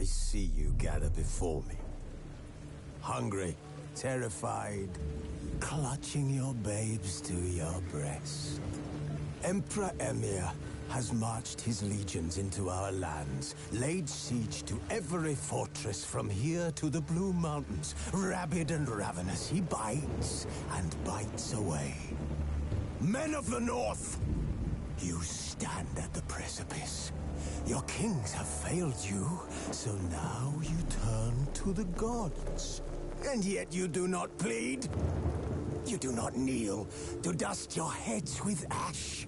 I see you gather before me. Hungry, terrified, clutching your babes to your breast. Emperor Emhyr has marched his legions into our lands, laid siege to every fortress from here to the Blue Mountains. Rabid and ravenous, he bites and bites away. Men of the North, you stand at the precipice. Your kings have failed you, so now you turn to the gods. And yet you do not plead. You do not kneel to dust your heads with ash.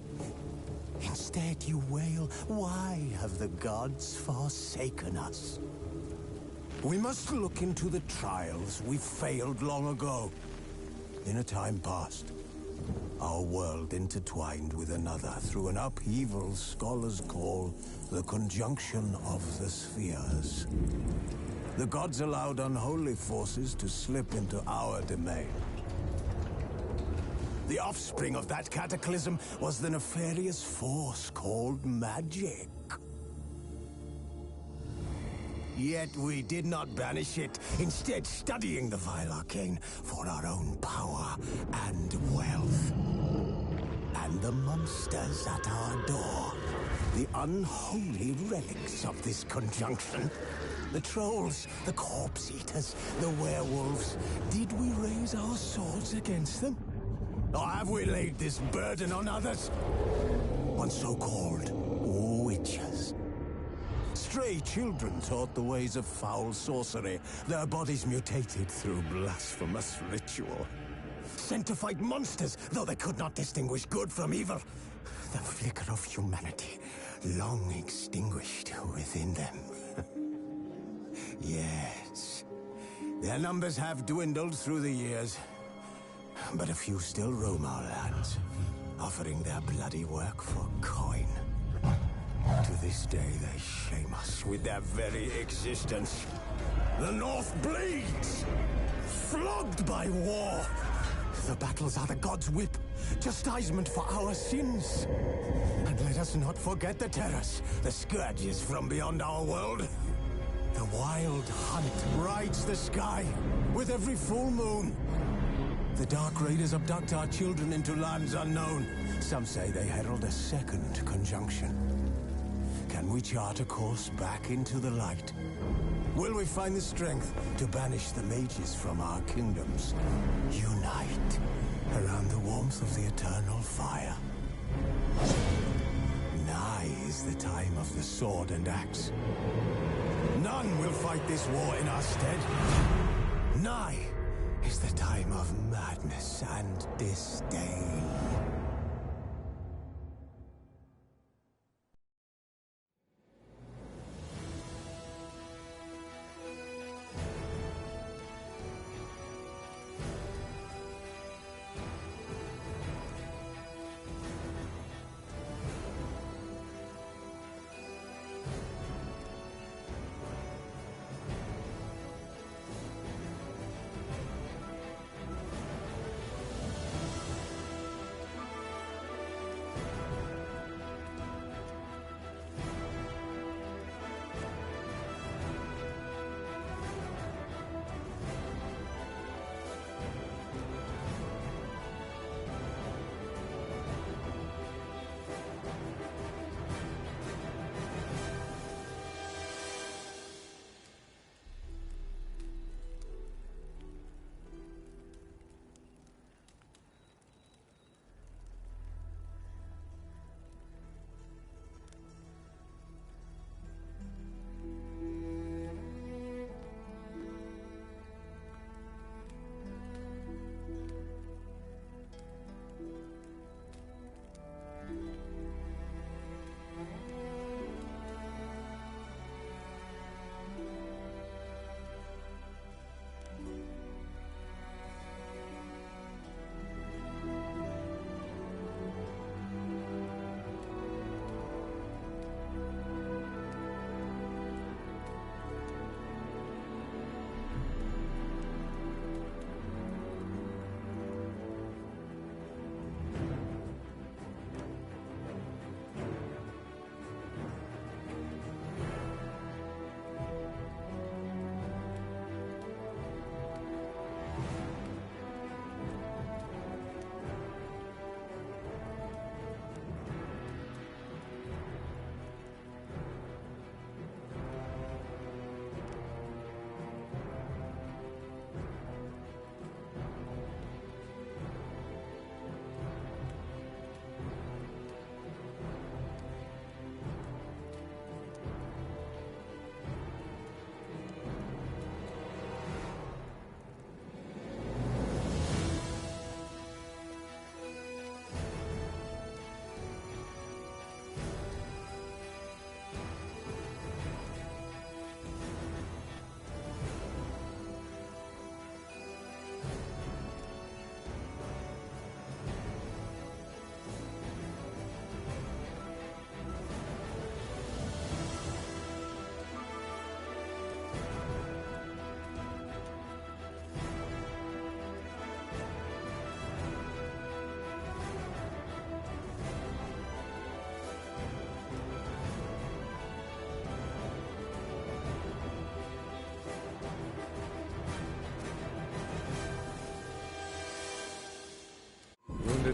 Instead you wail, why have the gods forsaken us? We must look into the trials we failed long ago. In a time past, our world intertwined with another through an upheaval scholars call the conjunction of the spheres. The gods allowed unholy forces to slip into our domain. The offspring of that cataclysm was the nefarious force called magic. Yet we did not banish it, instead studying the vile arcane for our own power and wealth. And the monsters at our door, the unholy relics of this conjunction. The trolls, the corpse eaters, the werewolves. Did we raise our swords against them? Or have we laid this burden on others? On so-called witches. Stray children taught the ways of foul sorcery, their bodies mutated through blasphemous ritual. Sent to fight monsters, though they could not distinguish good from evil. The flicker of humanity, long extinguished within them. Yes, their numbers have dwindled through the years. But a few still roam our lands, offering their bloody work for coin. To this day, they shame us with their very existence. The North bleeds, flogged by war. The battles are the gods' whip, chastisement for our sins. And let us not forget the terrors, the scourges from beyond our world. The wild hunt rides the sky with every full moon. The Dark Raiders abduct our children into lands unknown. Some say they herald a second conjunction. Can we chart a course back into the light? Will we find the strength to banish the mages from our kingdoms? Unite around the warmth of the eternal fire. Nigh is the time of the sword and axe. None will fight this war in our stead. Nigh is the time of madness and disdain.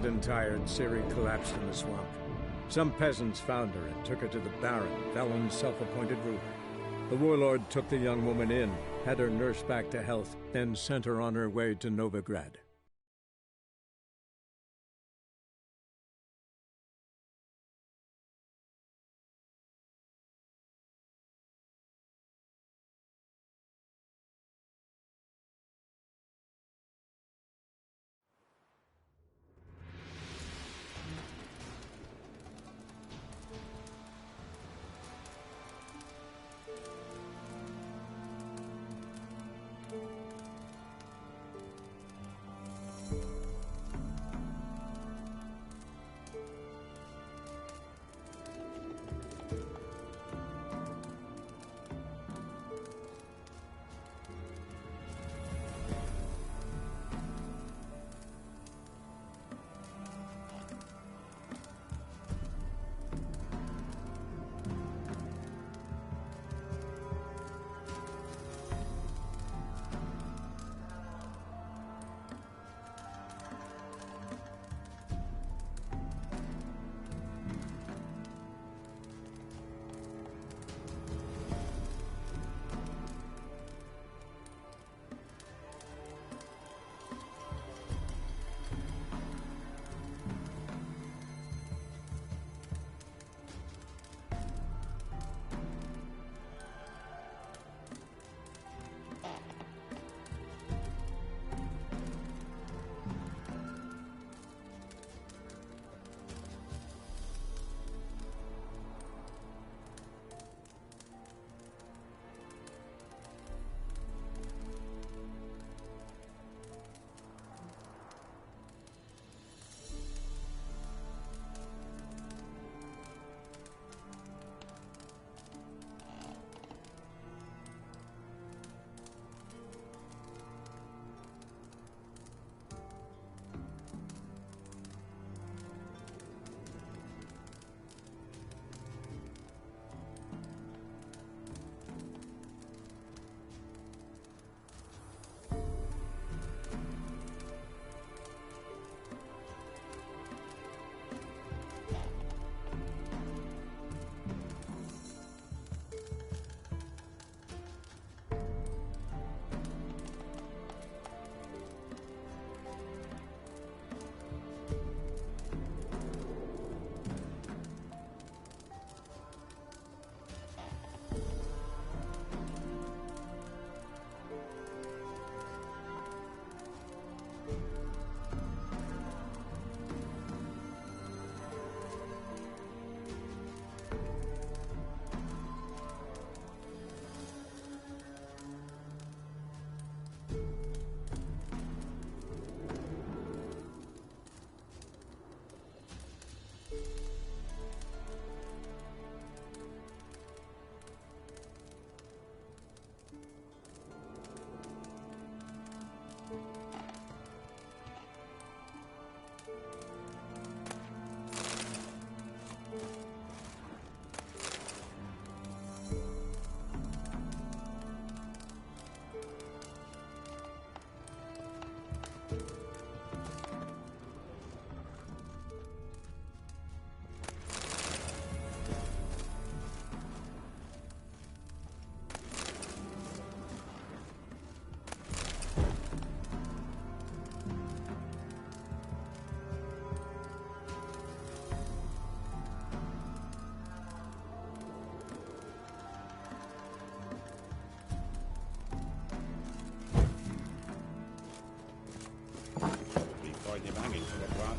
Exhausted and tired, Ciri collapsed in the swamp. Some peasants found her and took her to the Baron, Velen's self-appointed ruler. The warlord took the young woman in, had her nursed back to health, then sent her on her way to Novigrad.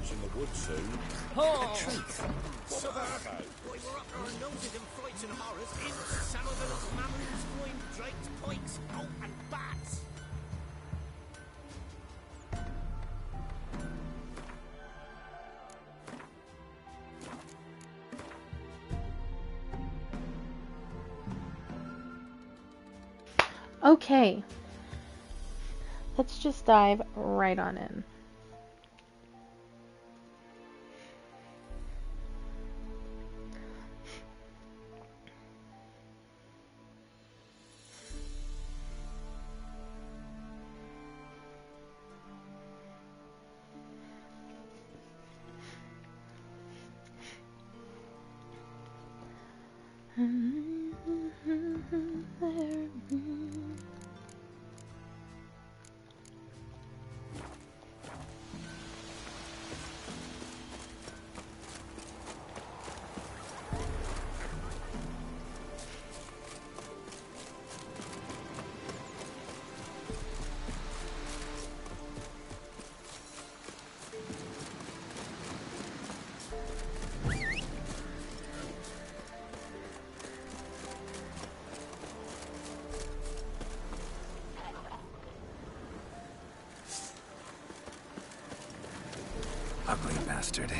In the woods soon. Oh! A treat. So we were up our noses in frights and horrors in Samuel's mammals, coin, drakes, pikes, oh, and bats. Okay. Let's just dive right on in. Ugly bastard.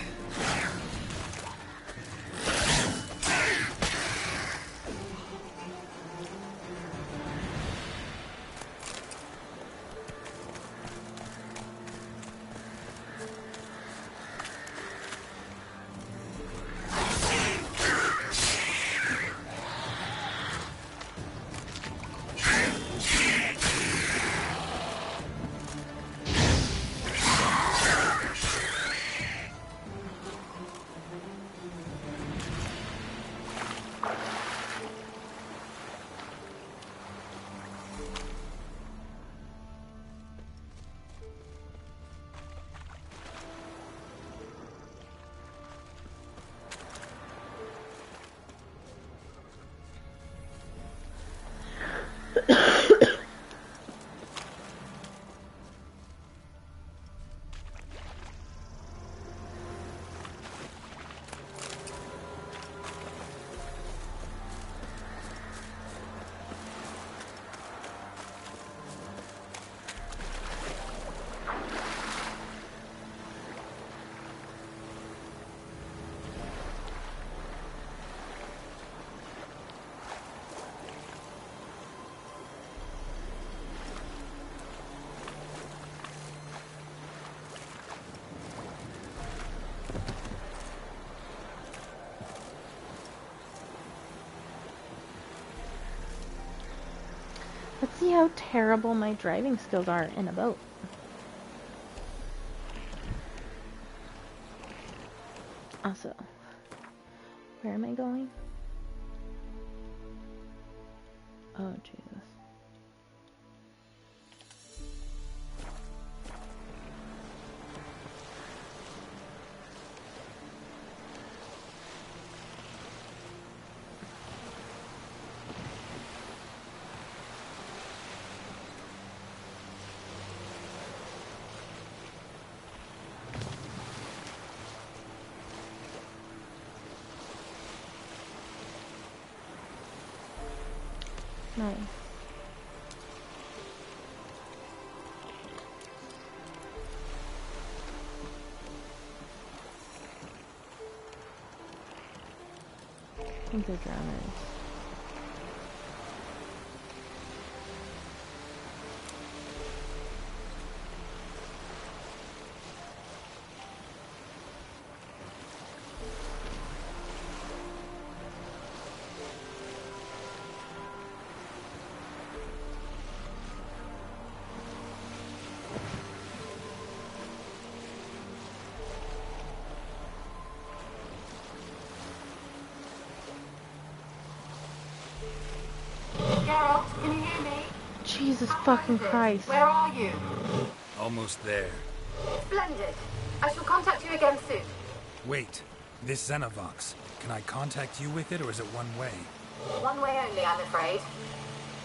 Let's see how terrible my driving skills are in a boat. Also, where am I going? Oh, Jesus. Nice. I think they're drowners. Geralt, can you hear me? Jesus fucking Christ. Where are you? Almost there. Splendid. I shall contact you again soon. Wait, this Xenovox. Can I contact you with it, or is it one way? One way only, I'm afraid.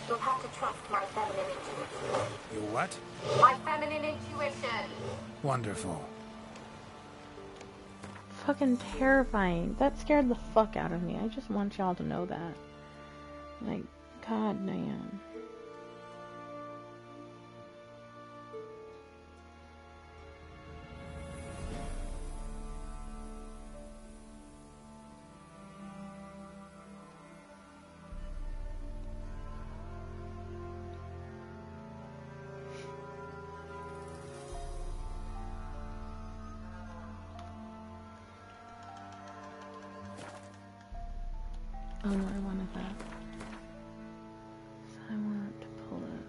You'll have to trust my feminine intuition. Your what? My feminine intuition. Wonderful. Fucking terrifying. That scared the fuck out of me. I just want y'all to know that. Like, god damn. Oh no, I wanted that. So I want to pull it.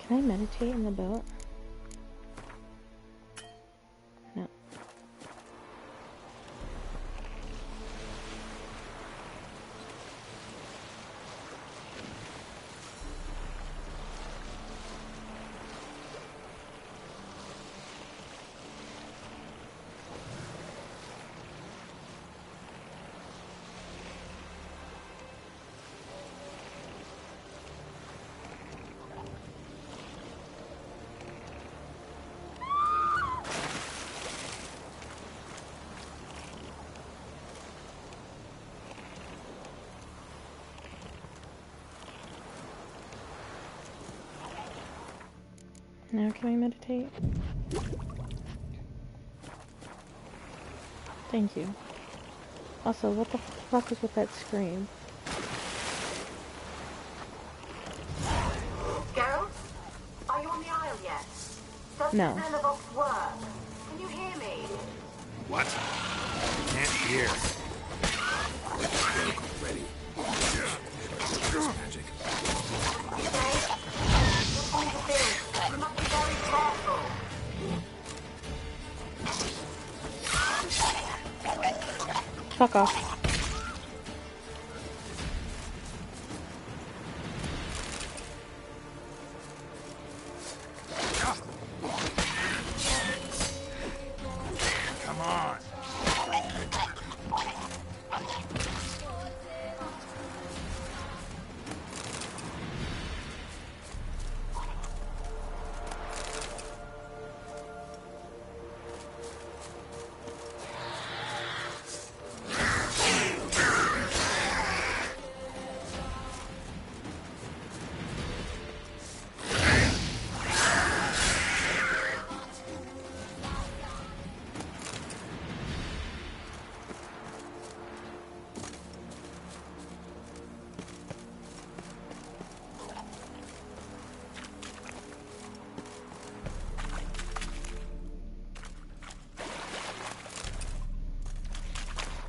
Can I meditate in the boat? No. Now can I meditate? Thank you. Also, what the fuck is with that scream? Geralt? Are you on the Isle yet? Does No. the Xenovox work? Can you hear me? What? Can't hear. Ready. Magic. Okay? Just need to build. You must be very careful. Fuck off. Come on.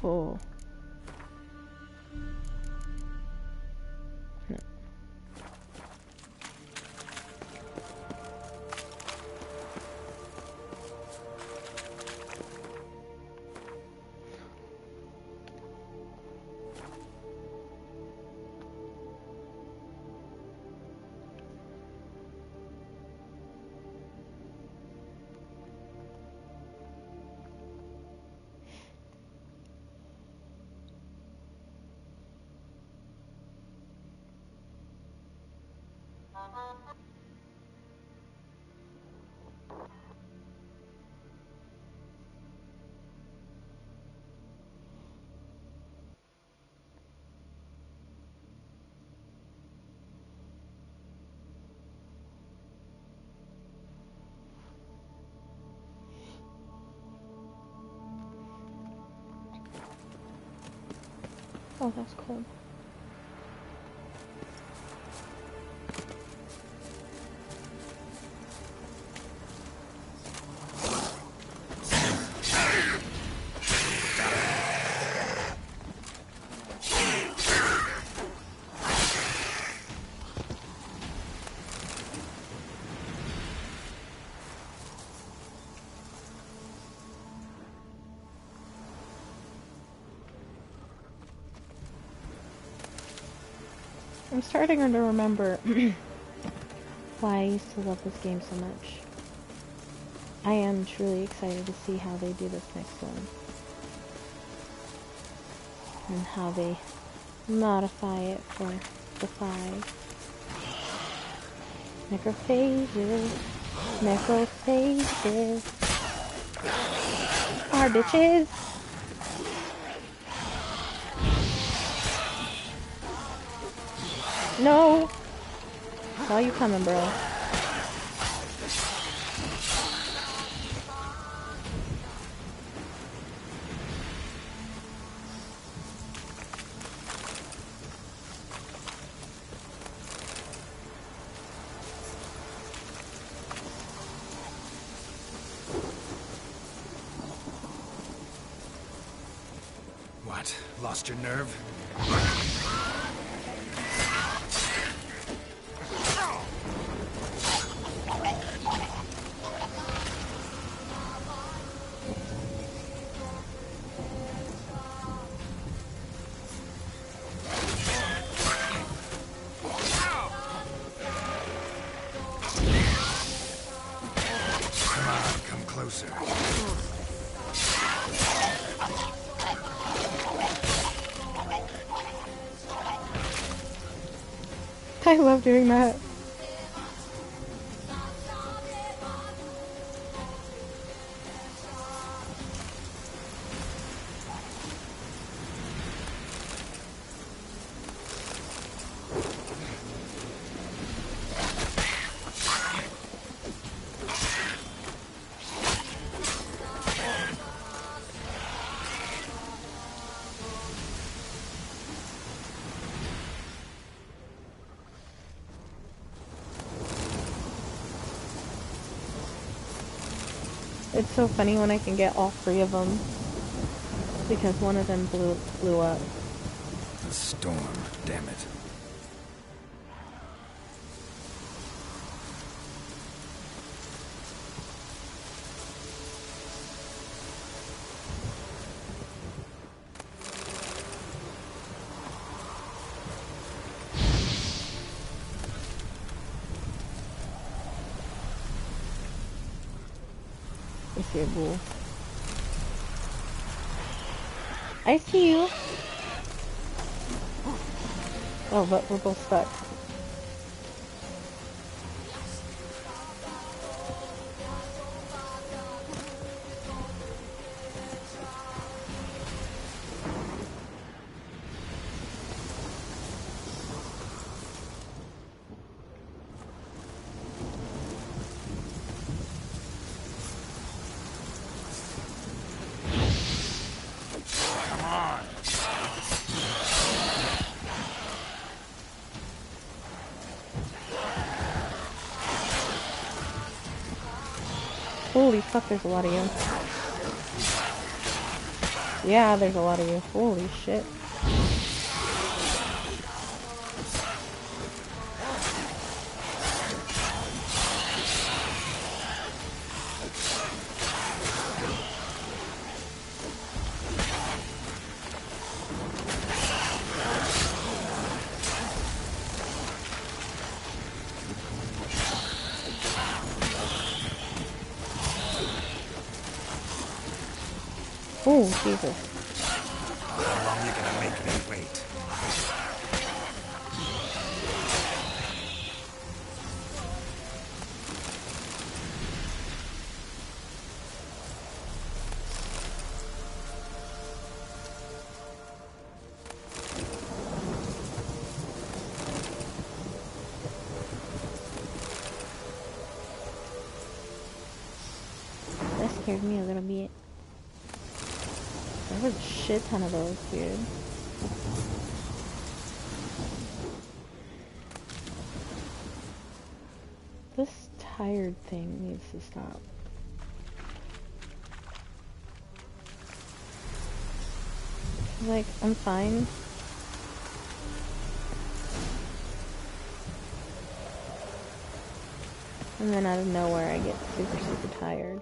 Oh. No. Oh, that's cold. I'm starting to remember why I used to love this game so much. I am truly excited to see how they do this next one. And how they modify it for the 5. Necrophages. Necrophages. Our bitches. No! Saw you coming, bro. What? Lost your nerve? I love doing that. It's so funny when I can get all three of them, because one of them blew up. The storm, damn it. I see a bull. I see you. Oh, but we're both stuck. Holy fuck, there's a lot of you. Yeah, there's a lot of you. Holy shit. Oh, Jesus. How long you gonna make me wait? That scared me a little bit. There was a shit ton of those, dude. This tired thing needs to stop. Like, I'm fine. And then out of nowhere I get super, super tired.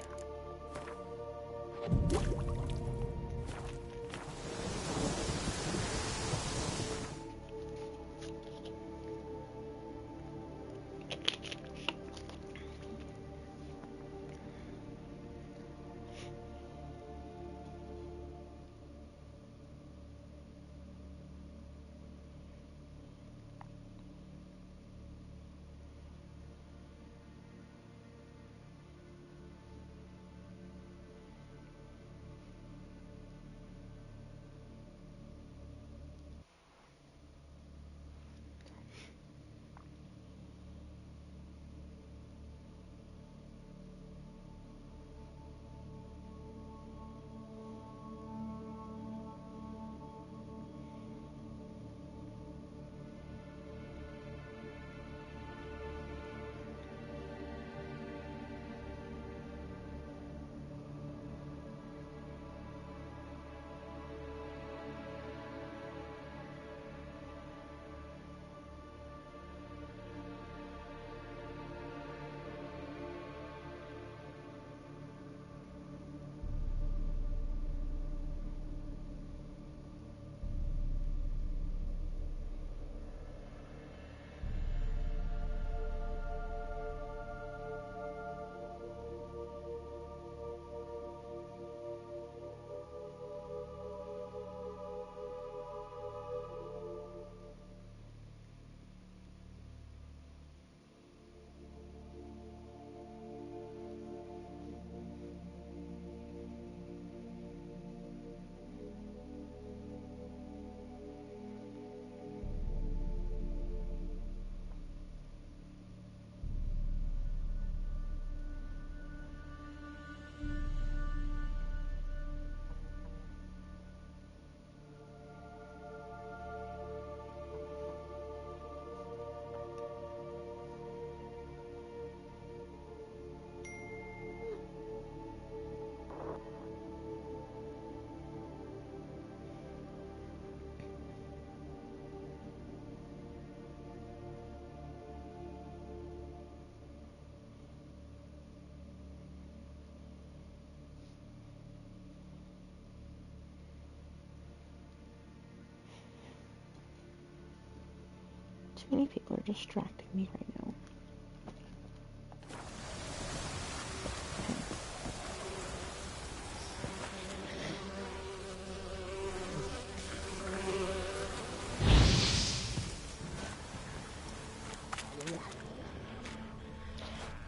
Too many people are distracting me right now.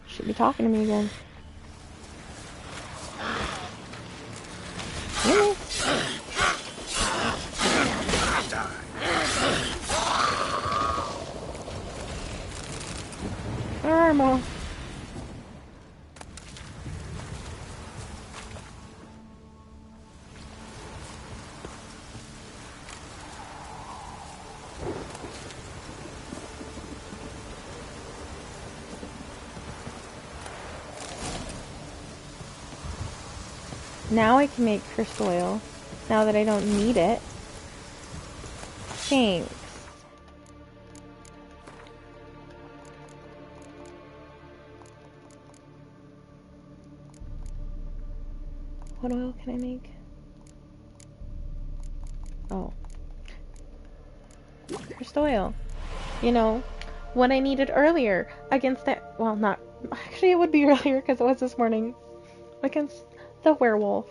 Should be talking to me again. Really? Normal. Now I can make crystal oil, now that I don't need it. Thanks. What oil can I make? Oh. Crystal oil. You know, what I needed earlier against that, well, not, actually it would be earlier because it was this morning, against the werewolf.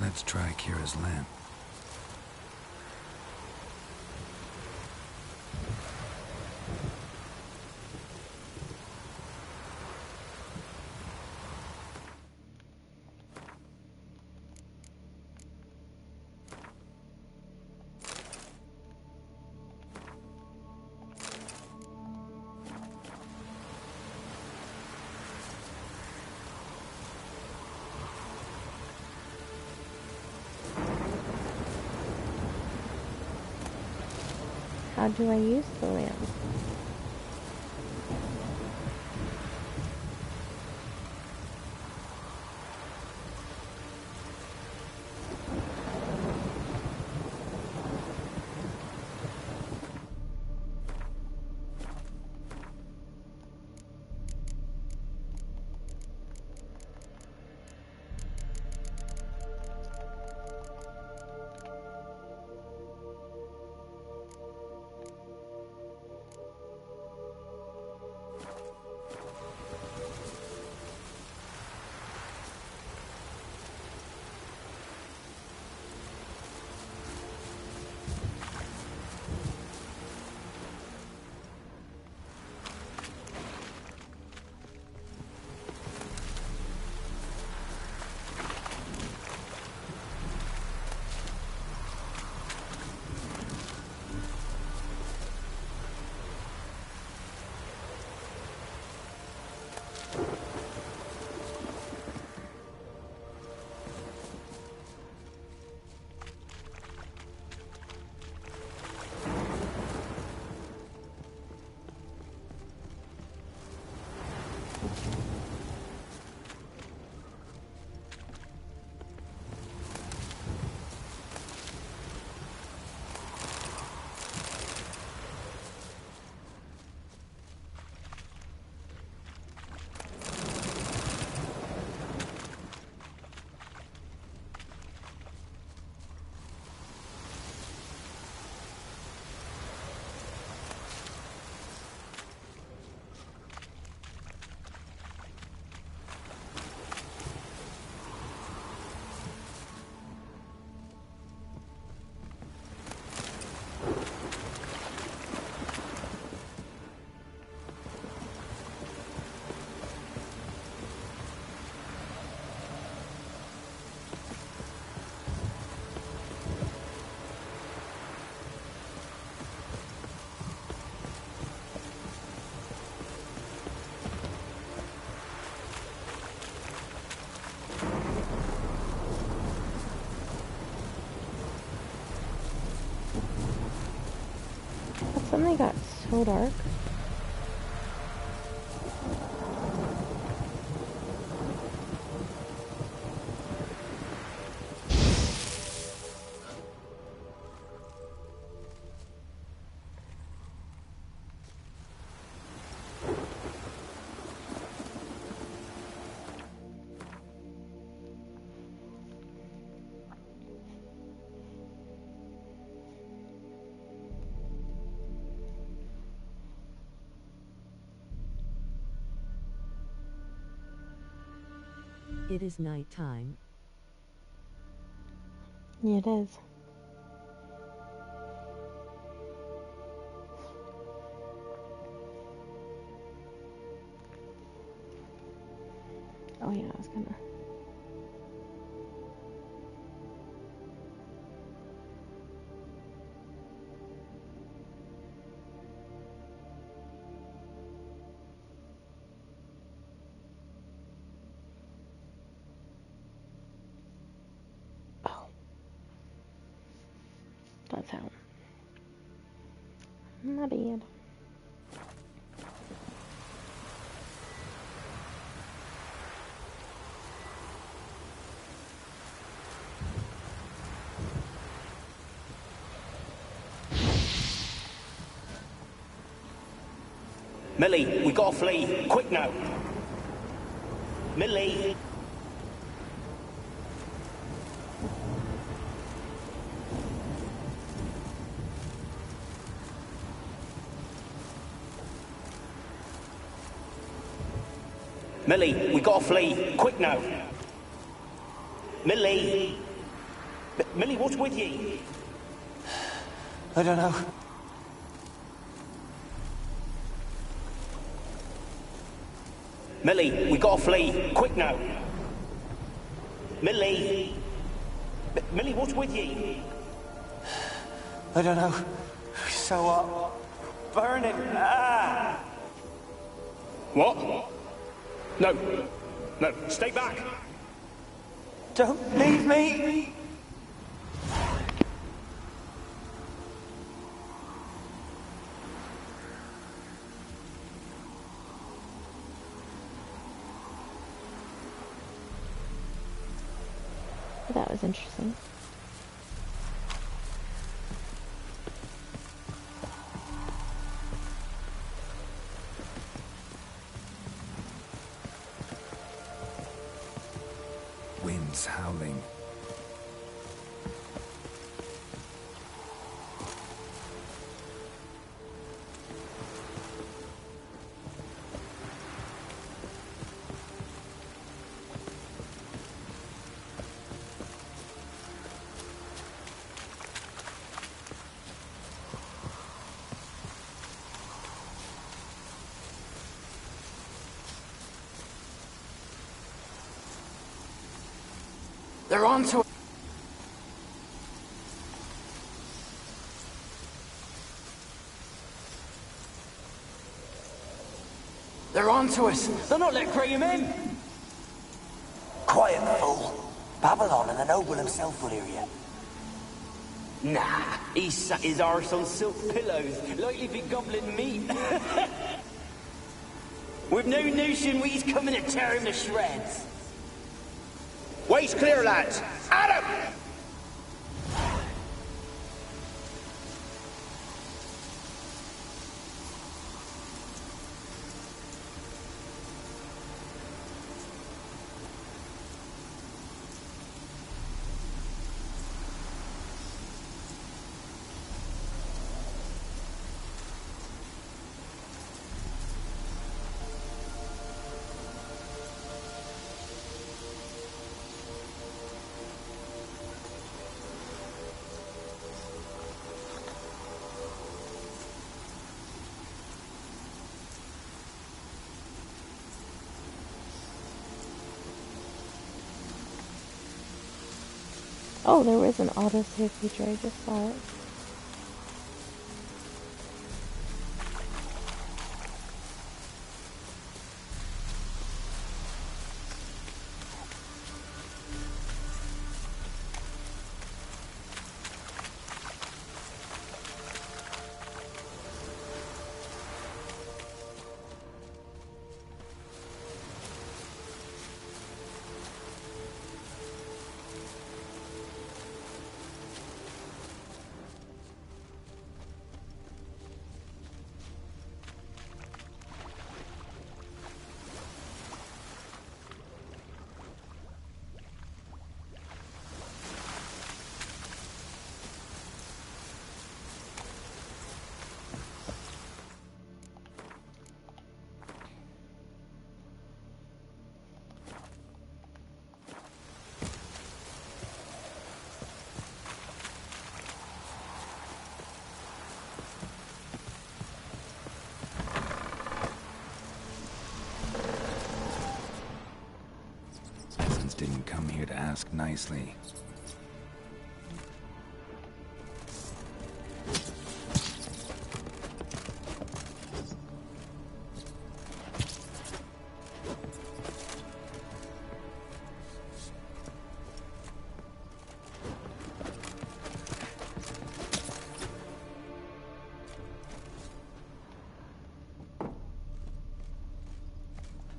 Let's try Kira's lamp. How do I use the lamp? suddenly got so dark. It is night time. Yeah, it is. Oh yeah, I was gonna. Oh. That's how. My bad. Millie, we gotta flee. Quick now. Millie. Millie, we gotta flee. Quick now. Millie. Millie, what's with you? I don't know. Millie, we gotta flee. Quick now. Millie. Millie, what's with you? I don't know. So, burning. Ah! What? No. No, stay back. Don't leave me! That was interesting. Winds howling. They're onto it. They're onto us. They're not letting Graham in. Quiet, fool. Babylon and the noble himself will hear you. Nah, he sat his arse on silk pillows, like he'd be gobbling meat. With no notion we's coming to tear him to shreds. Way's clear, lads. Adam! Oh, there was an autosave feature, I just saw it. ask nicely.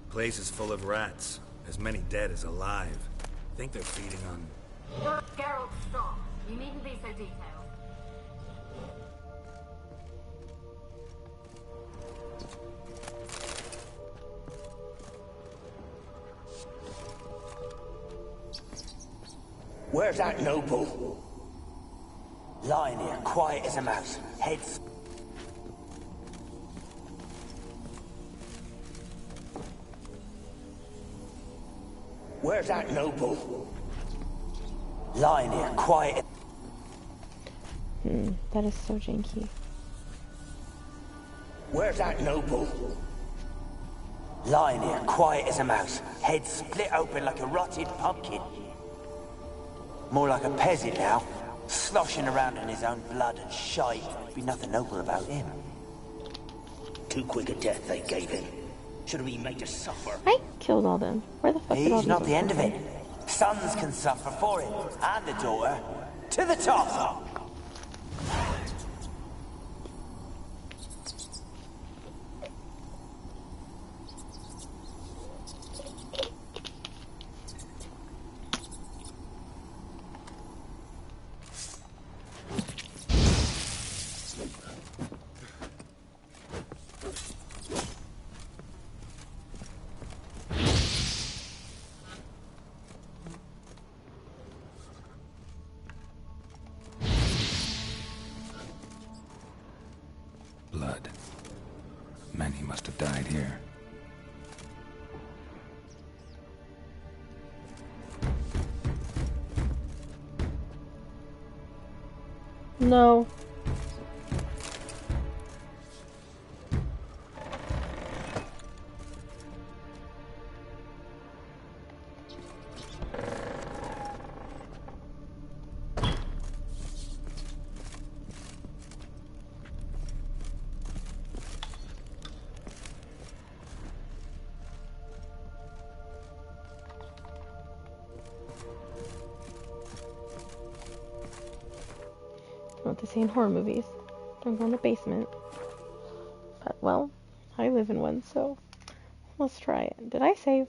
Place is full of rats. As many dead as alive. Think they're feeding on... Geralt, stop. You needn't be so detailed. Where's that noble? Lying here, quiet as a mouse. Heads. Where's that noble? Lying here, quiet. That is so janky. Where's that noble? Lying here, quiet as a mouse. Head split open like a rotted pumpkin. More like a peasant now. Sloshing around in his own blood and shite. Be nothing noble about him. Too quick a death they gave him. Should have been made to suffer. I killed all them. Where the fuck did all He's these not the end of come it. Sons can suffer for him. And a daughter. To the top! Blood. Many must have died here. No. What they say in horror movies. Don't go in the basement. But, well, I live in one, so let's try it. Did I save?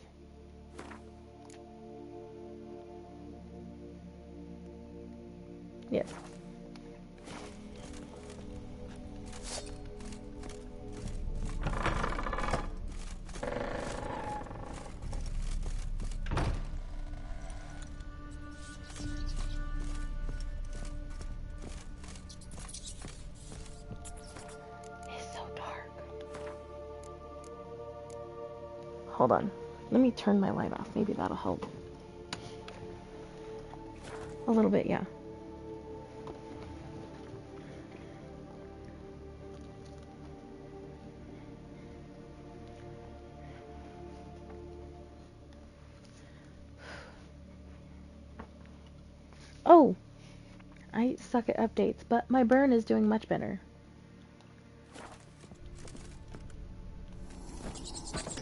Yes. Hold on. Let me turn my light off. Maybe that'll help. A little bit, yeah. Oh! I suck at updates, but my burn is doing much better.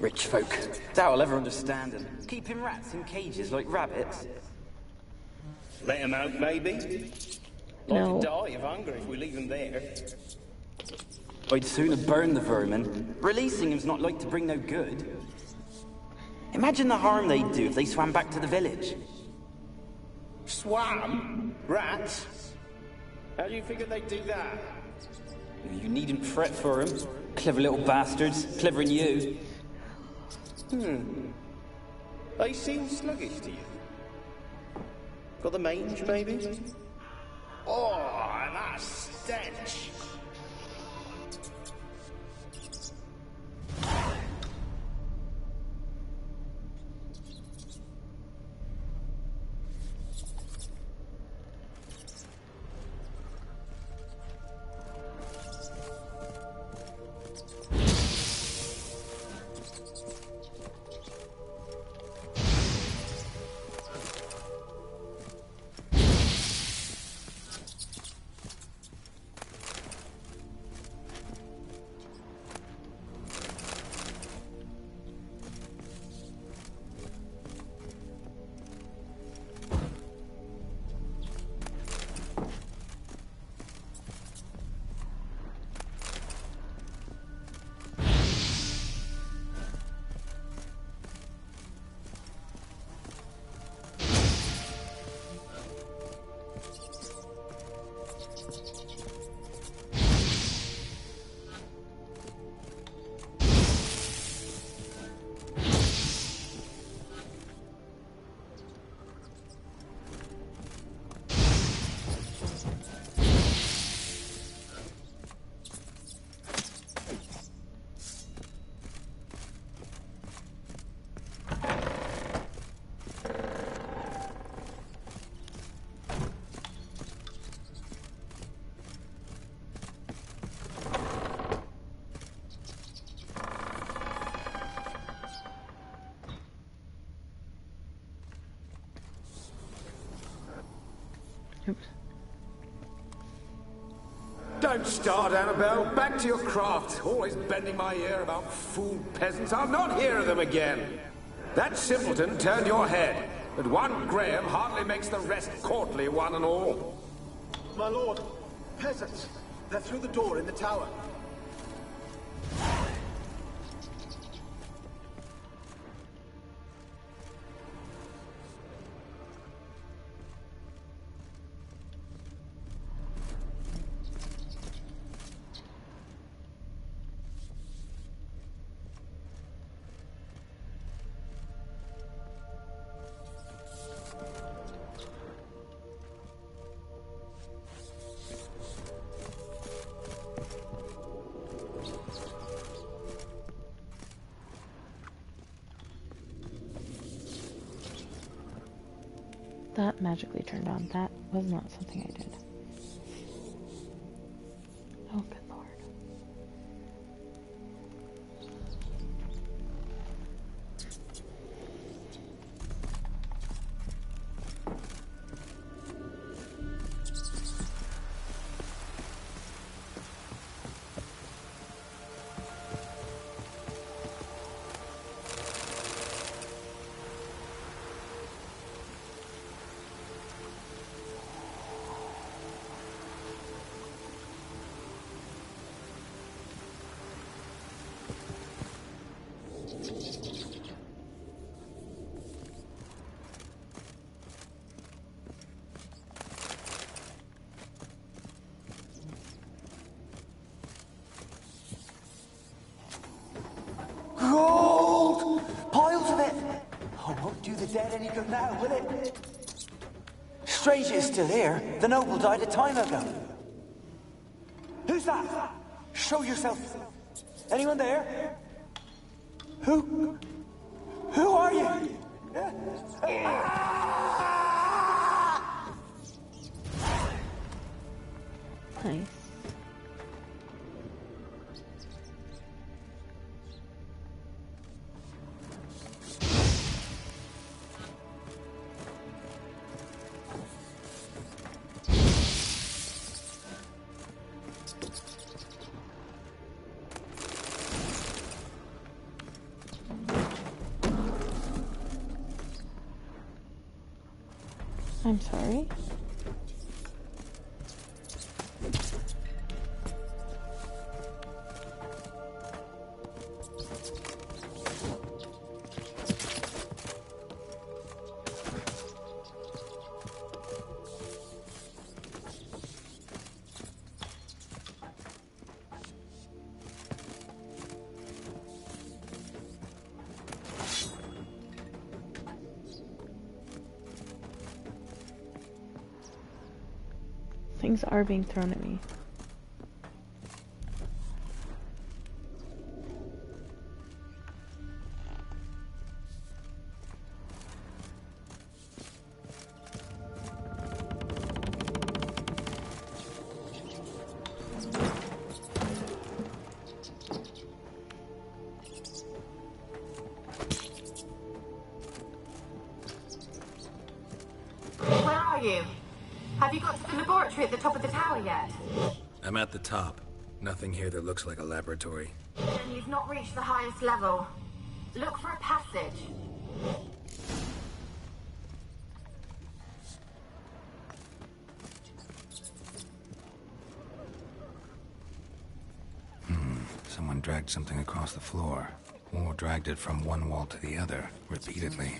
Rich folk. Doubt I'll ever understand them. Keeping rats in cages like rabbits. Let them out, maybe? No. Like to die of hunger if we leave them there. I'd sooner burn the vermin. Releasing them's not like to bring no good. Imagine the harm they'd do if they swam back to the village. Swam? Rats? How do you figure they'd do that? You needn't fret for them. Clever little bastards. Clever than you. They seem sluggish to you. Got the mange, maybe? Oh, that stench! Oops. Don't start, Annabelle. Back to your craft. Always bending my ear about fool peasants. I'll not hear of them again. That simpleton turned your head, but one Graham hardly makes the rest courtly, one and all. My lord, peasants. They're through the door in the tower. That magically turned on. That was not something I did. Oh, good lord. Gold! Piles of it! Oh, won't do the dead any good now, will it? Strange it's still here. The noble died a time ago. Who's that? Show yourself. Anyone there? Who are you? Nice. I'm sorry. Things are being thrown at me. Where are you? Have you got to the laboratory at the top of the tower yet? I'm at the top. Nothing here that looks like a laboratory. Then you've not reached the highest level. Look for a passage. Someone dragged something across the floor. Or dragged it from one wall to the other, repeatedly.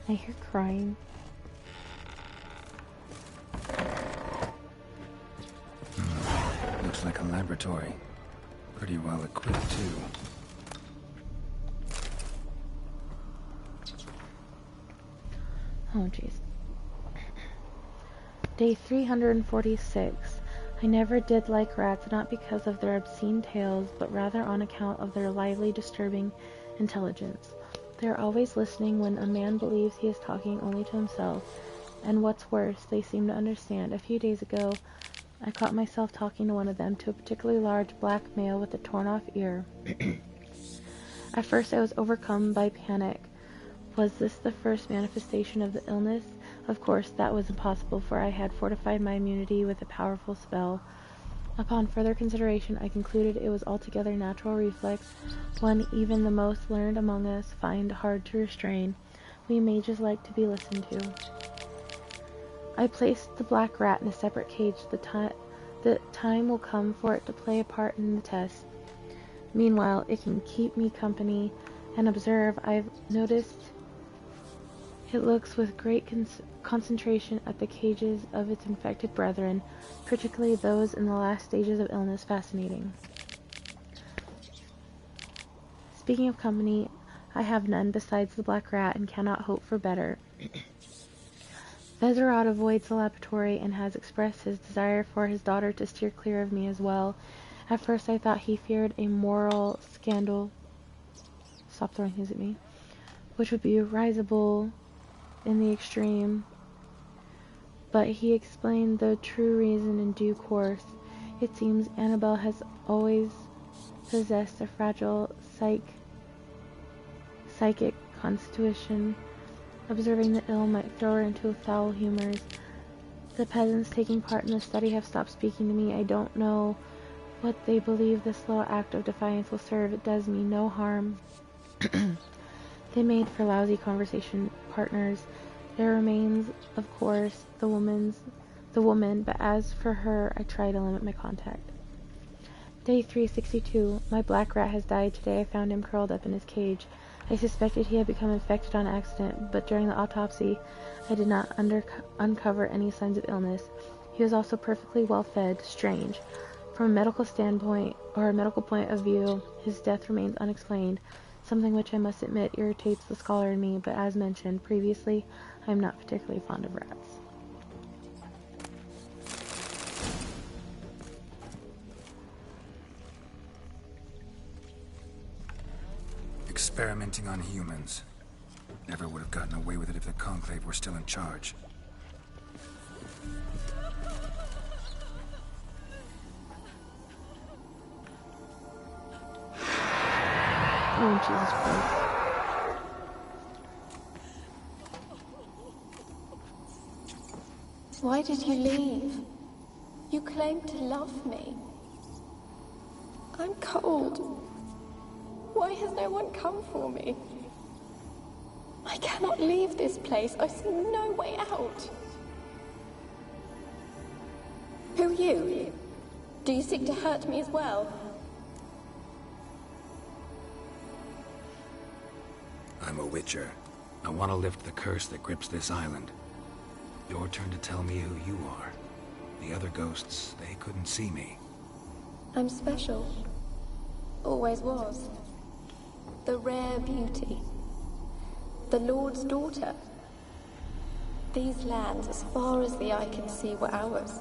I hear crying. Looks like a laboratory. Pretty well equipped, too. Oh, jeez. Day 346. I never did like rats, not because of their obscene tails, but rather on account of their lively, disturbing intelligence. They are always listening when a man believes he is talking only to himself, and what's worse, they seem to understand. A few days ago, I caught myself talking to one of them, to a particularly large black male with a torn-off ear. At first I was overcome by panic. Was this the first manifestation of the illness? Of course, that was impossible, for I had fortified my immunity with a powerful spell. Upon further consideration, I concluded it was altogether natural reflex, one even the most learned among us find hard to restrain. We mages like to be listened to. I placed the black rat in a separate cage. The time will come for it to play a part in the test. Meanwhile, it can keep me company and observe. I've noticed it looks with great concentration at the cages of its infected brethren, particularly those in the last stages of illness. Fascinating. Speaking of company, I have none besides the black rat and cannot hope for better. Vezerot avoids the laboratory and has expressed his desire for his daughter to steer clear of me as well. At first I thought he feared a moral scandal. Stop throwing things at me. Which would be risible in the extreme. But he explained the true reason in due course. It seems Annabelle has always possessed a fragile psychic constitution. Observing the ill might throw her into foul humors. The peasants taking part in the study have stopped speaking to me. I don't know what they believe this little act of defiance will serve. It does me no harm. They made for lousy conversation partners. There remains, of course, the woman, but as for her, I try to limit my contact. Day 362. My black rat has died today. I found him curled up in his cage. I suspected he had become infected on accident, but during the autopsy, I did not uncover any signs of illness. He was also perfectly well fed. Strange. From a medical standpoint, or a medical point of view, his death remains unexplained, something which I must admit irritates the scholar in me, but as mentioned previously, I am not particularly fond of rats. Experimenting on humans. Never would have gotten away with it if the Conclave were still in charge. Oh, Jesus Christ. Why did you leave? You claimed to love me. I'm cold. Why has no one come for me? I cannot leave this place. I see no way out. Who are you? Do you seek to hurt me as well? I'm a Witcher. I want to lift the curse that grips this island. Your turn to tell me who you are. The other ghosts, they couldn't see me. I'm special. Always was. The rare beauty. The Lord's daughter. These lands, as far as the eye can see, were ours.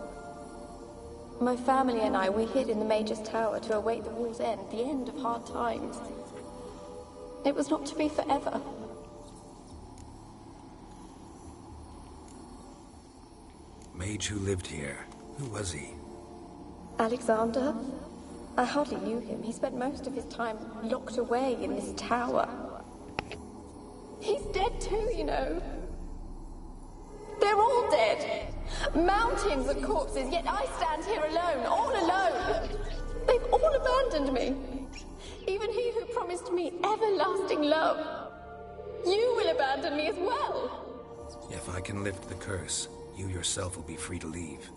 My family and I, we hid in the Mage's Tower to await the war's end, the end of hard times. It was not to be forever. Mage who lived here. Who was he? Alexander? I hardly knew him. He spent most of his time locked away in this tower. He's dead too, you know. They're all dead. Mountains of corpses, yet I stand here alone, all alone. They've all abandoned me. Even he who promised me everlasting love. You will abandon me as well. If I can lift the curse, you yourself will be free to leave.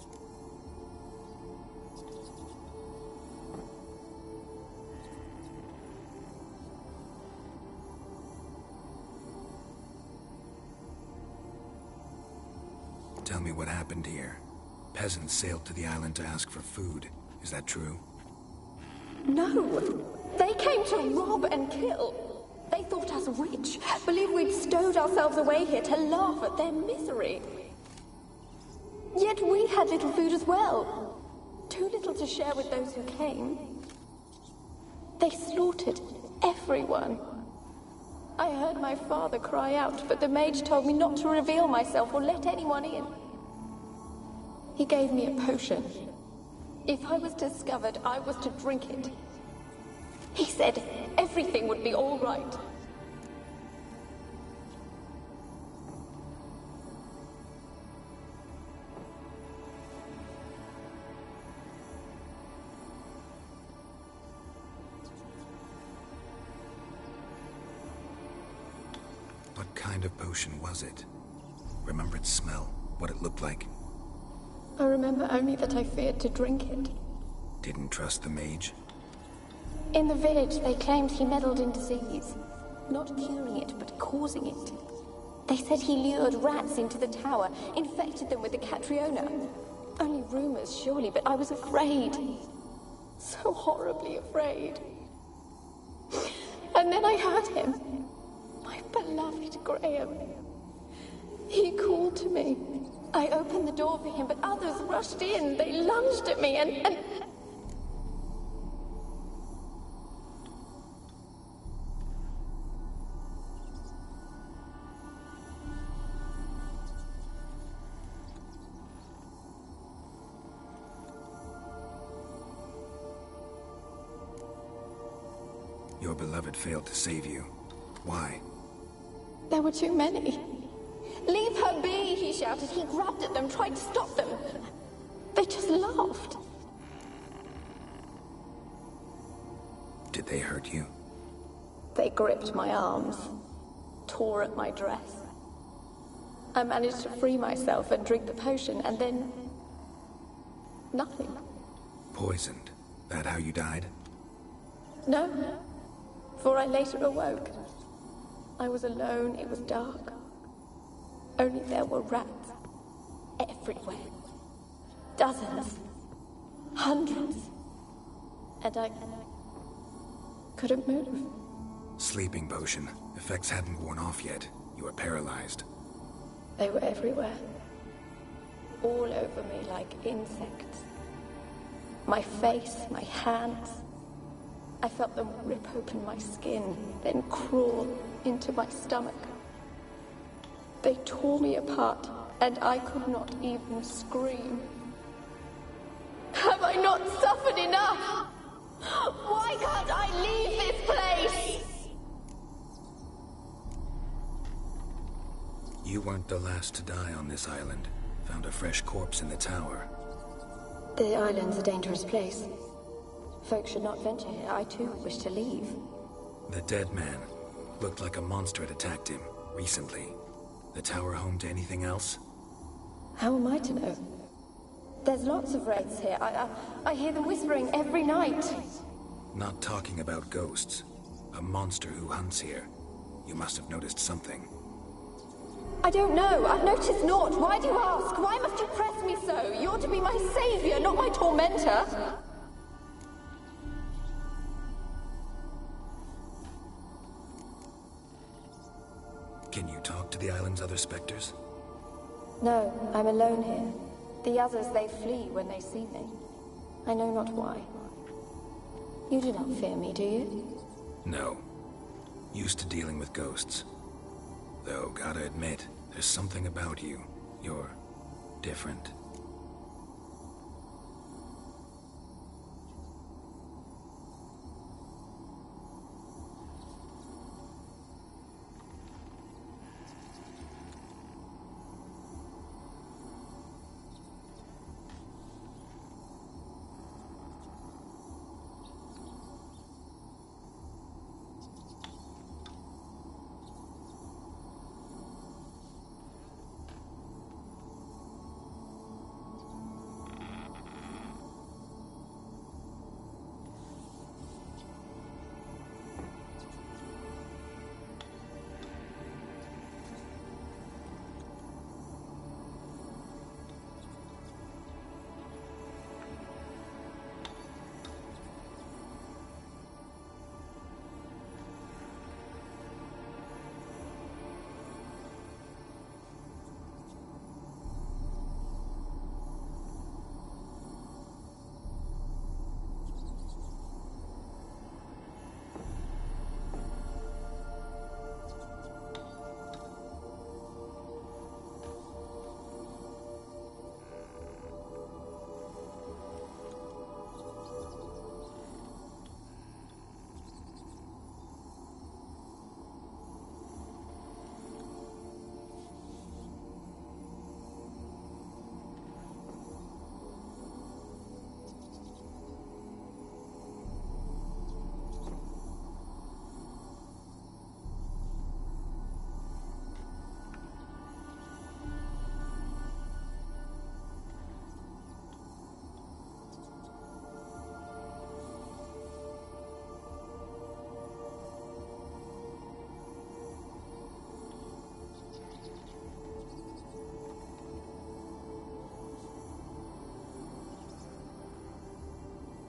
Tell me what happened here. Peasants sailed to the island to ask for food. Is that true? No. They came to rob and kill. They thought us rich, believed we'd stowed ourselves away here to laugh at their misery. Yet we had little food as well. too little to share with those who came. They slaughtered everyone. I heard my father cry out, but the mage told me not to reveal myself or let anyone in. He gave me a potion. If I was discovered, I was to drink it. He said everything would be all right. What kind of potion was it? Remember its smell? What it looked like? I remember only that I feared to drink it. Didn't trust the mage? In the village, they claimed he meddled in disease. Not curing it, but causing it. They said he lured rats into the tower, infected them with the Catriona. Only rumors, surely, but I was afraid. So horribly afraid. And then I heard him. My beloved Graham. He called to me. I opened the door for him, but others rushed in. They lunged at me and... Your beloved failed to save you. Why? There were too many. Leave her be, he shouted. He grabbed at them, tried to stop them. They just laughed. Did they hurt you? They gripped my arms, tore at my dress. I managed to free myself and drink the potion, and then... nothing. Poisoned? That how you died? No, for I later awoke. I was alone, it was dark. Only there were rats. Everywhere. Dozens. Hundreds. And I couldn't move. Sleeping potion. Effects hadn't worn off yet. You were paralyzed. They were everywhere. All over me like insects. My face, my hands. I felt them rip open my skin, then crawl into my stomach. They tore me apart, and I could not even scream. Have I not suffered enough? Why can't I leave this place? You weren't the last to die on this island. Found a fresh corpse in the tower. The island's a dangerous place. Folks should not venture here. I too wish to leave. The dead man. Looked like a monster had attacked him, recently. The tower home to anything else? How am I to know? There's lots of wraiths here. I hear them whispering every night. Not talking about ghosts. A monster who hunts here. You must have noticed something. I don't know. I've noticed naught. Why do you ask? Why must you press me so? You're to be my savior, not my tormentor. Can you talk to the island's other specters? No, I'm alone here. The others, they flee when they see me. I know not why. You do not fear me, do you? No. Used to dealing with ghosts. Though, gotta admit, there's something about you. You're different.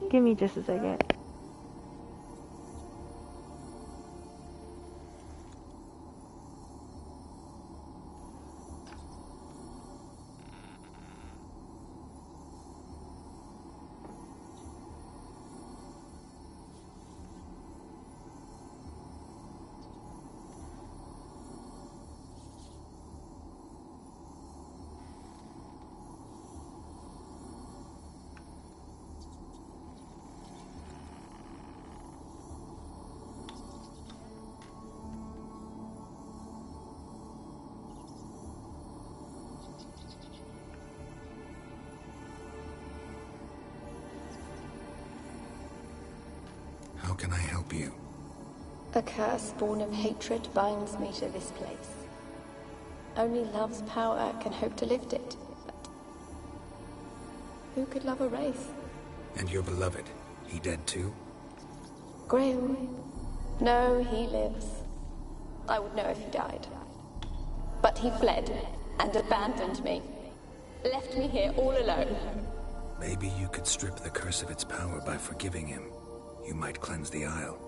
Give me just a second. How can I help you? A curse born of hatred binds me to this place. Only love's power can hope to lift it. But who could love a wraith? And your beloved, he dead too? Graham? No, he lives. I would know if he died. But he fled and abandoned me. Left me here all alone. Maybe you could strip the curse of its power by forgiving him. You might cleanse the Isle.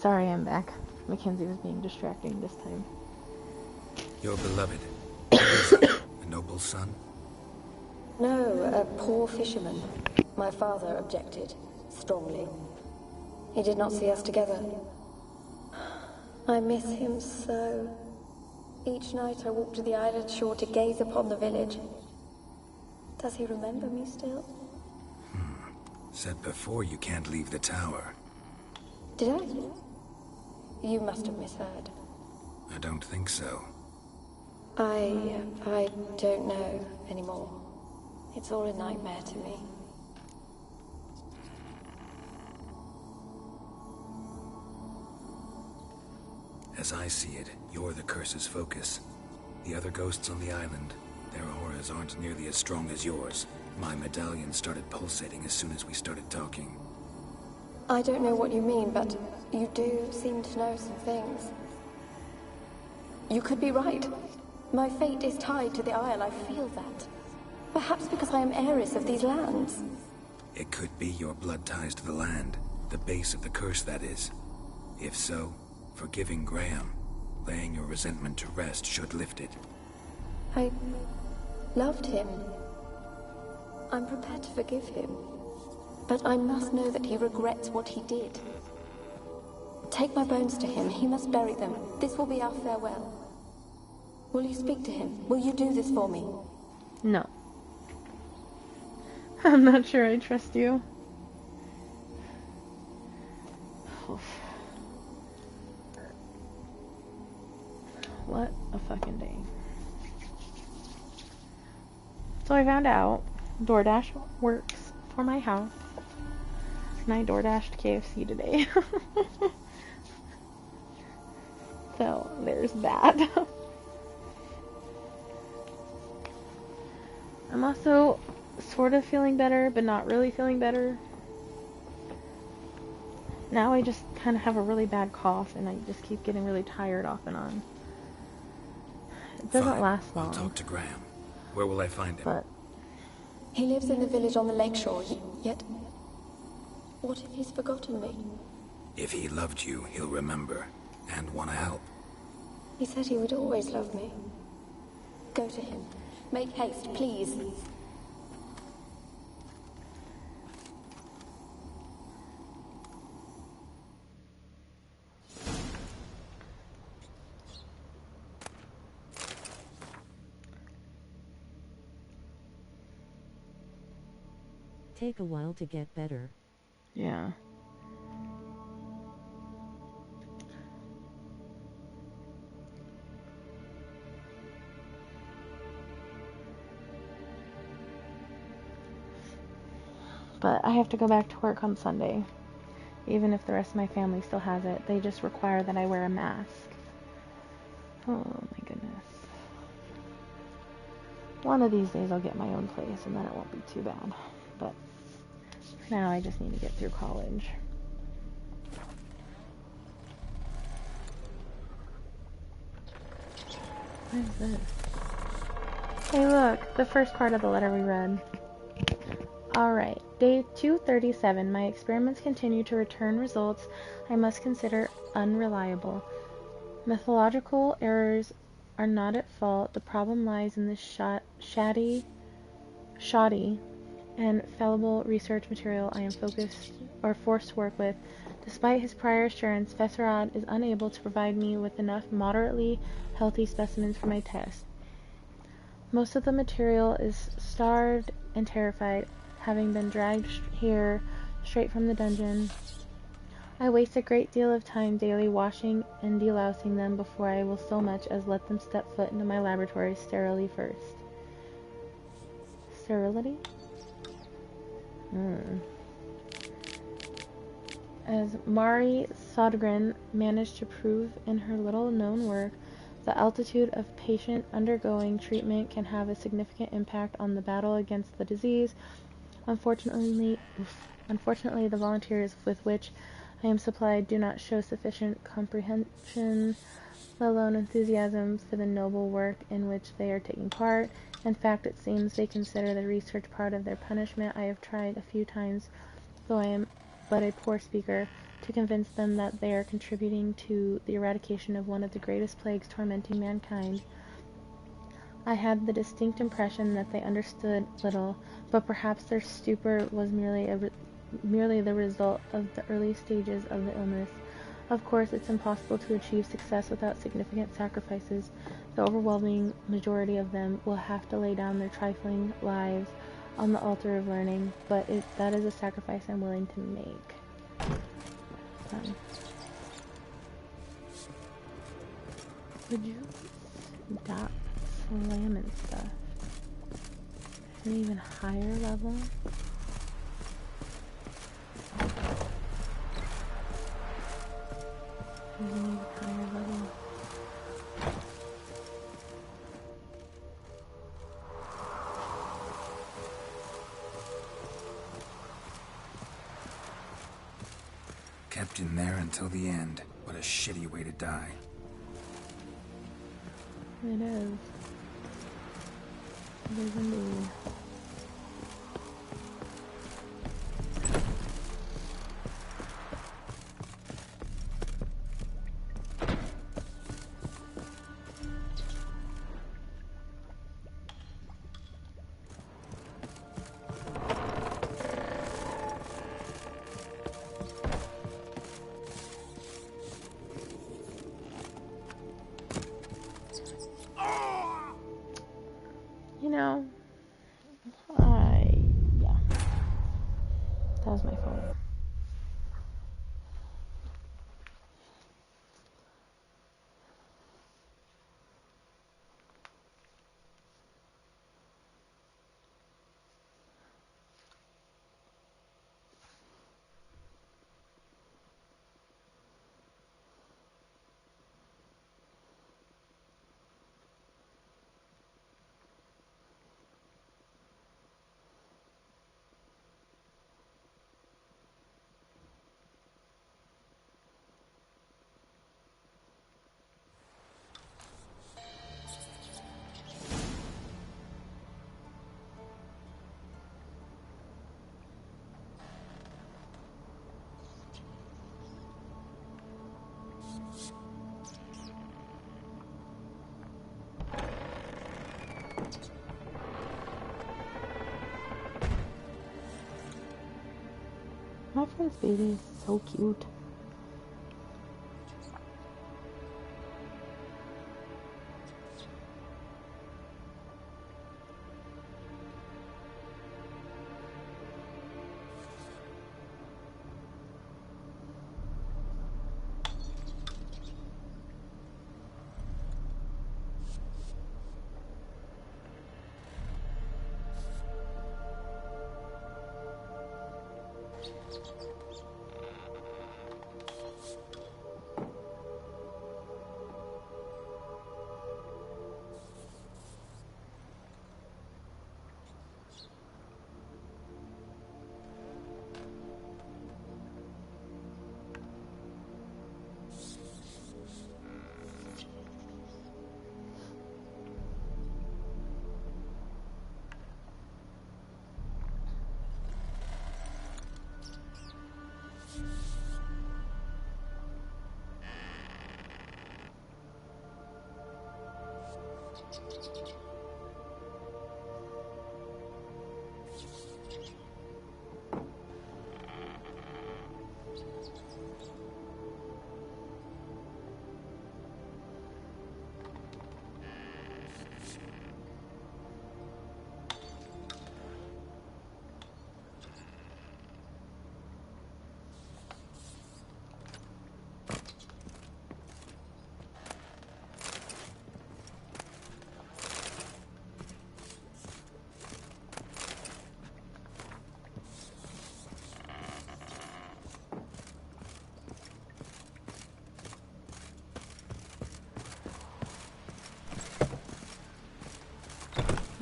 Sorry, I'm back. Mackenzie was being distracting this time. Your beloved. A noble son? No, a poor fisherman. My father objected, strongly. He did not see us together. I miss him so. Each night I walk to the island shore to gaze upon the village. Does he remember me still? Said before you can't leave the tower. Did I? You must have misheard. I don't think so. I don't know anymore. It's all a nightmare to me. As I see it, you're the curse's focus. The other ghosts on the island, their auras aren't nearly as strong as yours. My medallion started pulsating as soon as we started talking. I don't know what you mean, but you do seem to know some things. You could be right. My fate is tied to the Isle, I feel that. Perhaps because I am heiress of these lands. It could be your blood ties to the land, the base of the curse, that is. If so, forgiving Graham, laying your resentment to rest should lift it. I loved him. I'm prepared to forgive him. But I must know that he regrets what he did. Take my bones to him. He must bury them. This will be our farewell. Will you speak to him? Will you do this for me? No. I'm not sure I trust you. What a fucking day. So I found out DoorDash works for my house. And I DoorDashed KFC today. So there's that. I'm also sort of feeling better, but not really feeling better. Now I just kind of have a really bad cough, and I just keep getting really tired off and on. It doesn't last long. I'll talk to Graham. Where will I find him? But he lives in the village on the lakeshore, yet... What if he's forgotten me? If he loved you, he'll remember, and want to help. He said he would always love me. Go to him. Make haste, please. Take a while to get better. yeah. But I have to go back to work on Sunday. Even if the rest of my family still has it, they just require that I wear a mask. Oh my goodness. One of these days I'll get my own place and then it won't be too bad. But for now I just need to get through college. What is this? Hey look, the first part of the letter we read. Alright, day 237. My experiments continue to return results I must consider unreliable. Methodological errors are not at fault. The problem lies in the shoddy and fallible research material I am forced to work with. Despite his prior assurance, Fesserad is unable to provide me with enough moderately healthy specimens for my test. Most of the material is starved and terrified, having been dragged here straight from the dungeon. I waste a great deal of time daily washing and delousing them before I will so much as let them step foot into my laboratory sterilely first. Sterility? As Mari Sodgren managed to prove in her little-known work, the altitude of patient undergoing treatment can have a significant impact on the battle against the disease. Unfortunately, the volunteers with which I am supplied do not show sufficient comprehension, let alone enthusiasm for the noble work in which they are taking part. In fact, it seems they consider the research part of their punishment. I have tried a few times, though I am but a poor speaker, to to convince them that they are contributing to the eradication of one of the greatest plagues tormenting mankind. I had the distinct impression that they understood little, but perhaps their stupor was merely the result of the early stages of the illness. Of course, it's impossible to achieve success without significant sacrifices. The overwhelming majority of them will have to lay down their trifling lives on the altar of learning, but that is a sacrifice I'm willing to make. Would you stop slamming stuff? An even higher level? An even higher level. Kept in there until the end. What a shitty way to die. It is. It is indeed. Yeah. That was my fault. My first baby is so cute.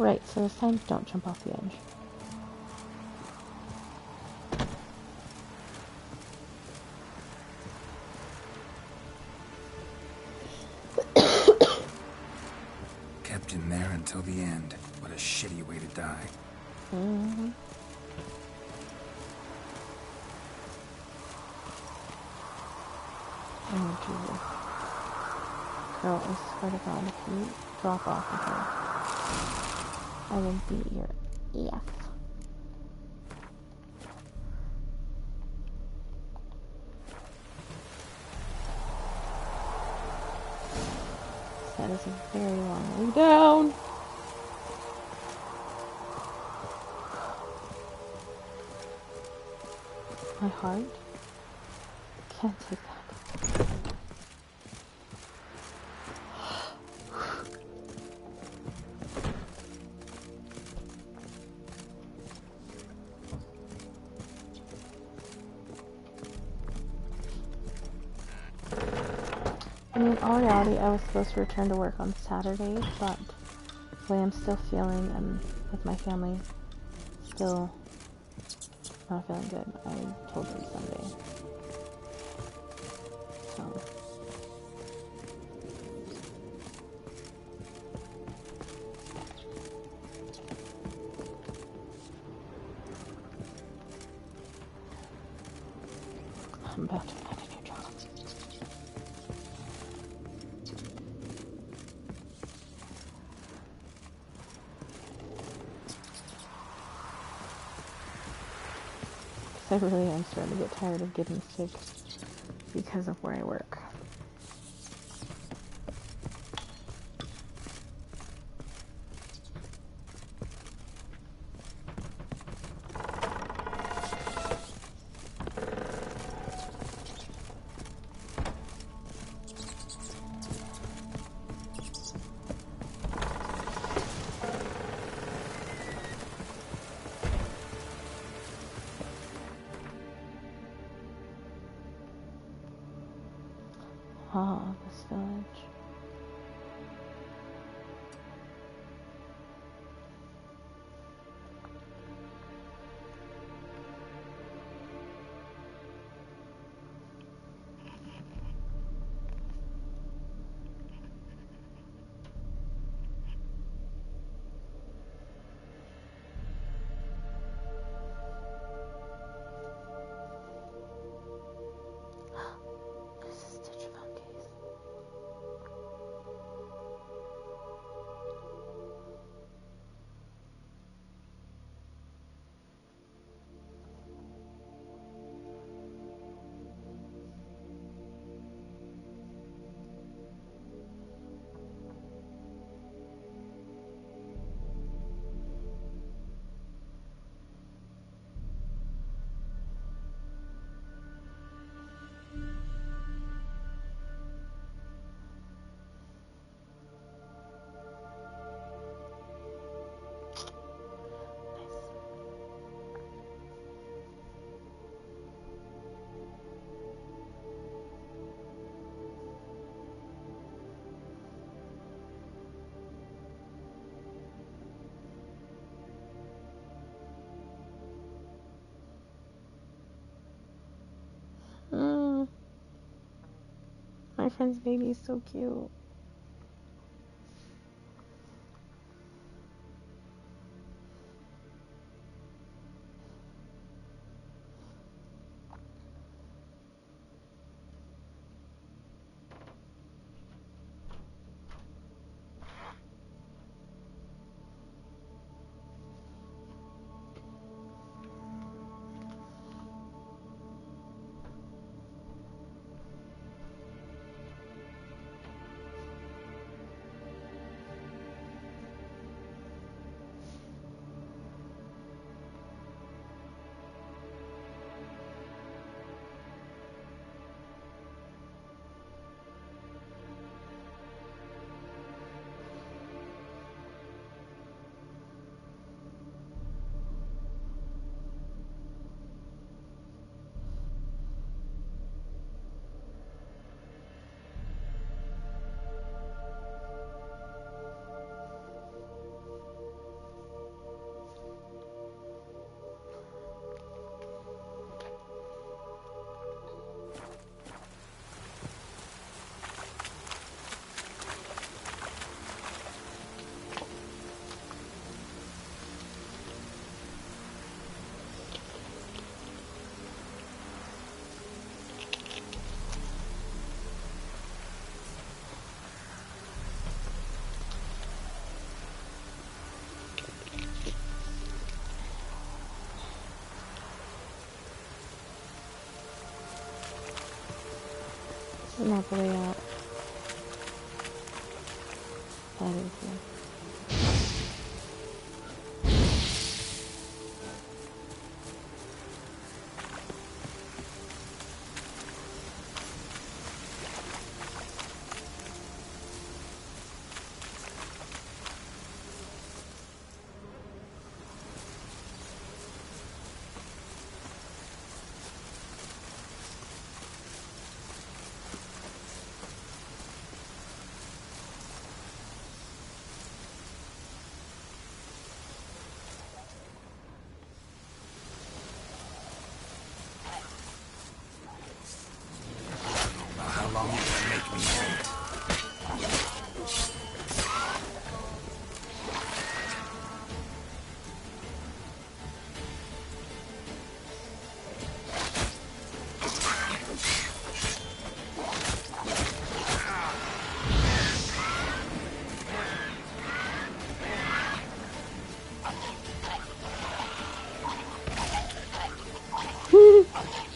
Right, so this time don't jump off the edge. Kept in there until the end. What a shitty way to die. Mm-hmm. Girl, I swear to God, if you drop off with her, I will beat your ass. That is a very long way down. My heart can't take that. I mean, in all reality, I was supposed to return to work on Saturday, but the way I'm still feeling and with my family still not feeling good, I told them Sunday. So. I'm about to find a new job. I really am starting to get tired of getting sick because of where I work. Ah, this village. My friend's baby is so cute. not the way out. That is it.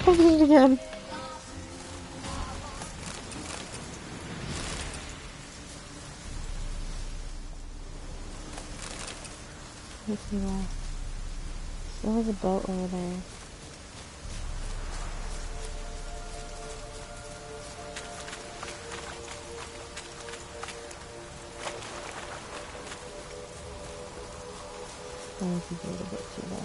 I did it again. Let's see why. There was a boat over there. That was a little bit too low.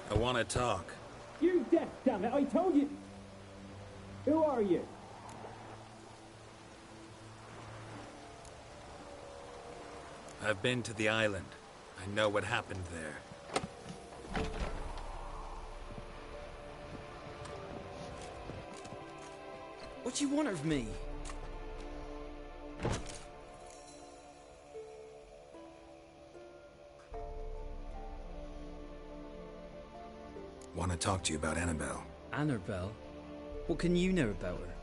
I want to talk. You're deaf, damn it! I told you. Who are you? I've been to the island. I know what happened there. What do you want of me? Want to talk to you about Annabelle. Annabelle? What can you know about her?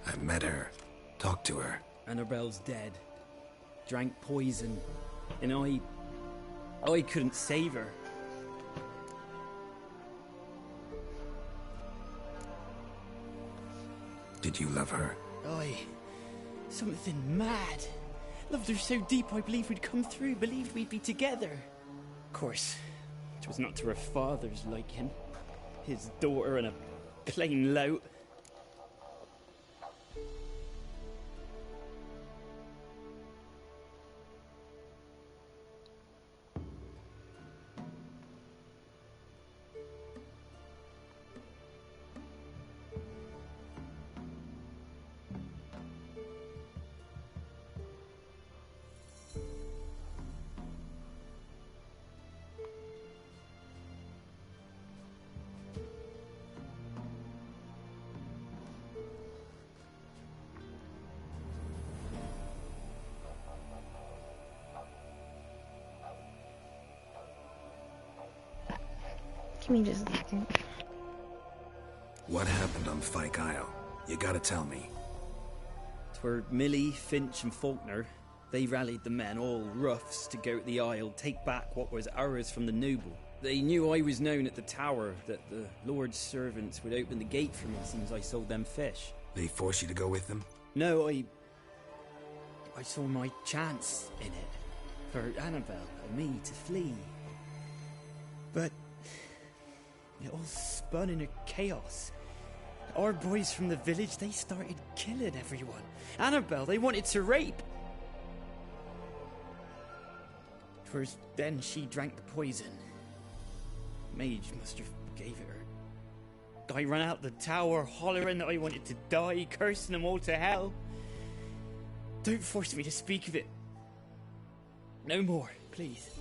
I've met her. Talked to her. Annabelle's dead. Drank poison. And I couldn't save her. Did you love her? Something mad. Loved her so deep I believed we'd come through, believed we'd be together. Of course, it was not to her father's liking. His daughter and a plain lout. Give me just a second. What happened on Fyke Isle? You gotta tell me. 'Twere Millie, Finch and Faulkner. They rallied the men, all roughs, to go to the Isle, take back what was ours from the noble. They knew I was known at the tower, that the Lord's servants would open the gate for me as soon as I sold them fish. They forced you to go with them? No, I saw my chance in it. For Annabelle and me to flee. But it all spun in a chaos. Our boys from the village, they started killing everyone. Annabelle, they wanted to rape. 'Twas then she drank the poison. Mage must have gave it her. I ran out the tower hollering that I wanted to die, cursing them all to hell. Don't force me to speak of it. No more, please.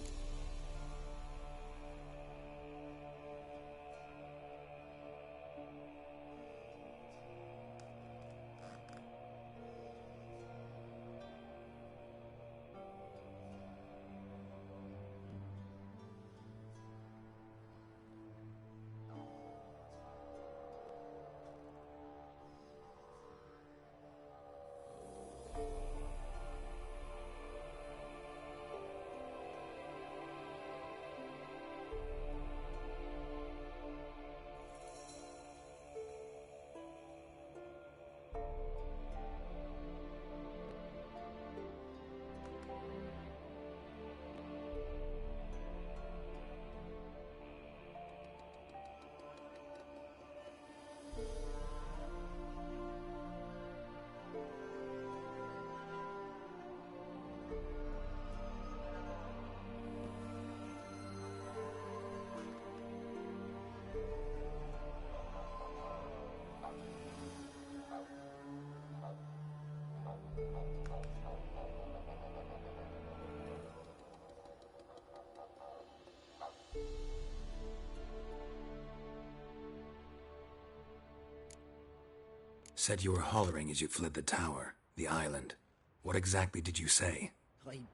Said you were hollering as you fled the tower, the island. What exactly did you say? I don't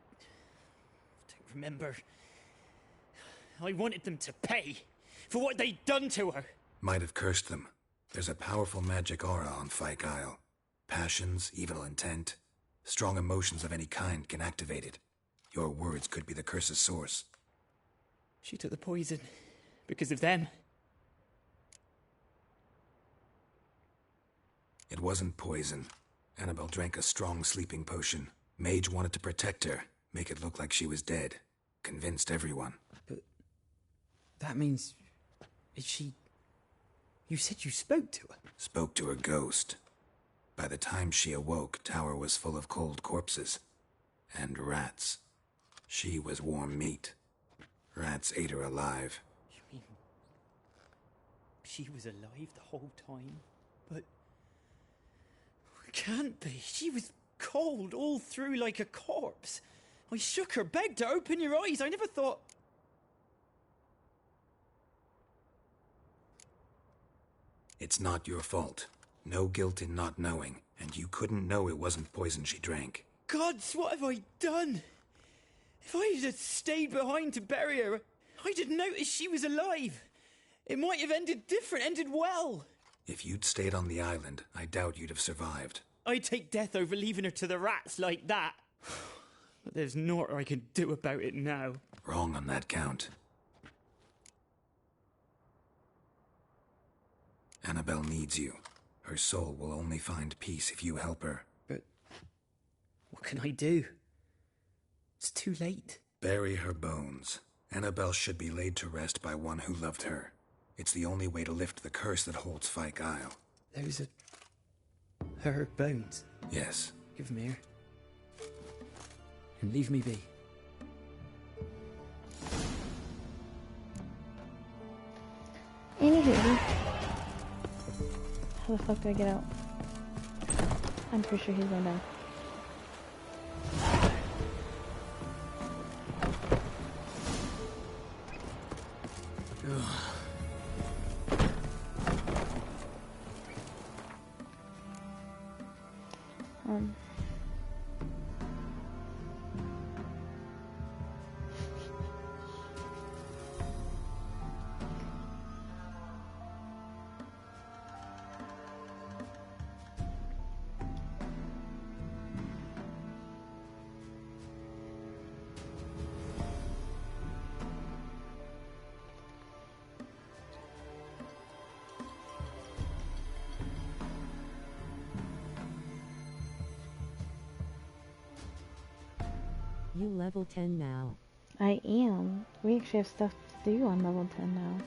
remember. I wanted them to pay for what they'd done to her. Might have cursed them. There's a powerful magic aura on Fyke Isle. Passions, evil intent, strong emotions of any kind can activate it. Your words could be the curse's source. She took the poison because of them. It wasn't poison. Annabelle drank a strong sleeping potion. Mage wanted to protect her, make it look like she was dead. Convinced everyone. But that means... is she... You said you spoke to her? Spoke to her ghost. By the time she awoke, Tower was full of cold corpses. And rats. She was warm meat. Rats ate her alive. You mean... she was alive the whole time? But... can't be. She was cold all through like a corpse. I shook her, begged her, open your eyes. I never thought... It's not your fault. No guilt in not knowing, and you couldn't know it wasn't poison she drank. Gods, what have I done? If I had stayed behind to bury her, I'd have noticed she was alive. It might have ended different, ended well. If you'd stayed on the island, I doubt you'd have survived. I'd take death over leaving her to the rats like that. But there's naught I can do about it now. Wrong on that count. Annabelle needs you. Her soul will only find peace if you help her. But what can I do? It's too late. Bury her bones. Annabelle should be laid to rest by one who loved her. It's the only way to lift the curse that holds Fyke Isle. Those are her bones. Yes. Give them here. And leave me be. Anywho, how the fuck do I get out? I'm pretty sure he's going down. You level 10 now. I am. We actually have stuff to do on level 10 now.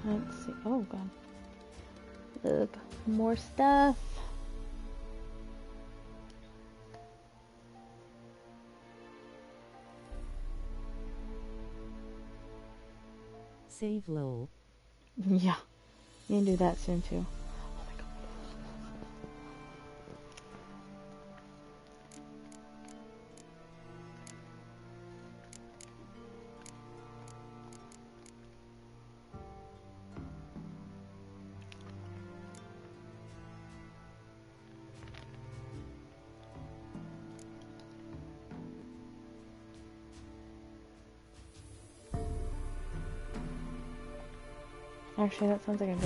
Let's see. Oh god. Look, more stuff. Save low. Yeah. You can do that soon too. Actually, that sounds like a good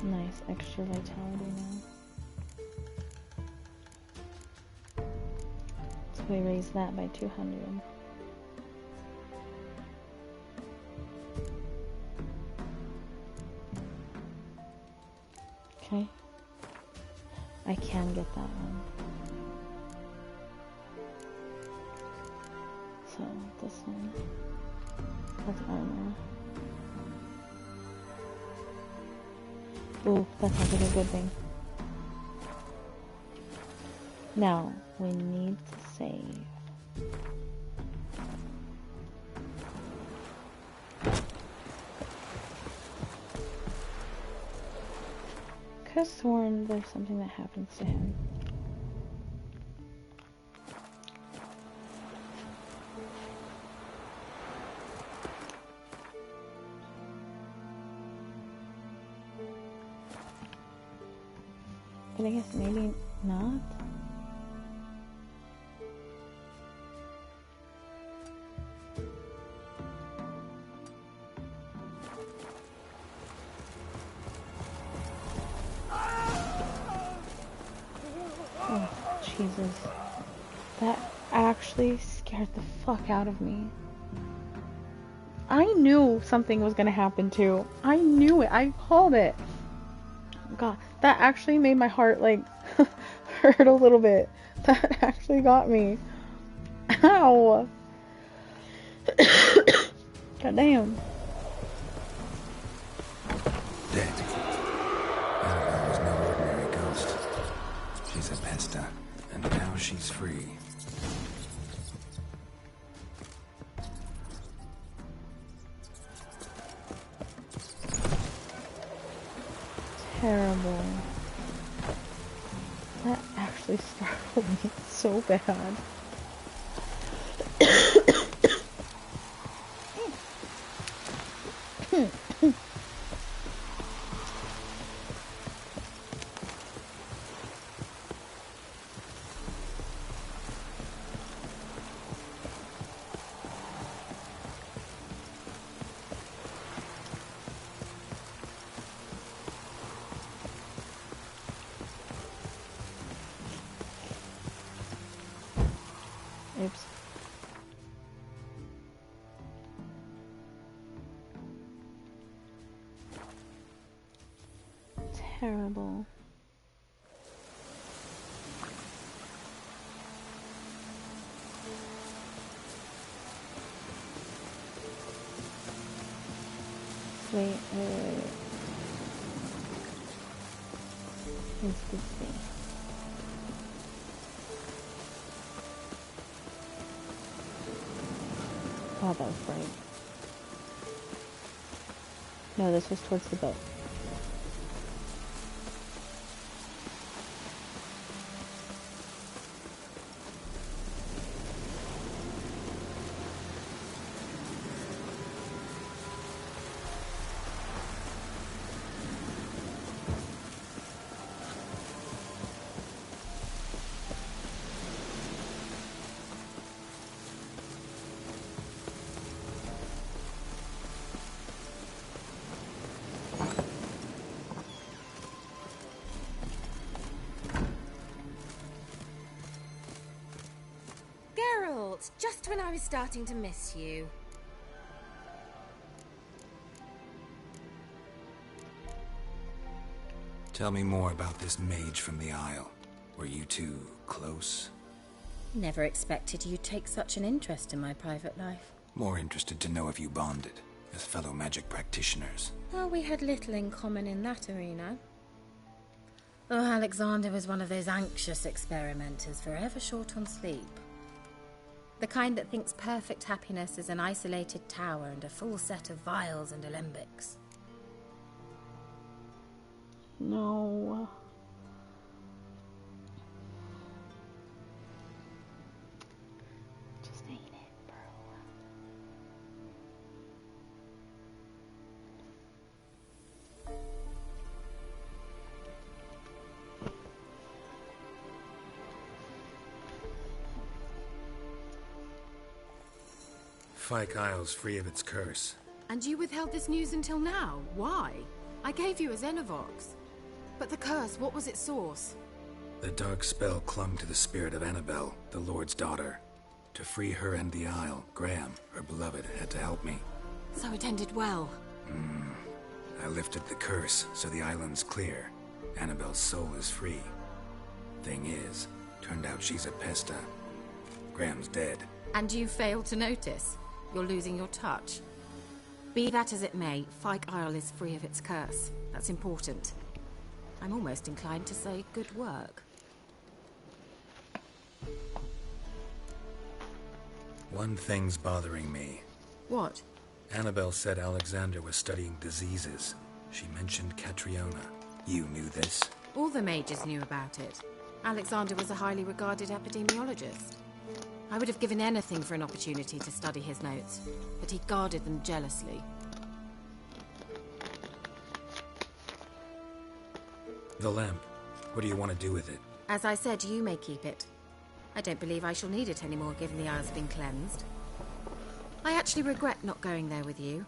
one. Nice, extra vitality now. So we raise that by 200. Okay. I can get that one. So, this one. That's armor. Ooh, that sounds like a good thing. Now, we need to save. Could have sworn there's something that happens to him. But I guess maybe not. Oh, Jesus. That actually scared the fuck out of me. I knew something was gonna happen too. I knew it. I called it. God, that actually made my heart, like, hurt a little bit. That actually got me. Ow! God damn. Dead. Annabelle was no ordinary ghost. She's a Pesta, and now she's free. Terrible. That actually startled me so bad. terrible. Wait. What's this thing? Oh, that was right. No, this was towards the boat. Just when I was starting to miss you. Tell me more about this mage from the Isle. Were you two close? Never expected you'd take such an interest in my private life. More interested to know if you bonded, as fellow magic practitioners. Well, we had little in common in that arena. Oh, Alexander was one of those anxious experimenters, forever short on sleep. The kind that thinks perfect happiness is an isolated tower and a full set of vials and alembics. No. Just ain't it, bro. Fyke Isle's free of its curse. And you withheld this news until now? Why? I gave you a Xenovox. But the curse, what was its source? The dark spell clung to the spirit of Annabelle, the Lord's daughter. To free her and the Isle, Graham, her beloved, had to help me. So it ended well. I lifted the curse, so the island's clear. Annabelle's soul is free. Thing is, turned out she's a Pesta. Graham's dead. And you failed to notice? You're losing your touch. Be that as it may, Fyke Isle is free of its curse. That's important. I'm almost inclined to say good work. One thing's bothering me. What? Annabelle said Alexander was studying diseases. She mentioned Catriona. You knew this? All the mages knew about it. Alexander was a highly regarded epidemiologist. I would have given anything for an opportunity to study his notes, but he guarded them jealously. The lamp. What do you want to do with it? As I said, you may keep it. I don't believe I shall need it anymore, given the Isle's been cleansed. I actually regret not going there with you.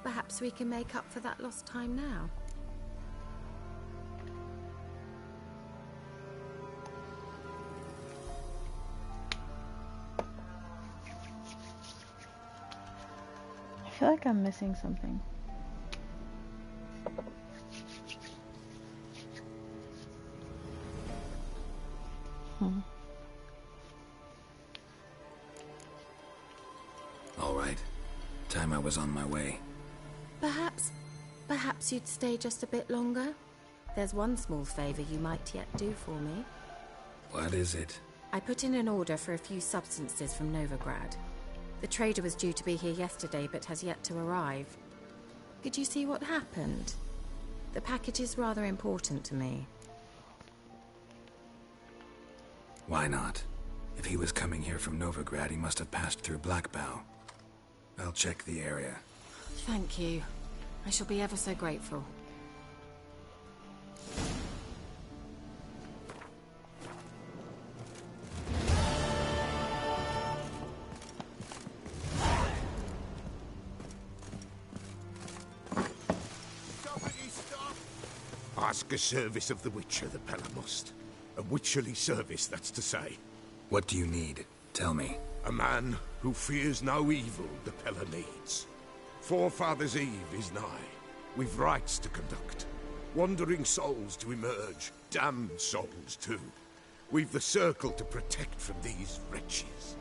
Perhaps we can make up for that lost time now. I feel like I'm missing something. All right. Time I was on my way. Perhaps you'd stay just a bit longer? There's one small favor you might yet do for me. What is it? I put in an order for a few substances from Novigrad. The trader was due to be here yesterday, but has yet to arrive. Could you see what happened? The package is rather important to me. Why not? If he was coming here from Novigrad, he must have passed through Blackbough. I'll check the area. Thank you. I shall be ever so grateful. Ask a service of the Witcher, the Pella must. A witcherly service, that's to say. What do you need? Tell me. A man who fears no evil the Pella needs. Forefathers' Eve is nigh. We've rites to conduct. Wandering souls to emerge. Damned souls, too. We've the circle to protect from these wretches.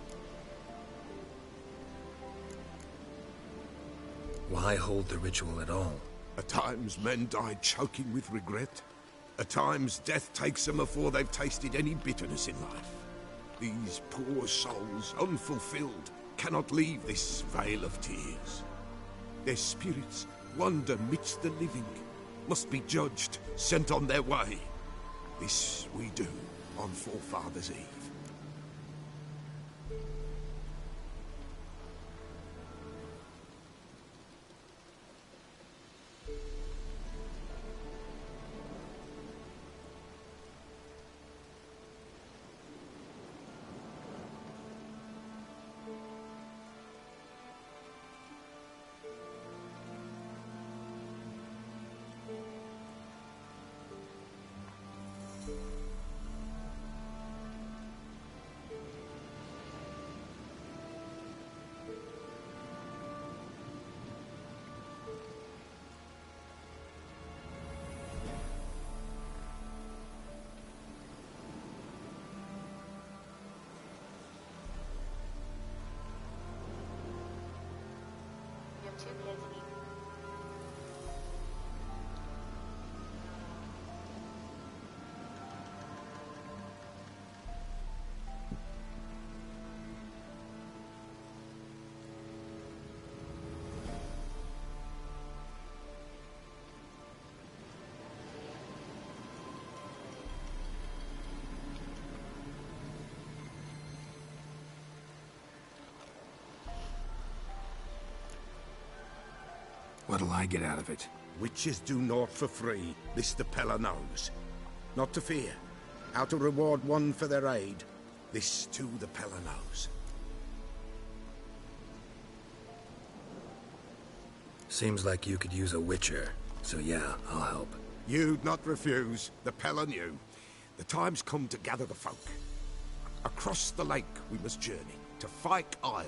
Why hold the ritual at all? At times, men die choking with regret. At times, death takes them before they've tasted any bitterness in life. These poor souls, unfulfilled, cannot leave this vale of tears. Their spirits wander midst the living, must be judged, sent on their way. This we do on Forefathers' Eve. What'll I get out of it? Witches do naught for free, this the Pella knows. Not to fear. How to reward one for their aid, this too the Pella knows. Seems like you could use a witcher, so yeah, I'll help. You'd not refuse, the Pella knew. The time's come to gather the folk. Across the lake we must journey, to Fyke Isle.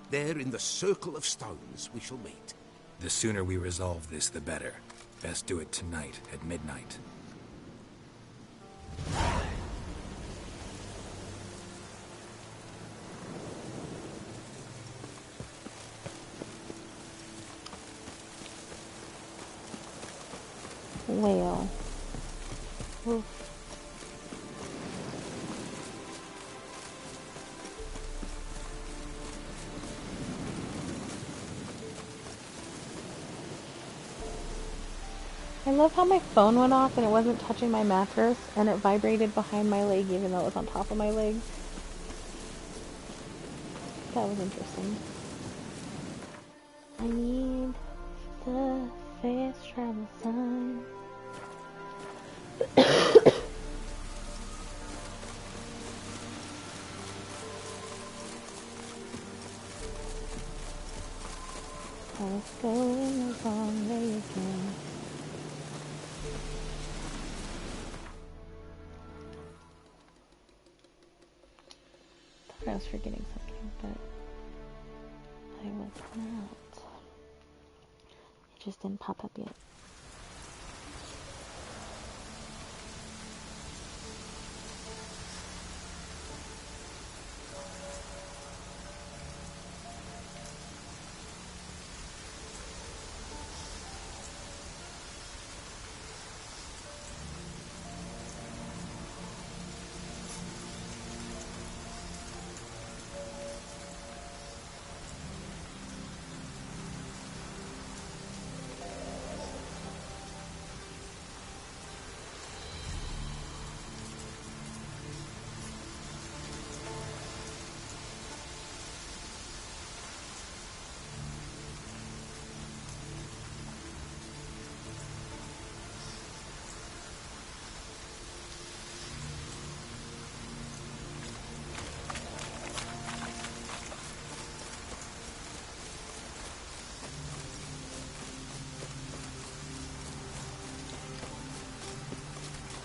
There in the Circle of Stones we shall meet. The sooner we resolve this, the better. Best do it tonight, at midnight. Whale. Oof. I love how my phone went off and it wasn't touching my mattress and it vibrated behind my leg even though it was on top of my leg. That was interesting. I need the fast travel sign. Let's go in the wrong way again. I was forgetting something, but I was not. It just didn't pop up yet.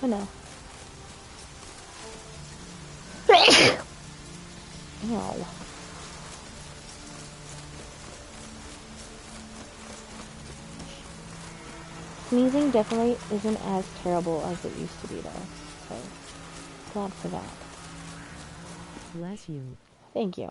Oh no. Ow. Sneezing definitely isn't as terrible as it used to be, though. So, glad for that. Bless you. Thank you.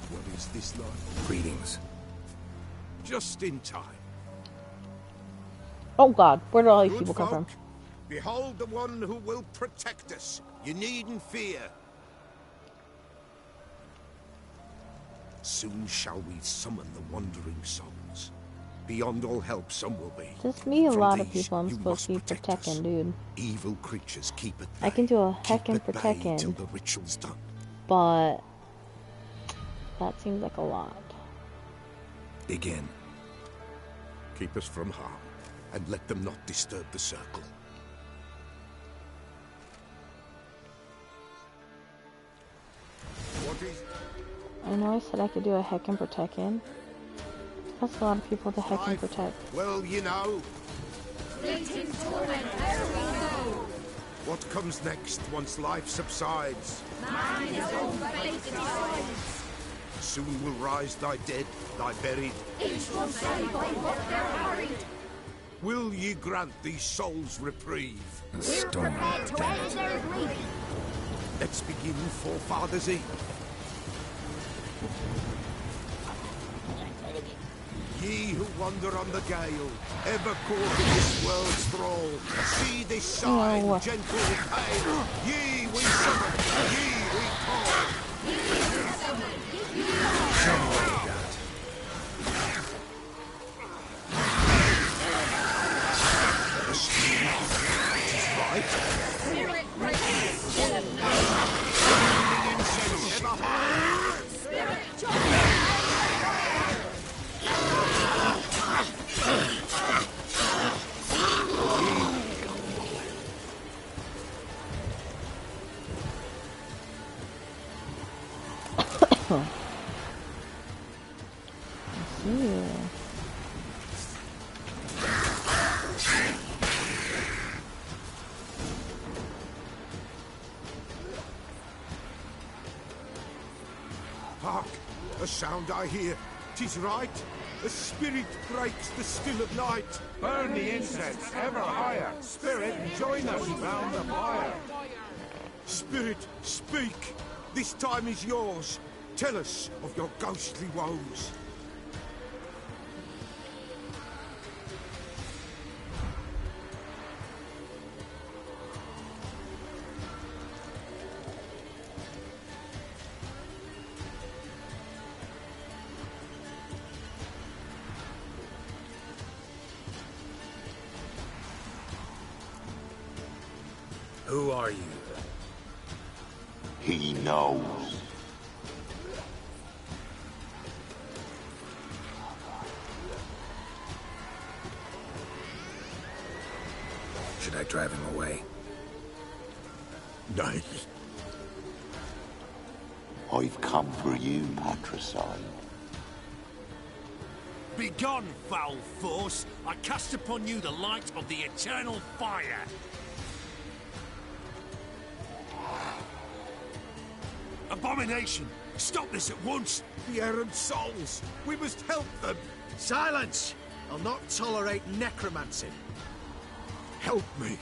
What is this like? Greetings. Just in time. Oh God, where did all these Good people come folk, from? Behold the one who will protect us. You needn't fear. Soon shall we summon the wandering souls. Beyond all help, some will be. Just me, a From lot of these, people I'm you supposed to be must protect us. protecting, dude. Evil creatures keep at I bay. can do a heckin' Keep at bay till protecting, the ritual's done. but that seems like a lot. Begin. Keep us from harm, and let them not disturb the circle. What is... I know I said I could do a heckin' protecting. That's a lot of people to heckin' protect. Well, you know. What comes next once life subsides? Soon will rise thy dead, thy buried. Each will say by what they're harried. Will ye grant these souls reprieve? The storm. Damn it. Let's begin Forefathers' Eve. Ye who wander on the gale, ever caught in this world's thrall, see this sign, Oh. gentle and pale. Ye we summon, ye we call. Show me what you got. The spirit is right. Spirit breakers. Burning incense ever high. Spirit Hark, a sound I hear. 'Tis right. A spirit breaks the still of night. Burn the incense ever higher. Spirit, join us round the fire. Spirit, speak. This time is yours. Tell us of your ghostly woes. Who are you? He knows. Should I drive him away? Nay. I've come for you, Patricide. Begone, foul force! I cast upon you the light of the eternal fire! Abomination! Stop this at once! The errant souls! We must help them! Silence! I'll not tolerate necromancy. Help me!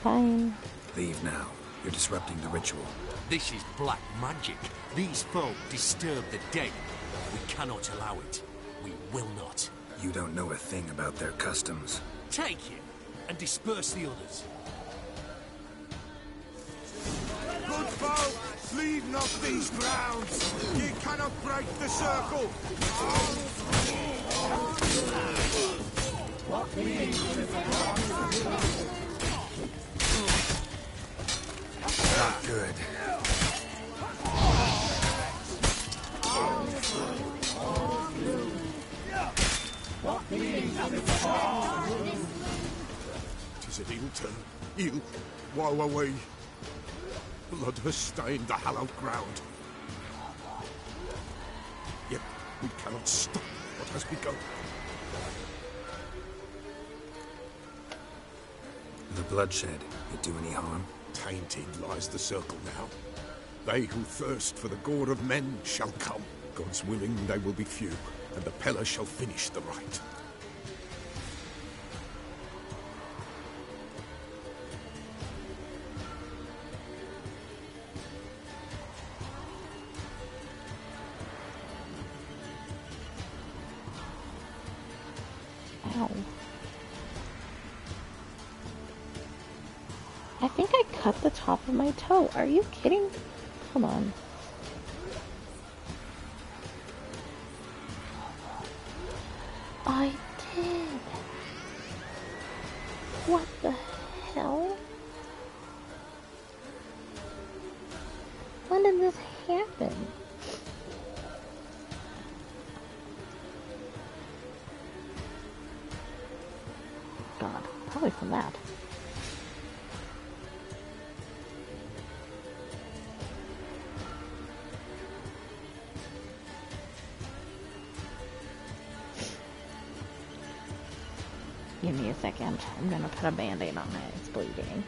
Fine. Leave now. You're disrupting the ritual. This is black magic. These folk disturb the dead. We cannot allow it. We will not. You don't know a thing about their customs. Take him and disperse the others. Good folk, leave not these grounds. Ye cannot break the circle. Not good. Tis an ill turn. Ill. Woe away. Blood has stained the hallowed ground. Yet we cannot stop what has begun. The bloodshed, it do any harm? Tainted lies the circle now. They who thirst for the gore of men shall come. God's willing, they will be few, and the Peller shall finish the rite. Ow. I think I cut the top of my toe. Are you kidding? Come on. I did. What the hell? When did this happen? God, probably from that. Give me a second. I'm gonna put a band-aid on it. It's bleeding.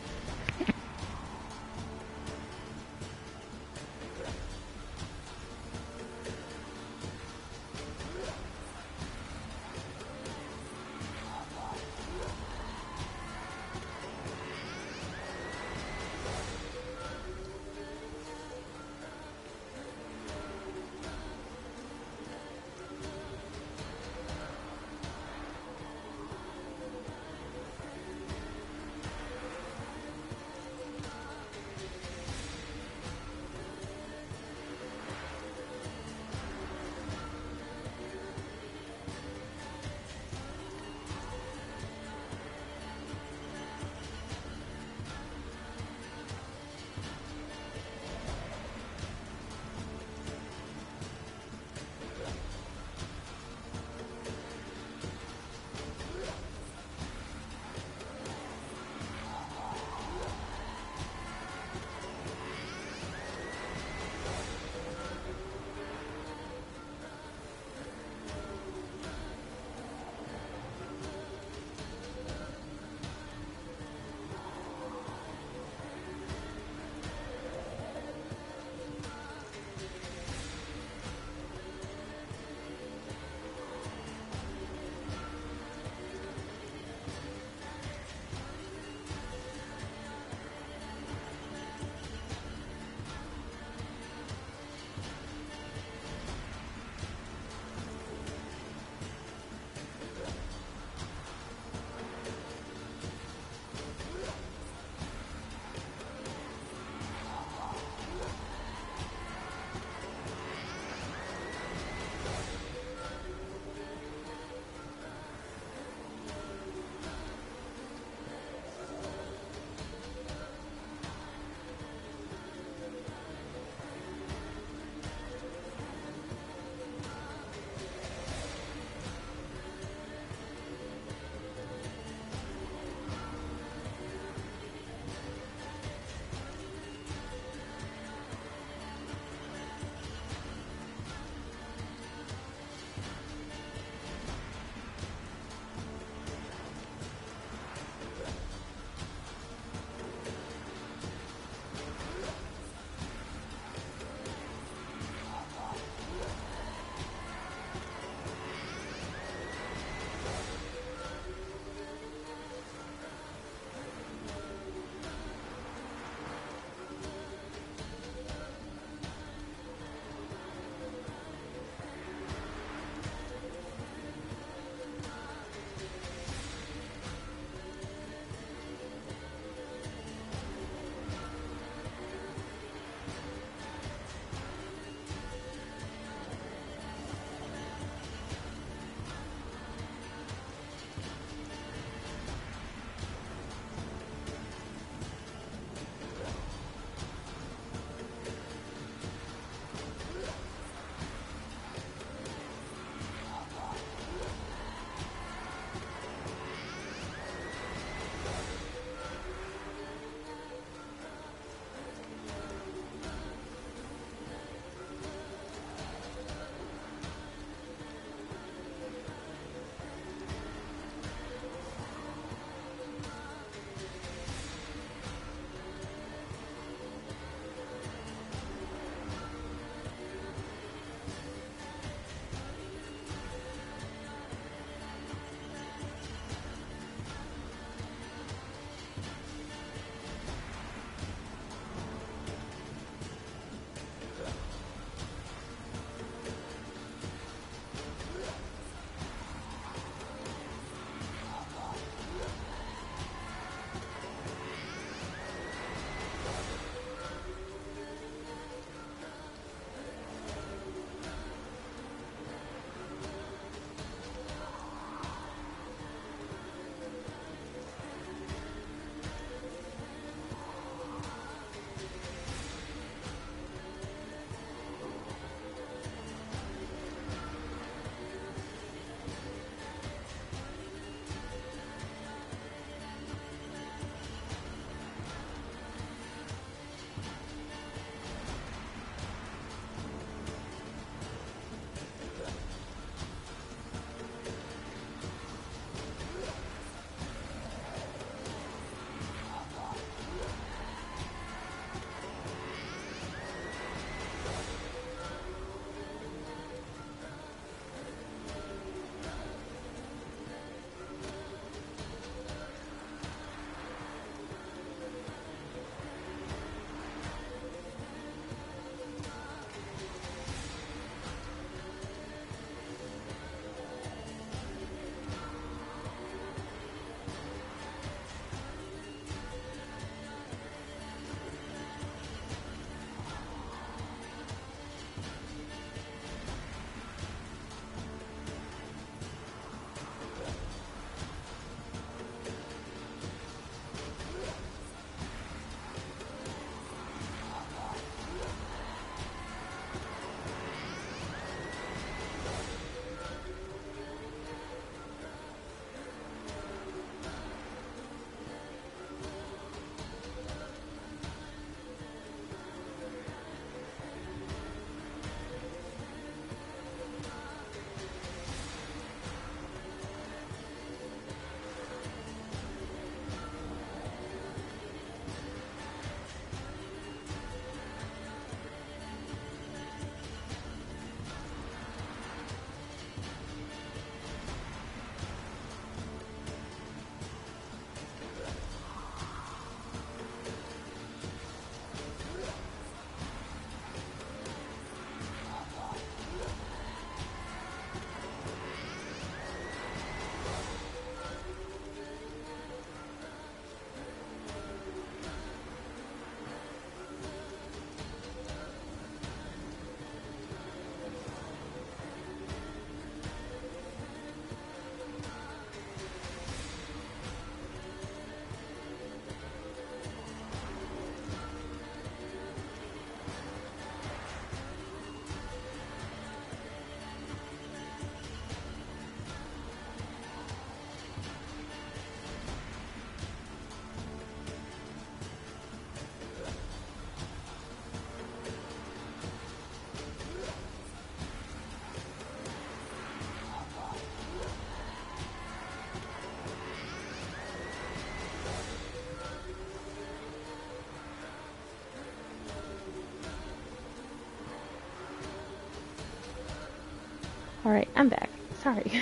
Alright, I'm back. Sorry.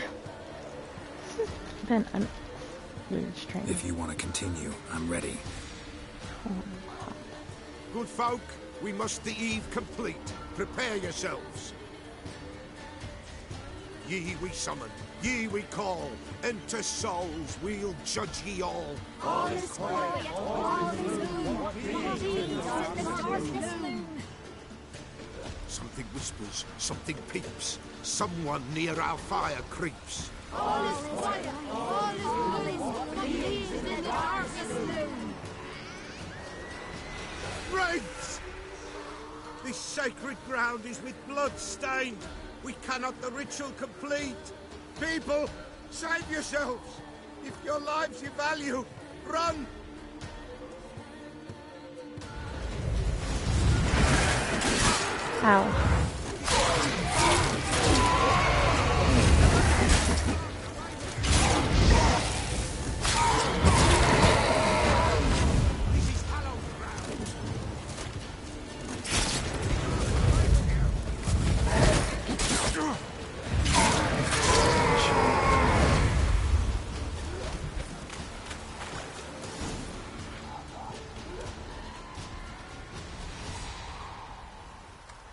Then I'm really strange. If you want to continue, I'm ready. Good folk, we must the eve complete. Prepare yourselves. Ye we summon, ye we call. Enter souls, we'll judge ye all. All is quiet, all is moon. Something whispers, something peeps. Someone near our fire creeps. All is quiet, all is complete in the darkest noon. Wraiths! This sacred ground is with blood stained. We cannot the ritual complete. People, save yourselves. If your lives you value, run. Ow.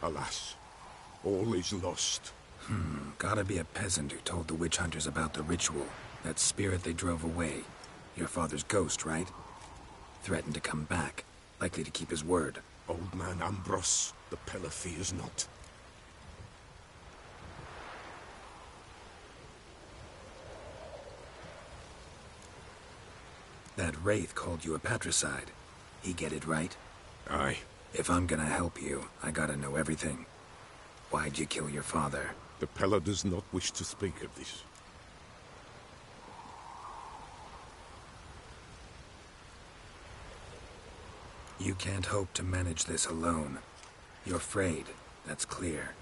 Alas, all is lost. Gotta be a peasant who told the witch hunters about the ritual. That spirit they drove away. Your father's ghost, right? Threatened to come back. Likely to keep his word. Old man Ambros, the Pella fears not. That wraith called you a patricide. He get it right? Aye. If I'm gonna help you, I gotta know everything. Why'd you kill your father? The Pella does not wish to speak of this. You can't hope to manage this alone. You're afraid, that's clear.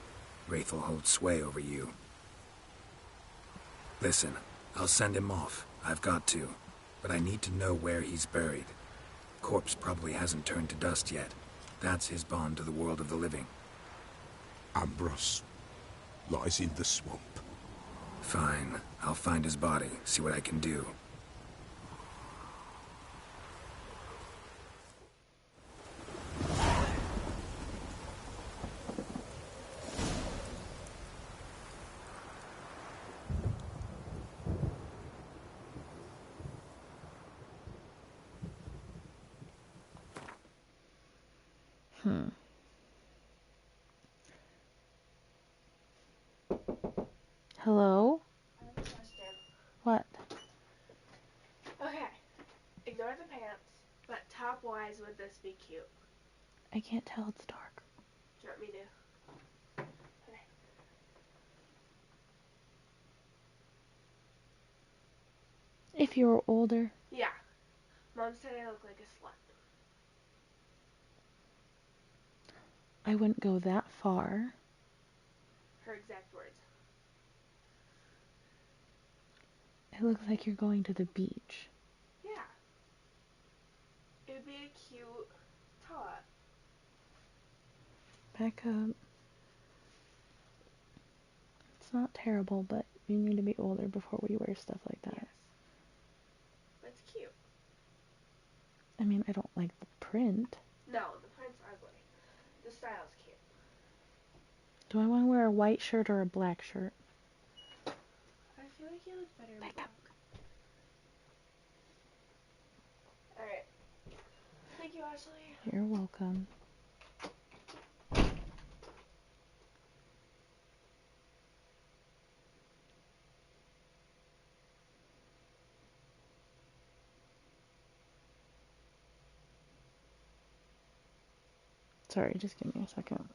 Wraith will hold sway over you. Listen, I'll send him off. I've got to. But I need to know where he's buried. Corpse probably hasn't turned to dust yet. That's his bond to the world of the living. Ambros lies in the swamp. Fine. I'll find his body, see what I can do. Hello? I have a question. What? Okay. Ignore the pants, but top-wise, would this be cute? I can't tell, it's dark. Do you want me to? Okay. If you were older. Yeah. Mom said I look like a slut. I wouldn't go that far. Her exact words. It looks like you're going to the beach. Yeah. It would be a cute top. Back up. It's not terrible, but you need to be older before we wear stuff like that. Yes. But it's cute. I mean, I don't like the print. No, the print's ugly. The style's cute. Do I want to wear a white shirt or a black shirt? I feel like you look better in black. Alright. Thank you, Ashley. You're welcome. Sorry, just give me a second.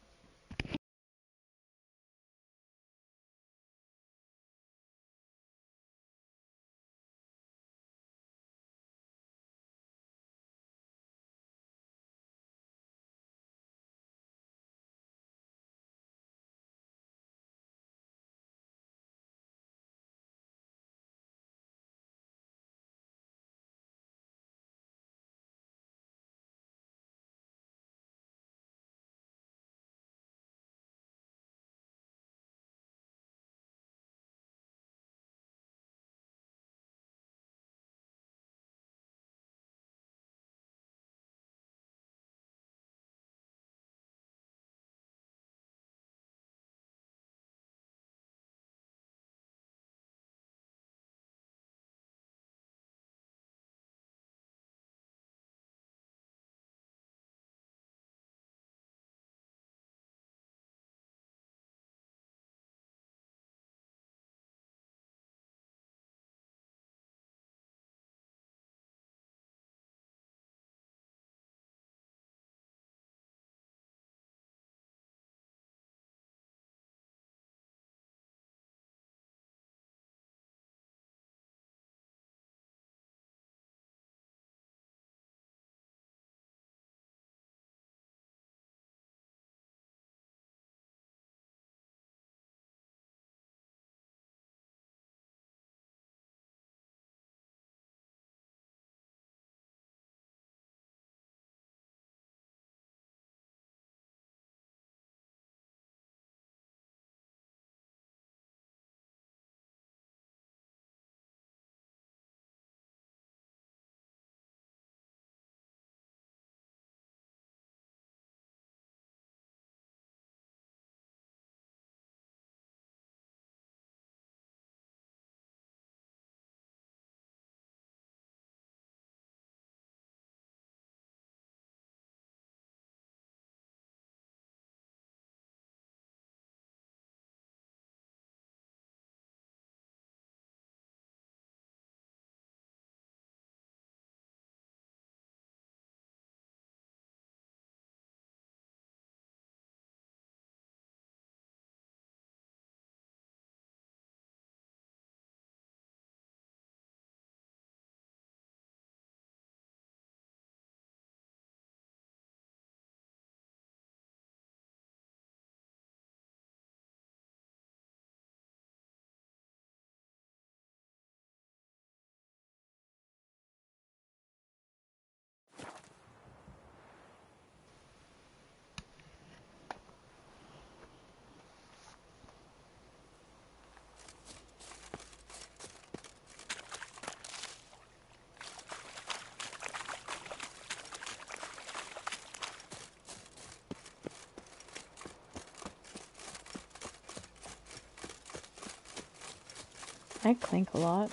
I clink a lot.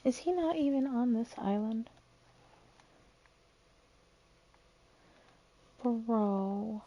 Is he not even on this island? Bro.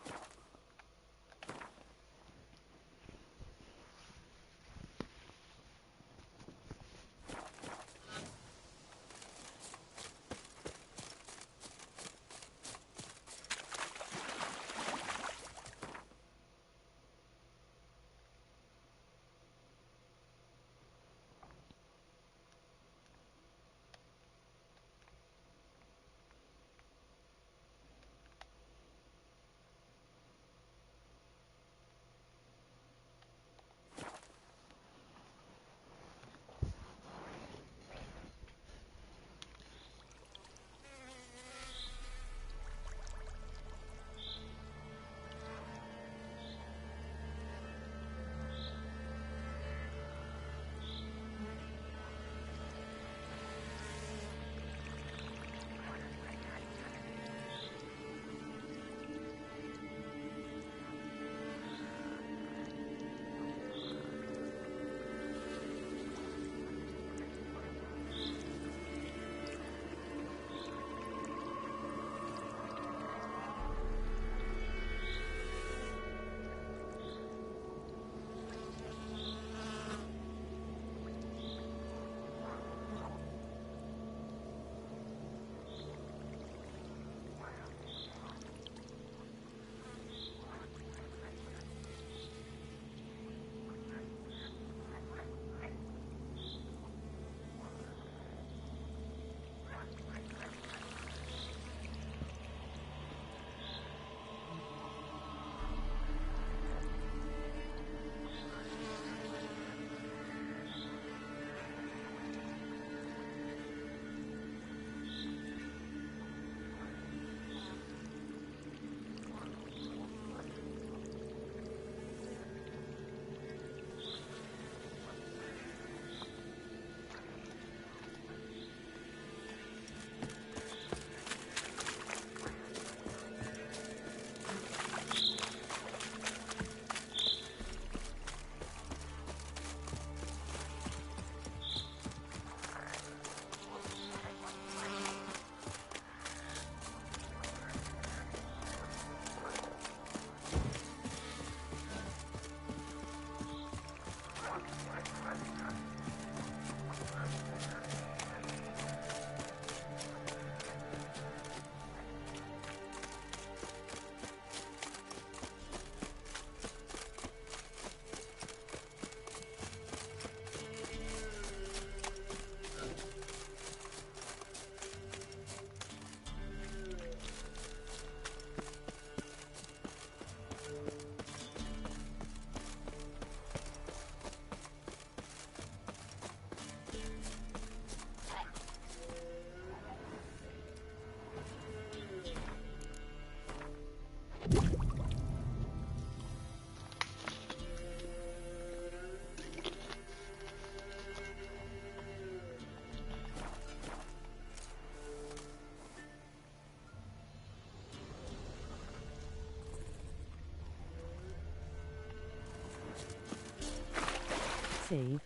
Save.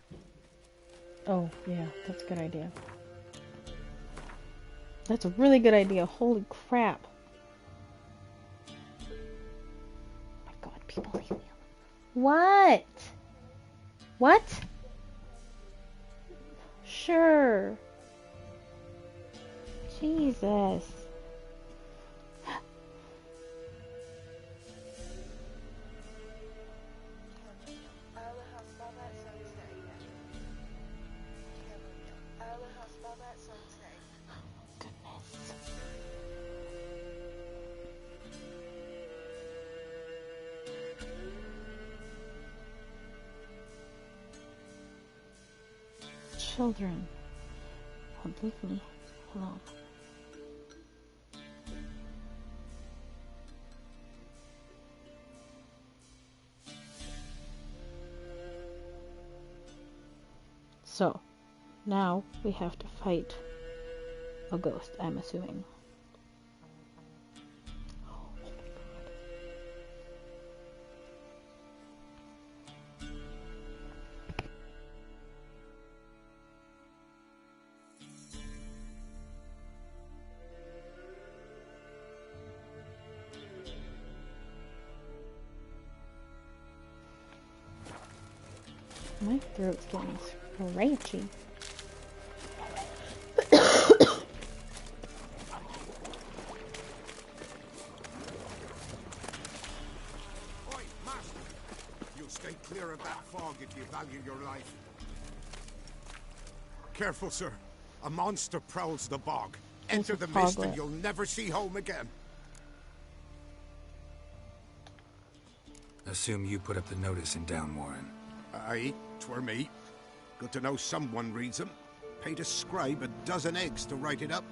Oh, yeah, that's a good idea. That's a really good idea. Holy crap. Oh my god, people leave me alone. What? What? Sure. Jesus. Children. Leave me alone. So, now we have to fight a ghost, I'm assuming. My throat's getting scratchy. Oi, Master! You stay clear of that fog if you value your life. Careful, sir. A monster prowls the bog. Enter the mist and you'll never see home again. Assume you put up the notice in Downwarren. Aye, 'twere me. Good to know someone reads them. Paid a scribe a dozen eggs to write it up.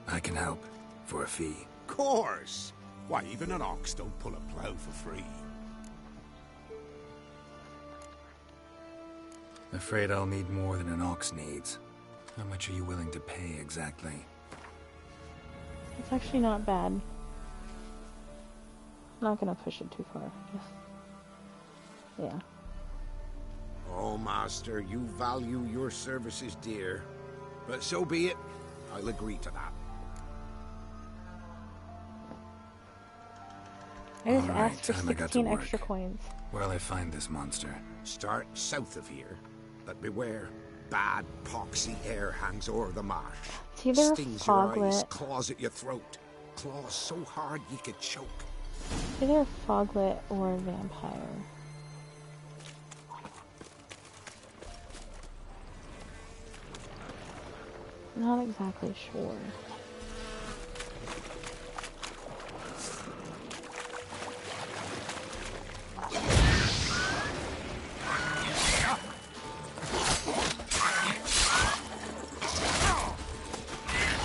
I can help, for a fee. Course! Why, even an ox don't pull a plough for free. Afraid I'll need more than an ox needs. How much are you willing to pay exactly? It's actually not bad. I'm not gonna push it too far. Just, yeah. Oh, Master, you value your services dear. But so be it. I'll agree to that. I just All right, asked for time I got to 16 work. extra coins. Where'll I find this monster? Start south of here. But beware. Bad, poxy air hangs o'er the marsh. It's either Stings your eyes, Foglet. claws at your throat. Claws so hard you could choke. It's either a Foglet or a vampire. Not exactly sure.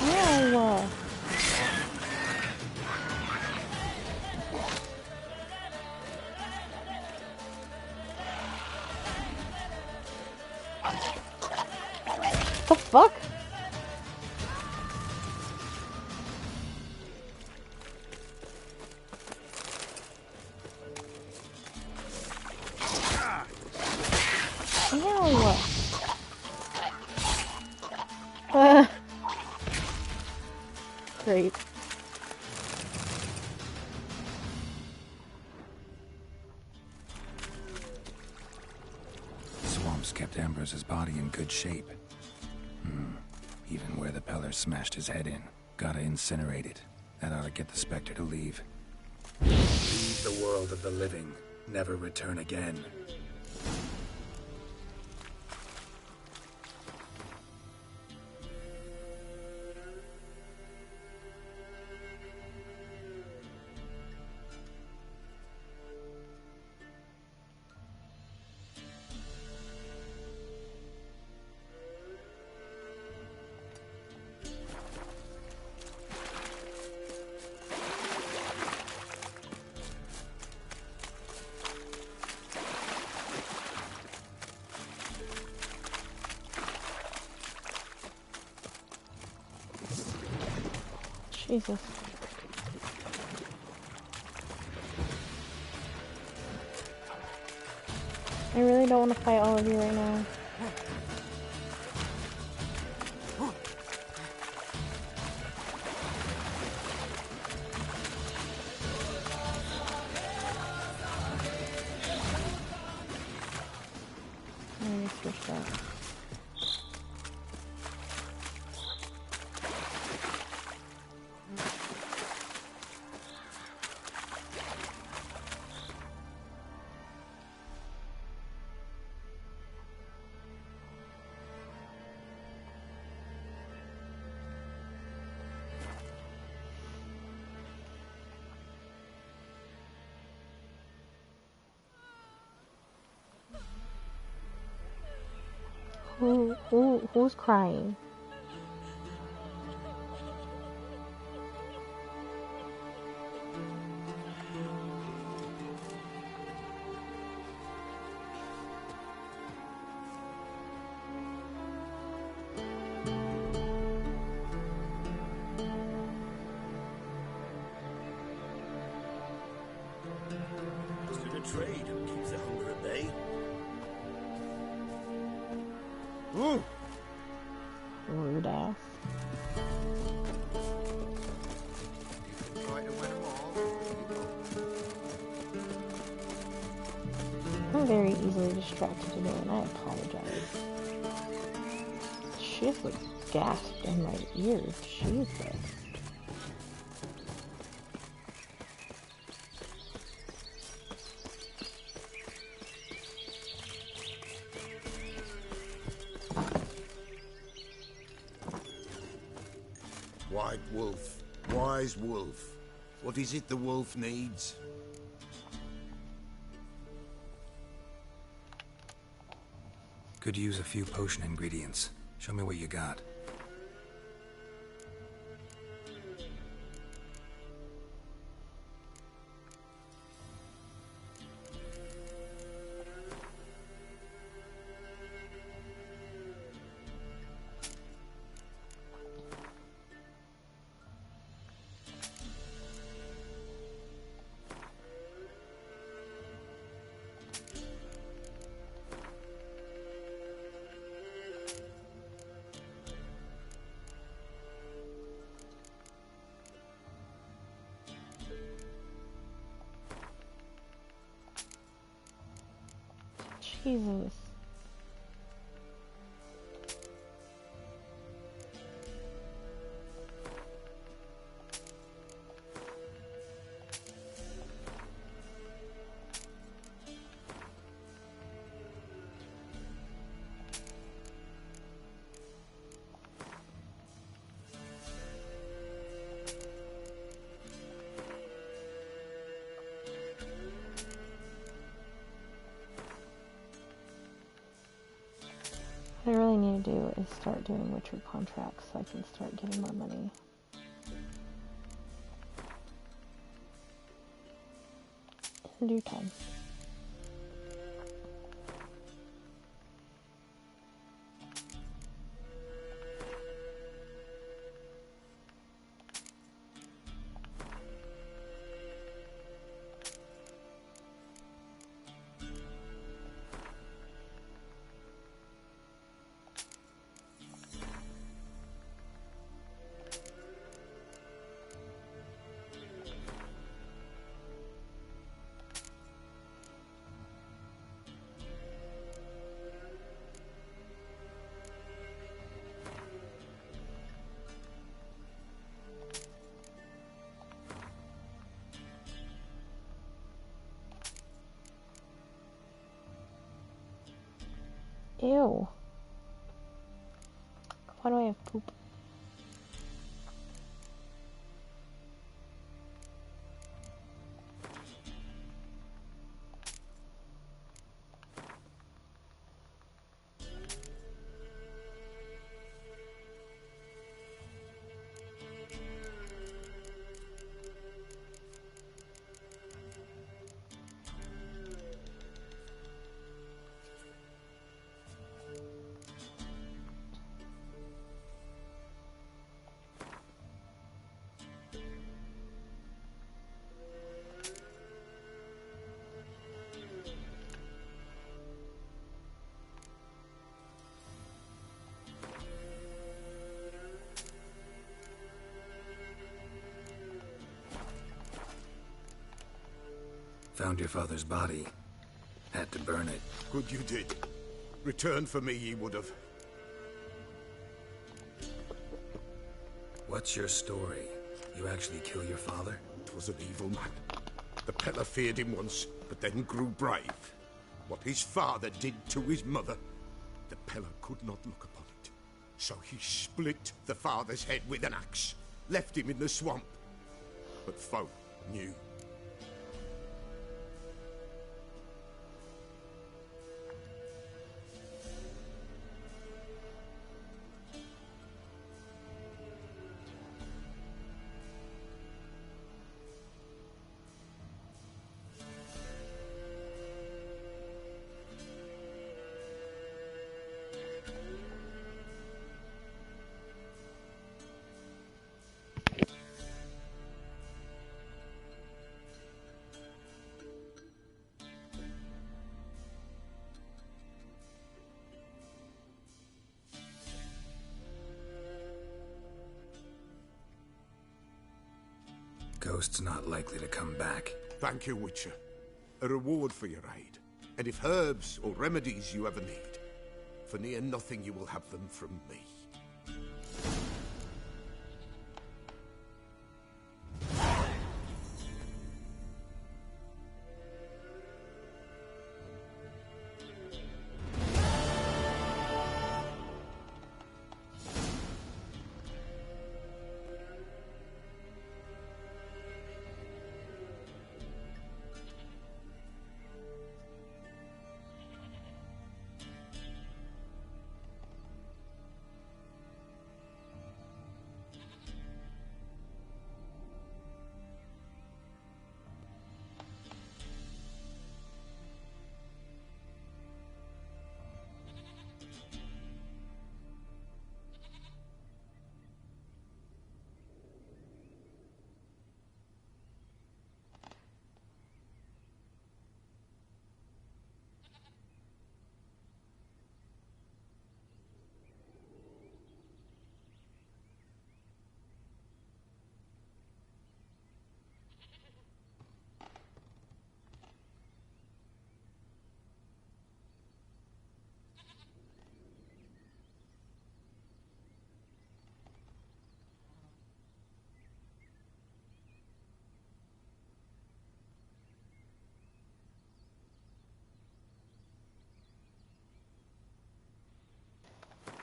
Ow! The fuck? Ew. Great. Swamps kept Ambrose's body in good shape. Even where the Peller smashed his head in. Gotta incinerate it. That ought to get the Spectre to leave. Leave the world of the living. Never return again. Jesus. I really don't want to fight all of you right now. Let me switch that. Who's crying? Ooh. Rude ass. Try to win them all. I'm very easily distracted today, and I apologize. She just like gasped in my ear. Jesus. White wolf, wise wolf. What is it the wolf needs? Could use a few potion ingredients. Show me what you got. Jesus. What I really need to do is start doing Witcher contracts so I can start getting more money. In due time. Ew. Why do I have poop? Found your father's body. Had to burn it. Good you did. Return for me ye would have. What's your story? You actually kill your father? 'Twas an evil man. The Peller feared him once, but then grew brave. What his father did to his mother, the Peller could not look upon it. So he split the father's head with an axe, left him in the swamp. But folk knew. Ghost's not likely to come back. Thank you, Witcher. A reward for your aid. And if herbs or remedies you ever need, for near nothing you will have them from me.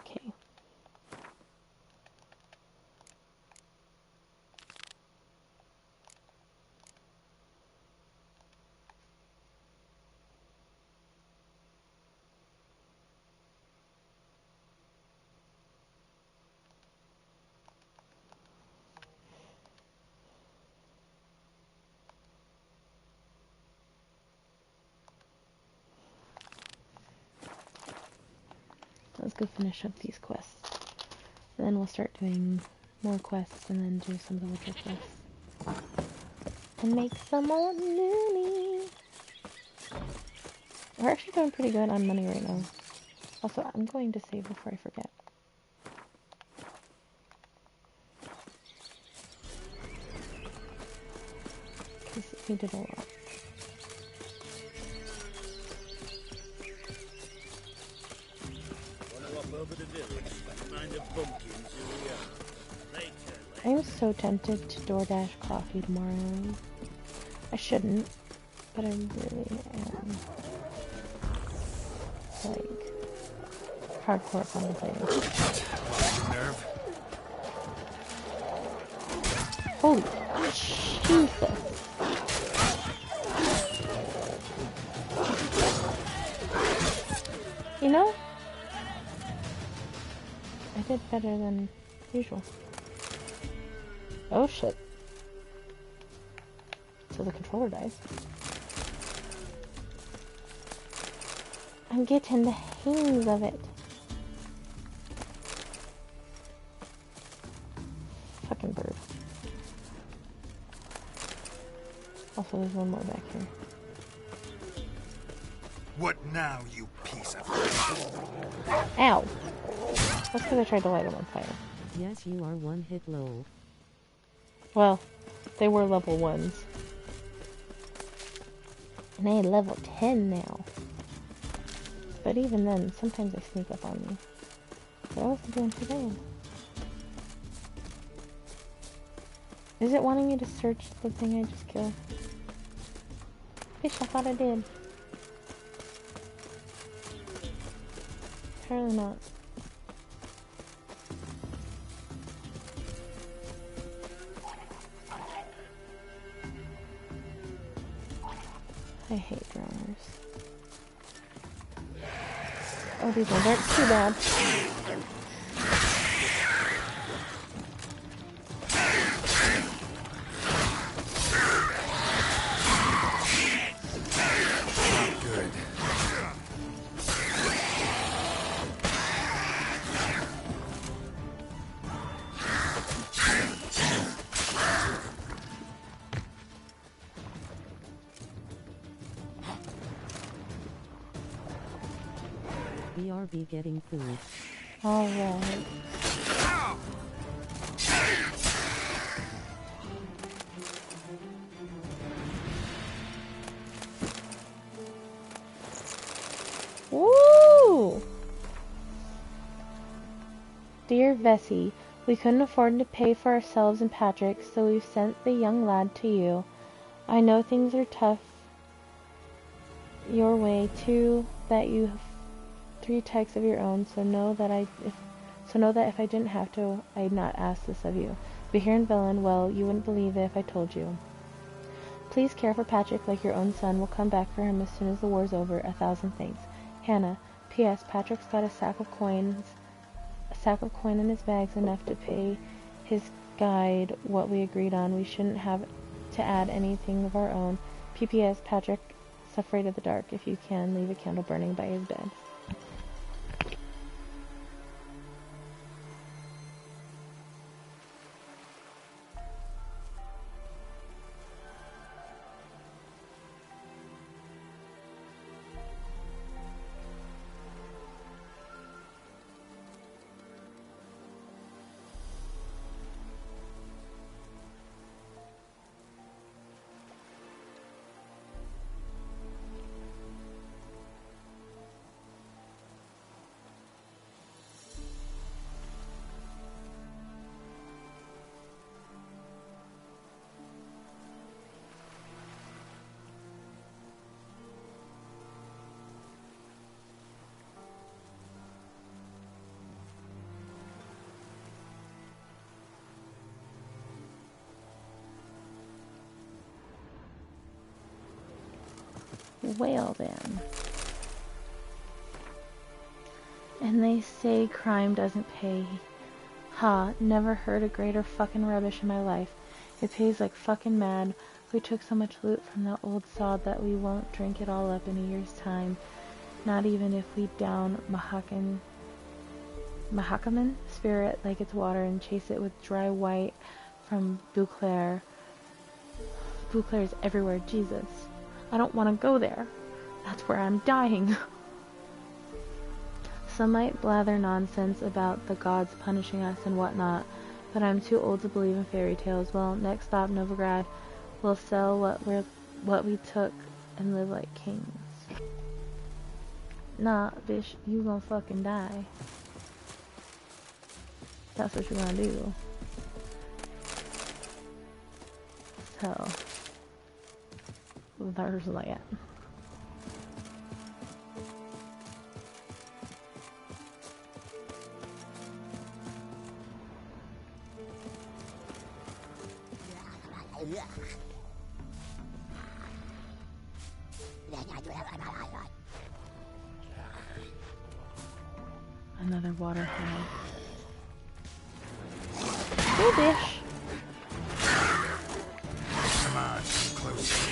Okay. Let's go finish up these quests. And then we'll start doing more quests and then do some of the Witcher quests. And make some more money. We're actually doing pretty good on money right now. Also, I'm going to save before I forget. Because we did a lot. Over the village, find a pumpkin to the yard. Later, I'm so tempted to DoorDash coffee tomorrow. I shouldn't, but I really am. Like, hardcore contemplating. Nerve. Holy Jesus. You know? I did better than usual. Oh shit. So the controller dies. I'm getting the hang of it. Fucking bird. Also, there's one more back here. What now, you piece of... Ow! That's because I tried to light him on fire. Yes, you are one hit low. Well, they were level 1s. And I am level 10 now. But even then, sometimes they sneak up on me. But I wasn't doing too bad. Is it wanting me to search the thing I just killed? Fish, I thought I did. Apparently not. I hate drowners. Oh, these ones aren't too bad. BRB getting food. Alright. Dear Vesey, we couldn't afford to pay for ourselves and Patrick, so we've sent the young lad to you. I know things are tough your way too, that you have 3 techs of your own, so know that if I didn't have to, I'd not ask this of you. But here in Velen, well, you wouldn't believe it if I told you. Please care for Patrick like your own son. We'll come back for him as soon as the war's over. 1,000 thanks. Hannah. P.S. Patrick's got a sack of coin in his bags, enough to pay his guide what we agreed on. We shouldn't have to add anything of our own. P.P.S. Patrick's afraid of the dark. If you can, leave a candle burning by his bed. Well then. And they say crime doesn't pay. Ha, never heard a greater fucking rubbish in my life. It pays like fucking mad. We took so much loot from that old sod that we won't drink it all up in a year's time. Not even if we down Mahakaman spirit like it's water and chase it with dry white from Beauclair. Beauclair's everywhere, Jesus. I don't want to go there. That's where I'm dying. Some might blather nonsense about the gods punishing us and whatnot, but I'm too old to believe in fairy tales. Well, next stop, Novigrad. We'll sell what we took and live like kings. Nah, bitch, you gonna fucking die. That's what you're gonna do. So, there's that. Another water hole. Hey, bitch. Come on, close.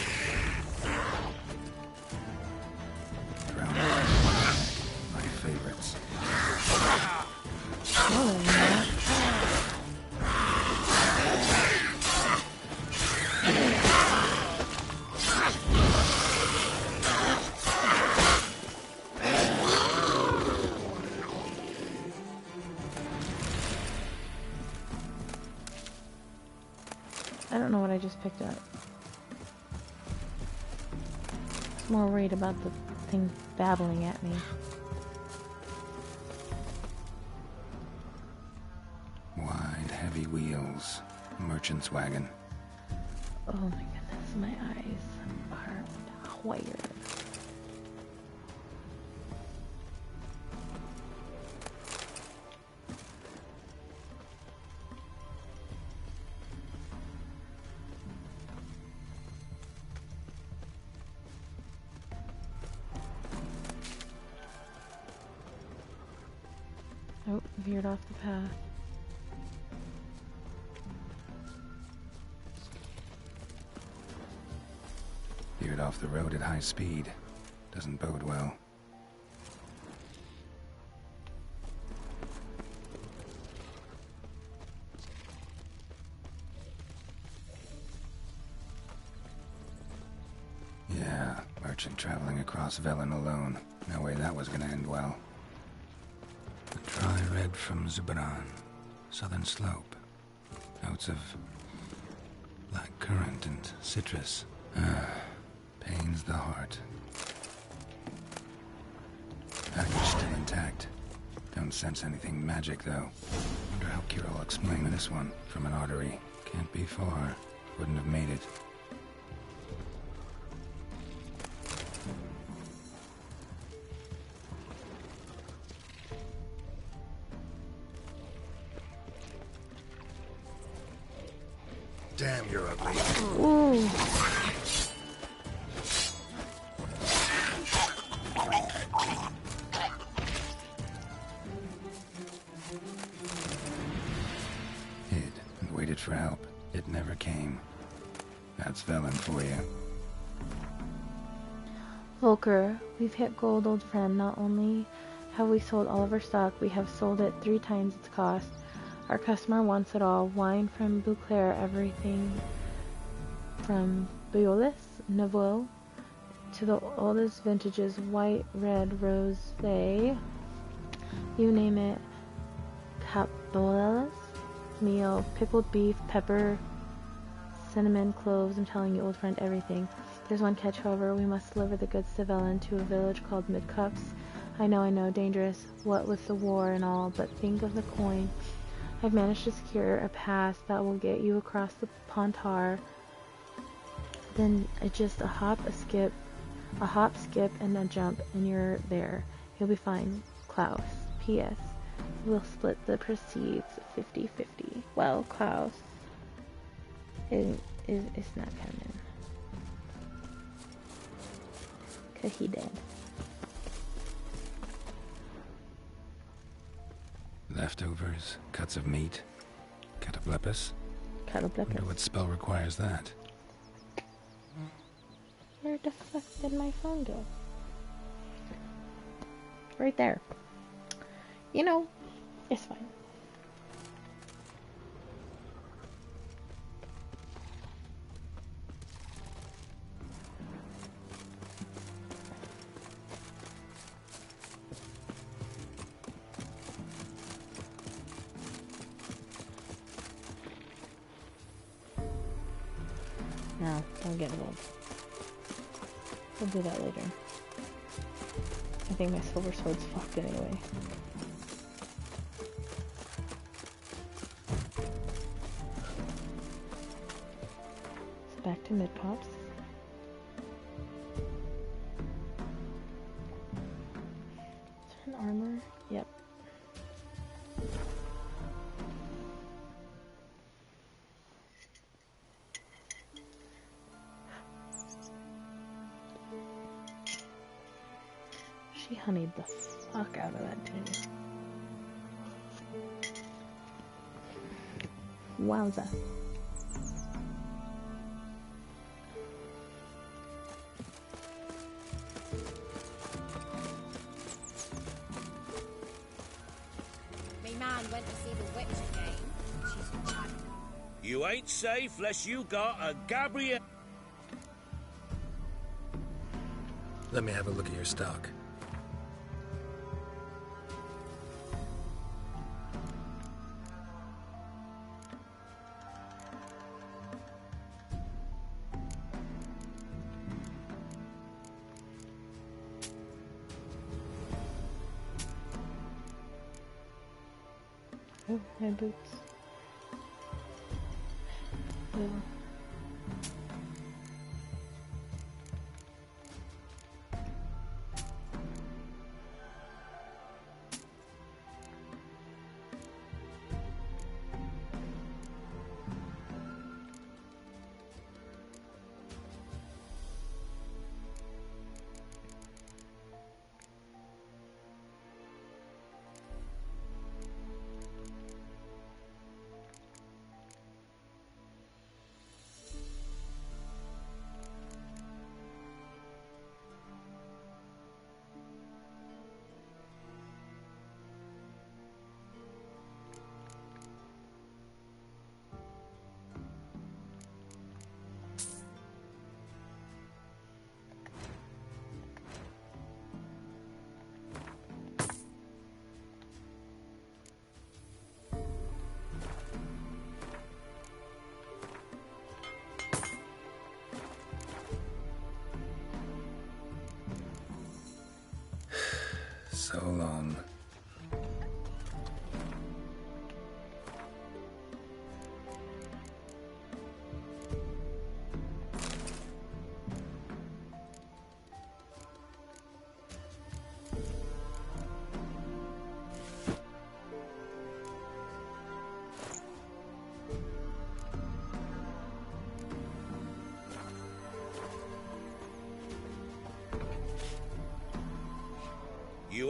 My favorites. Oh, yeah. I don't know what I just picked up. I'm more worried about the thing babbling at me. Wide, heavy wheels. Merchant's wagon. Oh my goodness, my eyes are tired. Oh, veered off the path. Veered off the road at high speed. Doesn't bode well. Yeah, merchant traveling across Velen alone. No way that was gonna end well. A dry red from Zubran. Southern slope. Notes of black currant and citrus. Pains the heart. Package still intact. Don't don't sense anything magic, though. Wonder how Kira will explain this one from an artery. Can't be far. Wouldn't have made it. Damn, you're ugly. Ooh. Hid and waited for help. It never came. That's Velen for you. Volker, we've hit gold, old friend. Not only have we sold all of our stock, we have sold it 3 times its cost. Our customer wants it all. Wine from Beauclair, everything from Biolis, Nouveau, to the oldest vintages, white, red, rosé, you name it. Cabolas, meal, pickled beef, pepper, cinnamon, cloves. I'm telling you, old friend, everything. There's one catch, however. We must deliver the goods to Velen, to a village called Midcups. I know, dangerous, what with the war and all, but think of the coin. I've managed to secure a pass that will get you across the Pontar. Then just a hop, skip, and a jump, and you're there. You'll be fine. Klaus. P.S. We'll split the proceeds 50-50. Well, Klaus is not coming. 'Cause he dead. Leftovers, cuts of meat, cataplepis. Wonder what spell requires that. Where the fuck did my phone go? Right there. You know, it's fine. No, don't get involved. We'll do that later. I think my silver sword's fucked anyway. So back to mid-pops. Turn armor. Yep. She honeyed the fuck out of that dude. Wowza. Me man went to see the witch again. She's mad. You ain't safe less you got a Gabriel. Let me have a look at your stock. Oh, my boots. Yeah. So long.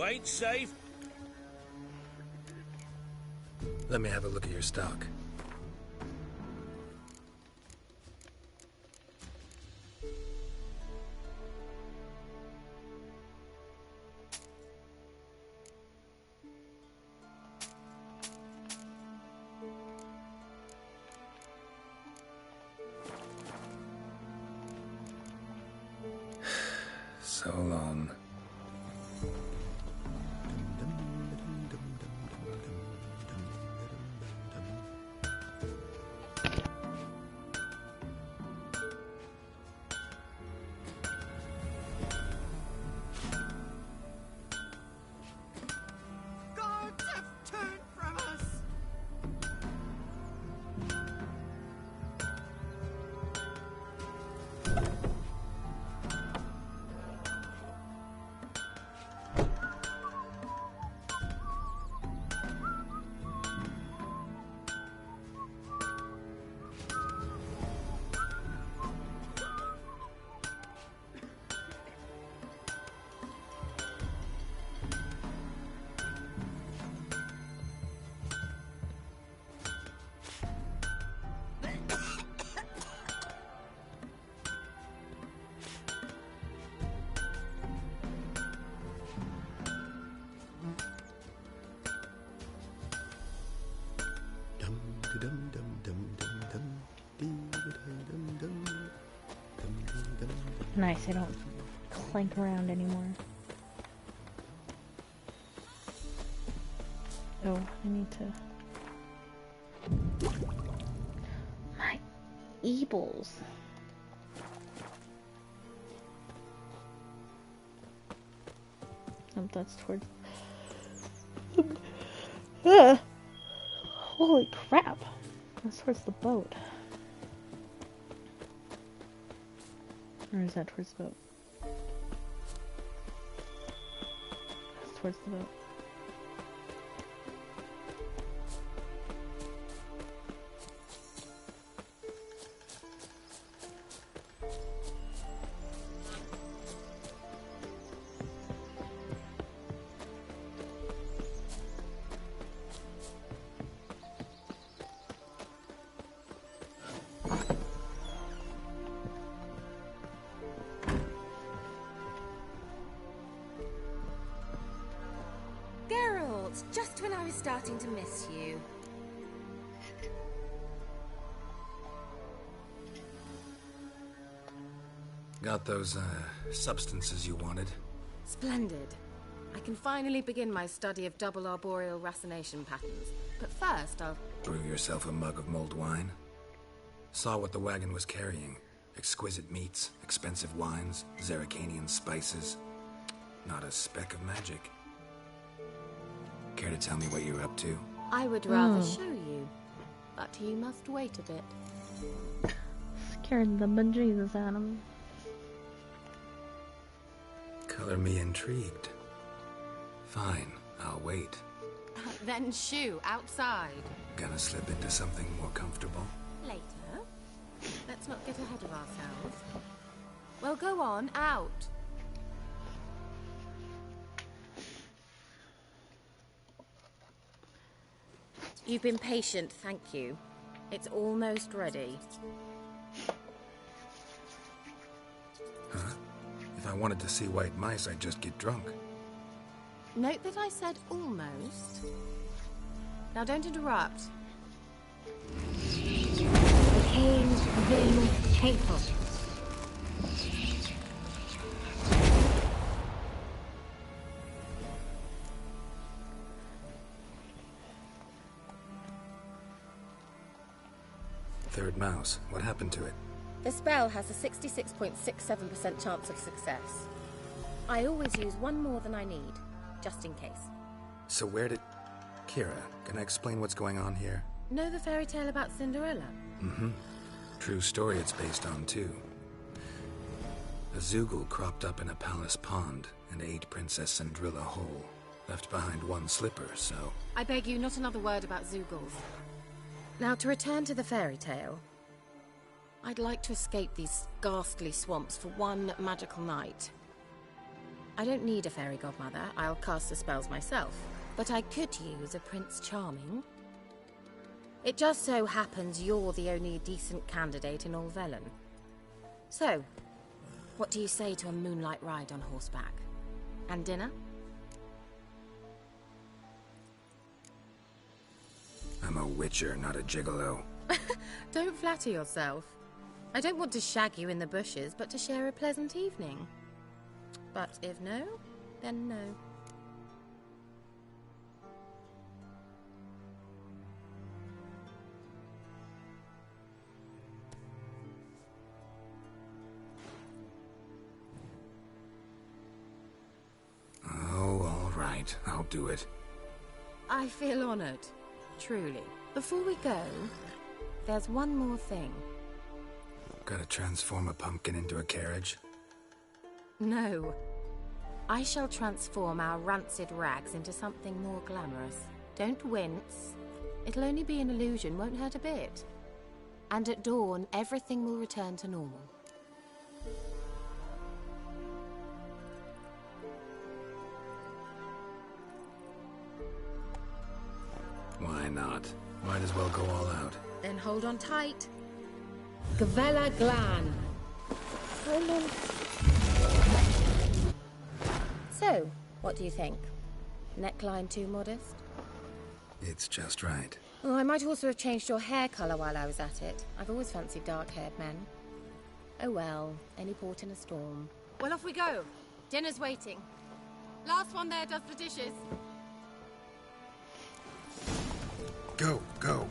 ain't safe. Let me have a look at your stock. So long. Guards have turned from us. Nice, I don't clank around anymore. Oh, I need to... My eebles. Oh, that's towards... Holy crap! That's towards the boat. Or is that towards the boat? That's towards the boat. Geralt, just when I was starting to miss you. Got those, substances you wanted? Splendid. I can finally begin my study of double arboreal racination patterns. But first, I'll... Brew yourself a mug of mulled wine? Saw what the wagon was carrying. Exquisite meats, expensive wines, Zerrikanian spices. Not a speck of magic. Care to tell me what you're up to? I would rather show you, but you must wait a bit. Scared the bejesus out of me. Color me intrigued. Fine, I'll wait. Then shoo, outside. Gonna slip into something more comfortable? Later. Let's not get ahead of ourselves. Well, go on, out. You've been patient, thank you. It's almost ready. Huh? If I wanted to see white mice, I'd just get drunk. Note that I said almost. Now don't interrupt. Kane's Vim Chapel. Third mouse. What happened to it? The spell has a 66.67% chance of success. I always use one more than I need, just in case. So where did... Kira, can I explain what's going on here? Know the fairy tale about Cinderella? Mm-hmm. True story it's based on, too. A Zoogle cropped up in a palace pond and ate Princess Cindrilla whole. Left behind one slipper, so... I beg you, not another word about Zoogles. Now, to return to the fairy tale, I'd like to escape these ghastly swamps for one magical night. I don't need a fairy godmother. I'll cast the spells myself. But I could use a Prince Charming. It just so happens you're the only decent candidate in all Velen. So, what do you say to a moonlight ride on horseback? And dinner? I'm a witcher, not a gigolo. Don't flatter yourself. I don't want to shag you in the bushes, but to share a pleasant evening. But if no, then no. Oh, all right. I'll do it. I feel honored. Truly. Before we go, there's one more thing. Gotta transform a pumpkin into a carriage? No. I shall transform our rancid rags into something more glamorous. Don't wince. It'll only be an illusion, won't hurt a bit. And at dawn, everything will return to normal. Why not? Might as well go all out. Then hold on tight. Gavella Glan. Hold on. So, what do you think? Neckline too modest? It's just right. Oh, I might also have changed your hair colour while I was at it. I've always fancied dark-haired men. Oh well, any port in a storm. Well, off we go. Dinner's waiting. Last one there does the dishes. Go, go.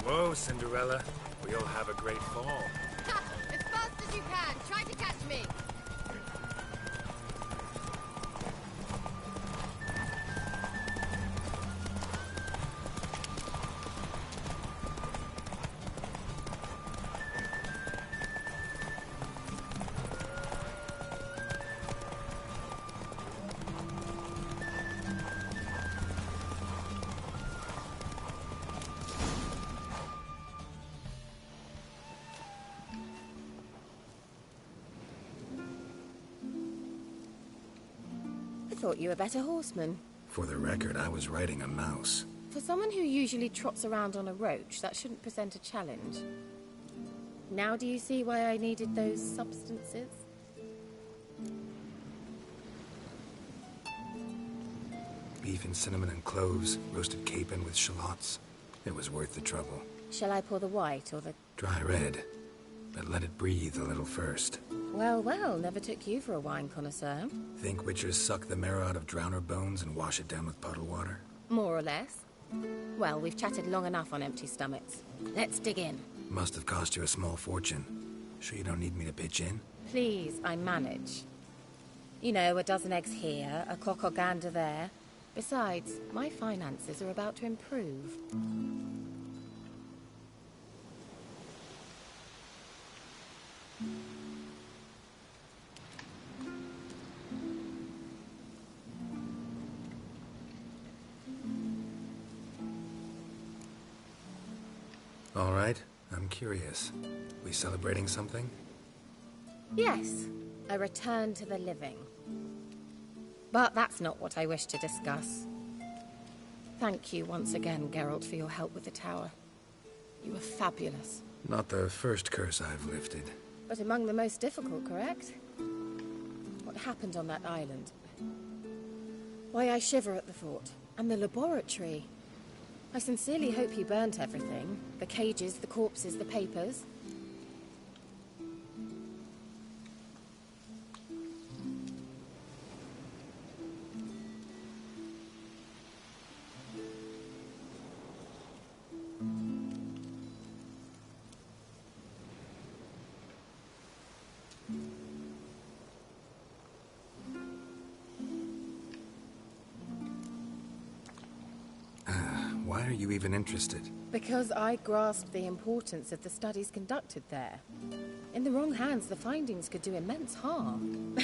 Whoa, Cinderella. We'll have a great fall. As fast as you can. Try to catch me. I thought you were a better horseman. For the record, I was riding a mouse. For someone who usually trots around on a roach, that shouldn't present a challenge. Now do you see why I needed those substances? Beef and cinnamon and cloves, roasted capon with shallots. It was worth the trouble. Shall I pour the white or the... Dry red, but let it breathe a little first. Well, well, never took you for a wine connoisseur. Think witchers suck the marrow out of drowner bones and wash it down with puddle water? More or less. Well, we've chatted long enough on empty stomachs. Let's dig in. Must have cost you a small fortune. Sure you don't need me to pitch in? Please, I manage. You know, a dozen eggs here, a cock or gander there. Besides, my finances are about to improve. All right, I'm curious. We celebrating something? Yes, a return to the living. But that's not what I wish to discuss. Thank you once again, Geralt, for your help with the tower. You were fabulous. Not the first curse I've lifted. But among the most difficult, correct? What happened on that island? Why, I shiver at the thought. And the laboratory. I sincerely hope you burnt everything. The cages, the corpses, the papers. are you even interested? Because I grasped the importance of the studies conducted there. In the wrong hands, the findings could do immense harm.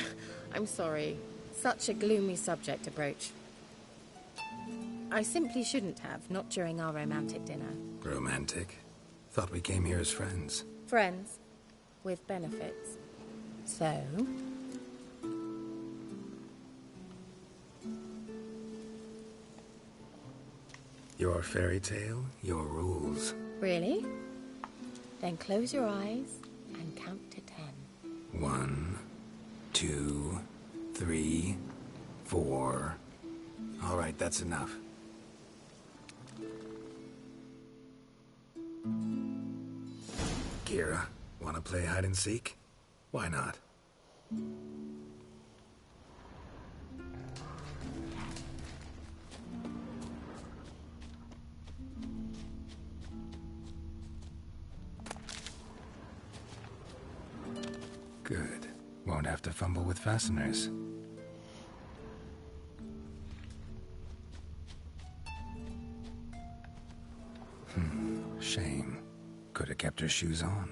I'm sorry. Such a gloomy subject to broach. I simply shouldn't have, not during our romantic dinner. Romantic? Thought we came here as friends. Friends. With benefits. So... Your fairy tale, your rules. Really? Then close your eyes and count to 10. 1, 2, 3, 4. All right, that's enough. Kira, wanna play hide and seek? Why not? Good. Won't have to fumble with fasteners. Shame. Could have kept her shoes on.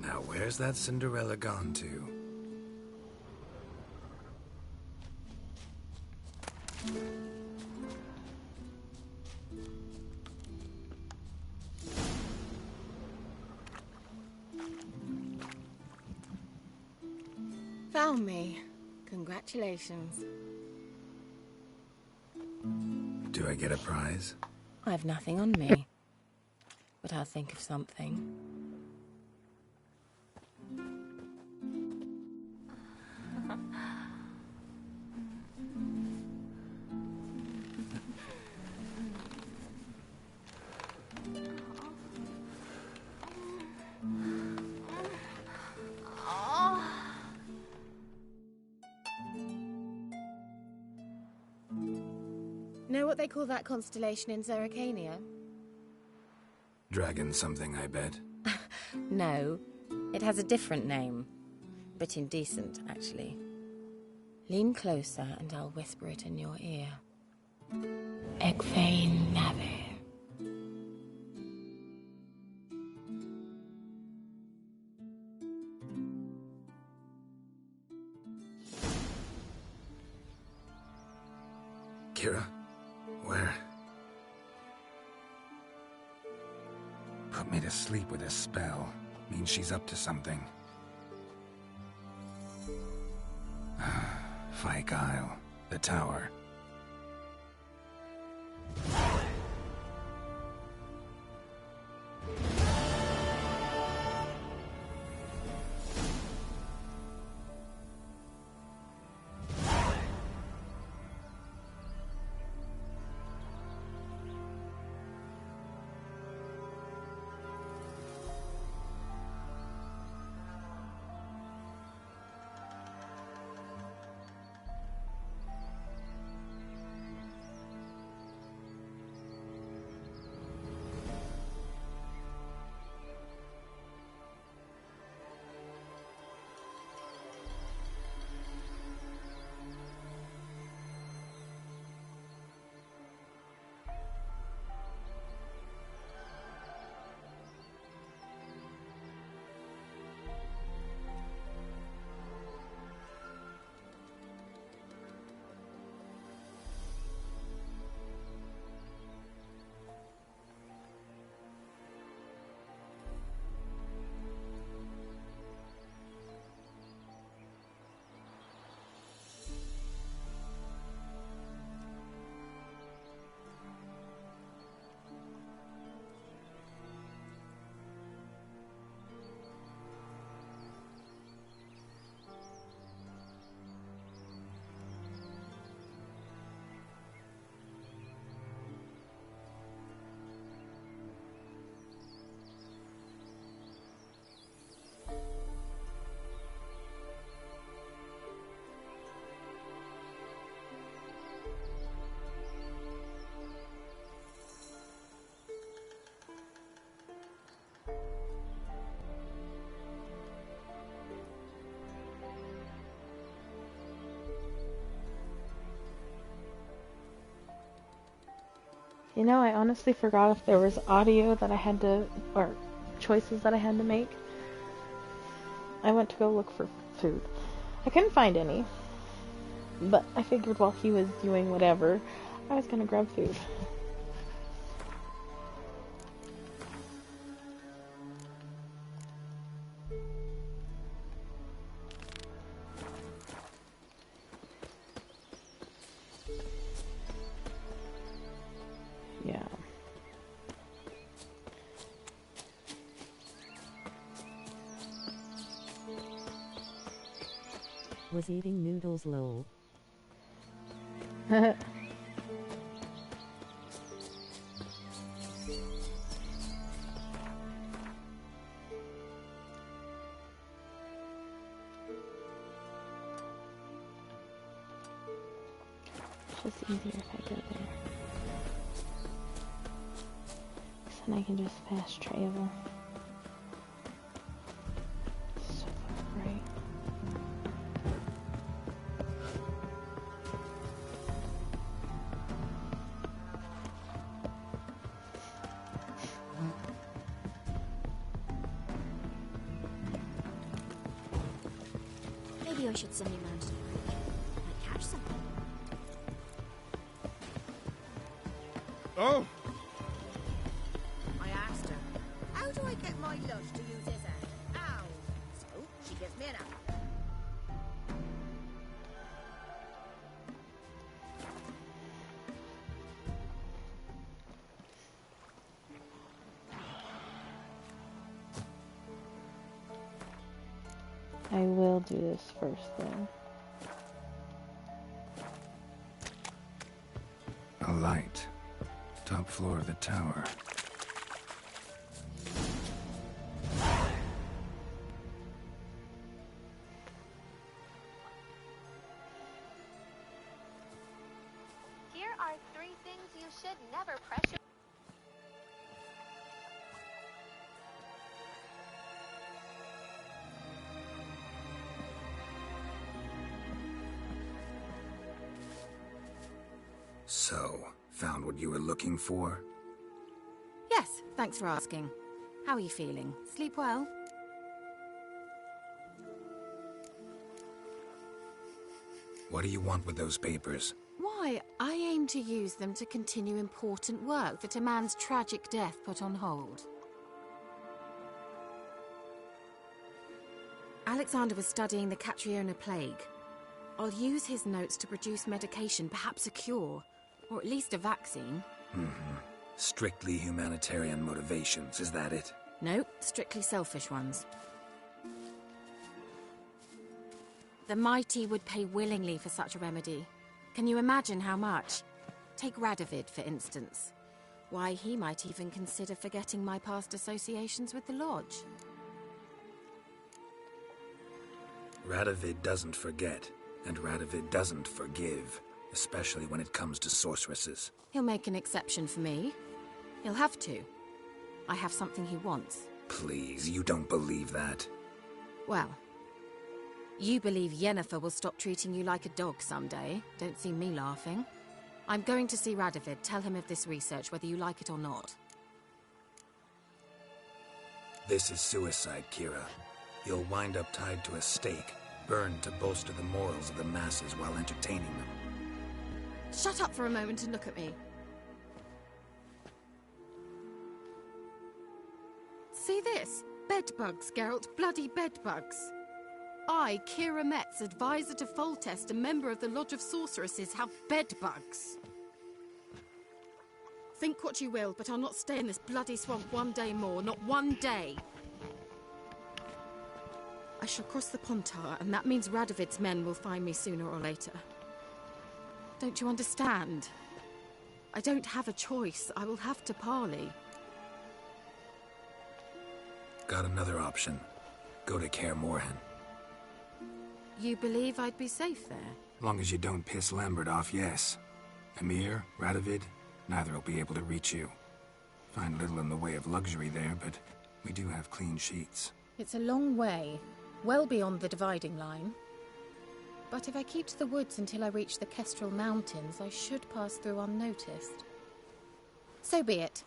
Now where's that Cinderella gone to? Found me. Congratulations. Do I get a prize? I've nothing on me. But I'll think of something. Know what they call that constellation in Zerrikania? Dragon something, I bet. No, it has a different name. Bit indecent, actually. Lean closer and I'll whisper it in your ear. Egfain Navir. Kira? Where? Put me to sleep with a spell. Means she's up to something. Fyke Isle. The tower. You know, I honestly forgot if there was audio that I had to, or choices that I had to make. I went to go look for food. I couldn't find any, but I figured while he was doing whatever, I was gonna grab food. Yeah. Was eating noodles lol. It's just easier if I go there. Then I can just fast travel. So far, right? Maybe I should send you round to the creek. Might catch something. Oh! I asked her, how do I get my lush to use his hand? Ow! So, she gives me an apple. I will do this first, though. A light. Top floor of the tower. Here are 3 things you should never pressure. So, found what you were looking for? Yes, thanks for asking. How are you feeling? Sleep well? What do you want with those papers? Why, I aim to use them to continue important work that a man's tragic death put on hold. Alexander was studying the Catriona plague. I'll use his notes to produce medication, perhaps a cure, or at least a vaccine. Strictly humanitarian motivations, is that it? No, strictly selfish ones. The mighty would pay willingly for such a remedy. Can you imagine how much? Take Radovid, for instance. Why, he might even consider forgetting my past associations with the Lodge. Radovid doesn't forget, and Radovid doesn't forgive, especially when it comes to sorceresses. He'll make an exception for me. He'll have to. I have something he wants. Please, you don't believe that. Well, you believe Yennefer will stop treating you like a dog someday. Don't see me laughing. I'm going to see Radovid. Tell him of this research, whether you like it or not. This is suicide, Kira. You'll wind up tied to a stake, burned to bolster the morals of the masses while entertaining them. Shut up for a moment and look at me. See this? Bedbugs, Geralt. Bloody bedbugs. I, Kira Metz, advisor to Foltest, a member of the Lodge of Sorceresses, have bedbugs. Think what you will, but I'll not stay in this bloody swamp one day more. Not one day. I shall cross the Pontar, and that means Radovid's men will find me sooner or later. Don't you understand? I don't have a choice. I will have to parley. Got another option. Go to Kaer Morhen. You believe I'd be safe there? Long as you don't piss Lambert off, yes. Emir, Radovid, neither will be able to reach you. Find little in the way of luxury there, but we do have clean sheets. It's a long way, well beyond the dividing line. But if I keep to the woods until I reach the Kestrel Mountains, I should pass through unnoticed. So be it.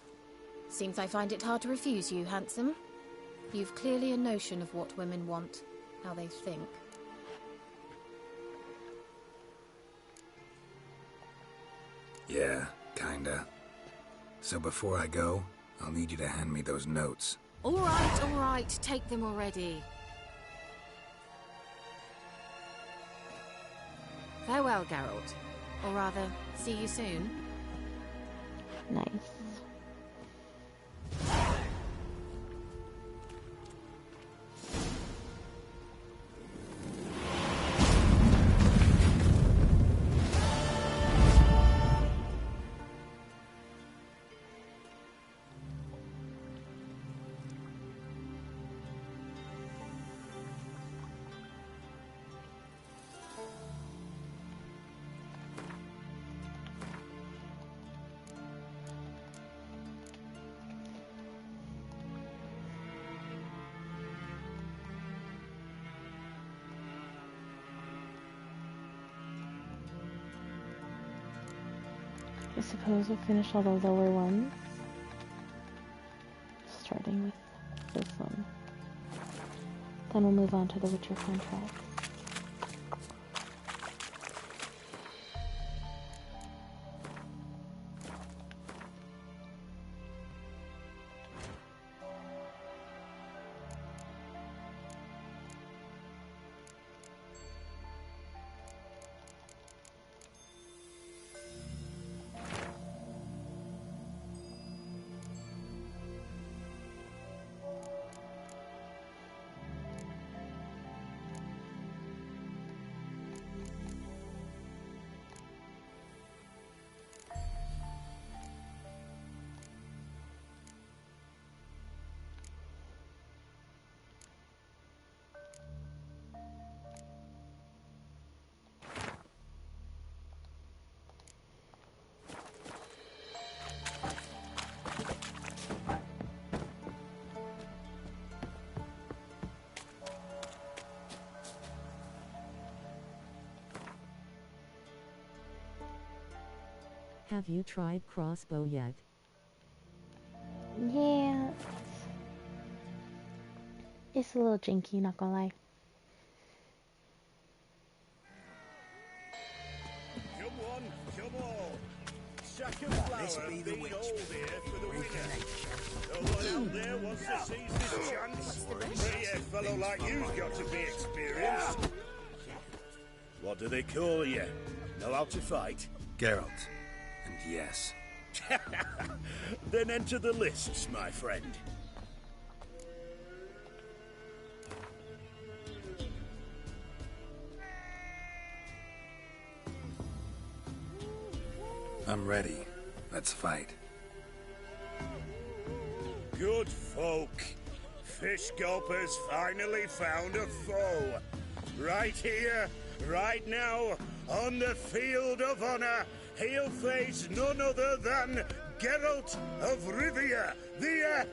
Seems I find it hard to refuse you, handsome. You've clearly a notion of what women want, how they think. Yeah, kinda. So before I go, I'll need you to hand me those notes. All right, take them already. Farewell, Geralt. Or rather, see you soon. Nice. I suppose we'll finish all the lower ones, starting with this one. Then we'll move on to the Witcher contract. Have you tried crossbow yet? Yeah. It's a little janky, not gonna lie. Come on, come on. Sack of flour being old here for the winner. No one out there wants to seize this chance. A fellow like you's got to be experienced. What do they call you? Know how to fight? Geralt. And yes. Then enter the lists, my friend. I'm ready. Let's fight. Good folk. Fish Gulper's finally found a foe. Right here, right now, on the field of honor, he'll face none other than Geralt of Rivia, the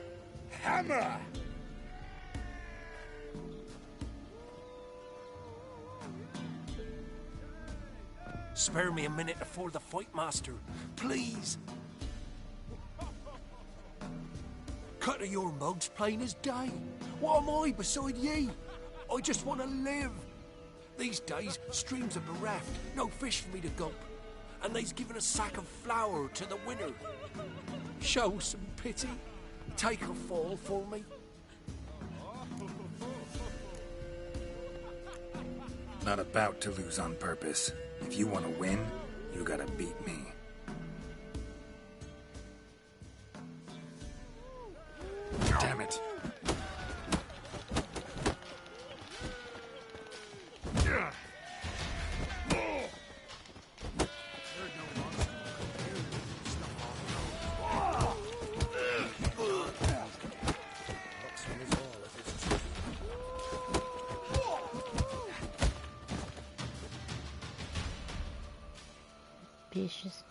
Hammer. Spare me a minute before the fight, master. Please. Cut of your mugs plain as day. What am I beside ye? I just want to live. These days, streams are bereft. No fish for me to gulp. And they's given a sack of flour to the winner. Show some pity. Take a fall for me. Not about to lose on purpose. If you want to win, you gotta beat me. Damn it. Vicious.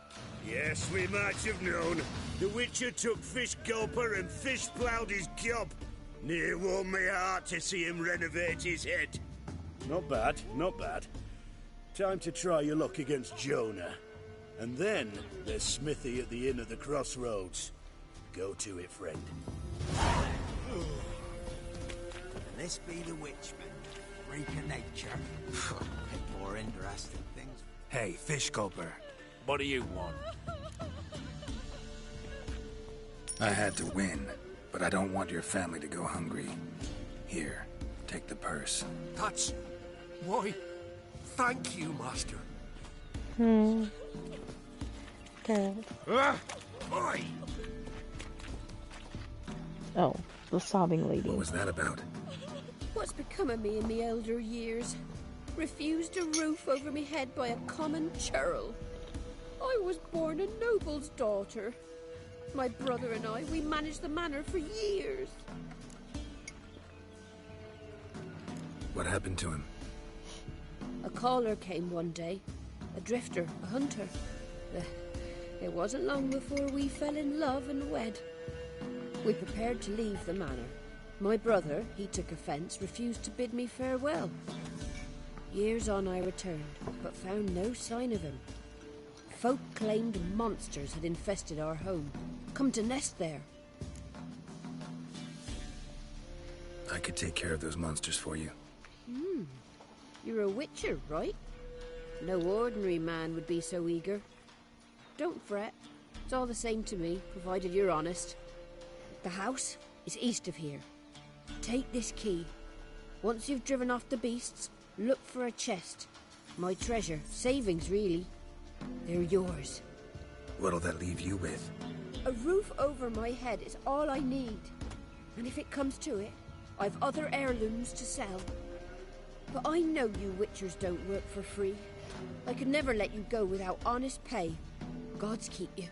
Yes, we might have known. The Witcher took Fish Gulper and fish-ploughed his gob. Near warmed my heart to see him renovate his head. Not bad, not bad. Time to try your luck against Jonah. And then there's Smithy at the Inn of the Crossroads. Go to it, friend. And this be the Witchman. Freak of nature. Bit more interesting things. Hey, fish gulper. What do you want? I had to win, but I don't want your family to go hungry. Here, take the purse. That's... why, thank you, Master. Good. Oi! Oh, the sobbing lady. What was that about? What's become of me in me elder years? Refused a roof over me head by a common churl. I was born a noble's daughter. My brother and I, we managed the manor for years. What happened to him? A caller came one day. A drifter, a hunter. It wasn't long before we fell in love and wed. We prepared to leave the manor. My brother, he took offence, refused to bid me farewell. Years on I returned, but found no sign of him. Folk claimed monsters had infested our home, come to nest there. I could take care of those monsters for you. You're a witcher, right? No ordinary man would be so eager. Don't fret. It's all the same to me, provided you're honest. The house is east of here. Take this key. Once you've driven off the beasts, look for a chest. My treasure. Savings, really. They're yours. What'll that leave you with? A roof over my head is all I need. And if it comes to it, I've other heirlooms to sell. But I know you witchers don't work for free. I could never let you go without honest pay. Gods keep you.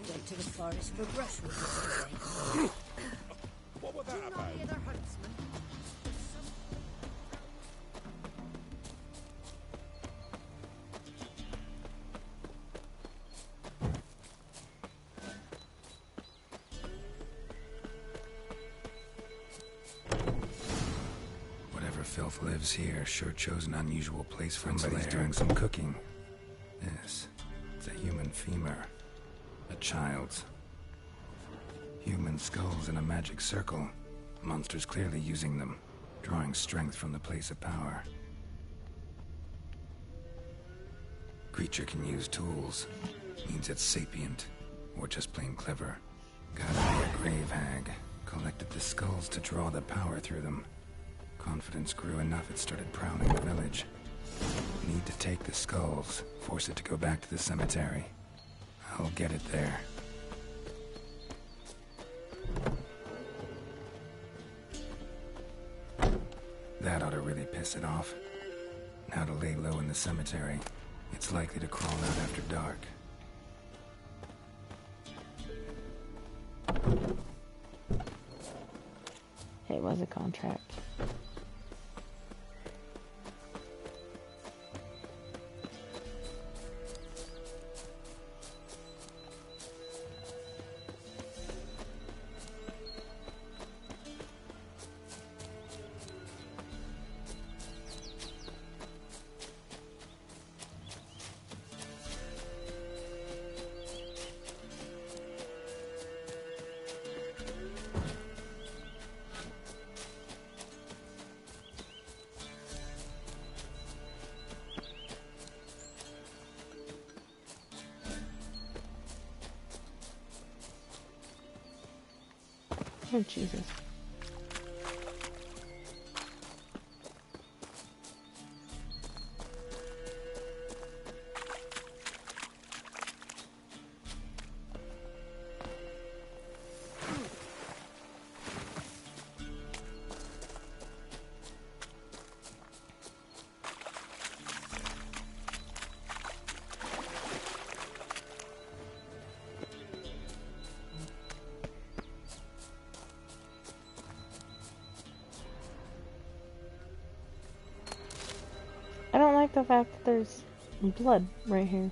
Went to the forest for brushwood yesterday. What was that about? Whatever filth lives here sure chose an unusual place for its lair. Somebody's doing some cooking. Yes, it's a human femur. A child's. Human skulls in a magic circle. Monsters clearly using them, drawing strength from the place of power. Creature can use tools. Means it's sapient, or just plain clever. Gotta be a grave hag. Collected the skulls to draw the power through them. Confidence grew enough it started prowling the village. Need to take the skulls, force it to go back to the cemetery. I'll get it there. That ought to really piss it off. Now to lay low in the cemetery. It's likely to crawl out after dark. It was a contract. Oh, Jesus. I don't like the fact that there's blood right here.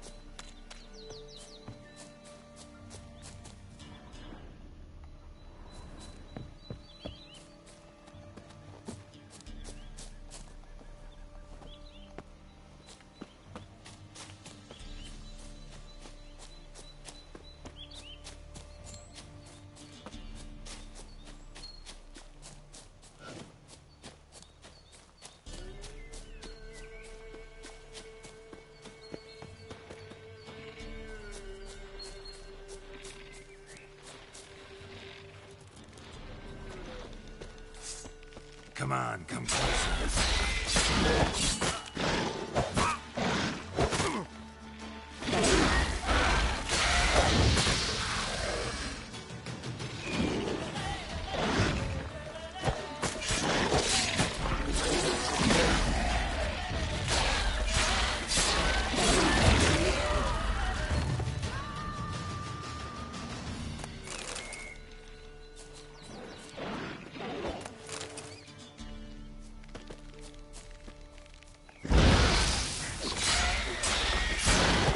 Come on, come closer.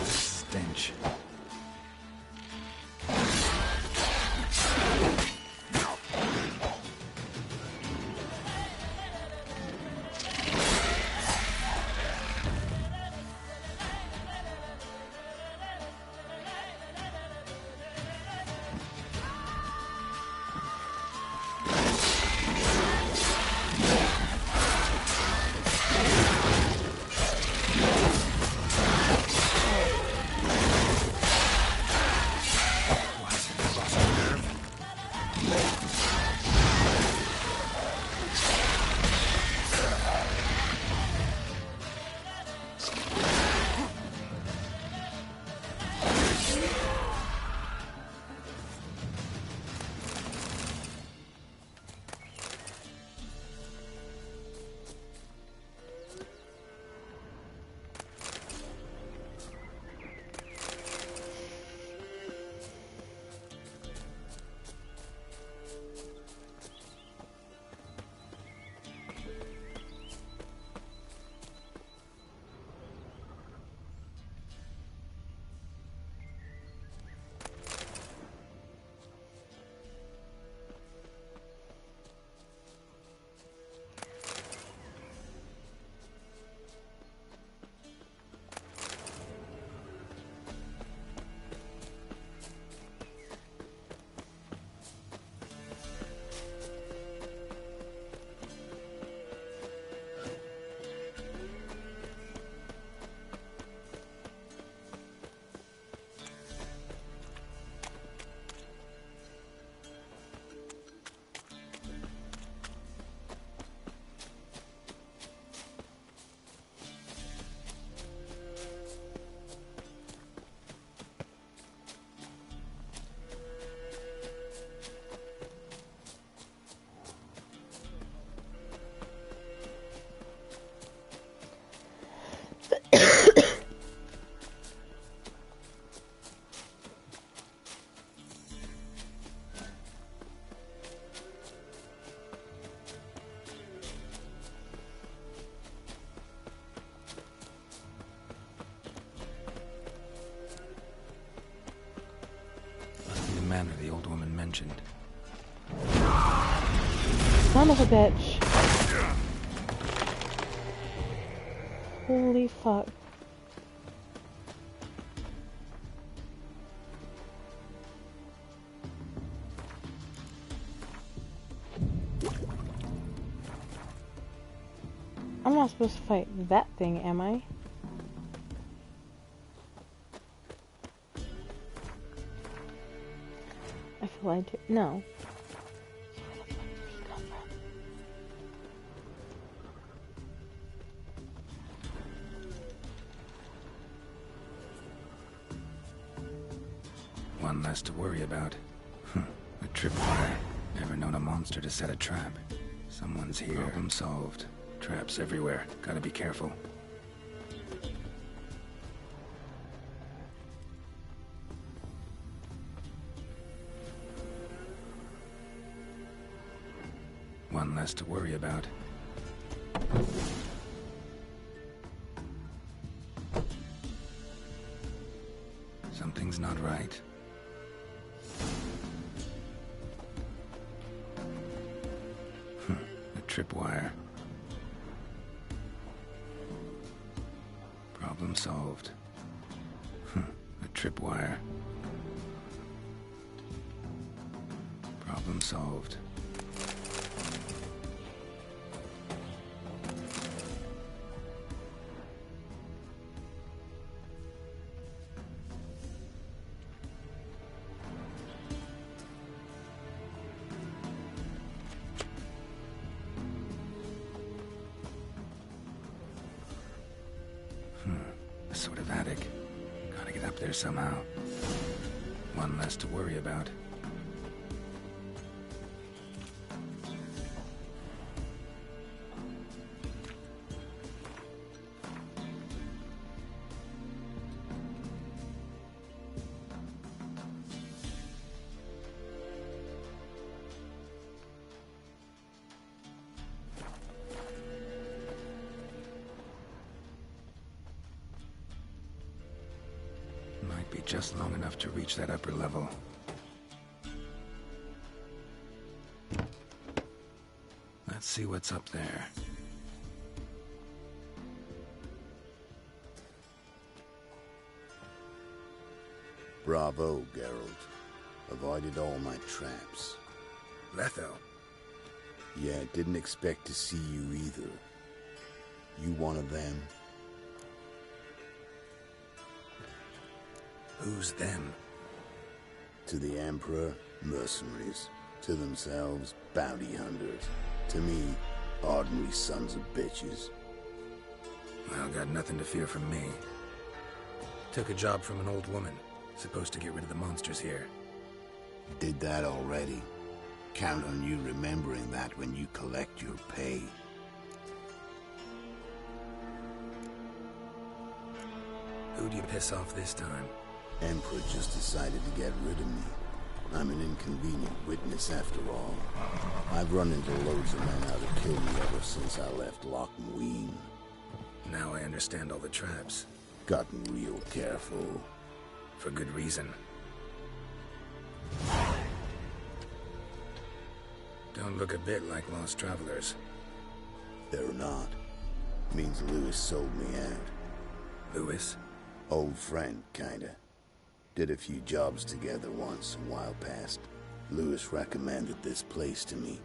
Stench. Manor the old woman mentioned. Son of a bitch. Holy fuck. I'm not supposed to fight that thing, am I? I feel like no. One less to worry about. A tripwire. Never known a monster to set a trap. Someone's here. Problem solved. Traps everywhere. Gotta be careful. One less to worry about. Something's not right. A tripwire. Problem solved. A tripwire. Problem solved. attic. Gotta get up there somehow. One less to worry about. Might be just long enough to reach that upper level. Let's see what's up there. Bravo, Geralt. Avoided all my traps. Letho? Yeah, didn't expect to see you either. You one of them? Who's them? To the Emperor, mercenaries. To themselves, bounty hunters. To me, ordinary sons of bitches. Well, got nothing to fear from me. Took a job from an old woman. Supposed to get rid of the monsters here. Did that already. Count on you remembering that when you collect your pay. Who'd you piss off this time? Emperor just decided to get rid of me. I'm an inconvenient witness after all. I've run into loads of men out to kill me ever since I left Loch Mween. Now I understand all the traps. Gotten real careful. For good reason. Don't look a bit like lost travelers. They're not. Means Lewis sold me out. Lewis? Old friend, kinda. Did a few jobs together once, a while past. Lewis recommended this place to me.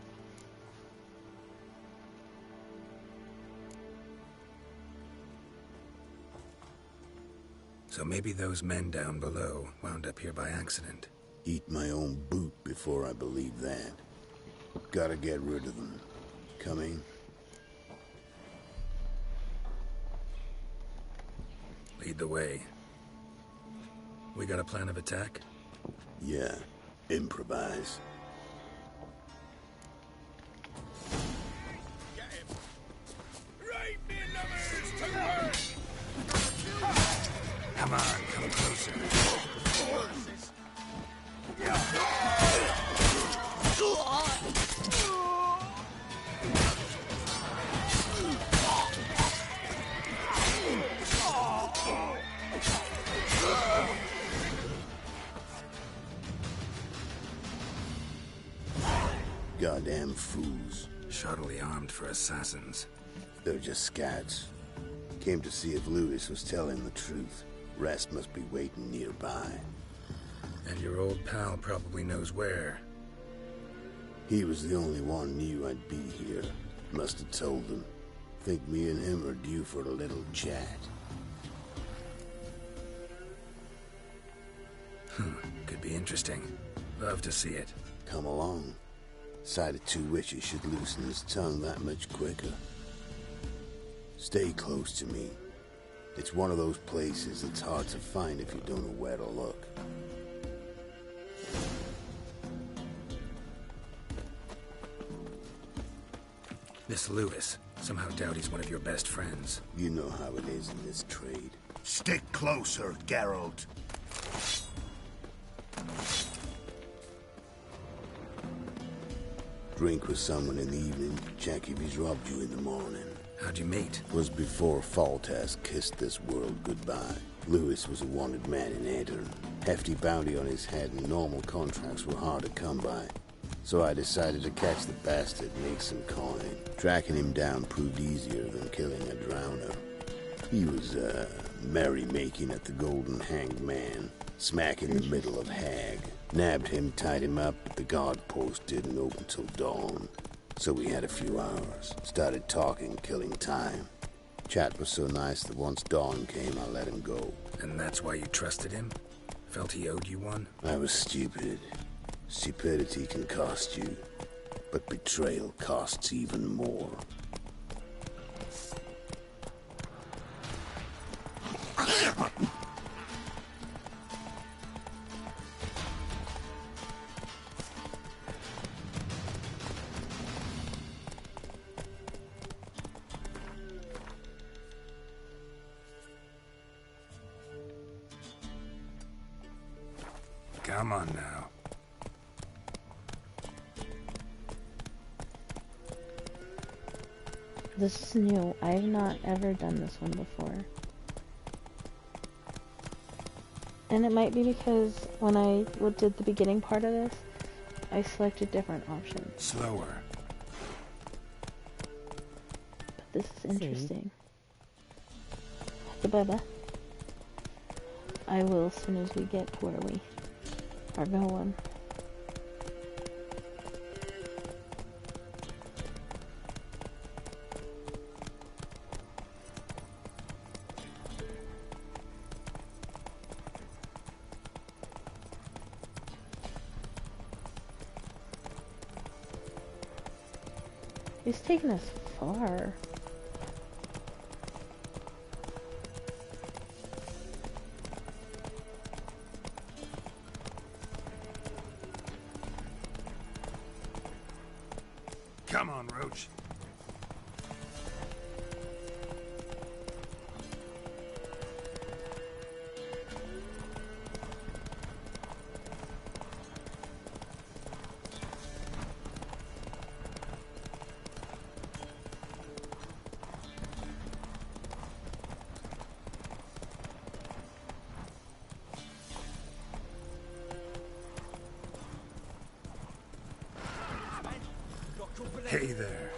So maybe those men down below wound up here by accident. Eat my own boot before I believe that. Gotta get rid of them. Coming? Lead the way. We got a plan of attack? Yeah. Improvise. Come on, come closer. Goddamn fools. Shoddily armed for assassins. They're just scouts. Came to see if Lewis was telling the truth. Rest must be waiting nearby. And your old pal probably knows where. He was the only one knew I'd be here. Must have told them. Think me and him are due for a little chat. Could be interesting. Love to see it. Come along. Sight of two witches should loosen his tongue that much quicker. Stay close to me. It's one of those places that's hard to find if you don't know where to look. This Lewis. Somehow doubt he's one of your best friends. You know how it is in this trade. Stick closer, Geralt. Drink with someone in the evening, check if he's robbed you in the morning. How'd you meet? Was before Foltest kissed this world goodbye. Lewis was a wanted man in Aedirn. Hefty bounty on his head and normal contracts were hard to come by. So I decided to catch the bastard and make some coin. Tracking him down proved easier than killing a drowner. He was, merrymaking at the Golden Hanged Man, smack in the middle of Hag. Nabbed him, tied him up, but the guard post didn't open till dawn. So we had a few hours. Started talking, killing time. Chat was so nice that once dawn came, I let him go. And that's why you trusted him? Felt he owed you one? I was stupid. Stupidity can cost you, but betrayal costs even more. Come on now. This is new. I have not ever done this one before. And it might be because when I did the beginning part of this, I selected different options. Slower. But this is interesting. Bye-bye. I will as soon as we get to where we are going. He's taking us far. Come on, Roach. Hey there.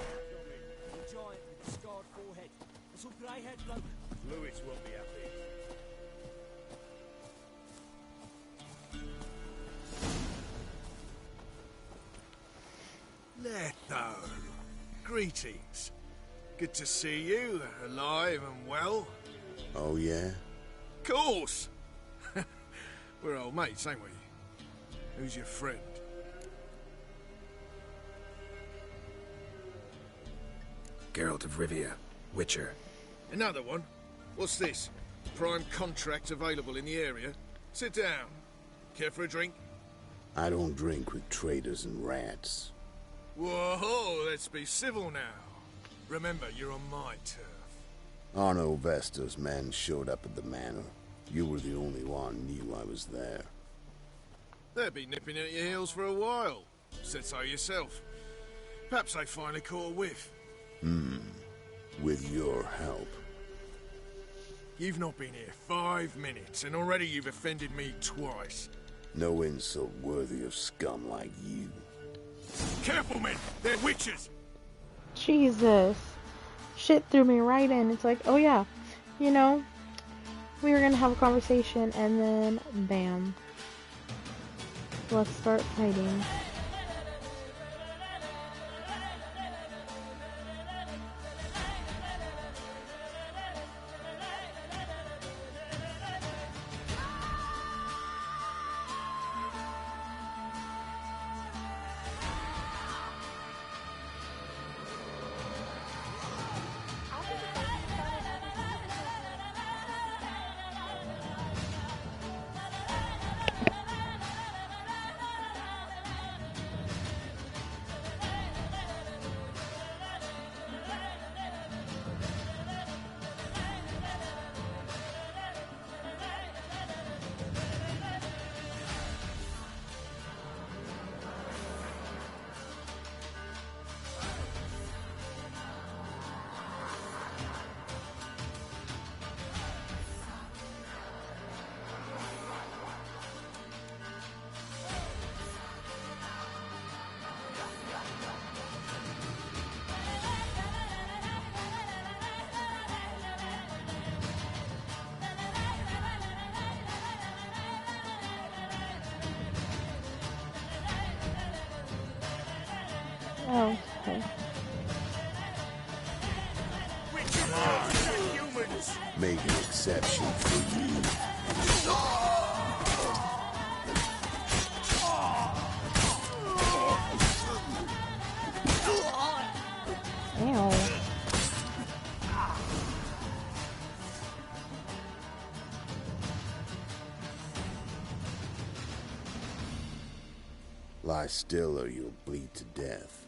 Giant with a scarred forehead. A some grey-haired bloke. Lewis won't be happy. Letho. Greetings. Good to see you, alive and well. Oh, yeah? Course! We're old mates, ain't we? Who's your friend? Geralt of Rivia, Witcher. Another one? What's this? Prime contract available in the area? Sit down. Care for a drink? I don't drink with traitors and rats. Whoa, let's be civil now. Remember, you're on my turf. Arno Vestor's men showed up at the manor. You were the only one knew I was there. They'll be nipping at your heels for a while. Said so yourself. Perhaps they finally caught a whiff. With your help. You've not been here 5 minutes, and already you've offended me twice. No insult worthy of scum like you. Careful, men! They're witches! Jesus. Shit threw me right in. It's like, oh yeah, you know, we were gonna have a conversation, and then, bam. Let's start fighting. Oh, okay. Make an exception for you. Ow. Lie still or you'll bleed to death.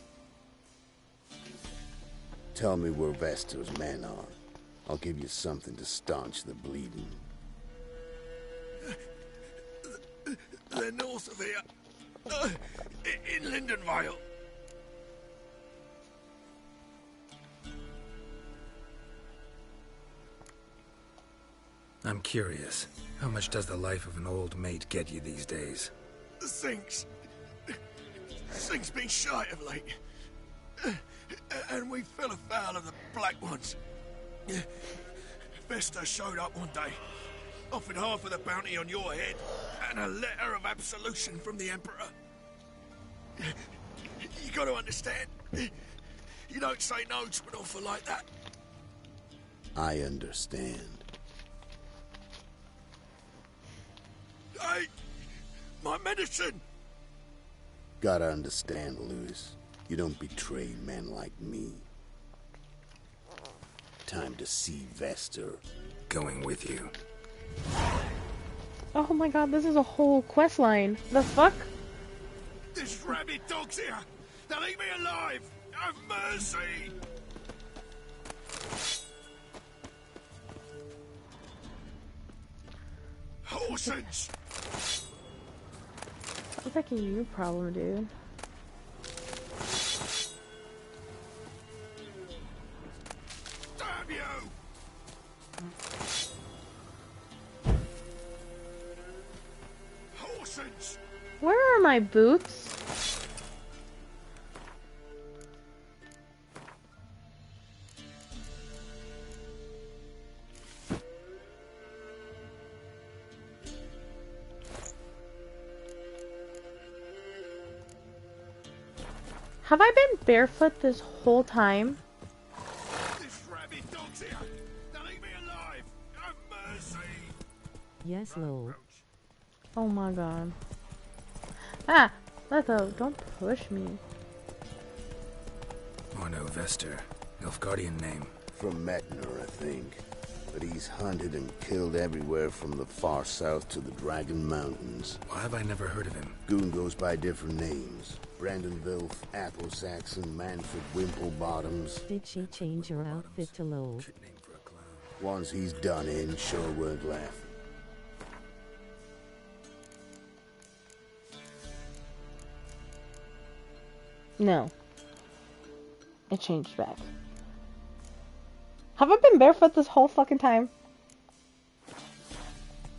Tell me where Vestor's men are. I'll give you something to staunch the bleeding. They're somewhere north of here. In Lindenvale. I'm curious. How much does the life of an old mate get you these days? Things been shy of late. And we fell afoul of the Black Ones. Vesta showed up one day, offered half of the bounty on your head, and a letter of absolution from the Emperor. You gotta understand, you don't say no to an offer like that. I understand. Hey, my medicine! Gotta understand, Lewis. You don't betray men like me. Time to see Vester. Going with you. Oh my god, this is a whole quest line. The fuck? This rabid dog's here! Now leave me alive! Have mercy! Horsens! Sounds like a you problem, dude. Damn you! Horsens! Where are my boots? Have I been barefoot this whole time? This rabid dog's here! Now leave me alive! Have mercy! Yes, Lowell. Oh my god. Ah! Letho, don't push me. Arno Vester. Nilfgaardian name. From Metner, I think. But he's hunted and killed everywhere from the far south to the Dragon Mountains. Why have I never heard of him? Goon goes by different names. Brandon Vilf, Athel Saxon, Manfred Wimplebottoms. Did she change her outfit to Lowell? Ones he's done in sure weren't laughing. No. It changed back. Have I been barefoot this whole fucking time?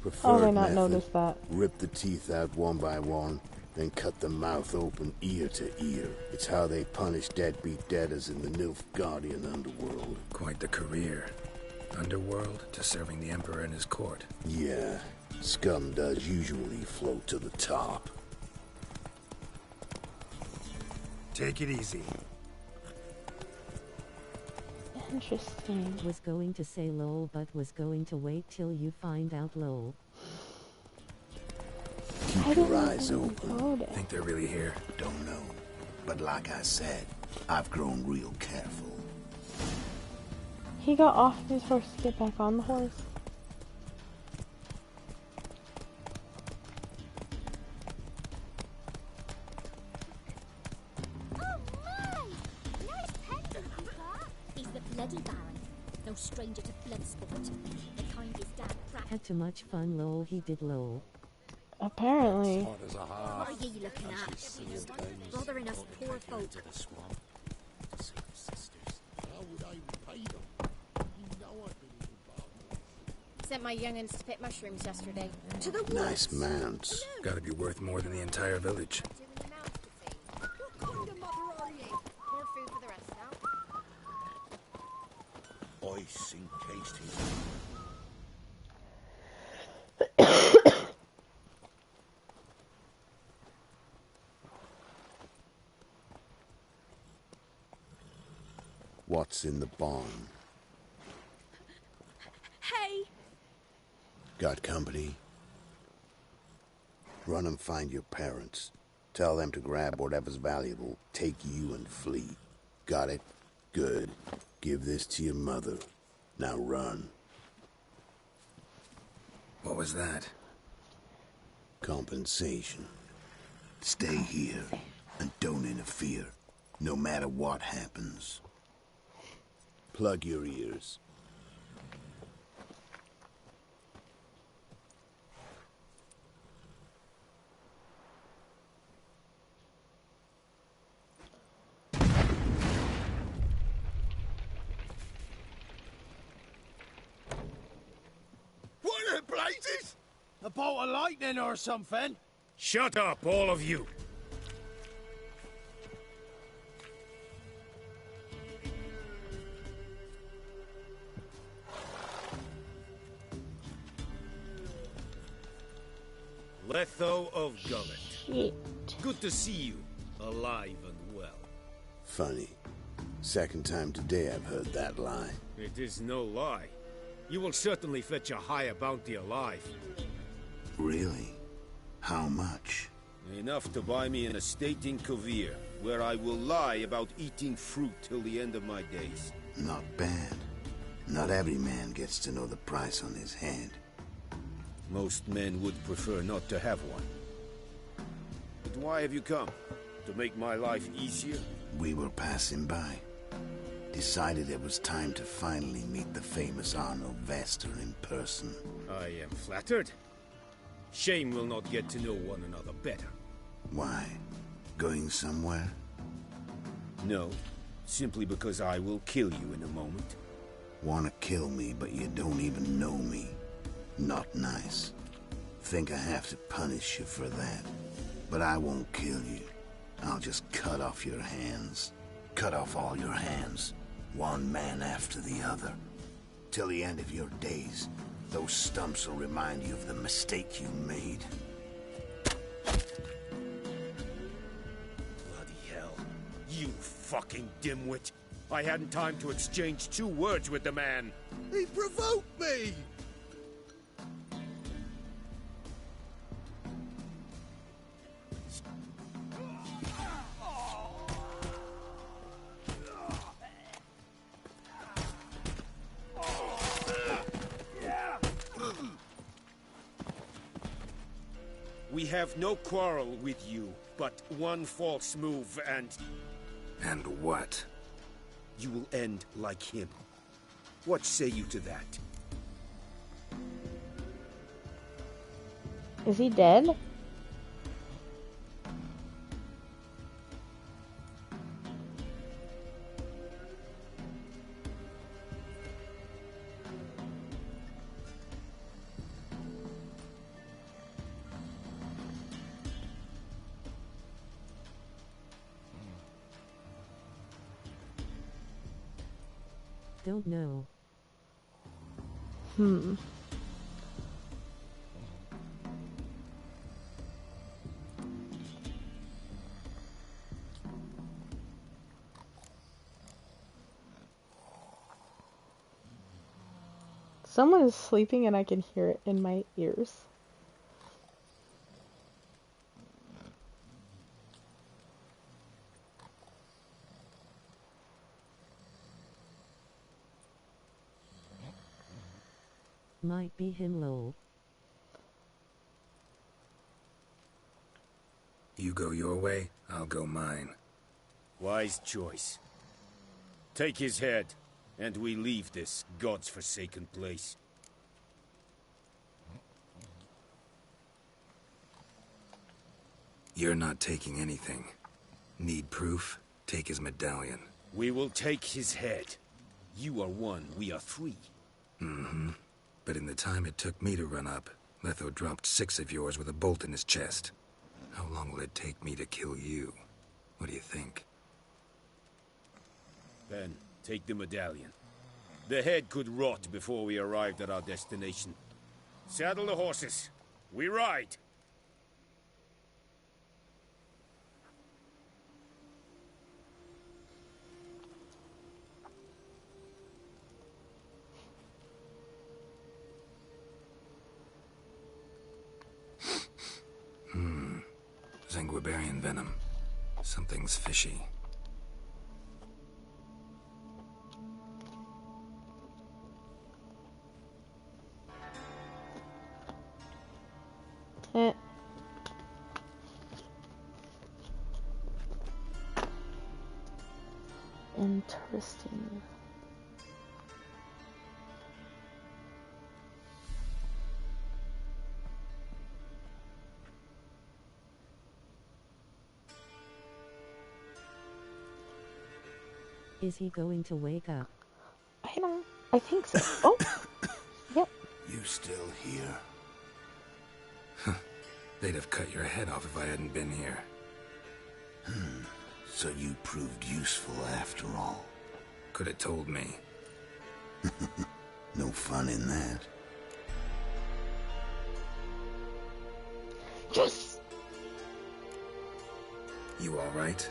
Preferred I not method, noticed that. Rip the teeth out one by one, then cut the mouth open ear to ear. It's how they punish deadbeat debtors in the Nilfgaardian underworld. Quite the career. Underworld to serving the Emperor and his court. Yeah, scum does usually float to the top. Take it easy. Interesting. Was going to say Lowell, but was going to wait till you find out Lowell. Keep your eyes open. Think they're really here? Don't know. But like I said, I've grown real careful. He got off his horse to get back on the horse. Stranger to blood sport. The kind his dad Had too much fun, Lowell. He did Lowell. Apparently. What are ye looking at? Bothering us poor folk. Sent my young'uns to pick mushrooms yesterday. To the woods. Nice mounts. Gotta be worth more than the entire village. More food for the rest now. Ice encased his... What's in the barn? Hey! Got company? Run and find your parents. Tell them to grab whatever's valuable, take you and flee. Got it? Good. Give this to your mother. Now run. What was that? Compensation. Stay here and don't interfere, no matter what happens. Plug your ears. A bolt of lightning or something? Shut up, all of you! Letho of Gullet. Shit. Good to see you, alive and well. Funny. Second time today I've heard that lie. It is no lie. You will certainly fetch a higher bounty alive. Really? How much? Enough to buy me an estate in Kovir, where I will lie about eating fruit till the end of my days. Not bad. Not every man gets to know the price on his head. Most men would prefer not to have one. But why have you come? To make my life easier? We were passing by. Decided it was time to finally meet the famous Arno Vester in person. I am flattered. Shame we'll not get to know one another better. Why? Going somewhere? No, simply because I will kill you in a moment. Wanna kill me, but you don't even know me. Not nice. Think I have to punish you for that. But I won't kill you. I'll just cut off your hands. Cut off all your hands. One man after the other. Till the end of your days, those stumps will remind you of the mistake you made. Bloody hell. You fucking dimwit. I hadn't time to exchange 2 words with the man. He provoked me! We have no quarrel with you, but one false move and... And what? You will end like him. What say you to that? Is he dead? Don't know. Someone is sleeping and I can hear it in my ears. Might be him, lol. You go your way, I'll go mine. Wise choice. Take his head, and we leave this God's forsaken place. You're not taking anything. Need proof? Take his medallion. We will take his head. You are 1, we are 3. Mm-hmm. But in the time it took me to run up, Letho dropped 6 of yours with a bolt in his chest. How long will it take me to kill you? What do you think? Then, take the medallion. The head could rot before we arrived at our destination. Saddle the horses. We ride! Zenguibarian venom. Something's fishy. Interesting. Is he going to wake up? I think so. Oh! Yep. You still here? They'd have cut your head off if I hadn't been here. So you proved useful after all. Could have told me. No fun in that. Yes! You alright?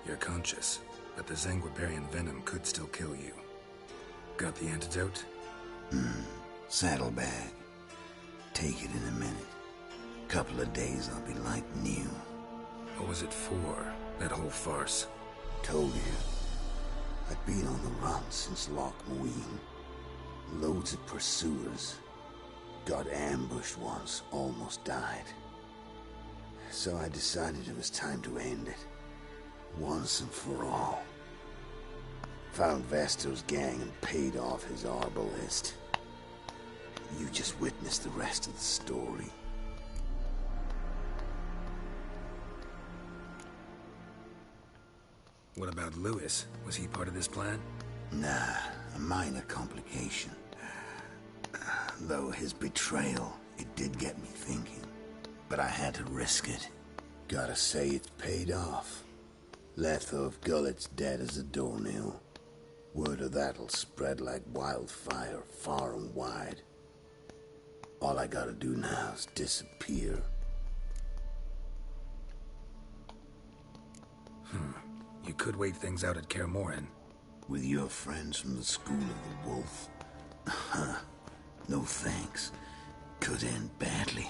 You're conscious, but the Zanguiperian venom could still kill you. Got the antidote? Saddlebag. Take it in a minute. Couple of days I'll be like new. What was it for, that whole farce? Told you. I've been on the run since Loch Muin. Loads of pursuers. Got ambushed once, almost died. So I decided it was time to end it. Once and for all. Found Vasto's gang and paid off his arbalist. You just witnessed the rest of the story. What about Lewis? Was he part of this plan? Nah, a minor complication. Though his betrayal, it did get me thinking. But I had to risk it. Gotta say it's paid off. Letho of Gullet's dead as a doornail. Word of that'll spread like wildfire far and wide. All I gotta do now is disappear. You could wait things out at Kaer Morhen. With your friends from the School of the Wolf? No thanks. Could end badly.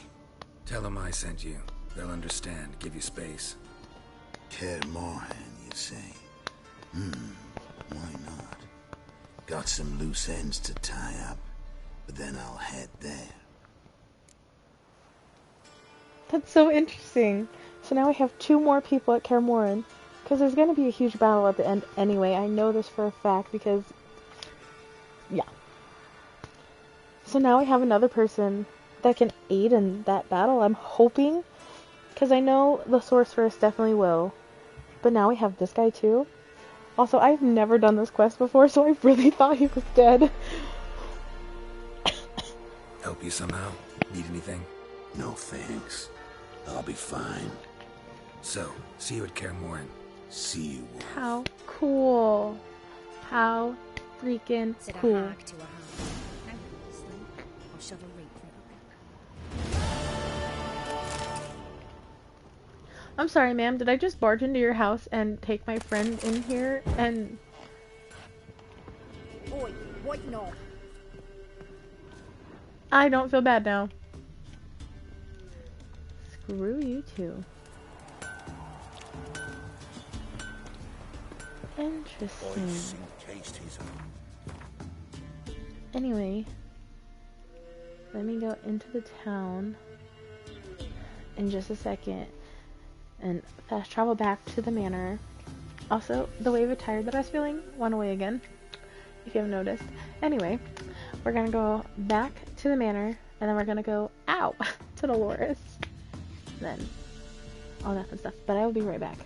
Tell them I sent you. They'll understand, give you space. Kaer Morhen, you say? Why not? Got some loose ends to tie up, but then I'll head there. That's so interesting. So now we have 2 more people at Kaer Morhen. Because there's going to be a huge battle at the end anyway. I know this for a fact because... yeah. So now we have another person that can aid in that battle, I'm hoping. Because I know the Sorceress definitely will. But now we have this guy too. Also, I've never done this quest before, so I really thought he was dead. Help you somehow? Need anything? No thanks. I'll be fine. So, see you at Kaer Morhen. See you, Wolf. How cool. How freaking cool. I'll shove a rake for it. I'm sorry, ma'am. Did I just barge into your house and take my friend in here and... Oi, what no? I don't feel bad now. Screw you two. Interesting. Anyway, let me go into the town in just a second and fast travel back to the manor. Also, the wave of tired that I was feeling went away again, if you haven't noticed. Anyway, we're gonna go back to the manor and then we're gonna go out to Dolores. Then all that fun stuff. But I will be right back.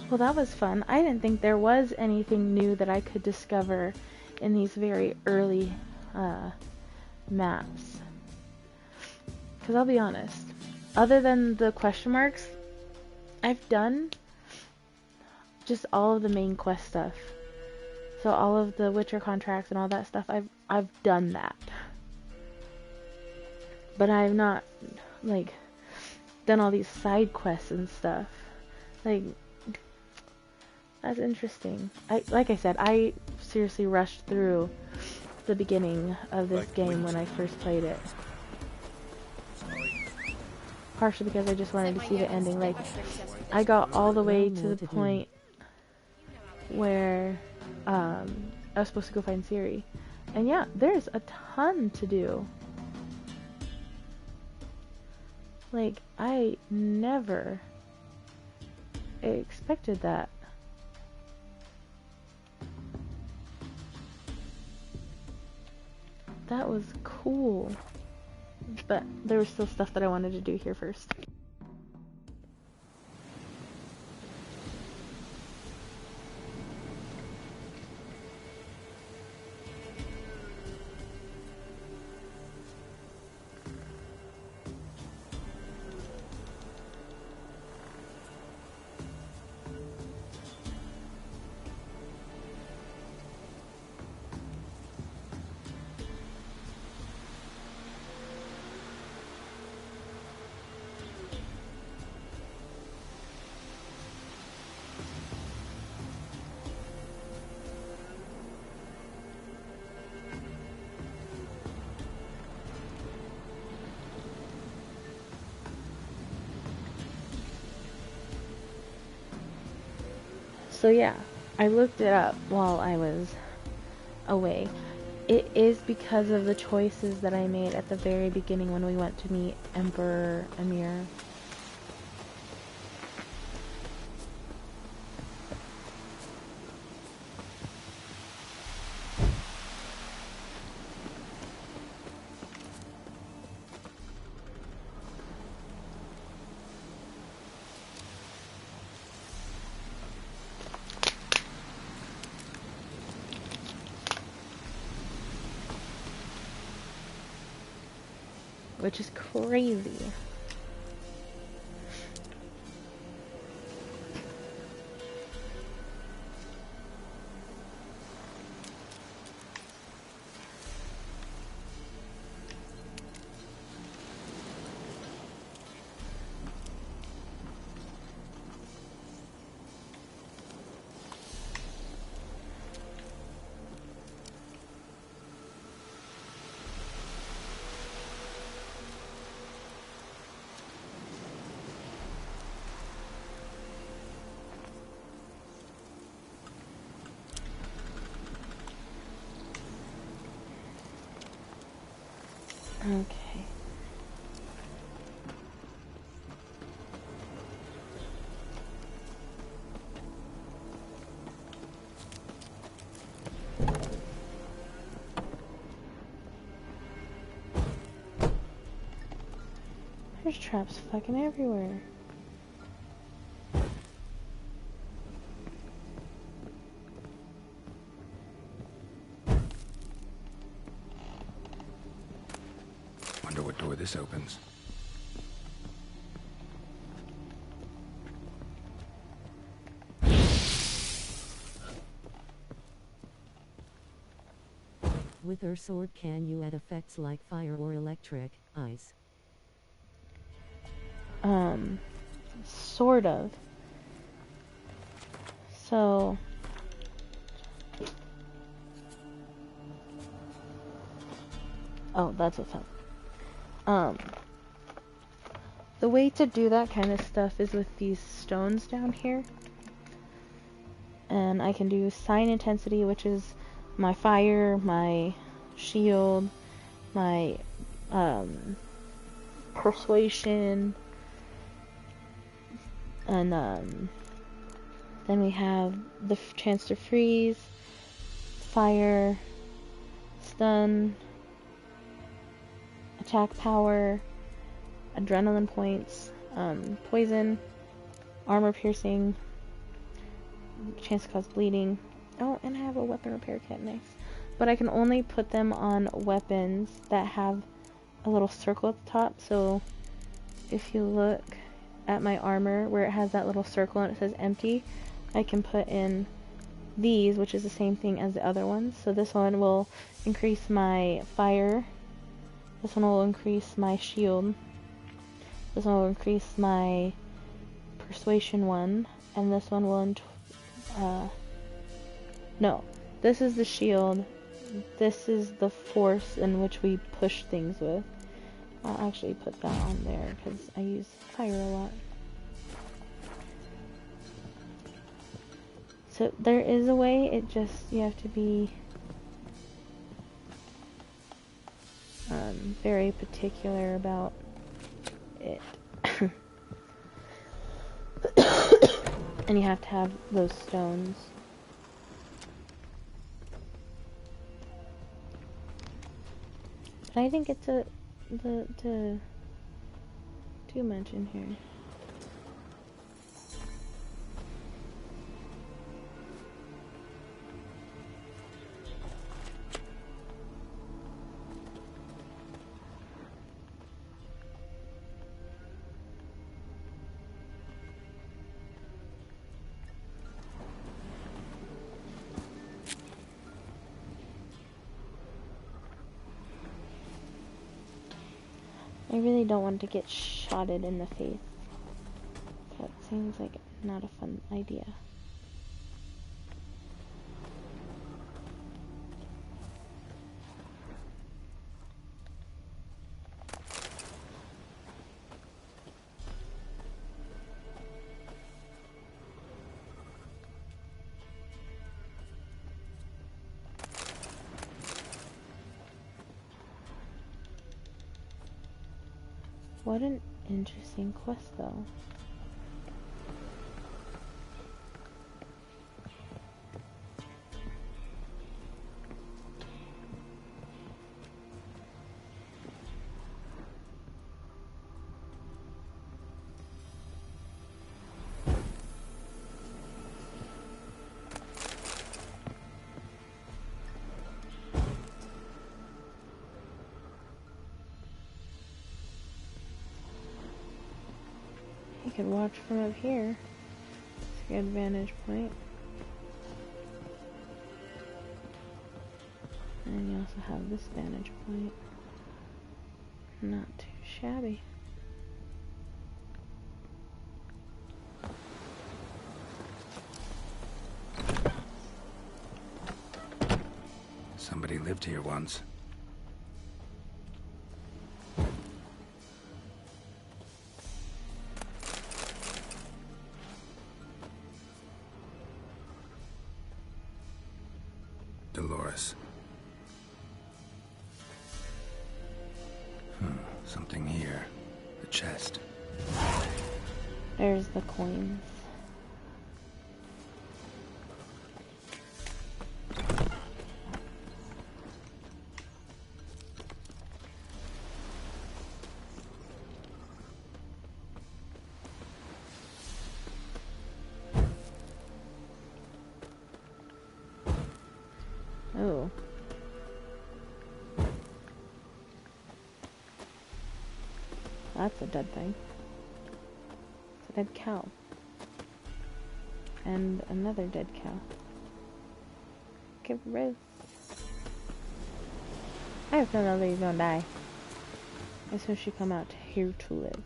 Well, that was fun. I didn't think there was anything new that I could discover in these very early maps. Because I'll be honest, other than the question marks, I've done just all of the main quest stuff. So all of the Witcher contracts and all that stuff, I've done that. But I've not, like, done all these side quests and stuff. Like, that's interesting. Like I said, I seriously rushed through the beginning of this game when I first played it. Partially because I just wanted to see the ending. Like, I got all the way to the point where I was supposed to go find Ciri. And yeah, there's a ton to do. Like, I never expected that. That was cool. But there was still stuff that I wanted to do here first. So yeah, I looked it up while I was away. It is because of the choices that I made at the very beginning when we went to meet Emperor Emhyr. Which is crazy. Okay. There's traps fucking everywhere. Wonder what door this opens. With her sword, can you add effects like fire or electric, ice? Sort of. So, oh, that's what's up. The way to do that kind of stuff is with these stones down here. And I can do sign intensity, which is my fire, my shield, my persuasion, and then we have the chance to freeze, fire, stun, attack power, adrenaline points, poison, armor piercing, chance to cause bleeding. Oh, and I have a weapon repair kit, nice. But I can only put them on weapons that have a little circle at the top. So if you look at my armor where it has that little circle and it says empty, I can put in these, which is the same thing as the other ones. So this one will increase my fire. This one will increase my shield. This one will increase my persuasion one. And this one will, no, this is the shield. This is the force in which we push things with. I'll actually put that on there because I use fire a lot. So there is a way, it just, you have to be very particular about it. And you have to have those stones. But I think it's too much in here. I really don't want to get shotted in the face. That seems like not a fun idea. What an interesting quest, though. You could watch from up here. It's a good vantage point. And you also have this vantage point. Not too shabby. Somebody lived here once. Dolores. Something here. The chest. There's the coins. Oh. That's a dead thing. It's a dead cow. And another dead cow. Give Riz. I have no idea that he's gonna die. As soon as she come out here to live.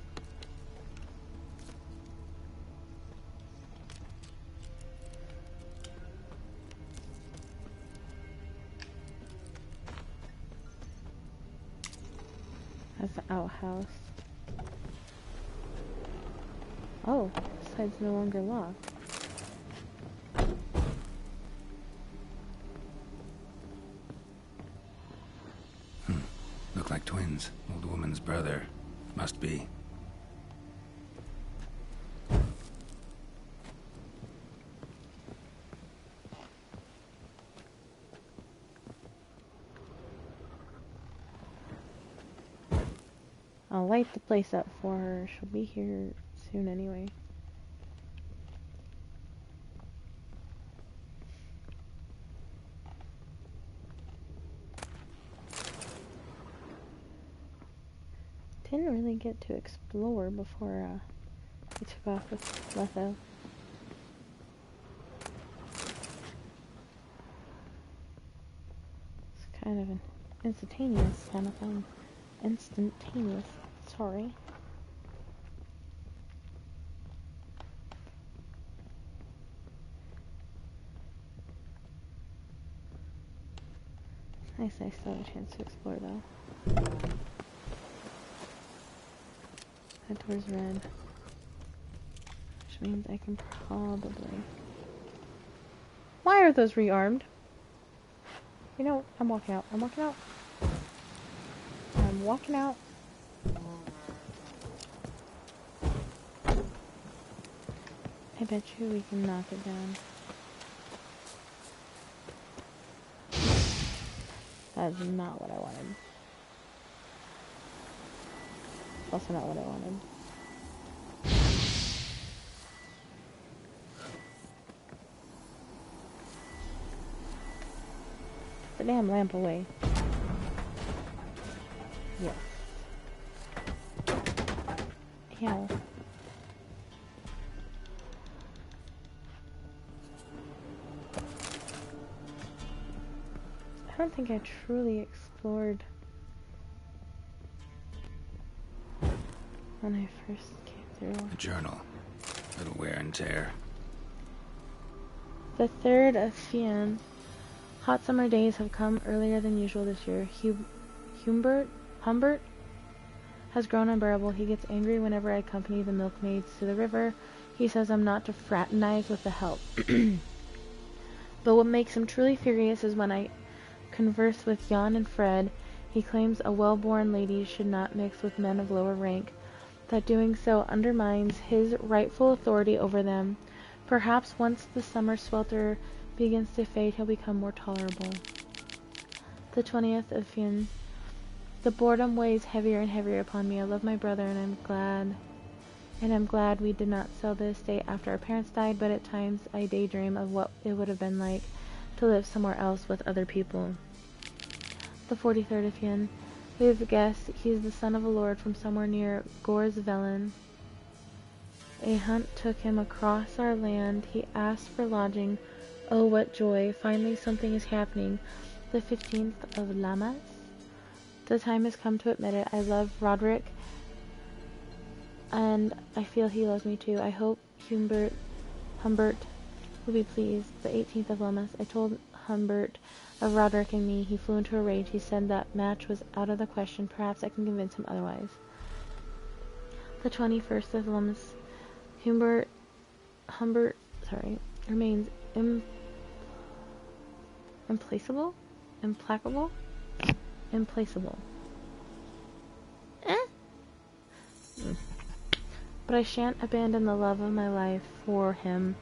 That's the outhouse. Oh, this side's no longer locked. Look like twins. Old woman's brother. Must be. I'll light the place up for her. She'll be here soon anyway. Didn't really get to explore before we took off with Letho. It's kind of an instantaneous kind of thing. Instantaneous, sorry. Nice, I still have a chance to explore though. That door's red. Which means I can probably... Why are those rearmed? You know, I'm walking out. I'm walking out. I'm walking out. I bet you we can knock it down. That's not what I wanted. Also not what I wanted. Put the damn lamp away. Yes. Ow. I don't think I truly explored when I first came through. A journal. Little wear and tear. The 3rd of Fian. Hot summer days have come earlier than usual this year. Humbert has grown unbearable. He gets angry whenever I accompany the milkmaids to the river. He says I'm not to fraternize with the help. But what makes him truly furious is when I converse with Jan and Fred. He claims a well-born lady should not mix with men of lower rank, that doing so undermines his rightful authority over them. Perhaps once the summer swelter begins to fade, he'll become more tolerable. The 20th of Fian. The boredom weighs heavier and heavier upon me. I love my brother, and I'm glad we did not sell the estate after our parents died, but at times I daydream of what it would have been like to live somewhere else with other people. The 43rd of Fian. We have guessed he is the son of a lord from somewhere near Gorsvelen. A hunt took him across our land. He asked for lodging. Oh, what joy. Finally something is happening. The 15th of Lammas. The time has come to admit it. I love Roderick, and I feel he loves me too. I hope Humbert will be pleased. The 18th of Lammas. I told Humbert of Roderick and me. He flew into a rage. He said that match was out of the question. Perhaps I can convince him otherwise. The 21st of Lammas. Humbert remains implacable. But I shan't abandon the love of my life for him.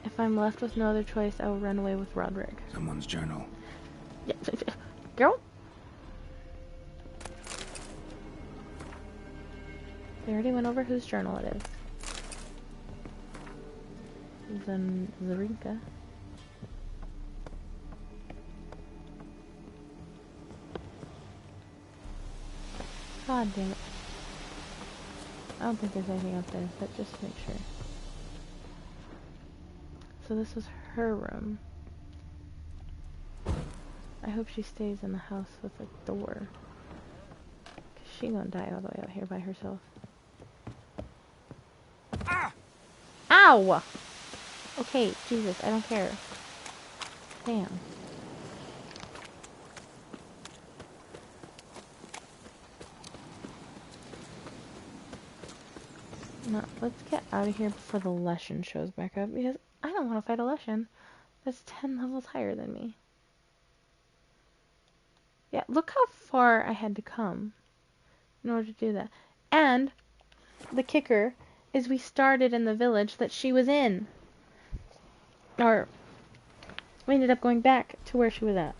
If I'm left with no other choice, I will run away with Roderick. Someone's journal. Yeah, girl? They already went over whose journal it is. Then Zarinka. God damn it. I don't think there's anything up there, but just to make sure. So this was her room. I hope she stays in the house with a door. 'Cause she gonna die all the way out here by herself. Ah! Ow! Okay, Jesus, I don't care. Damn. Now, let's get out of here before the Leshen shows back up, because I don't want to fight a Leshen that's 10 levels higher than me. Yeah, look how far I had to come in order to do that. And the kicker is we started in the village that she was in. Or we ended up going back to where she was at.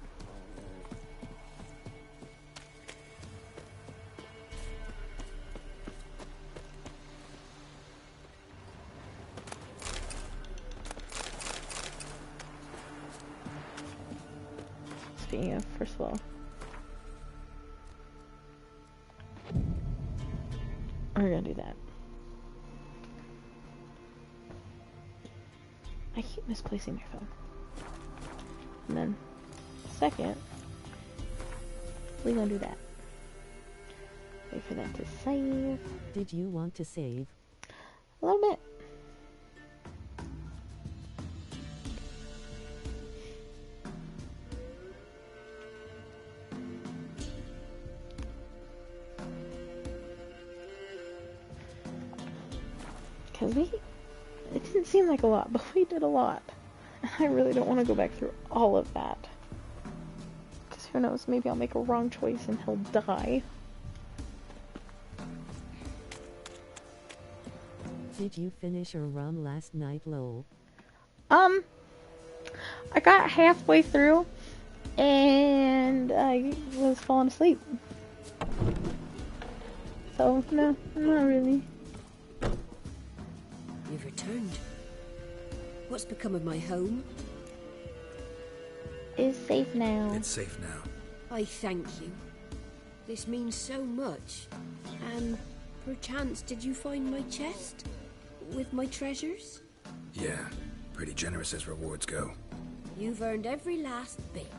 Speaking of, first of all, We're gonna do that. I keep misplacing my phone. And then, second, we're gonna do that. Wait for that to save. Did you want to save? A little bit. Because it didn't seem like a lot, but we did a lot. And I really don't want to go back through all of that. Because who knows, maybe I'll make a wrong choice and he'll die. Did you finish your run last night, Lowell? I got halfway through and I was falling asleep. So, no, not really. You've returned. What's become of my home? It's safe now. It's safe now. I thank you. This means so much. And perchance did you find my chest? With my treasures? Yeah, pretty generous as rewards go. You've earned every last bit.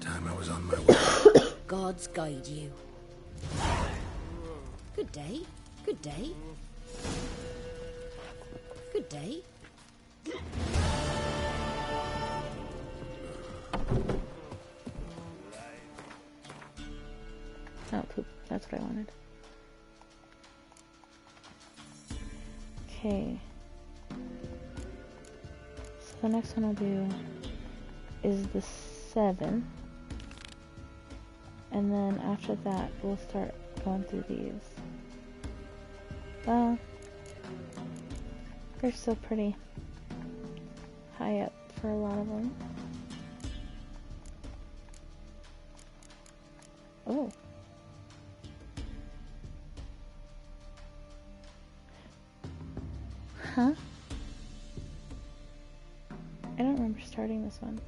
Time I was on my way. Gods guide you. Good day. Good day. Good day. Oh, poop. That's what I wanted. Okay. So the next one I'll do is the 7. And then after that, we'll start going through these. Well, they're still pretty high up for a lot of them. Oh. Huh? I don't remember starting this one.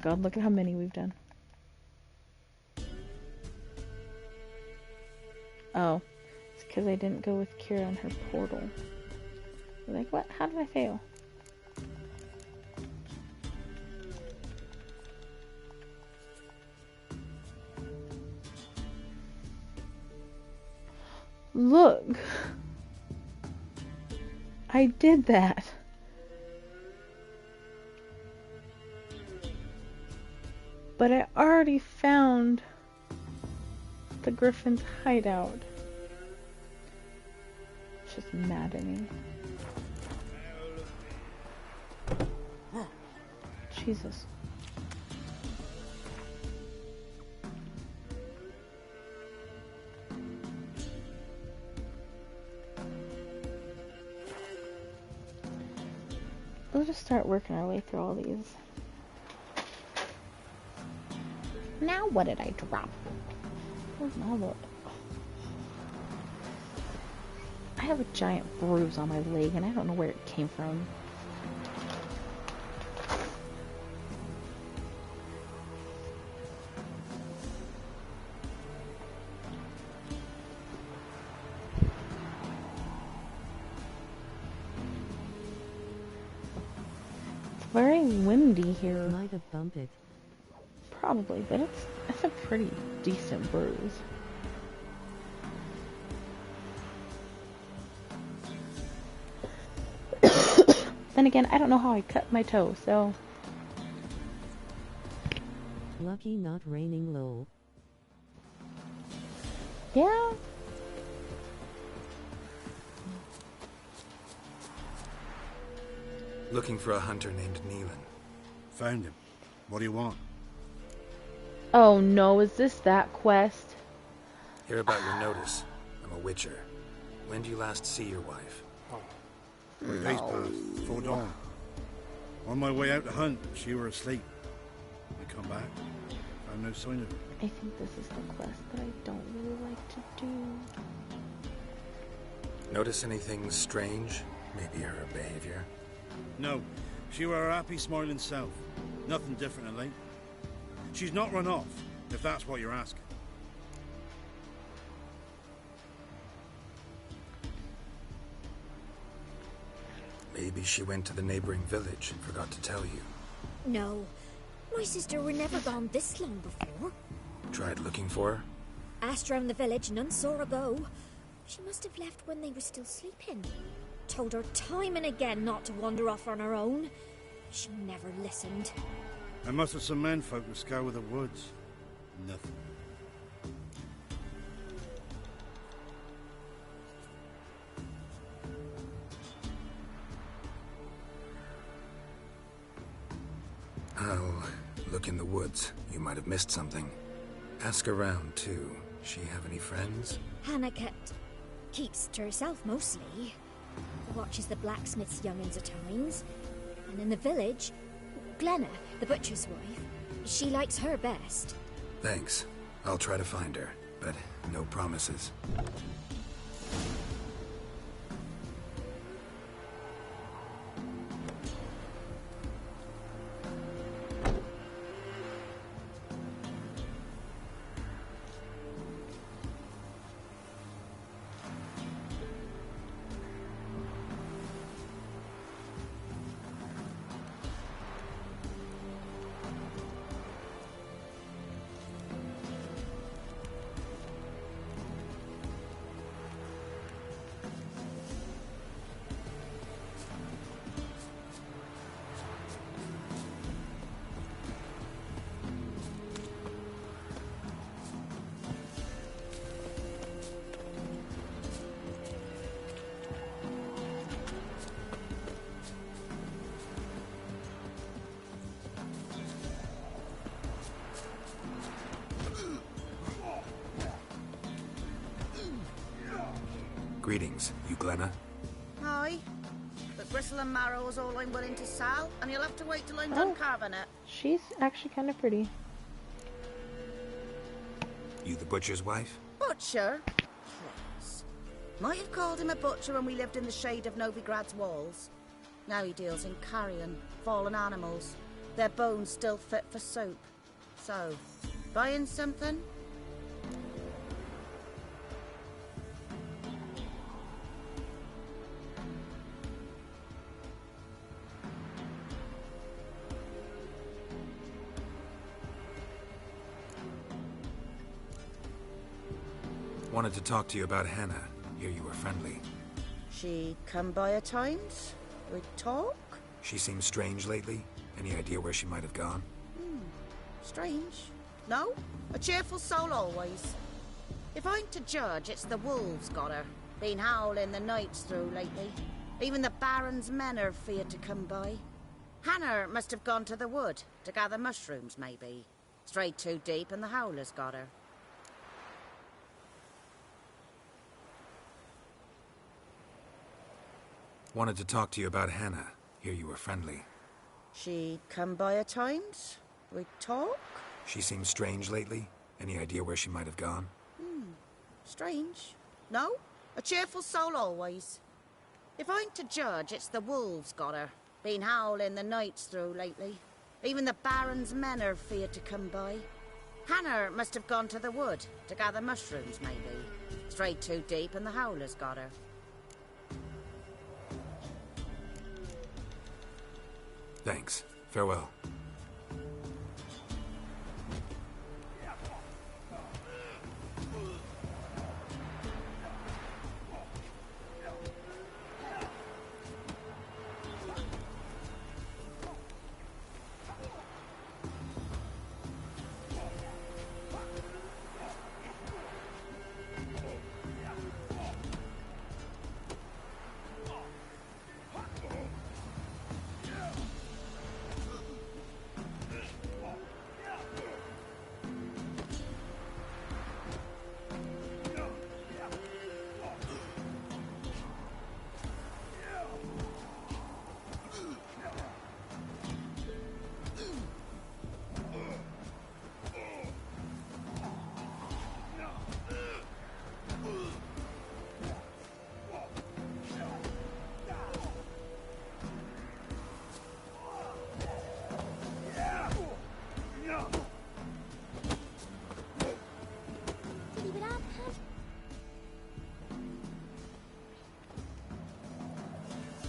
God, look at how many we've done. Oh, it's because I didn't go with Kira on her portal. Like, what? How did I fail? Look! I did that! But I already found the Griffin's hideout. It's just mad at me. Jesus. We'll just start working our way through all these. Now what did I drop? Where's my look? I have a giant bruise on my leg and I don't know where it came from. It's very windy here. Might have bumped it. Probably, but it's a pretty decent bruise. Then again, I don't know how I cut my toe, so... Lucky not raining low. Yeah. Looking for a hunter named Neelan. Found him. What do you want? Oh no, is this that quest? Hear about your notice. I'm a witcher. When do you last see your wife? 3 days passed, before dawn. On my way out to hunt, she were asleep. I come back, found no sign of her. I think this is the quest that I don't really like to do. Notice anything strange? Maybe her behavior? No, she were her happy, smiling self. Nothing different than late. She's not run off, if that's what you're asking. Maybe she went to the neighboring village and forgot to tell you. No. My sister were never gone this long before. Tried looking for her? Asked round the village, none saw her go. She must have left when they were still sleeping. Told her time and again not to wander off on her own. She never listened. I must have some menfolk who scour the woods. Nothing. I'll look in the woods. You might have missed something. Ask around, too. She have any friends? Hannah keeps to herself mostly. Watches the blacksmith's young'uns at times. And in the village, Glenna, the butcher's wife, she likes her best. Thanks. I'll try to find her, but no promises. Greetings, you Glenna? Aye. But Gristle and Marrow is all I'm willing to sell, and you'll have to wait till I'm done carving it. She's actually kind of pretty. You the butcher's wife? Butcher? Please. Might have called him a butcher when we lived in the shade of Novigrad's walls. Now he deals in carrion, fallen animals. Their bones still fit for soup. So, buying something? Wanted to talk to you about Hannah. Hear you were friendly. She come by at times? We talk? She seems strange lately. Any idea where she might have gone? Strange. No? A cheerful soul always. If I'm to judge, it's the wolves got her. Been howling the nights through lately. Even the Baron's men are feared to come by. Hannah must have gone to the wood to gather mushrooms, maybe. Strayed too deep and the howlers got her. Wanted to talk to you about Hannah. Hear you were friendly. She come by at times? We talk? She seems strange lately. Any idea where she might have gone? Strange. No? A cheerful soul always. If I'm to judge, it's the wolves got her. Been howling the nights through lately. Even the Baron's men are feared to come by. Hannah must have gone to the wood to gather mushrooms, maybe. Strayed too deep and the howlers got her. Thanks. Farewell.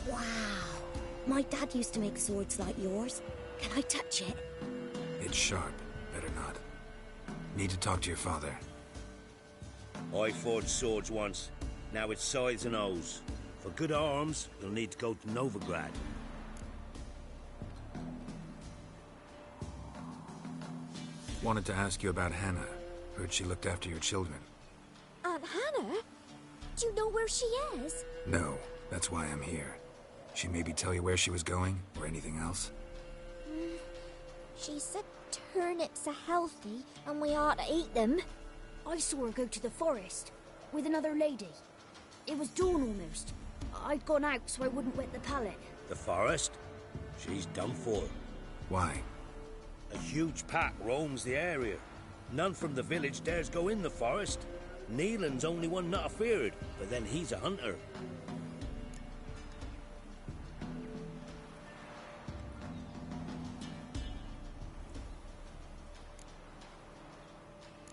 Wow. My dad used to make swords like yours. Can I touch it? It's sharp. Better not. Need to talk to your father. I forged swords once. Now it's size and O's. For good arms, you'll need to go to Novigrad. Wanted to ask you about Hannah. Heard she looked after your children. Aunt Hannah? Do you know where she is? No, that's why I'm here. She maybe tell you where she was going, or anything else? She said turnips are healthy and we ought to eat them. I saw her go to the forest with another lady. It was dawn almost. I'd gone out so I wouldn't wet the pallet. The forest? She's done for. Why? A huge pack roams the area. None from the village dares go in the forest. Neelan's only one not afeared, but then he's a hunter.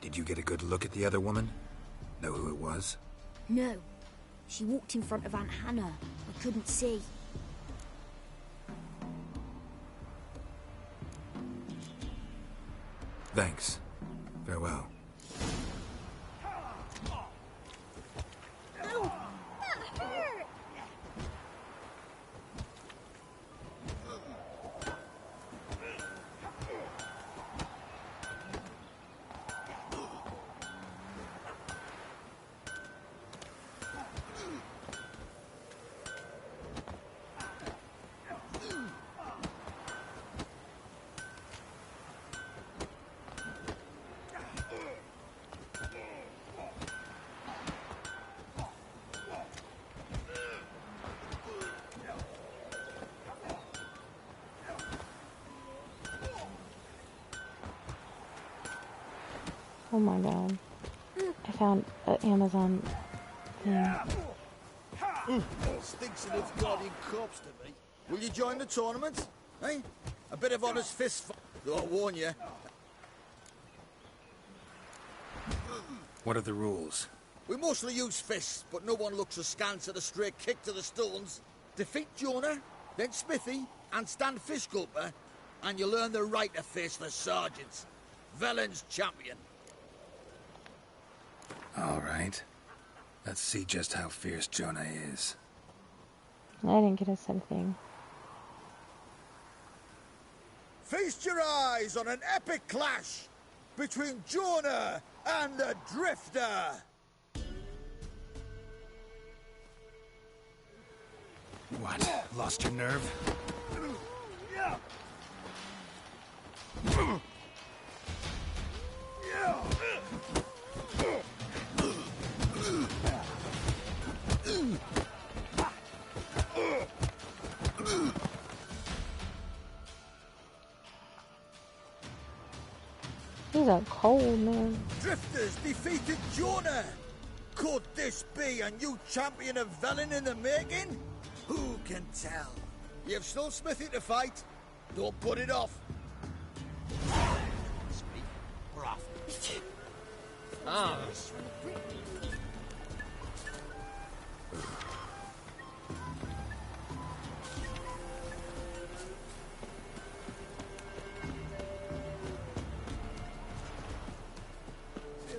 Did you get a good look at the other woman? Know who it was? No. She walked in front of Aunt Hannah. I couldn't see. Thanks. Farewell. Ow! That hurt! Oh my god. I found an Amazon thing. Stinks of its guardian corpse to me. Will you join the tournament? Eh? A bit of honest fist fight, though I warn you. What are the rules? We mostly use fists, but no one looks askance at a stray kick to the stones. Defeat Jonah, then Smithy, and stand Fishgulper, and you'll earn the right to face the sergeants. Velen's champion. All right. Let's see just how fierce Jonah is. I didn't get a set of thing. Feast your eyes on an epic clash between Jonah and the Drifter. What? Lost your nerve? These are cold, man. Drifters defeated Jonah. Could this be a new champion of Velen in the making? Who can tell? You've still Smithy to fight. Don't put it off. Speak rough. Ah.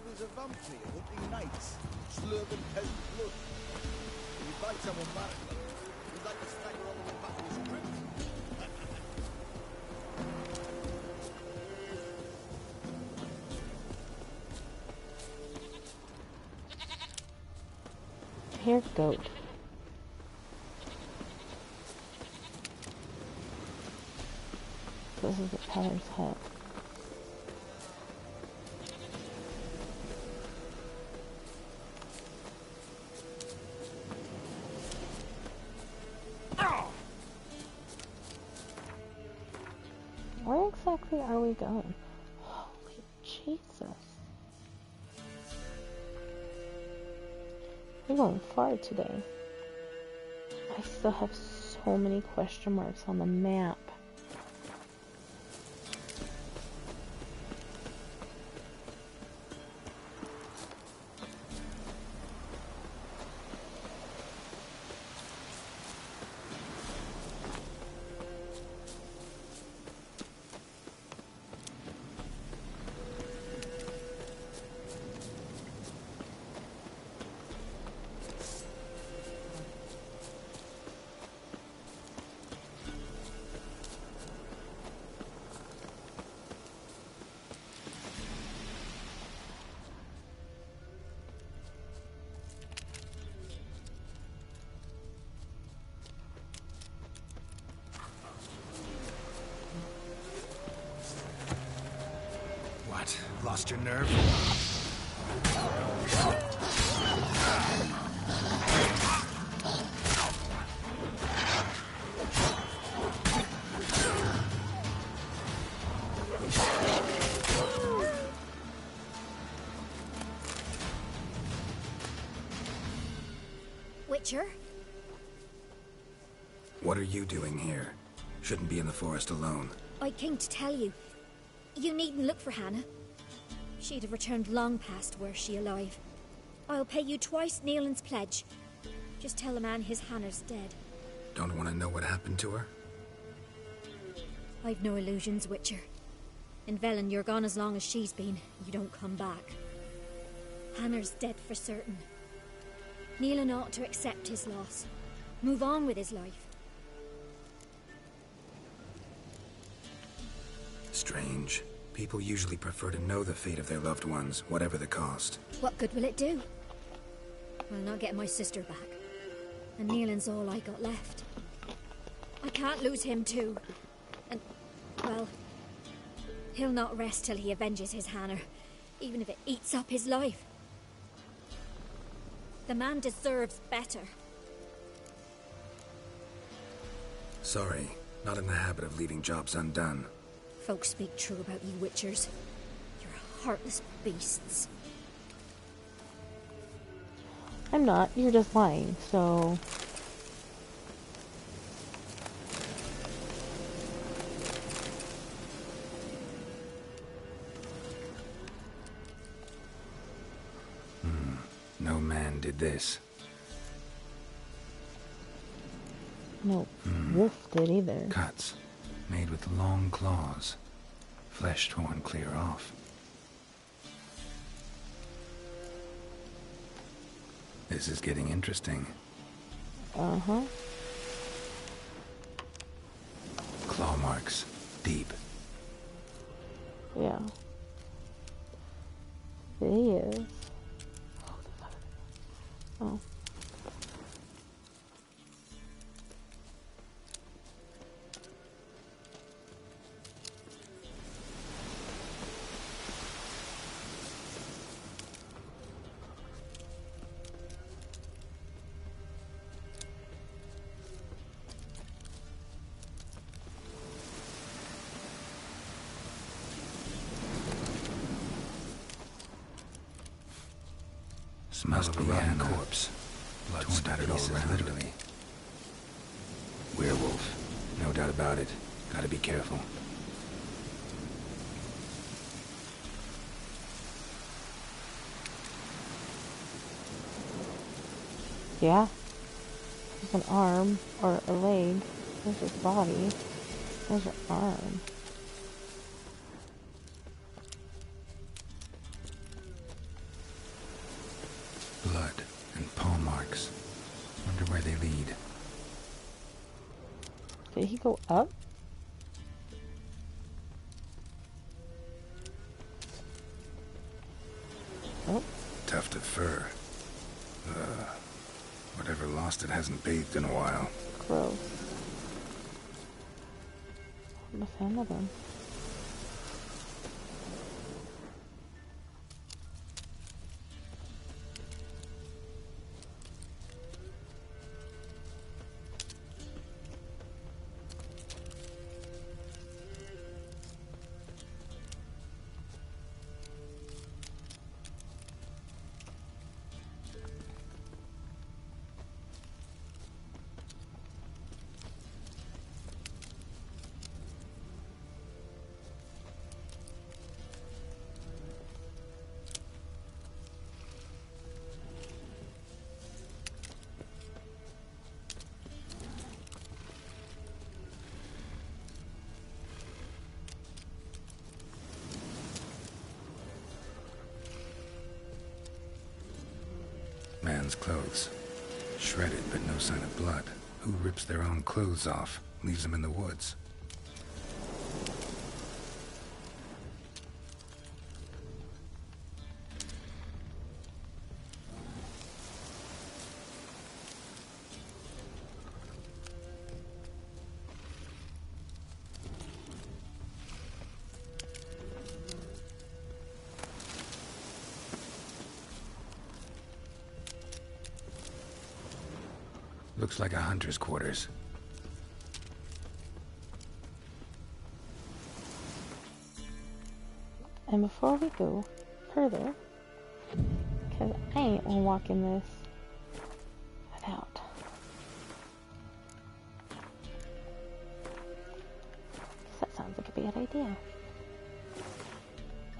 There's a vampire hunting knights, slurping peasant blood. When you fight someone back, he'd like to stagger all the way back to his crypt. Here's goat. This is the Peller's hut. Where exactly are we going? Holy Jesus. We're going far today. I still have so many question marks on the map. Lost your nerve? Witcher? What are you doing here? Shouldn't be in the forest alone. I came to tell you. You needn't look for Hannah. She'd have returned long past were she alive. I'll pay you twice Nealon's pledge. Just tell the man his Hannah's dead. Don't want to know what happened to her? I've no illusions, Witcher. In Velen, you're gone as long as she's been. You don't come back. Hannah's dead for certain. Nealon ought to accept his loss. Move on with his life. Strange. People usually prefer to know the fate of their loved ones, whatever the cost. What good will it do? I'll not get my sister back. And Nealon's all I got left. I can't lose him too. And, well, he'll not rest till he avenges his Hannah, even if it eats up his life. The man deserves better. Sorry, not in the habit of leaving jobs undone. Folks speak true about you Witchers. You're heartless beasts. I'm not. You're just lying, so... No man did this. No wolf did either. Cuts, made with long claws, flesh torn clear off. This is getting interesting. Uh-huh. Claw marks, deep. Yeah. It is. Oh. Smells of a rotten corpse. Blood spattered all around. Literally. Werewolf. No doubt about it. Gotta be careful. Yeah. There's an arm, or a leg. There's his body. There's your arm. Blood and paw marks. Wonder where they lead. Did he go up? Oh. Tuft of fur. Whatever lost it hasn't bathed in a while. Gross. I'm a fan of them. Man's clothes. Shredded, but no sign of blood. Who rips their own clothes off, leaves them in the woods? Looks like a hunter's quarters. And before we go further, because I ain't gonna walk in this without. That sounds like a bad idea.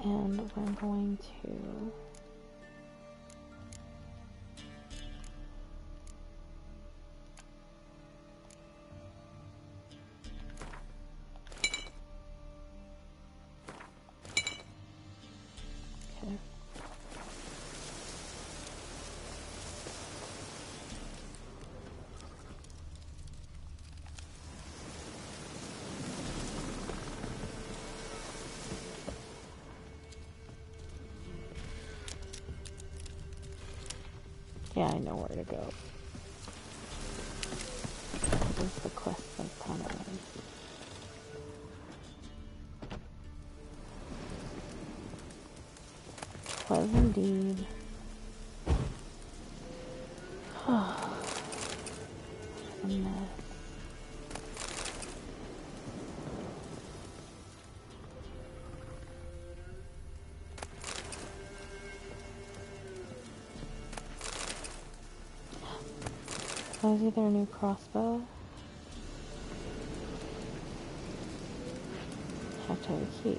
And we're going to yeah, I know where to go. This is the quest of Tunnel. Was indeed. Oh, a mess. That was either a new crossbow. Have to have a key.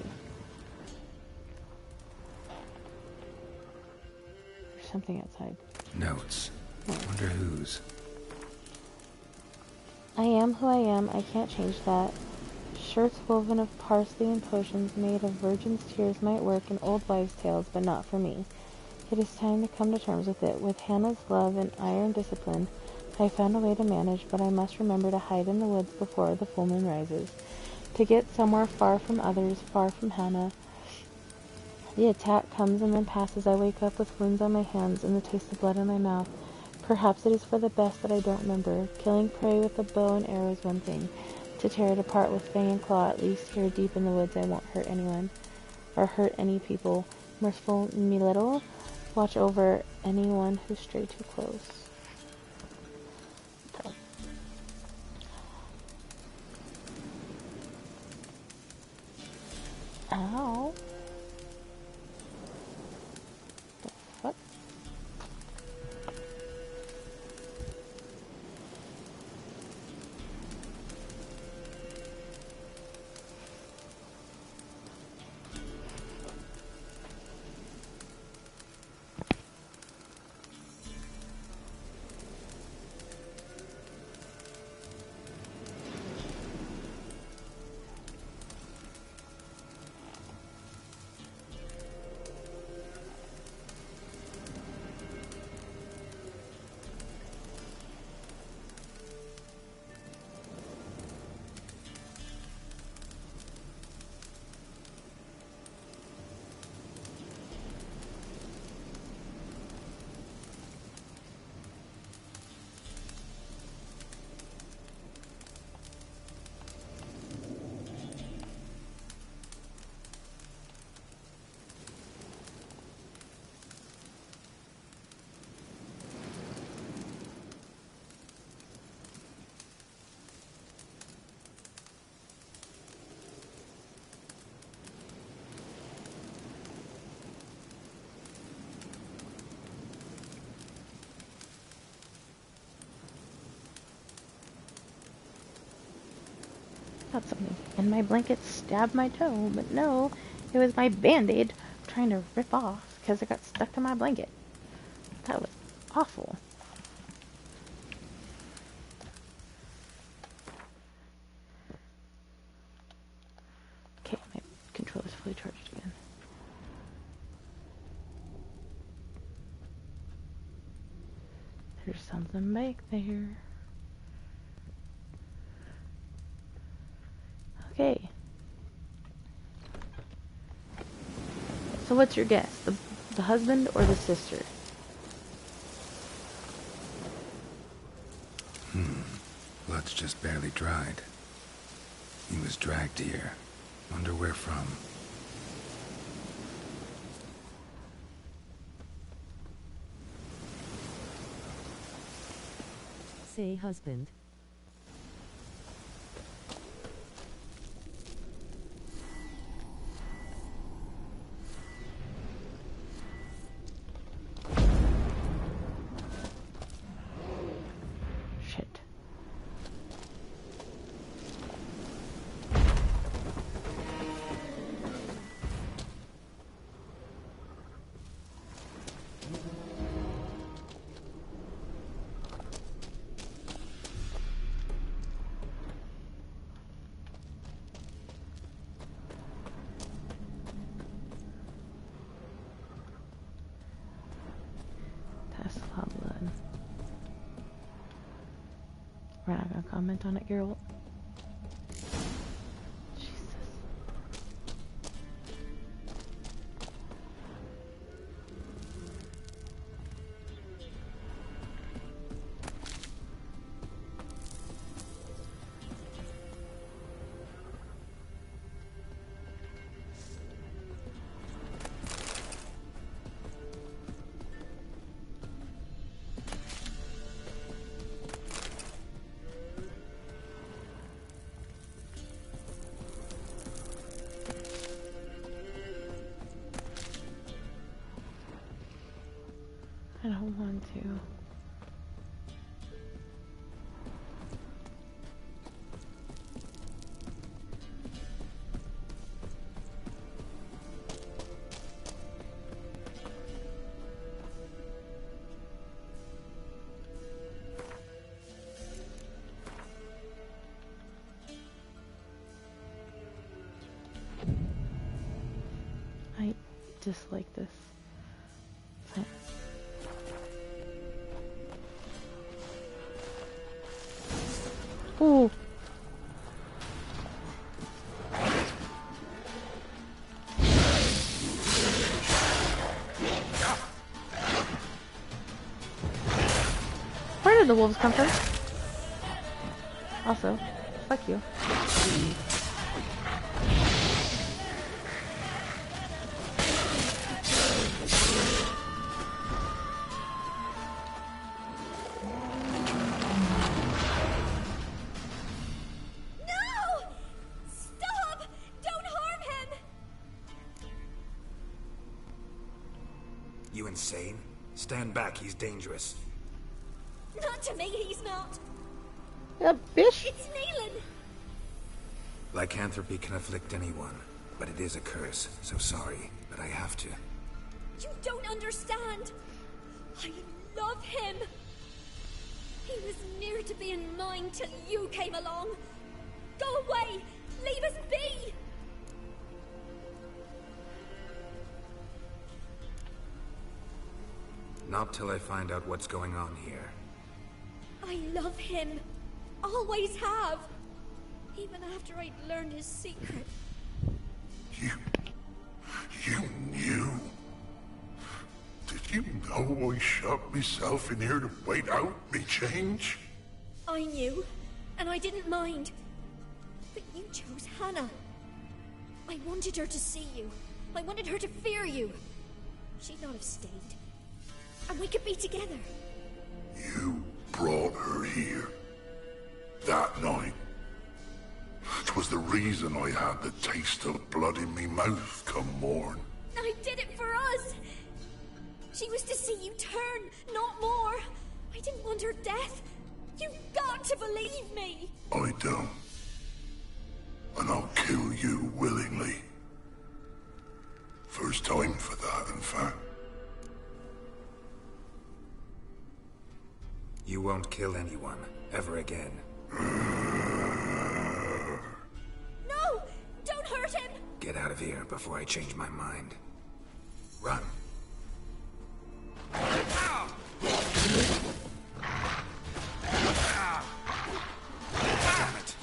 There's something outside. Notes. Wonder whose. I am who I am. I can't change that. Shirts woven of parsley and potions made of virgin's tears might work in old wives' tales, but not for me. It is time to come to terms with it. With Hannah's love and iron discipline, I found a way to manage, but I must remember to hide in the woods before the full moon rises. To get somewhere far from others, far from Hannah. The attack comes and then passes. I wake up with wounds on my hands and the taste of blood in my mouth. Perhaps it is for the best that I don't remember. Killing prey with a bow and arrow is one thing. To tear it apart with fang and claw, at least here deep in the woods I won't hurt anyone. Or hurt any people. Merciful Milito, watch over anyone who stray too close. Ow. The fuck? Thought something in my blanket stabbed my toe, but no, it was my band-aid trying to rip off because it got stuck to my blanket. That was awful. Okay, my controller's fully charged again. There's something back there. Okay. So what's your guess? The husband or the sister? Blood's just barely dried. He was dragged here. Wonder where from. say husband. Shit. Tesla blood. We're not gonna comment on it, Geralt. I don't want to. I dislike this. Ooh. Where did the wolves come from? Also, fuck you. You insane? Stand back, he's dangerous. Not to me, he's not. Yeah, bitch. It's Neelan. Lycanthropy can afflict anyone, but it is a curse, so sorry, but I have to. You don't understand. I love him. He was near to being mine till you came along. Go away. Leave us be. Not till I find out what's going on here. I love him. Always have. Even after I'd learned his secret. You knew? Did you know I shut myself in here to wait out me change? I knew, and I didn't mind. But you chose Hannah. I wanted her to see you. I wanted her to fear you. She'd not have stayed. And we could be together. You brought her here. That night. It was the reason I had the taste of blood in me mouth come morn. I did it for us. She was to see you turn, not more. I didn't want her death. You've got to believe me. I don't. And I'll kill you willingly. First time for that, in fact. You won't kill anyone, ever again. No! Don't hurt him! Get out of here before I change my mind. Run. Damn it.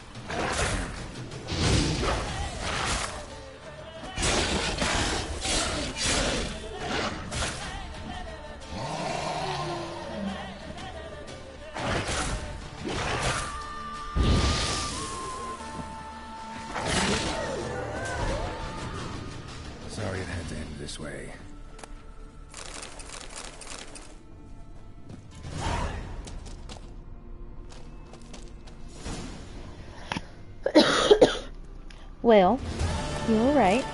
Sorry it had to end Well, you were right.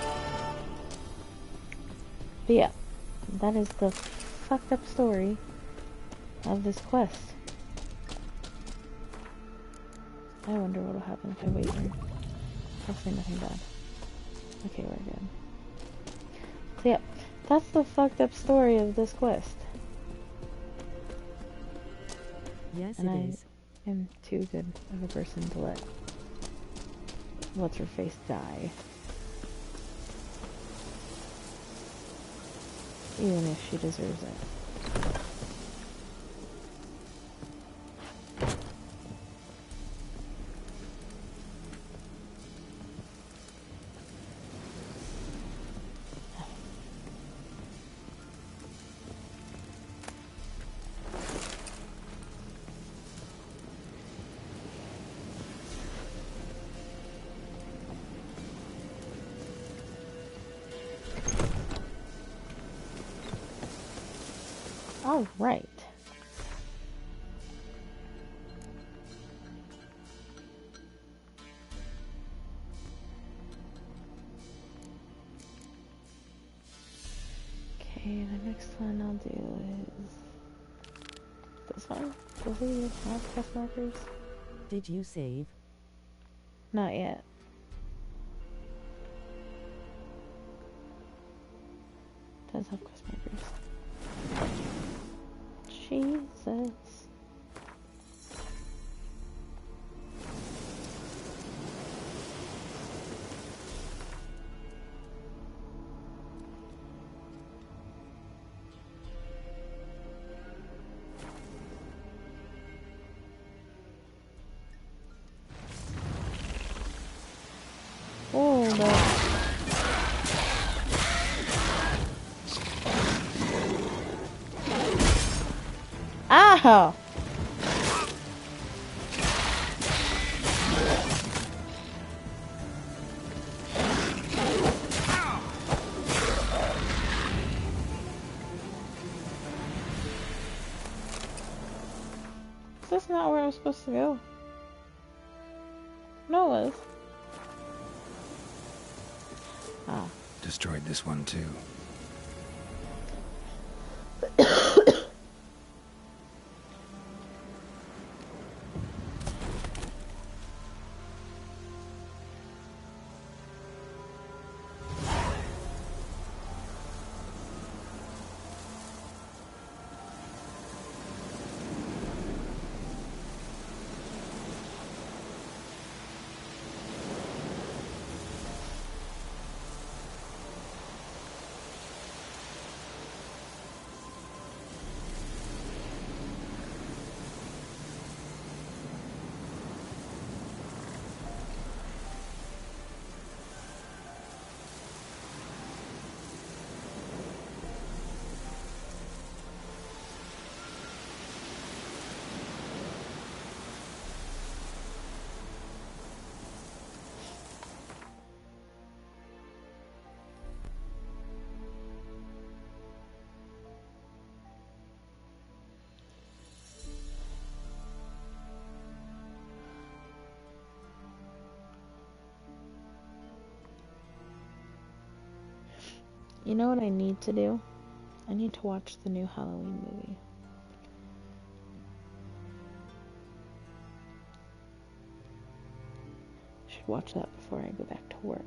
But yeah, that is the fucked up story of this quest. I wonder what'll happen if I wait here. Hopefully nothing bad. Okay, we're good. So yeah, that's the fucked up story of this quest. Yes, and it is. I am too good of a person to let what's-her-face die. Even if she deserves it. All right. Okay, the next one I'll do is this one. Does he have quest markers? Did you save? Not yet. Does have quest markers. Jesus. Hold up. Ow! Is this not where I was supposed to go? No, it was. Ah. Destroyed this one too. You know what I need to do? I need to watch the new Halloween movie. I should watch that before I go back to work.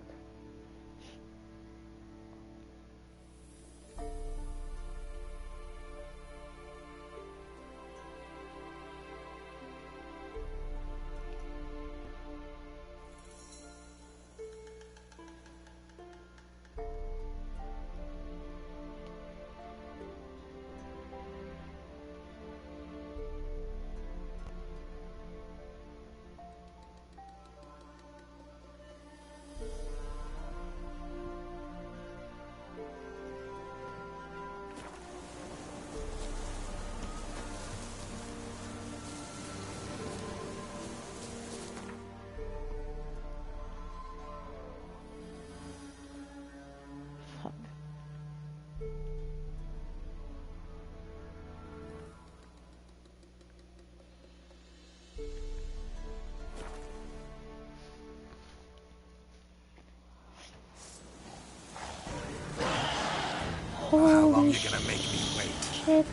Shit.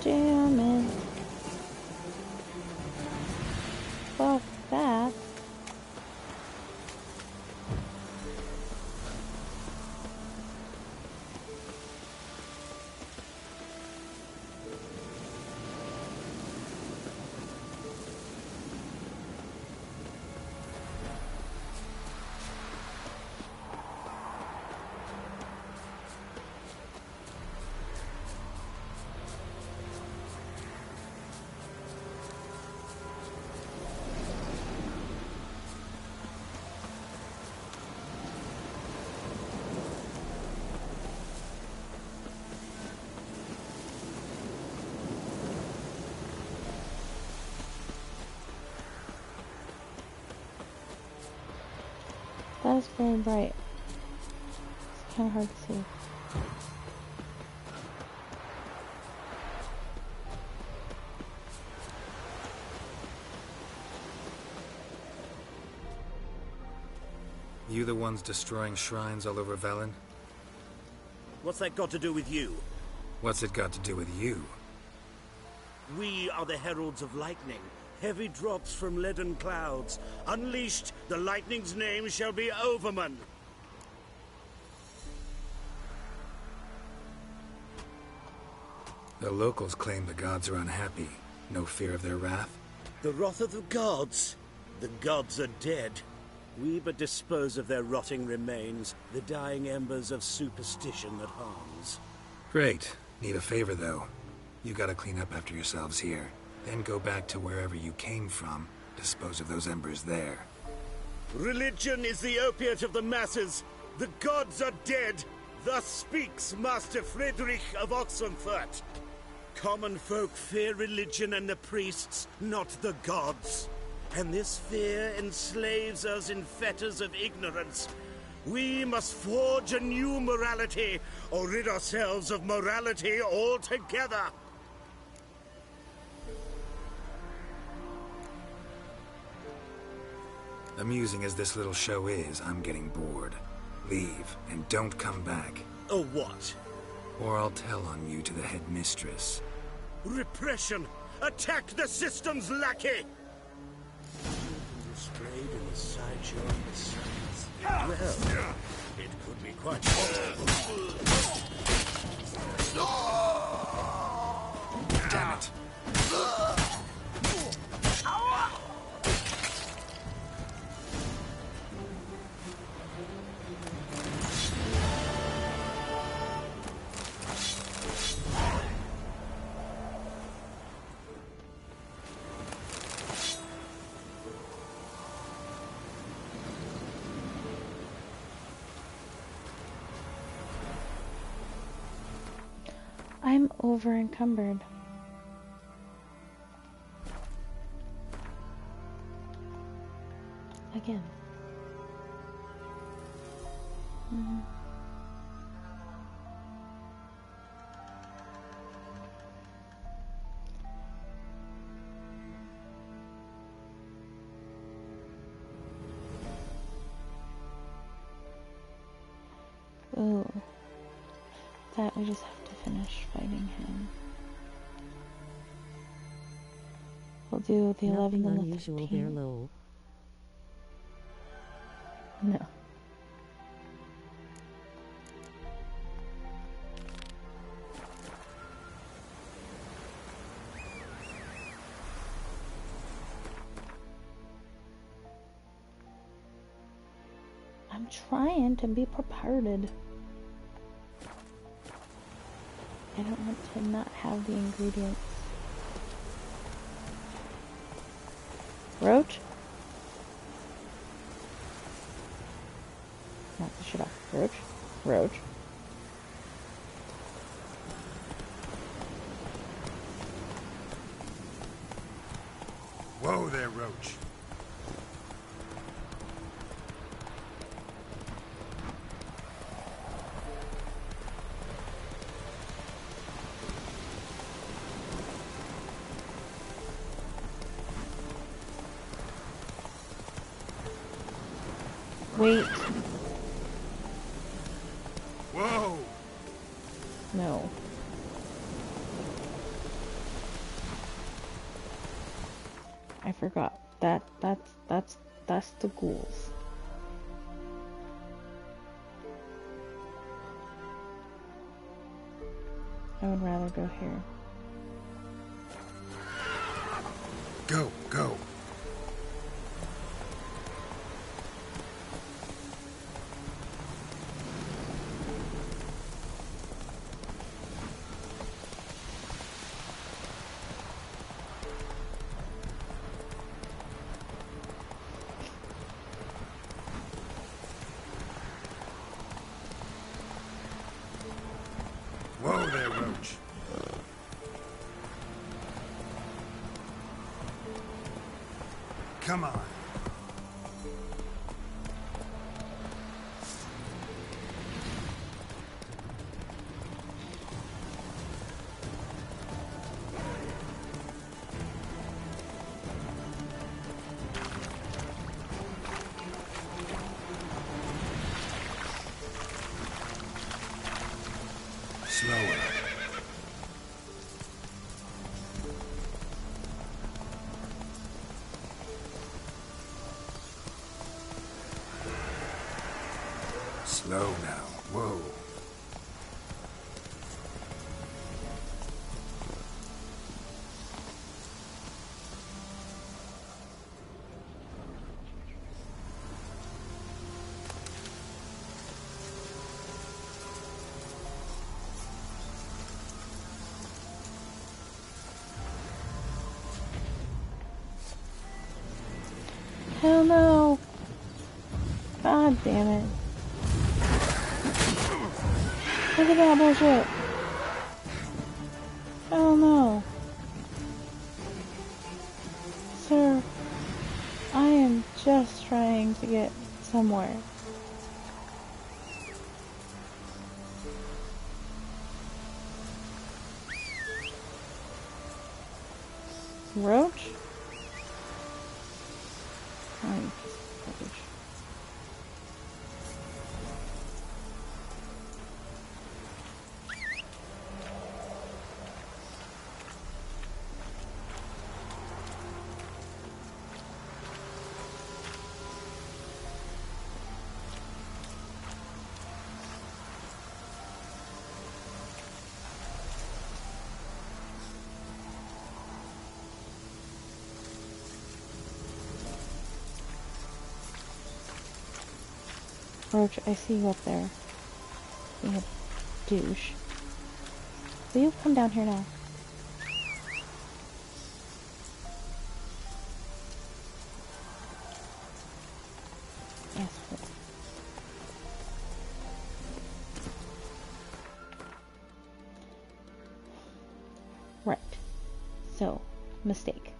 Damn it. Fuck that. That is very bright. It's kind of hard to see. You the ones destroying shrines all over Velen? What's that got to do with you? What's it got to do with you? We are the heralds of lightning. Heavy drops from leaden clouds. Unleashed, the lightning's name shall be Overman. The locals claim the gods are unhappy. No fear of their wrath? The wrath of the gods? The gods are dead. We but dispose of their rotting remains, the dying embers of superstition that harms. Great. Need a favor, though. You gotta clean up after yourselves here. Then go back to wherever you came from. Dispose of those embers there. Religion is the opiate of the masses. The gods are dead. Thus speaks Master Friedrich of Oxenfurt. Common folk fear religion and the priests, not the gods. And this fear enslaves us in fetters of ignorance. We must forge a new morality, or rid ourselves of morality altogether. Amusing as this little show is, I'm getting bored. Leave, and don't come back. Oh, what? Or I'll tell on you to the headmistress. Repression! Attack the system's lackey! Displayed in the sideshow of the suns. Well, it could be quite possible. Damn it. I'm over encumbered. Again. Oh. That we just have to finish fighting him. We'll do the 11 and the unusual 13. there, Lowell. No. I'm trying to be prepared. I don't want to not have the ingredients. Roach? Knock the shit off. Roach? Roach? Whoa there, Roach. Wait. Whoa! I forgot. That's the ghouls. I would rather go here. Go, go. Whoa there, Roach. Come on. Slower. Slow now. Whoa. Hell no! God damn it. Look at that bullshit. Hell no. Sir, I am just trying to get somewhere. Roach? Oh, you piece of garbage. Roach, I see you up there. You a douche. Will you come down here now? Yes, please. Right. So, mistake.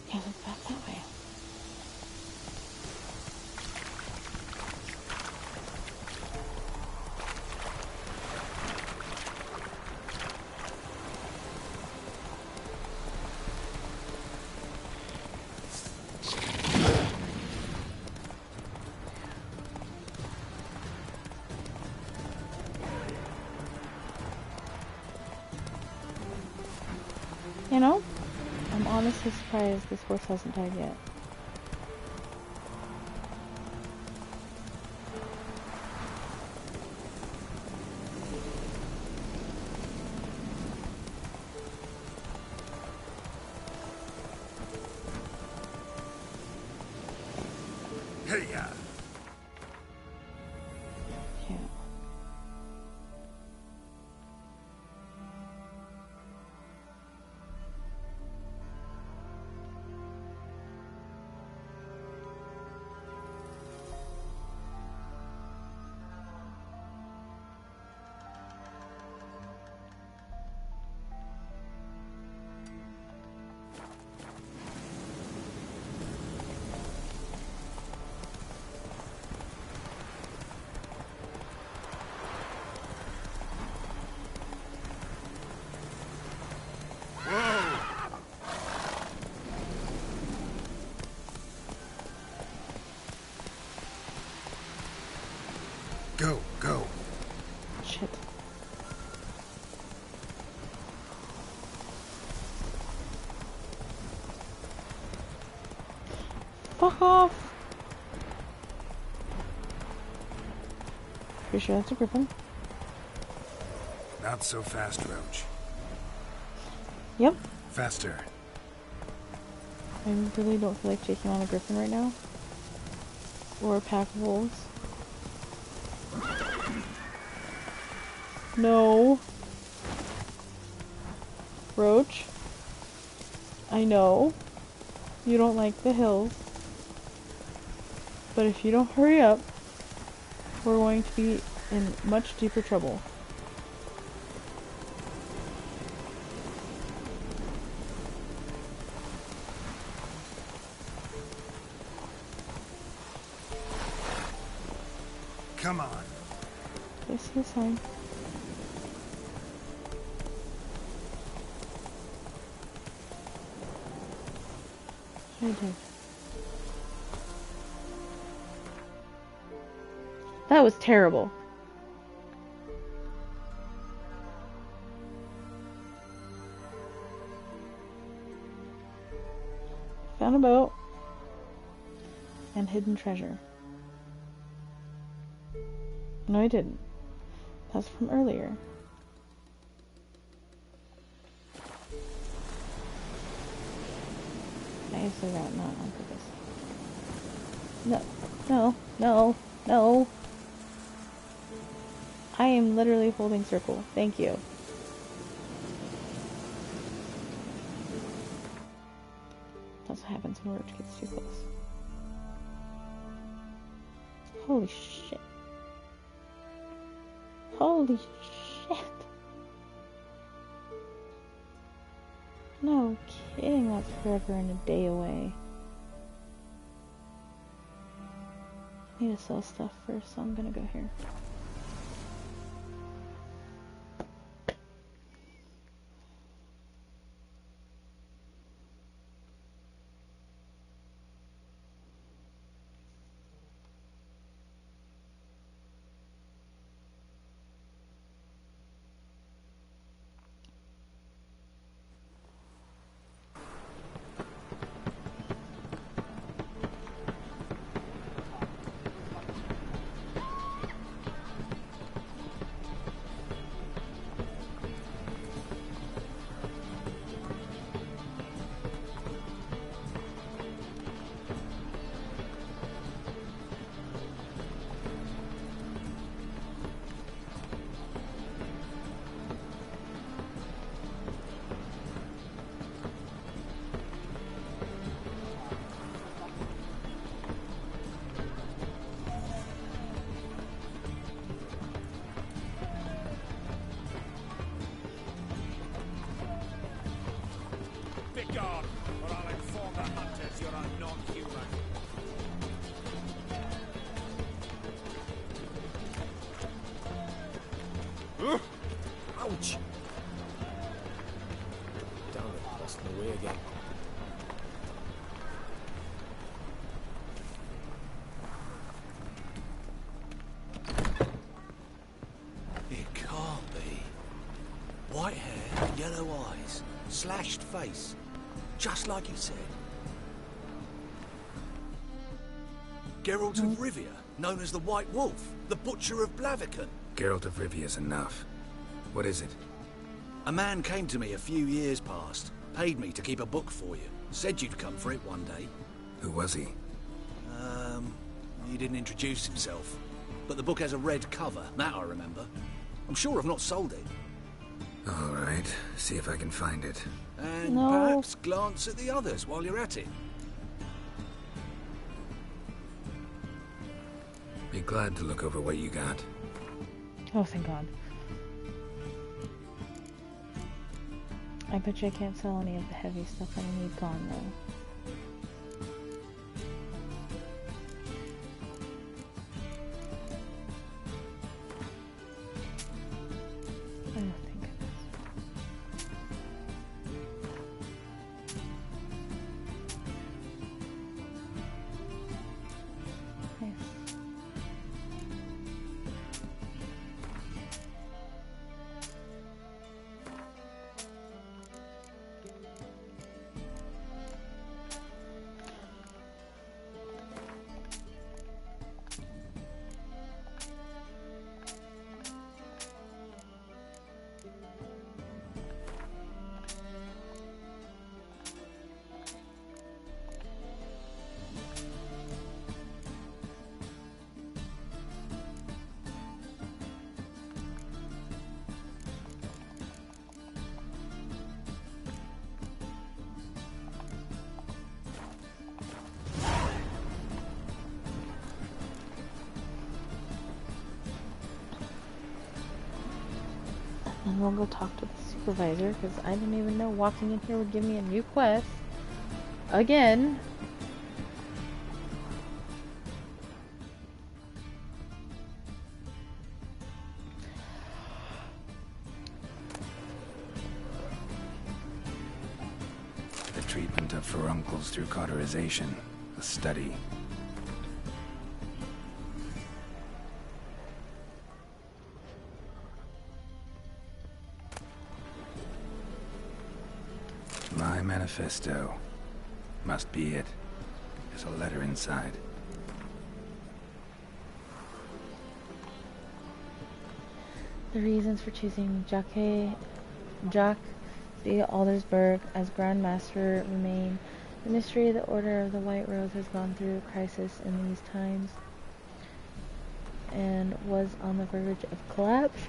Yeah, look back that way. You know, I'm honestly surprised this horse hasn't died yet. Hey, yeah. Yeah. Fuck off! Pretty sure that's a griffin. Not so fast, Roach. Yep. Faster. I really don't feel like taking on a griffin right now. Or a pack of wolves. No. Roach. I know. You don't like the hills. But if you don't hurry up, we're going to be in much deeper trouble. Come on. I see a sign. I did. That was terrible. Found a boat and hidden treasure. No, I didn't. That's from earlier. I said that not on purpose. No, no, no, no. I am literally holding circle. Thank you. That's what happens when Roach gets too close. Holy shit. Holy shit. No kidding, that's forever and a day away. I need to sell stuff first, so I'm gonna go here. Begone, or I'll inform the hunters you're a non-human. Ouch! Damn it, lost my way again. It can't be. White hair, yellow eyes, slashed face. Just like you said. Geralt of Rivia, known as the White Wolf, the Butcher of Blaviken. Geralt of Rivia's enough. What is it? A man came to me a few years past, paid me to keep a book for you. Said you'd come for it one day. Who was he? He didn't introduce himself. But the book has a red cover, that I remember. I'm sure I've not sold it. All right, see if I can find it. And perhaps glance at the others while you're at it. Be glad to look over what you got. Oh, thank God. I bet you I can't sell any of the heavy stuff that I need gone, though. And we'll go talk to the supervisor, because I didn't even know walking in here would give me a new quest. Again. The treatment of furuncles through cauterization. A study. My manifesto. Must be it. There's a letter inside. The reasons for choosing Jacques de Aldersberg as Grand Master remain. The mystery of the Order of the White Rose has gone through a crisis in these times and was on the verge of collapse.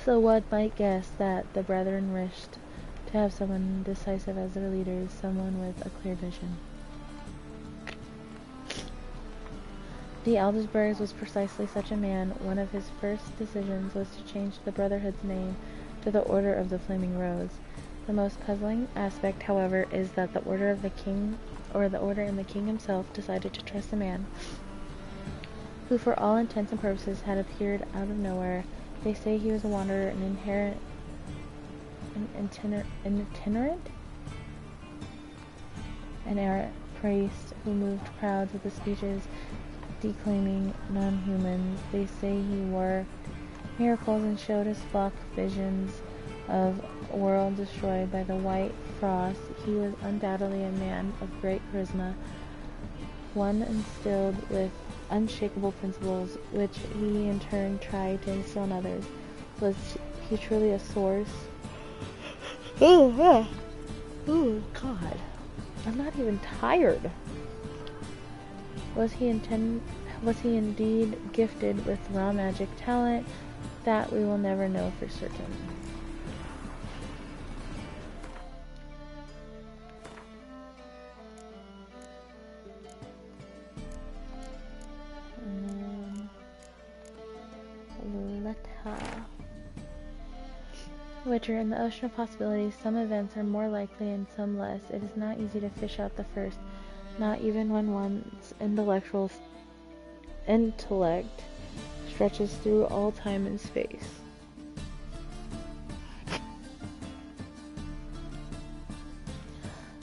So one might guess that the Brethren wished to have someone decisive as their leaders, someone with a clear vision. De Aldersberg was precisely such a man. One of his first decisions was to change the Brotherhood's name to the Order of the Flaming Rose. The most puzzling aspect, however, is that the Order of the King, or the Order and the King himself, decided to trust a man who, for all intents and purposes, had appeared out of nowhere. They say he was a wanderer, an errant priest who moved crowds with his speeches, declaiming non-humans. They say he worked miracles and showed his flock visions of a world destroyed by the white frost. He was undoubtedly a man of great charisma, one instilled with unshakable principles, which he in turn tried to instill in others. Was he truly a source? Oh God, I'm not even tired. Was he indeed gifted with raw magic talent? That we will never know for certain. Witcher, in the ocean of possibilities, some events are more likely and some less. It is not easy to fish out the first, not even when one's intellectual intellect stretches through all time and space.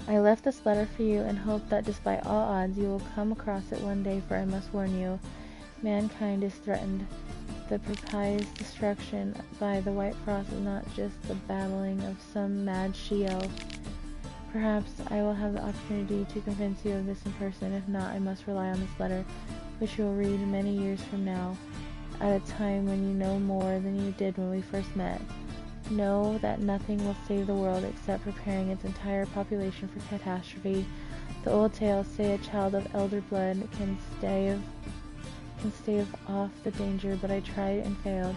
I left this letter for you and hope that despite all odds you will come across it one day, for I must warn you, mankind is threatened. The proposed destruction by the White Frost is not just the battling of some mad she-elf. Perhaps I will have the opportunity to convince you of this in person. If not, I must rely on this letter, which you will read many years from now, at a time when you know more than you did when we first met. Know that nothing will save the world except preparing its entire population for catastrophe. The old tales say a child of elder blood can stave off the danger, but I tried and failed.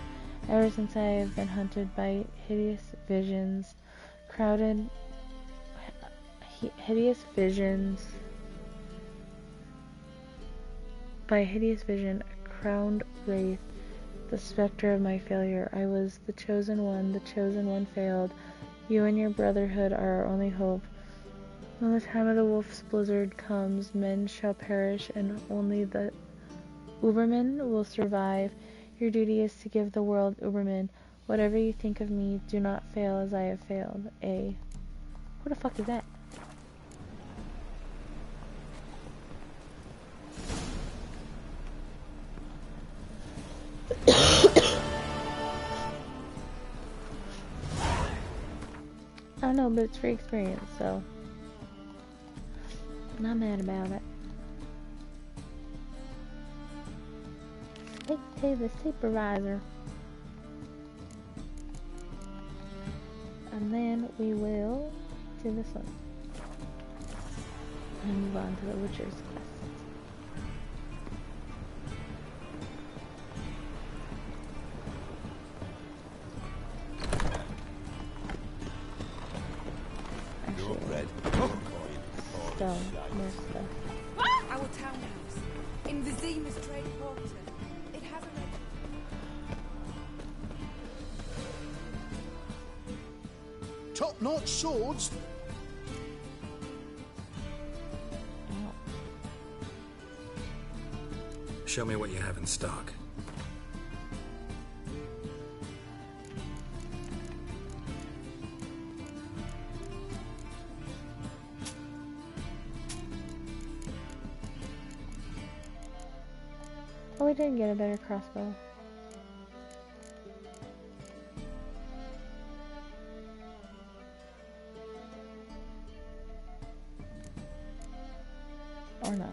Ever since I have been hunted by hideous vision, a crowned wraith, the specter of my failure. I was the chosen one failed. You and your brotherhood are our only hope. When the time of the wolf's blizzard comes, men shall perish, and only the Ubermen will survive. Your duty is to give the world Ubermen. Whatever you think of me, do not fail as I have failed. A. What the fuck is that? I don't know, but it's free experience, so I'm not mad about it. Speak to the supervisor. And then we will do this one. And move on to the Witcher's quest. Stone, more stuff. Our townhouse in Vizima's trade quarter. It has a top-notch swords. Show me what you have in stock. Oh, we did get a better crossbow. Or not.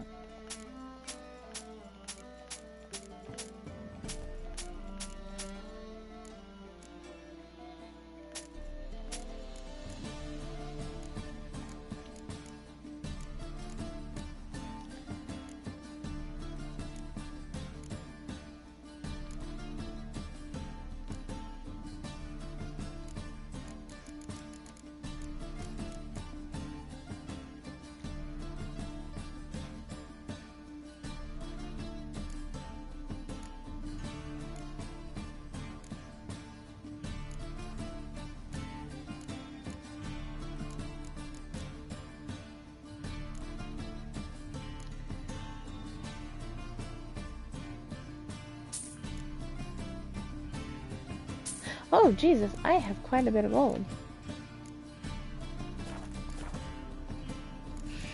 Oh, Jesus, I have quite a bit of gold.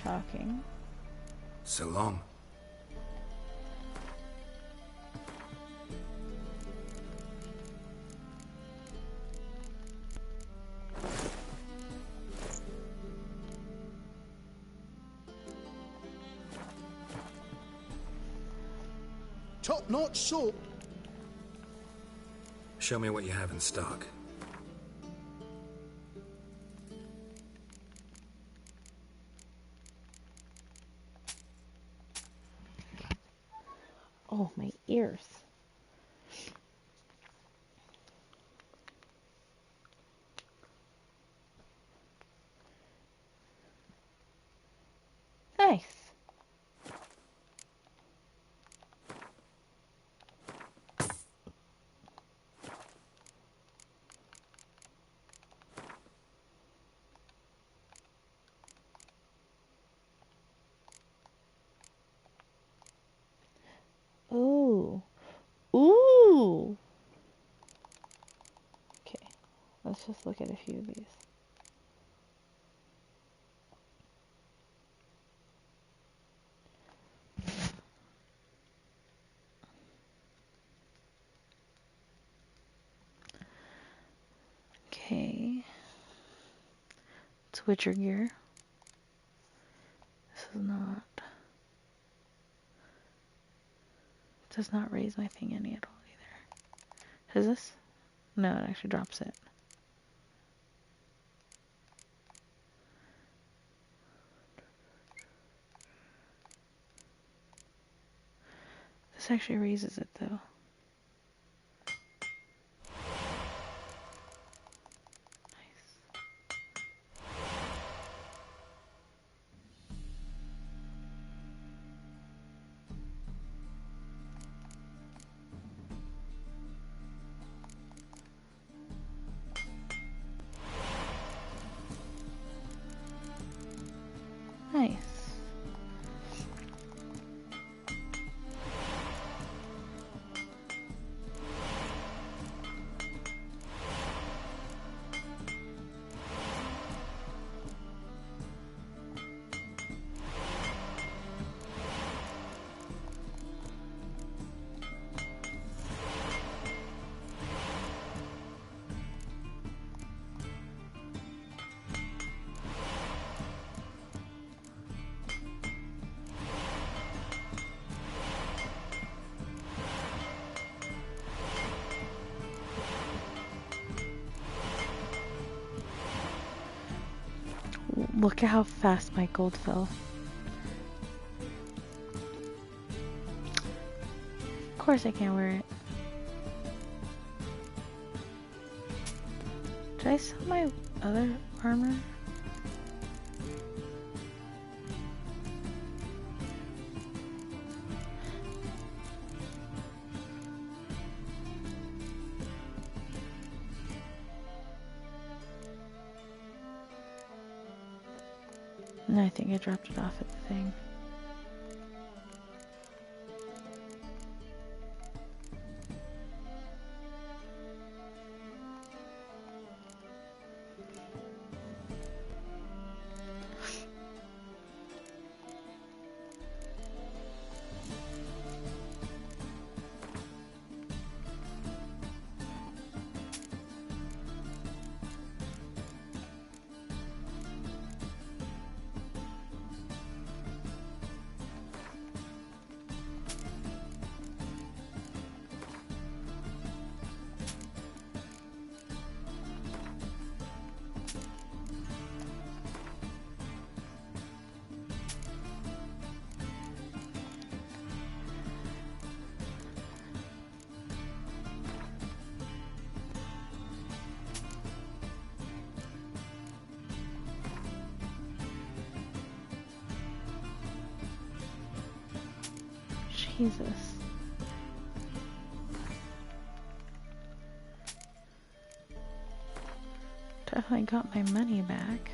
Shocking. So long. Top-notch sword. Show me what you have in stock. Oh, my ears. Nice. Ooh. Ooh. Okay. Let's just look at a few of these. Okay. It's Witcher gear. This is not. Does not raise my thing any at all either. Does this? No, it actually drops it. This actually raises it though. Nice. Look at how fast my gold fell. Of course I can't wear it. Did I sell my other armor? And I think I dropped it off at the thing. Jesus. Definitely got my money back.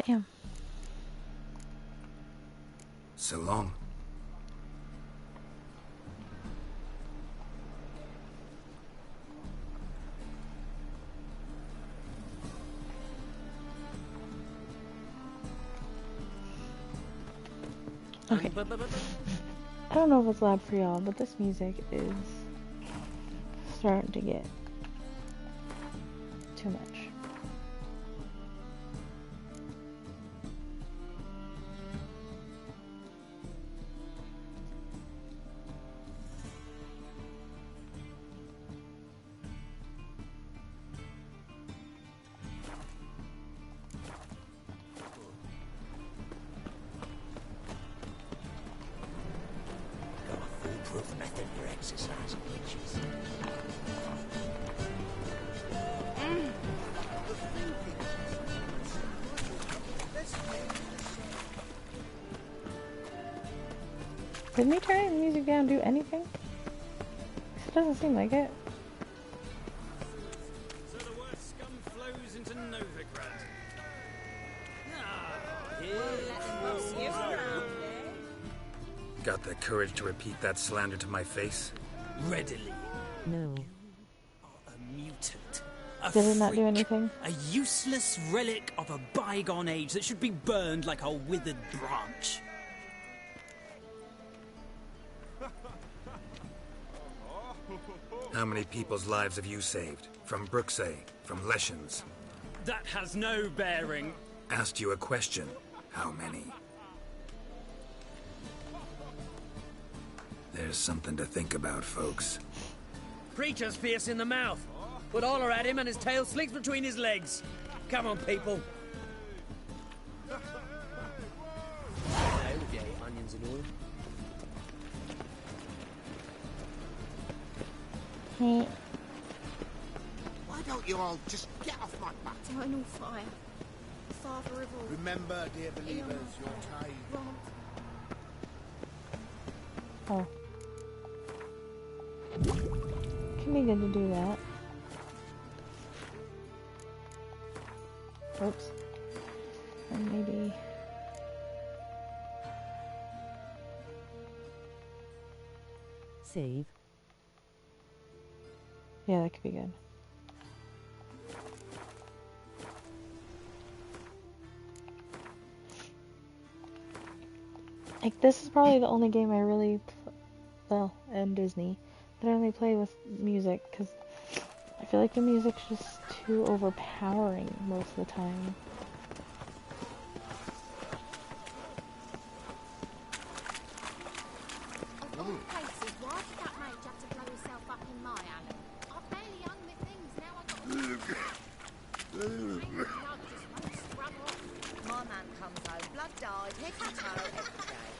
Damn. So long. Okay. I don't know if it's loud for y'all, but this music is starting to get too much. Method for exercising itches. Did me turning the music down do anything? It doesn't seem like it. So the word scum flows into Novigrad. Got the courage to repeat that slander to my face? Readily. No. A mutant. A Did it not do freak, anything? A useless relic of a bygone age that should be burned like a withered branch. How many people's lives have you saved? From Bruxay, from Leshens? That has no bearing. Asked you a question. How many? There's something to think about, folks. Preacher's fierce in the mouth. Put holler at him and his tail slinks between his legs. Come on, people. Hello, if you ate onions and all. Why don't you all just get off my back? Eternal fire. Father of all. Remember, dear believers, your time. Oh. Can be good to do that. Oops. And maybe... Save. Yeah, that could be good. Like, this is probably the only game I really, well, and Disney, that I only play with music, because I feel like the music's just too overpowering most of the time. Of all places, why did that mage have to blow himself up in my Alan? I barely hung my things, now I got My man comes home, blood dyed, head to toe, every day.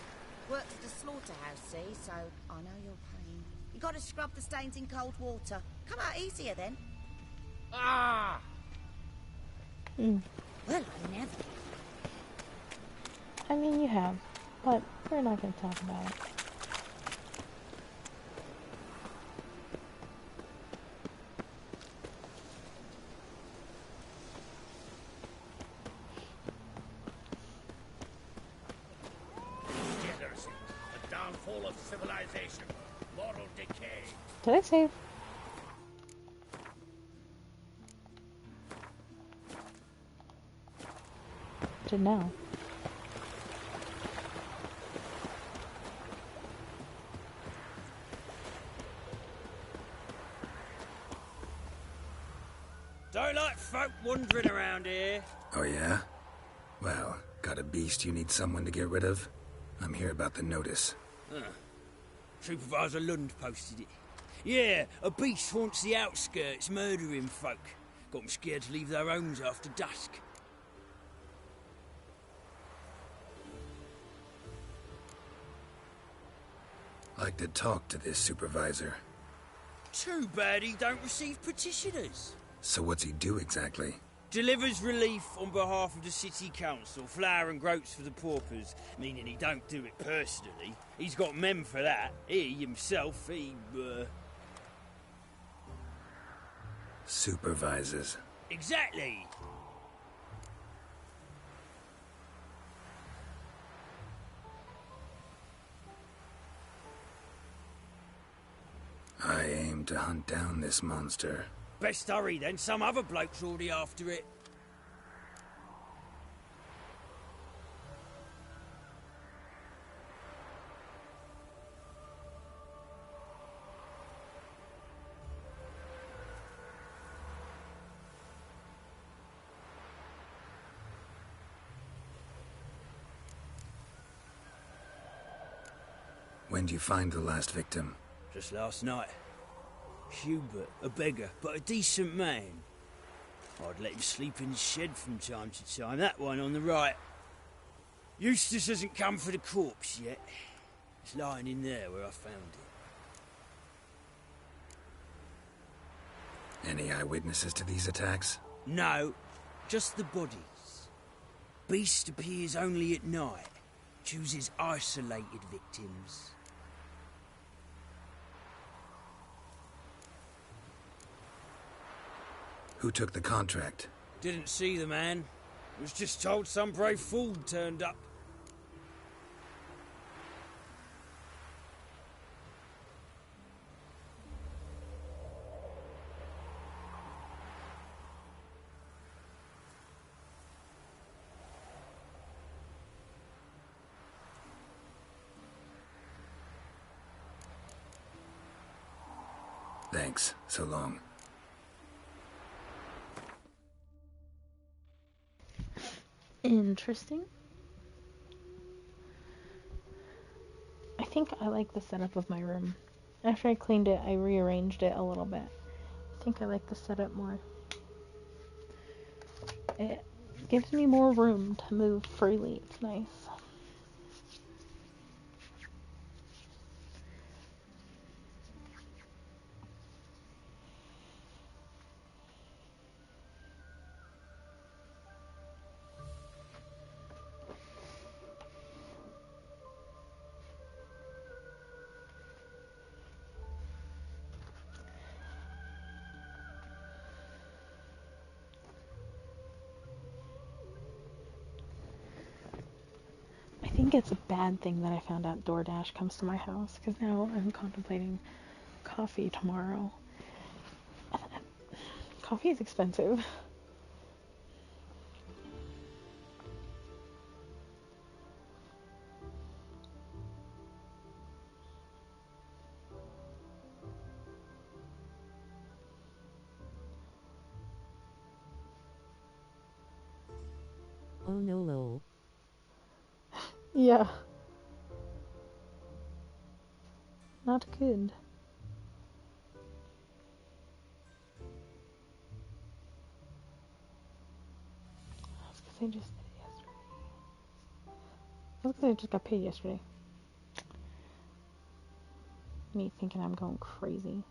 Works at a slaughterhouse, see, so I know your pain. You gotta scrub the stains in cold water. Come out easier then. Ah! Mm. Well, I never. I mean, you have, but we're not going to talk about it. Degeneracy, the downfall of civilization, moral decay. Did I save? Did now. Don't like folk wandering around here. Oh yeah? Well, got a beast you need someone to get rid of? I'm here about the notice. Huh. Supervisor Lund posted it. Yeah, a beast haunts the outskirts, murdering folk. Got them scared to leave their homes after dusk. Like to talk to this supervisor. Too bad he don't receive petitioners. So what's he do exactly? Delivers relief on behalf of the city council, flour and groats for the paupers, meaning he don't do it personally. He's got men for that. He himself, Supervises. Exactly. I aim to hunt down this monster. Best hurry then, some other bloke's already after it. When'd you find the last victim? Just last night. Hubert, a beggar, but a decent man. I'd let him sleep in the shed from time to time, that one on the right. Eustace hasn't come for the corpse yet. It's lying in there where I found it. Any eyewitnesses to these attacks? No, just the bodies. Beast appears only at night. Chooses isolated victims. Who took the contract? Didn't see the man. Was just told some brave fool turned up. Thanks. So long. Interesting. I think I like the setup of my room. After I cleaned it, I rearranged it a little bit. I think I like the setup more. It gives me more room to move freely. It's nice. I think it's a bad thing that I found out DoorDash comes to my house, because now I'm contemplating coffee tomorrow. Coffee is expensive. Oh no, lol. Yeah. Not good. I just did it yesterday. I just got paid yesterday. Me thinking I'm going crazy.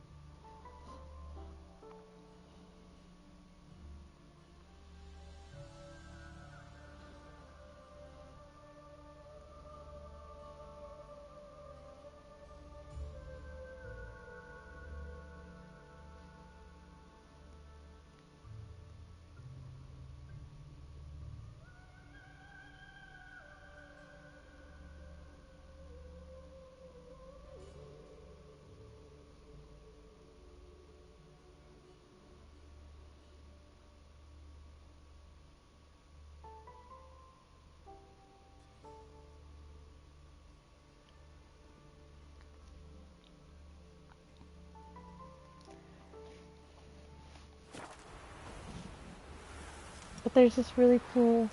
But there's this really cool,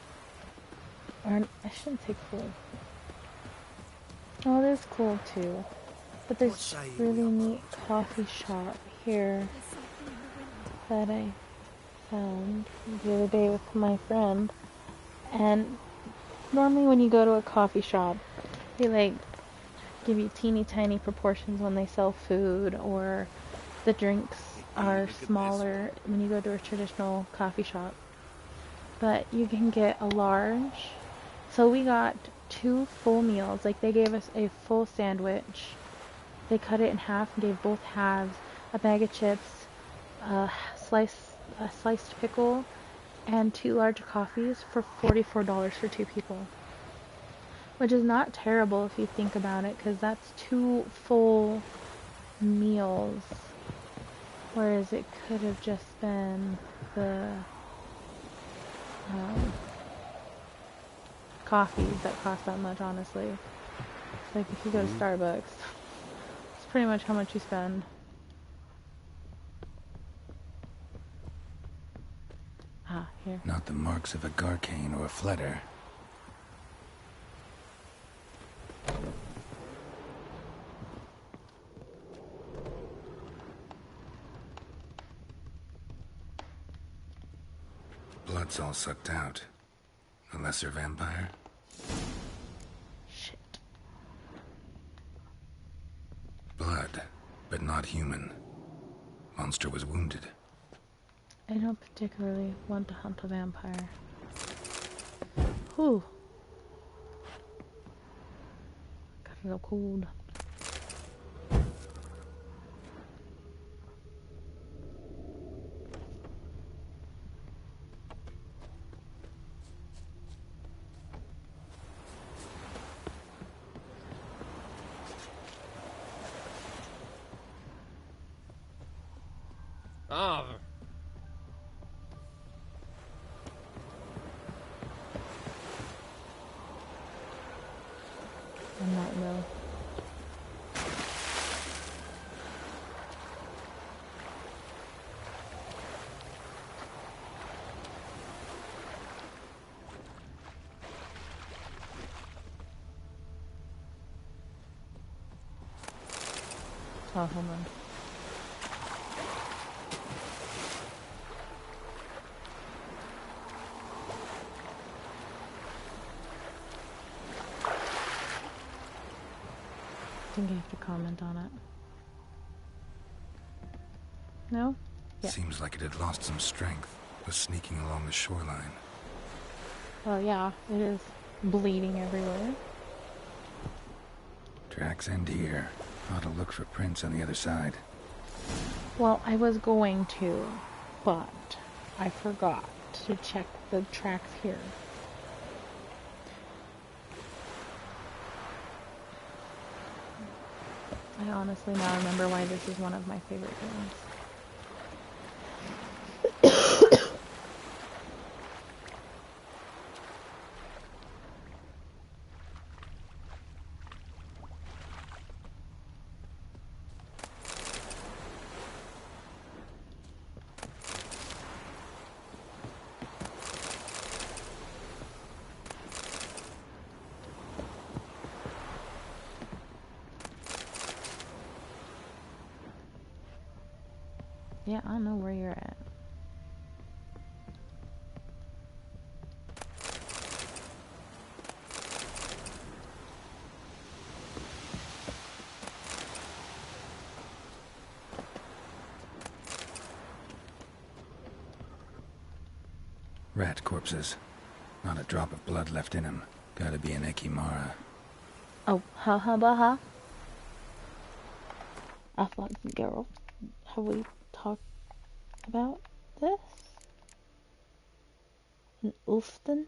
or I shouldn't say cool. Oh, it is cool too. But there's this really neat coffee shop here that I found the other day with my friend. And normally when you go to a coffee shop, they like give you teeny tiny proportions when they sell food, or the drinks are smaller when you go to a traditional coffee shop. But you can get a large. So we got 2 full meals. Like, they gave us a full sandwich. They cut it in half and gave both halves, a bag of chips, a sliced pickle, and 2 large coffees for $44 for 2 people. Which is not terrible if you think about it, because that's 2 full meals. Whereas it could have just been the coffees that cost that much, honestly. It's like if you go to Starbucks, it's pretty much how much you spend. Ah, here. Not the marks of a Garcane or a Fletter. Blood's all sucked out. A lesser vampire? Shit. Blood, but not human. Monster was wounded. I don't particularly want to hunt a vampire. Whew. Got a little cold. Oh. I'm not no. Oh, hold on. I think I have to comment on it. No? Yeah. Seems like it had lost some strength. Was sneaking along the shoreline. Well, yeah, it is bleeding everywhere. Tracks end here. Ought to look for prints on the other side. Well, I was going to, but I forgot to check the tracks here. I honestly now remember why this is one of my favorite games. Yeah, I don't know where you're at. Rat corpses. Not a drop of blood left in him. Gotta be an Ekimara. Oh, ha. I thought, girl, have we talked about this? An Ulfden?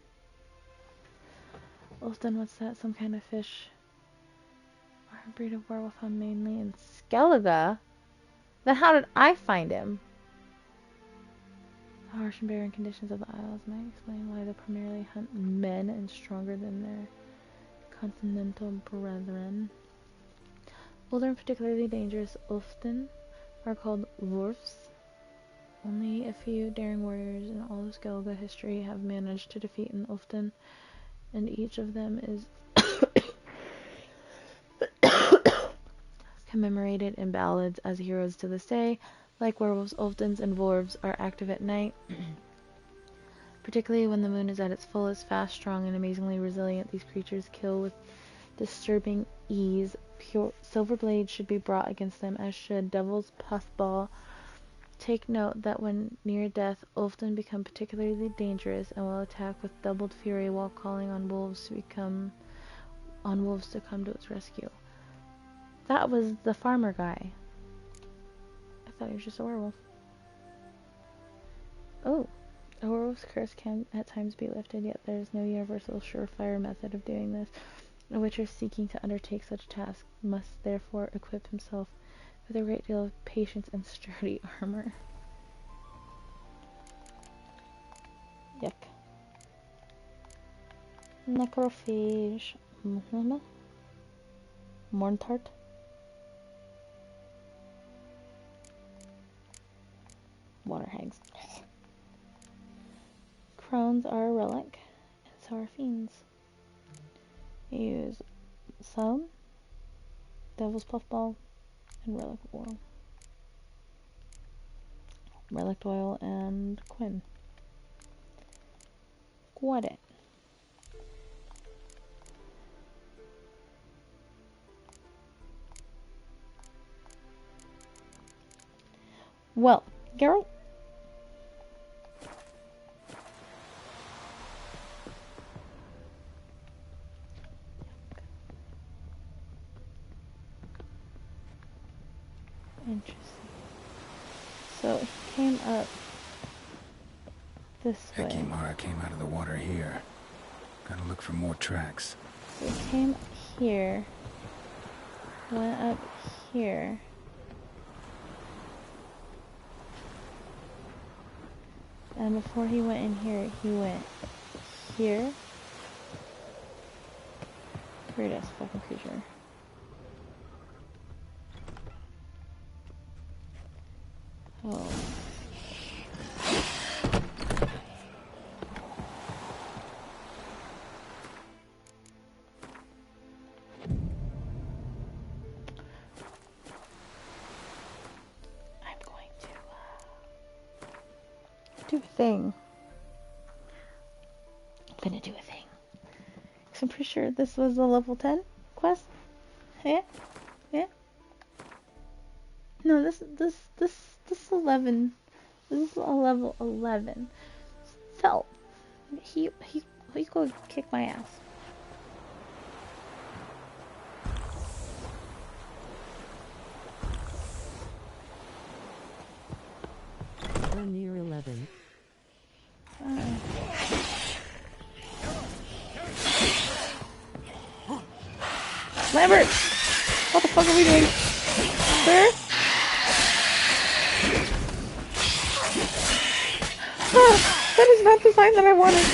Ulfden, what's that? Some kind of fish? Or a breed of werewolf found mainly in Skellige? Then how did I find him? The harsh and barren conditions of the Isles might explain why they primarily hunt men and stronger than their continental brethren. Older and particularly dangerous Ulfden are called Wolves. Only a few daring warriors in all of Skellige history have managed to defeat an Ulfden, and each of them is commemorated in ballads as heroes to this day. Like werewolves, Ulfdens and Vorvs are active at night, particularly when the moon is at its fullest. Fast, strong, and amazingly resilient, these creatures kill with disturbing ease. Pure silver blades should be brought against them, as should Devil's Puffball. Take note that when near death, Ulfden become particularly dangerous and will attack with doubled fury while calling on wolves to come to its rescue. That was the farmer guy. I thought he was just a werewolf. Oh, a werewolf's curse can at times be lifted, yet there is no universal surefire method of doing this. A witcher seeking to undertake such a task must therefore equip himself with a great deal of patience and sturdy armor. Yuck. Necrophage. Morntart. Water hags. Crones are a relic, and so are fiends. Use some Devil's Puffball and Relic Oil. Relic Oil and Quinn. Got it. Well, Geralt. Interesting. So he came up this way. Ekimara came out of the water here. Gotta look for more tracks. So he came here, went up here, and before he went in here, he went here. Weird ass fucking creature. Oh. I'm going to do a thing. I'm gonna do a thing. 'Cause I'm pretty sure this was a level 10 quest. Yeah? Yeah? No, this 11. This is a level 11. So, he could kick my ass. We're near 11. Lambert! What the fuck are we doing? Sir? That is not the sign that I wanted.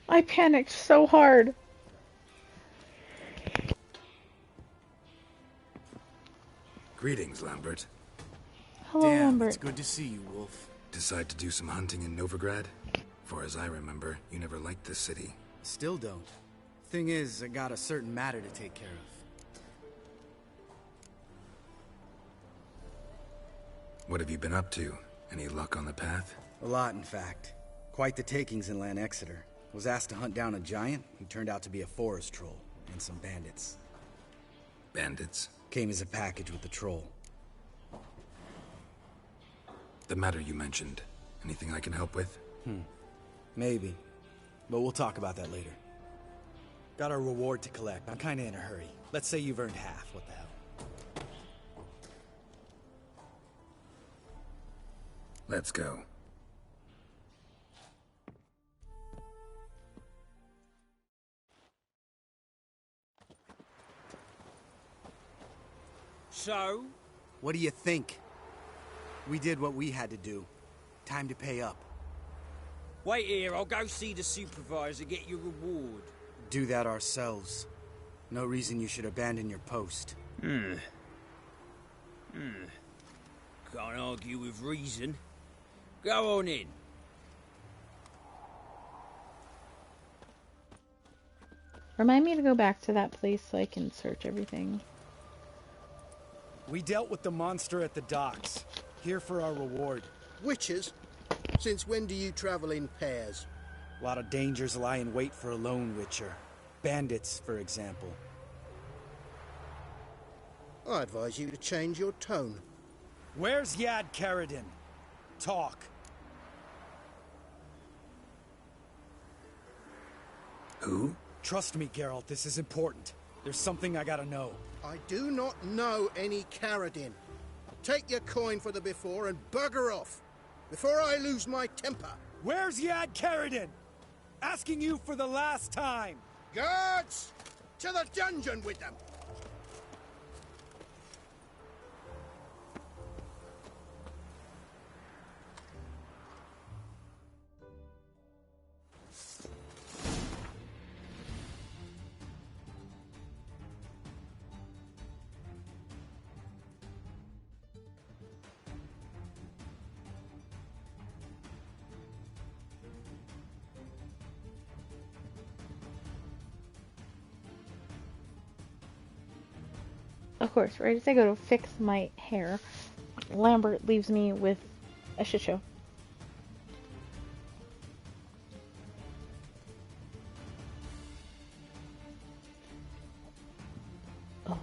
I panicked so hard. Greetings, Lambert. Hello, Damn, Lambert. it's good to see you, Wolf. Decide to do some hunting in Novigrad? Far as I remember, you never liked this city. Still don't. Thing is, I got a certain matter to take care of. What have you been up to? Any luck on the path? A lot, in fact. Quite the takings in Lan Exeter. Was asked to hunt down a giant who turned out to be a forest troll, and some bandits. Bandits? Came as a package with the troll. The matter you mentioned. Anything I can help with? Maybe. But we'll talk about that later. Got a reward to collect. I'm kinda in a hurry. Let's say you've earned half. What the hell? Let's go. So? What do you think? We did what we had to do. Time to pay up. Wait here, I'll go see the supervisor, get your reward. Do that ourselves. No reason you should abandon your post. Can't argue with reason. Go on in. Remind me to go back to that place so I can search everything. We dealt with the monster at the docks. Here for our reward. Witches? Since when do you travel in pairs? A lot of dangers lie in wait for a lone witcher. Bandits, for example. I advise you to change your tone. Where's Yad Karadin? Talk. Who? Trust me, Geralt, this is important. There's something I gotta know. I do not know any Karadin. Take your coin for the before and bugger off, before I lose my temper. Where's Yad Karadin? Asking you for the last time. Guards! To the dungeon with them! Of course, right as I go to fix my hair, Lambert leaves me with a shit show. Oh.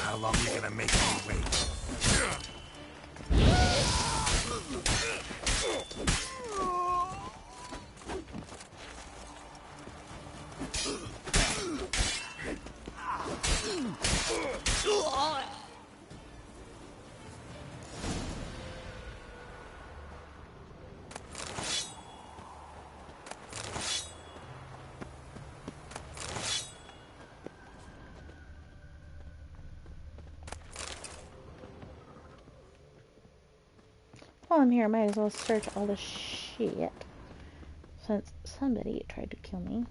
How long are you gonna make me wait? While I'm here, I might as well search all the shit, since somebody tried to kill me.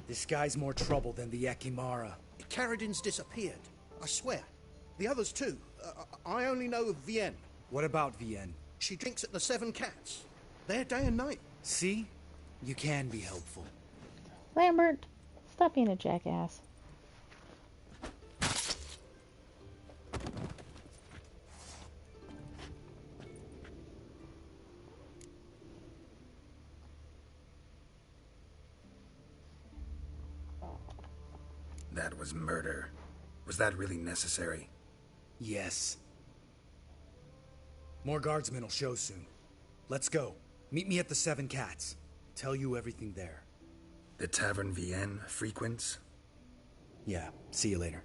This guy's more trouble than the Ekimara. Karadin's disappeared, I swear. The others too. I only know of Vienne. What about Vienne? She drinks at the Seven Cats. There day and night. See? You can be helpful. Lambert, stop being a jackass. that was murder. Was that really necessary? Yes. More guardsmen will show soon. Let's go. Meet me at the Seven Cats. Tell you everything there. The Tavern Vienne frequents? Yeah, see you later.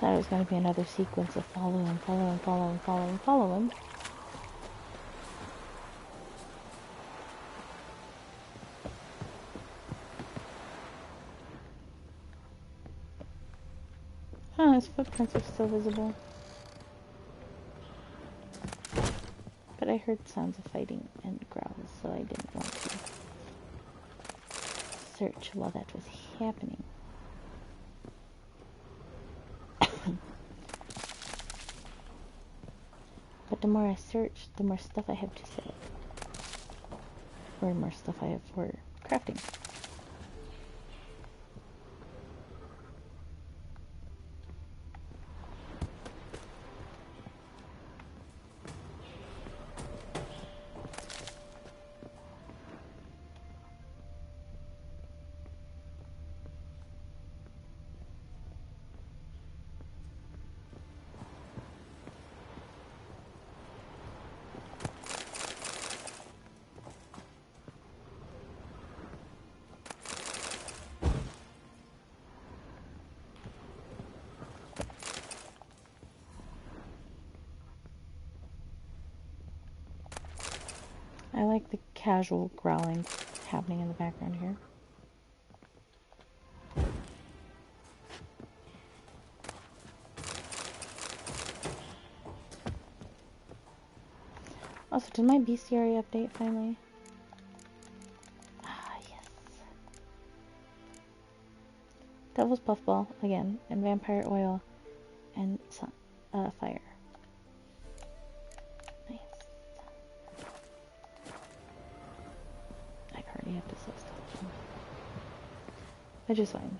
There was going to be another sequence of follow him. His footprints are still visible. But I heard sounds of fighting and growls, so I didn't want to search while that was happening. But the more I search, the more stuff I have to sell. Or more stuff I have for crafting. I like the casual growling happening in the background here. Also, did my bestiary update finally? Ah, yes. Devil's Puffball, again, and Vampire Oil, and sun, fire. Nice. I currently have to sell stuff. Which is fine.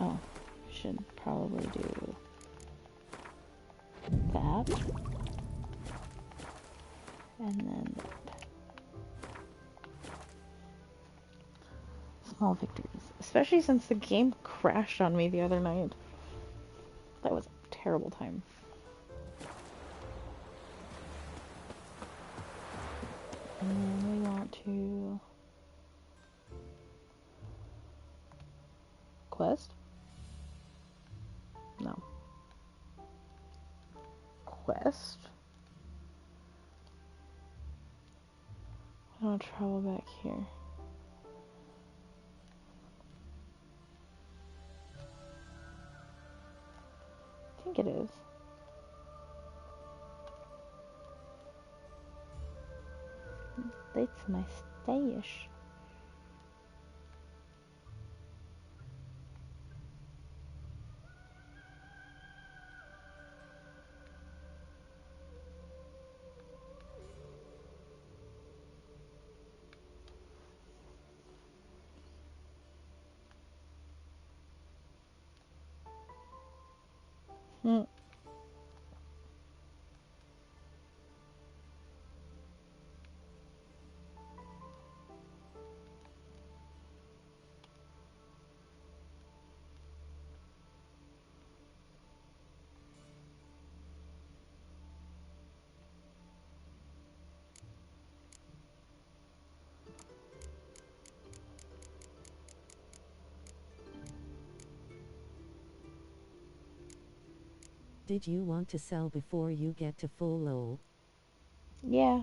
Oh, should probably do that. And then that. Small victories. Especially since the game crashed on me the other night. That was a terrible time. And then we want to quest? No. Quest? I want to travel back here. I think it is. Dates my Stayish. Did you want to sell before you get to full low? Yeah.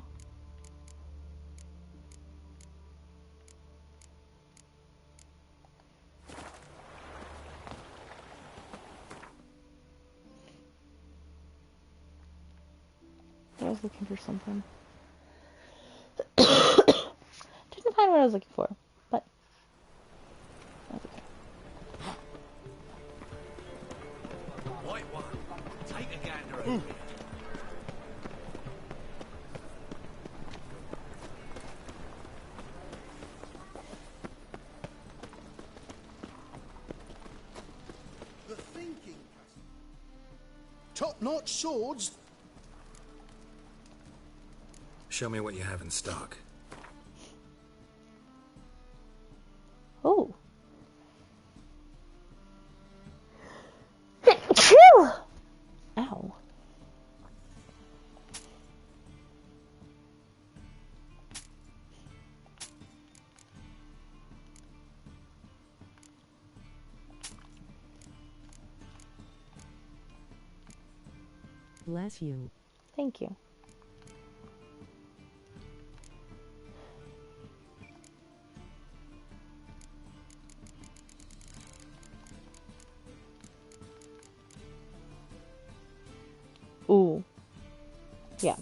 I was looking for something. Didn't find what I was looking for, but that's okay. White one, take a gander over here. The thinking, top-notch swords. Show me what you have in stock. Oh. Chill! Ow. Bless you. Thank you. Ooh. Yeah.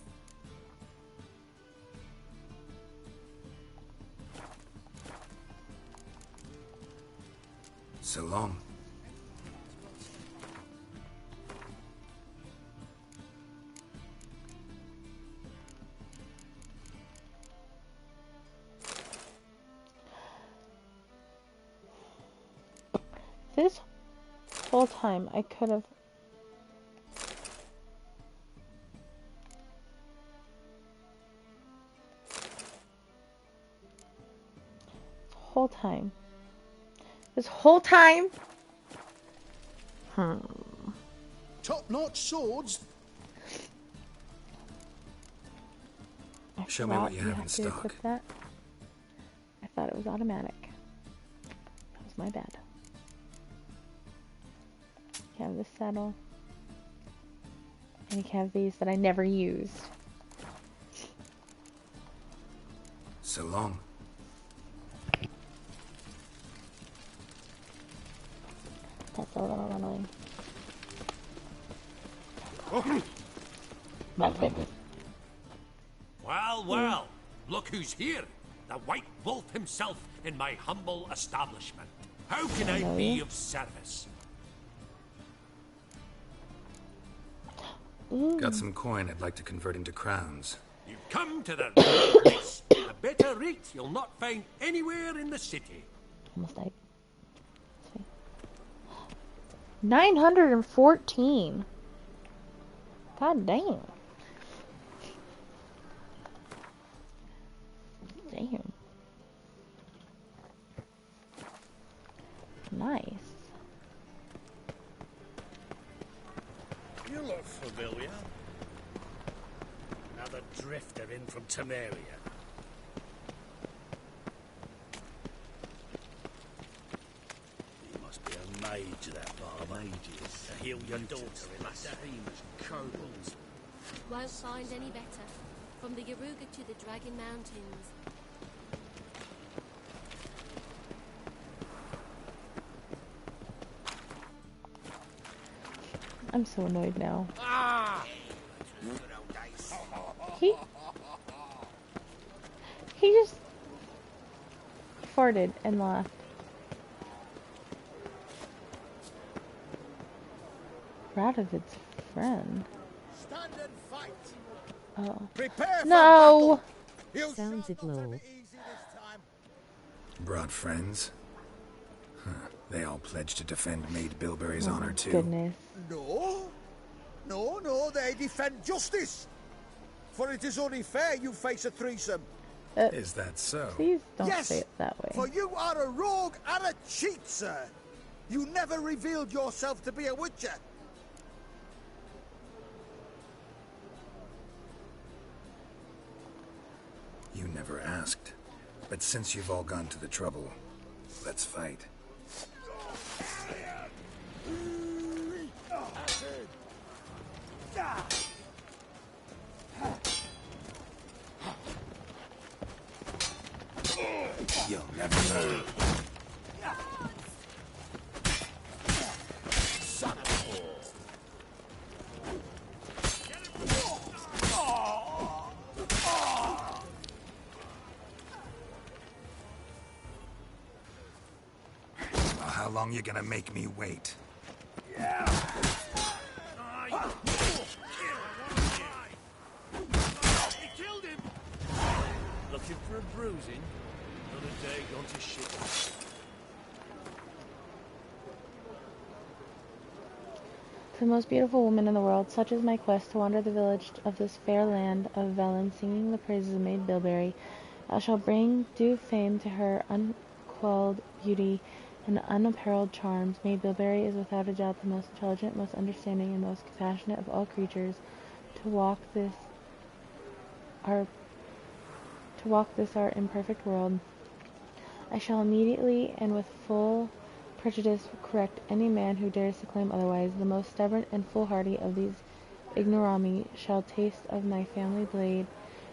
So long. This whole time I could have This whole time? Top-notch swords. Show me what you have in to stock. equip that. I thought it was automatic. That was my bad. You have this saddle. And you have these that I never used. So long. That's a little annoying. Well, well, look who's here. The White Wolf himself in my humble establishment. How can I be of service? Got some coin I'd like to convert into crowns. You've come to the right place. A better rate you'll not find anywhere in the city. Almost died. 914. God damn. Damn. Nice. You look familiar. Another drifter in from Temeria. He must be a mage, that bar mages. To heal your daughter in Dahemus and kobolds. Won't find any better. From the Yaruga to the Dragon Mountains. I'm so annoyed now. He just farted and laughed. Radovid's friend. Stand and fight. Oh. Prepare No! Sounds it low. Brought friends? Huh. They all pledged to defend Maid Bilberry's Oh, honor, too. Goodness. No. No, they defend justice. For it is only fair you face a threesome. Is that so? Please don't Yes, say it that way. for you are a rogue and a cheat, sir. You never revealed yourself to be a witcher. You never asked. But since you've all gone to the trouble, let's fight. You'll never learn. Son of a whore. Well, how long you gonna make me wait? Looking for a bruising? Another day gone to shit. To the most beautiful woman in the world, such is my quest to wander the village of this fair land of Velen, singing the praises of Maid Bilberry. I shall bring due fame to her unquelled beauty and unapparelled charms. Maid Bilberry is without a doubt the most intelligent, most understanding, and most compassionate of all creatures. To walk this our imperfect world, I shall immediately and with full prejudice correct any man who dares to claim otherwise. The most stubborn and foolhardy of these ignorami shall taste of my family blade.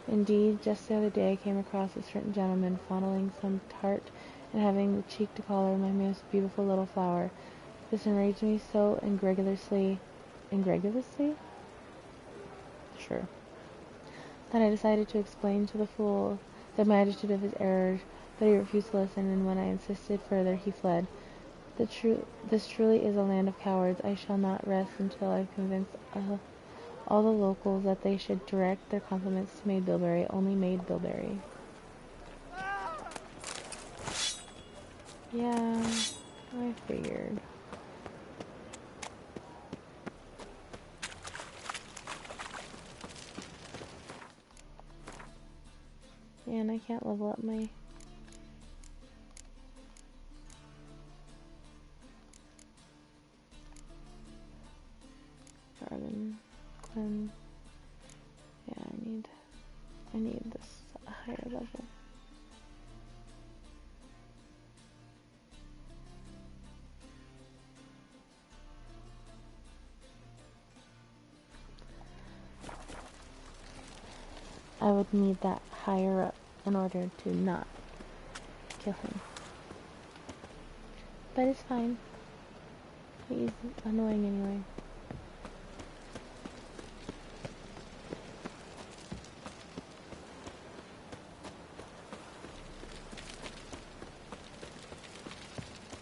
Indeed, just the other day I came across a certain gentleman fondling some tart and having the cheek to call her my most beautiful little flower. This enraged me so egregiously? Sure. That I decided to explain to the fool the magnitude of his errors, but he refused to listen, and when I insisted further, he fled. This truly is a land of cowards. I shall not rest until I've convinced all the locals that they should direct their compliments to Maid Bilberry, only Maid Bilberry. Yeah, I figured. And I can't level up my... Garden cleanse. Yeah, I need this higher level. I would need that higher up in order to not kill him. But it's fine. He's annoying anyway.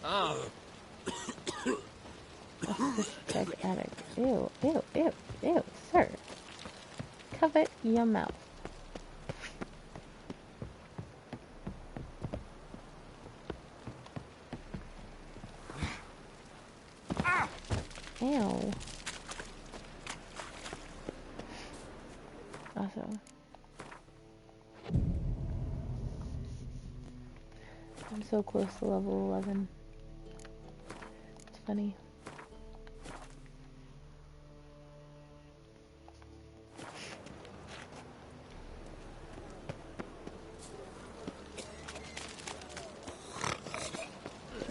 Oh. This drug addict. Ew, ew, ew, ew, sir. Cover your mouth. Ew. Also, I'm so close to level 11. It's funny.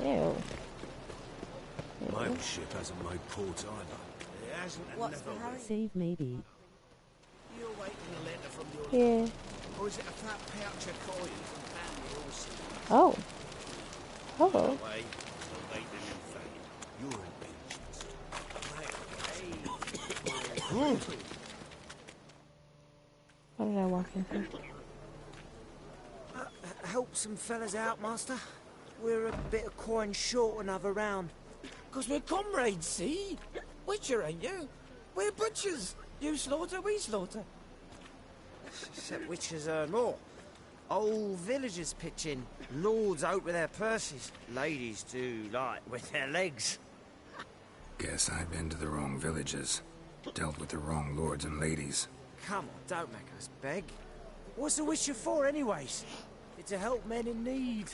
Ew. My old ship hasn't made port either. It hasn't and What's the never hurry? will. Save maybe. You're waiting a letter from your Yeah. lord. Or is it a fat pouch of coin from family horses? Oh. Hello. Anyway, the late and fate. You're an ancient. What did I walk into? Help some fellas out, Master. We're a bit of coin short another round. 'Cause we're comrades, see? Witcher, ain't you? We're butchers. You slaughter, we slaughter. Except witches earn more. Old villagers pitch in. Lords out with their purses. Ladies do light with their legs. Guess I've been to the wrong villages. Dealt with the wrong lords and ladies. Come on, don't make us beg. What's the witcher for, anyways? It's to help men in need.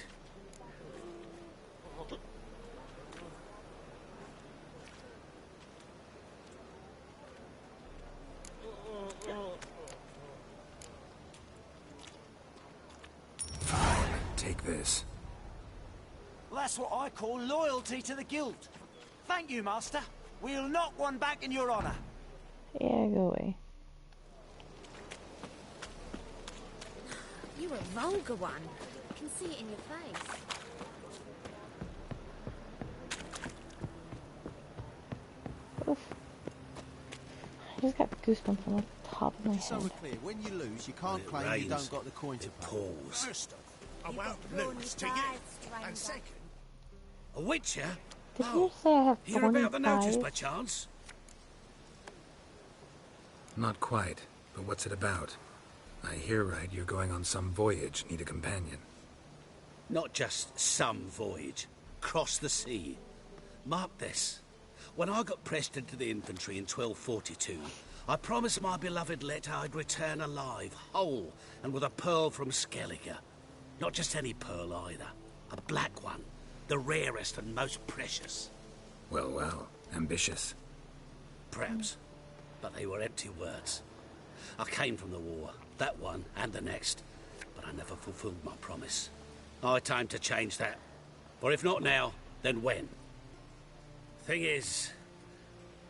Fine, take this. Well, that's what I call loyalty to the guild. Thank you, Master. We'll knock one back in your honour. Yeah, go away. You're a vulgar one. I can see it in your face. Oof. I just got goosebumps on the top of my So head. we're clear, when you lose, you can't claim you don't got the coin to pay. First off, I won't lose to you. And second, A witcher? Did you say I have Hear thorny about the notice thighs? by chance? Not quite, but what's it about? I hear right you're going on some voyage, need a companion. Not just some voyage. Cross the sea. Mark this. When I got pressed into the infantry in 1242, I promised my beloved Letta I'd return alive, whole, and with a pearl from Skellige. Not just any pearl either. A black one. The rarest and most precious. Well, well, ambitious. Perhaps. But they were empty words. I came from the war, that one and the next, but I never fulfilled my promise. High time to change that. For if not now, then when? Thing is,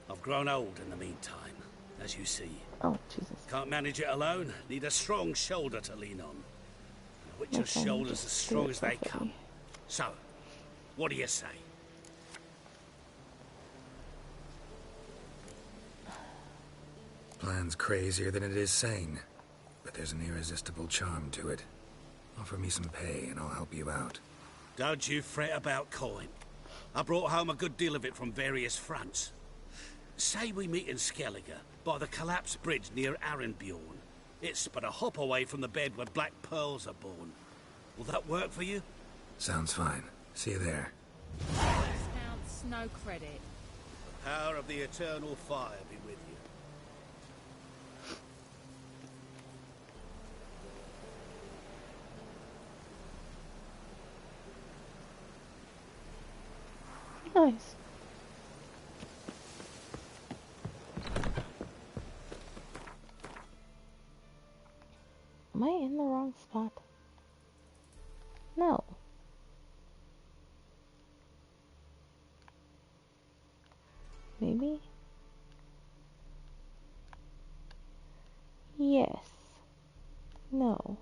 I've grown old in the meantime, as you see. Oh, Jesus. Can't manage it alone. Need a strong shoulder to lean on. A witcher's Okay, shoulders just as strong do it as they properly. come. So, what do you say? Plan's crazier than it is sane, but there's an irresistible charm to it. Offer me some pay and I'll help you out. Don't you fret about coin. I brought home a good deal of it from various fronts. Say we meet in Skellige, by the collapsed bridge near Arenbjorn. It's but a hop away from the bed where black pearls are born. Will that work for you? Sounds fine. See you there. Discounts, no credit. The power of the eternal fire be with you. Nice. Am I in the wrong spot? No. Maybe? Yes. No.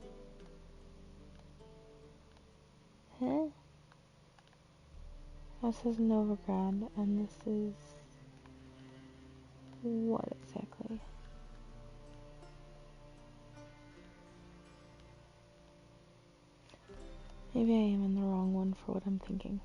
Huh? House says Novigrad, and this is... what exactly? Maybe I am in the wrong one for what I'm thinking.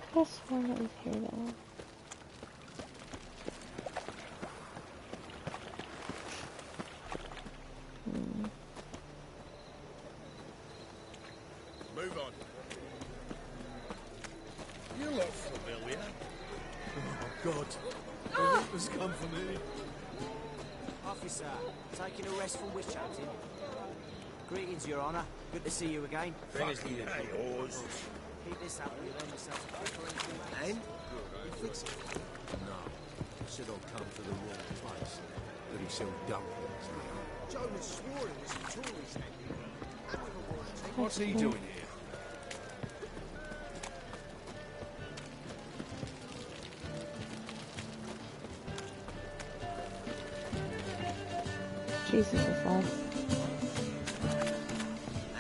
I could have sworn it was here though. move on. You look familiar. Oh, God. The reapers come for me. Officer, taking a rest from witch hunting. Greetings, Your Honour. Good to see you again. Fucking yours. Keep this up, you'll earn yourself a good for And? You fix it? No. Said I'll come to the wrong place. That he sell dumplings now. Jonas swore it was a tourist. What's he doing here? Jesus is life.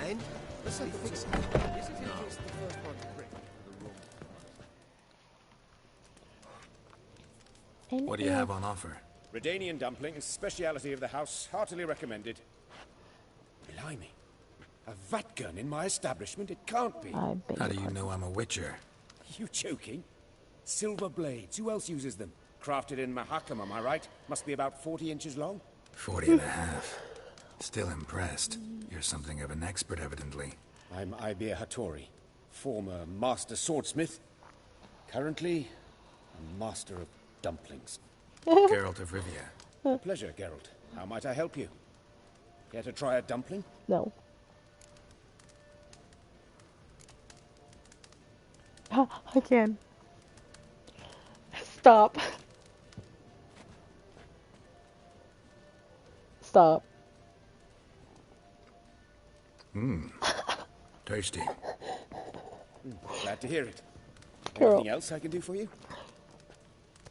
And let's say fix it. This is just the first part of brick for the wrong. What do you have on offer? Redanian dumplings, speciality of the house, heartily recommended. Blimey. A vat gun in my establishment? It can't be. How do you know I'm a witcher? You joking? Silver blades. Who else uses them? Crafted in Mahakam, am I right? Must be about 40 inches long? 40 and a half. Still impressed. You're something of an expert, evidently. I'm Ibir Hattori, former master swordsmith. Currently, a master of dumplings. Geralt of Rivia. A pleasure, Geralt. How might I help you? Care to try a dumpling? No. I can. Stop. Stop. Tasty. Glad to hear it. Girl. Anything else I can do for you?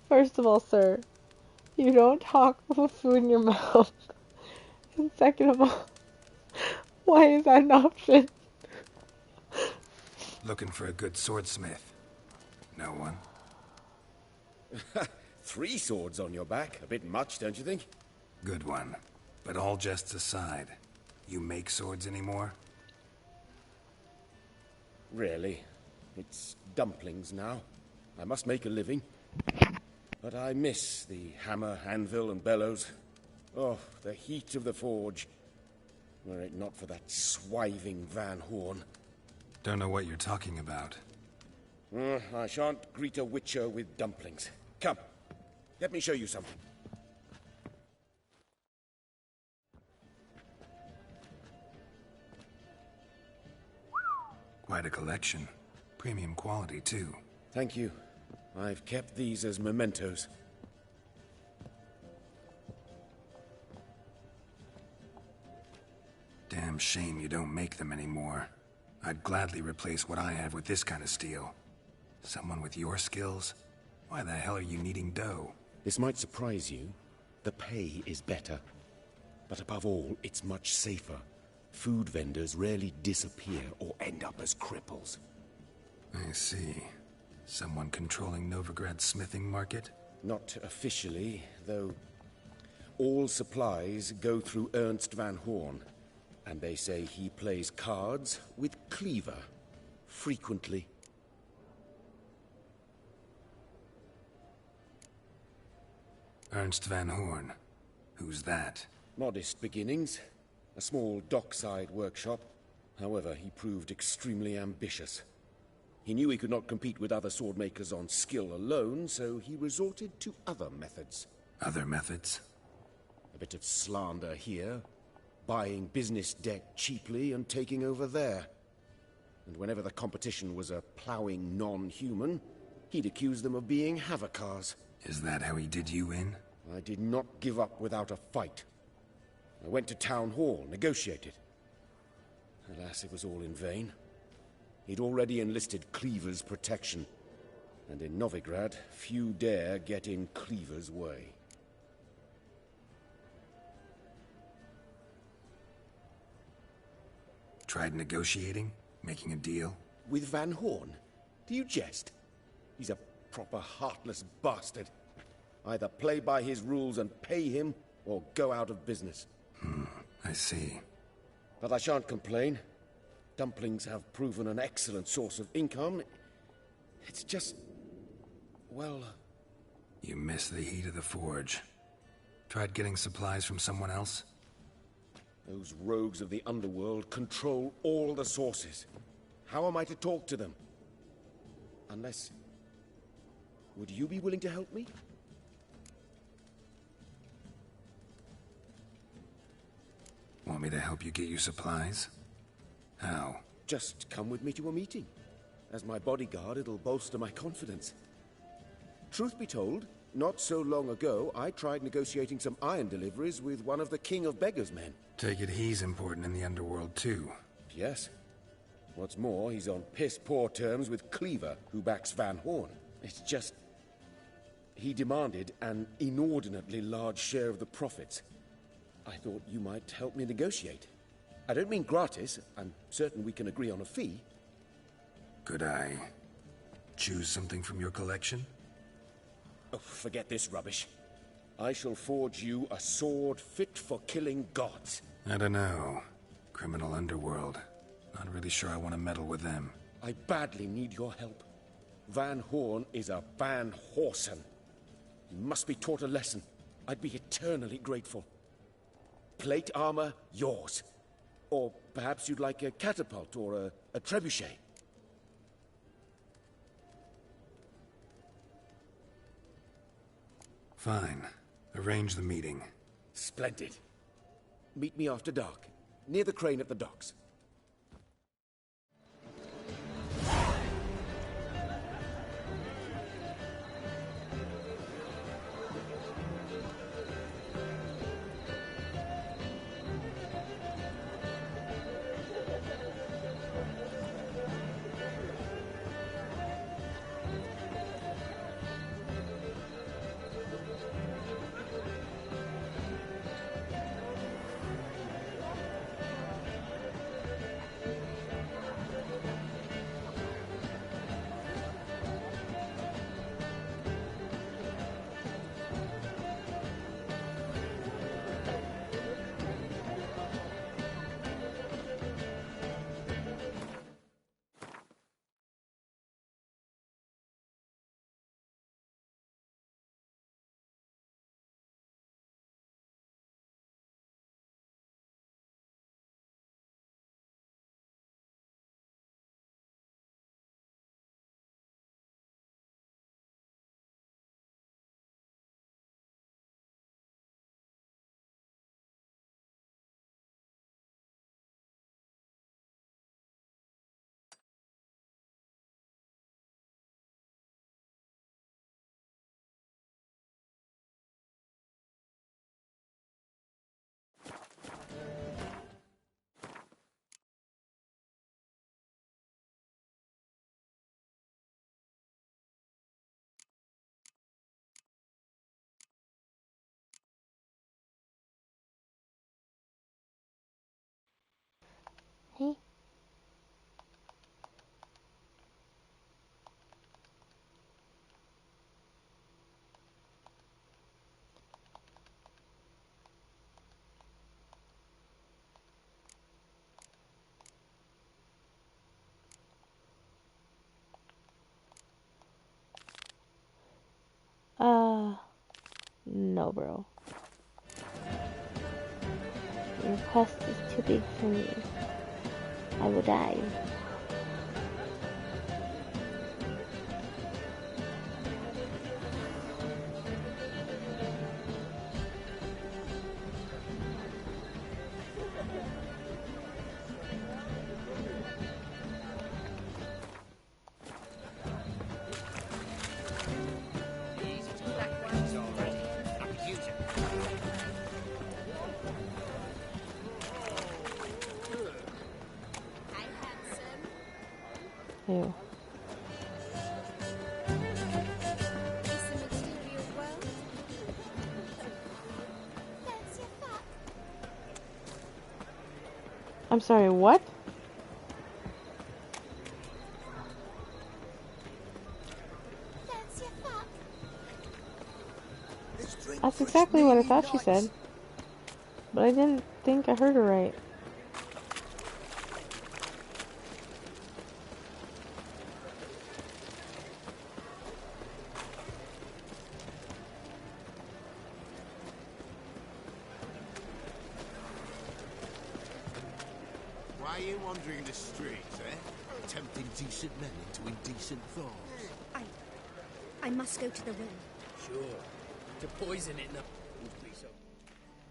First of all, sir, you don't talk with food in your mouth. And second of all, why is that an option? Looking for a good swordsmith. No one? 3 swords on your back. A bit much, don't you think? Good one. But all jests aside, you make swords anymore? Really. It's dumplings now. I must make a living. But I miss the hammer, anvil, and bellows. Oh, the heat of the forge. Were it not for that swiving Van Horn. Don't know what you're talking about. I shan't greet a witcher with dumplings. Come, let me show you something. Quite a collection. Premium quality, too. Thank you. I've kept these as mementos. Damn shame you don't make them anymore. I'd gladly replace what I have with this kind of steel. Someone with your skills? Why the hell are you needing dough? This might surprise you. The pay is better. But above all, it's much safer. Food vendors rarely disappear or end up as cripples. I see. Someone controlling Novigrad's smithing market? Not officially, though all supplies go through Ernst Van Horn. And they say he plays cards with Cleaver. Frequently. Ernst Van Horn. Who's that? Modest beginnings. A small dockside workshop. However, he proved extremely ambitious. He knew he could not compete with other swordmakers on skill alone, so he resorted to other methods. Other methods? A bit of slander here. Buying business debt cheaply and taking over there. And whenever the competition was a ploughing non-human, he'd accuse them of being Havocars. Is that how he did you in? I did not give up without a fight. I went to Town Hall, negotiated. Alas, it was all in vain. He'd already enlisted Cleaver's protection. And in Novigrad, few dare get in Cleaver's way. Tried negotiating? Making a deal? With Van Horn? Do you jest? He's a proper heartless bastard. Either play by his rules and pay him, or go out of business. I see. But I shan't complain. Dumplings have proven an excellent source of income. It's just... well... You miss the heat of the forge. Tried getting supplies from someone else? Those rogues of the underworld control all the sources. How am I to talk to them? Unless... would you be willing to help me? Want me to help you get you supplies? How? Just come with me to a meeting. As my bodyguard, it'll bolster my confidence. Truth be told, not so long ago, I tried negotiating some iron deliveries with one of the King of Beggars' men. Take it he's important in the underworld, too. Yes. What's more, he's on piss-poor terms with Cleaver, who backs Van Horn. It's just... he demanded an inordinately large share of the profits. I thought you might help me negotiate. I don't mean gratis. I'm certain we can agree on a fee. Could I choose something from your collection? Oh, forget this rubbish. I shall forge you a sword fit for killing gods. I don't know. Criminal underworld. Not really sure I want to meddle with them. I badly need your help. Van Horn is a Van Horsen. He must be taught a lesson. I'd be eternally grateful. Plate armor, yours. Or perhaps you'd like a catapult or a trebuchet. Fine. Arrange the meeting. Splendid. Meet me after dark, near the crane at the docks. Hey. No, bro. Your quest is too big for me. I will die. Ew. I'm sorry, what? That's exactly what I thought she said. But I didn't think I heard her right. Why are you wandering the streets, eh? Tempting decent men into indecent thoughts. I must go to the well. Sure. To poison it now.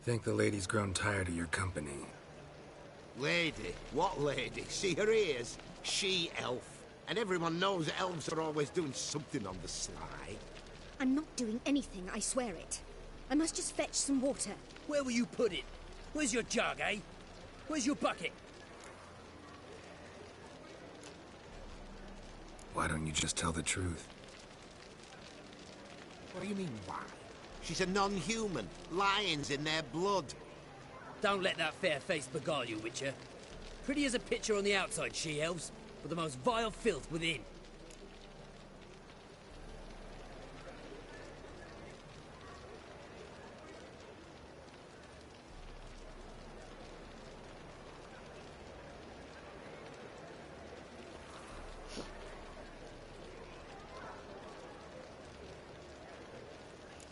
Think the lady's grown tired of your company. Lady? What lady? See her ears? She-elf. And everyone knows elves are always doing something on the sly. I'm not doing anything, I swear it. I must just fetch some water. Where will you put it? Where's your jug, eh? Where's your bucket? Why don't you just tell the truth? What do you mean, why? She's a non-human. Lions in their blood. Don't let that fair face beguile you, Witcher. Pretty as a picture on the outside, she-elves, but the most vile filth within.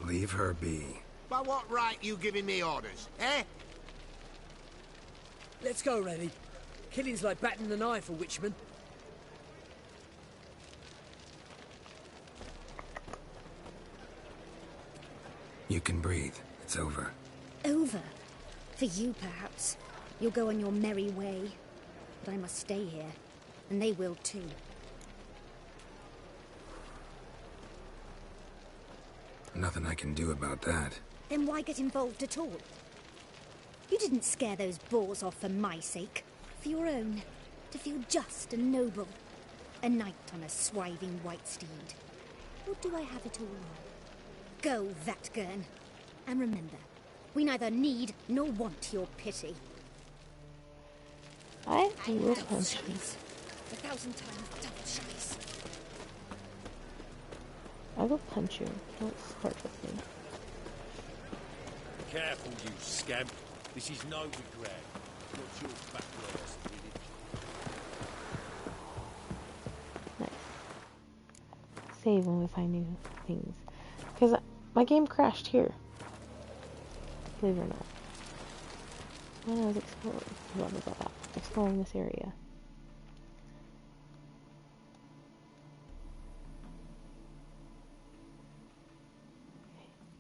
Leave her be. By what right you giving me orders, eh? Let's go, Rennie. Killing's like batting an eye for Witchman. You can breathe. It's over. Over? For you, perhaps. You'll go on your merry way. But I must stay here. And they will too. Nothing I can do about that. Then why get involved at all? You didn't scare those boars off for my sake. For your own. To feel just and noble. A knight on a swiving white steed. Or do I have it all wrong? Go, Vatgern. And remember, we neither need nor want your pity. I will punch you. 1,000 times double shies. I will punch you. Don't flirt with me. Careful, you scamp. This is no regret. What's your back last, really? Nice. Save when we find new things. Because my game crashed here. Believe it or not. When I was exploring this area.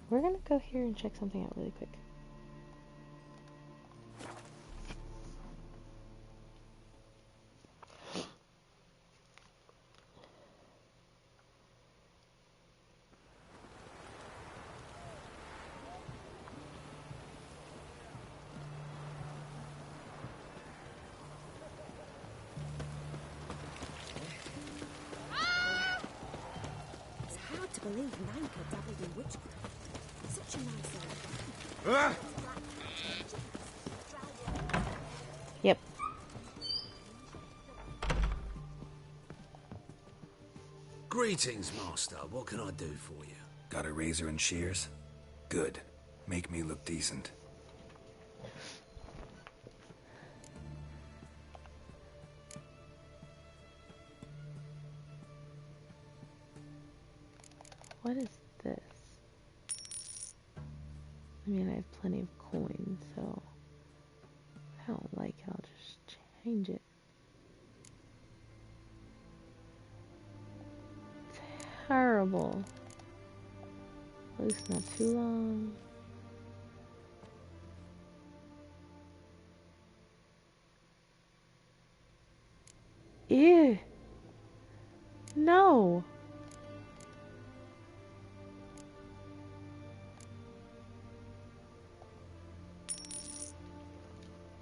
We're gonna go here and check something out really quick. It's hard to believe Nanka dabbled in witchcraft. Such a nice Yep. Greetings, Master. What can I do for you? Got a razor and shears? Good. Make me look decent. What is this? I mean, I have plenty of coins, so if I don't like it, I'll just change it. Terrible. At least not too long. Ew. No.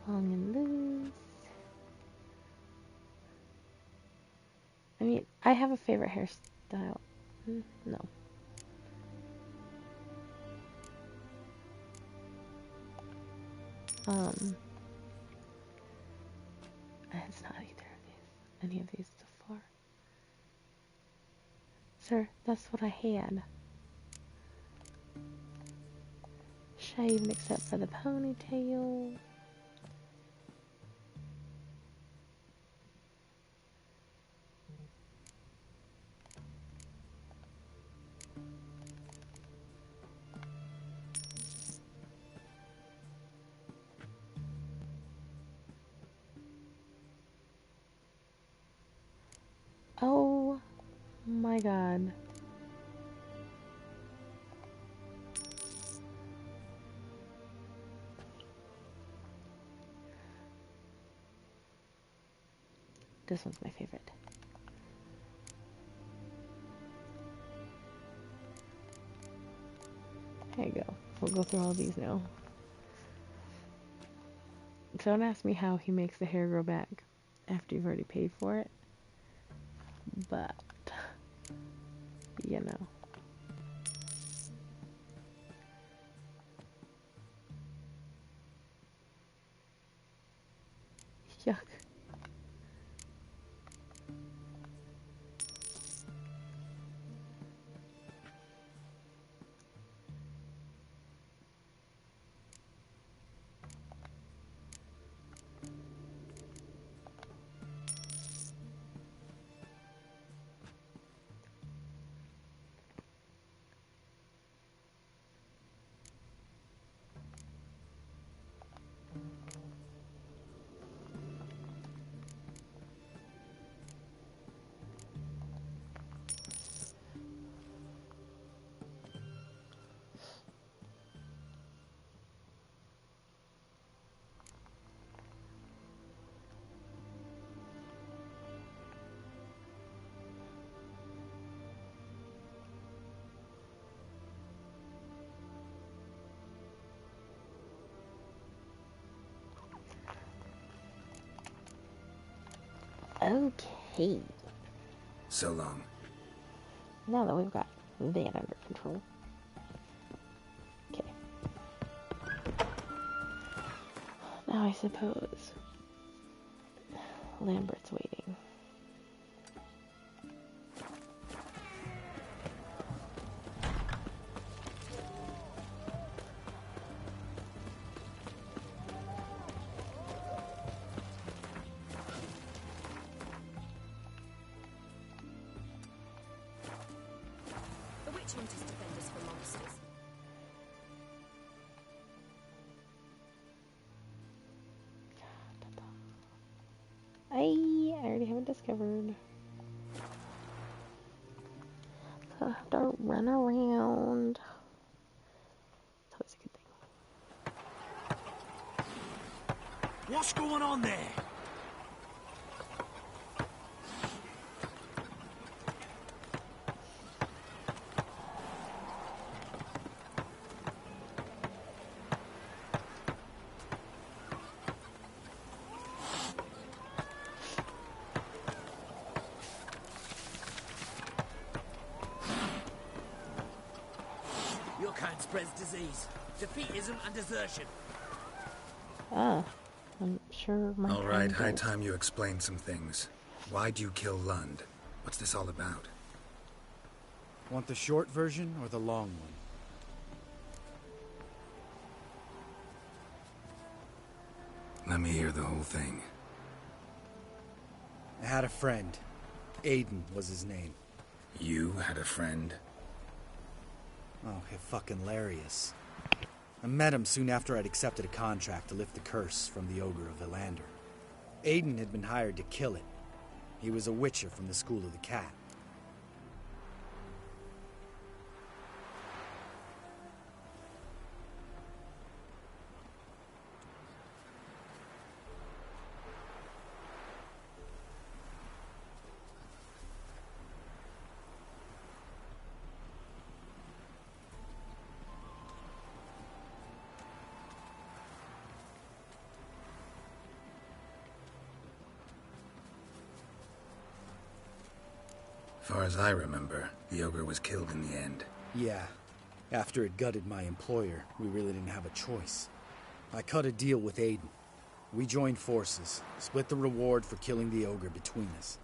Long and loose. I mean, I have a favorite hairstyle. No. It's not either of these. Any of these so far. Sir, that's what I had. Shaven except for the ponytail. Oh my god. This one's my favorite. There you go. We'll go through all these now. Don't ask me how he makes the hair grow back after you've already paid for it. But, you know. Yuck. Okay. So long. Now that we've got that under control. Okay. Now I suppose Lambert's waiting. Hunters defend us from monsters. I already have it discovered. So I have to run around. That's always a good thing. What's going on there? Spreads disease, defeatism, and desertion. Ah, I'm sure my All right, high does. time you explained some things. Why'd you kill Lund? What's this all about? Want the short version or the long one? Let me hear the whole thing. I had a friend. Aiden was his name. You had a friend? Oh, fucking hilarious. I met him soon after I'd accepted a contract to lift the curse from the Ogre of Ilander. Aiden had been hired to kill it. He was a witcher from the School of the Cat. Far as I remember, the ogre was killed in the end. Yeah. After it gutted my employer, we really didn't have a choice. I cut a deal with Aiden. We joined forces, split the reward for killing the ogre between us.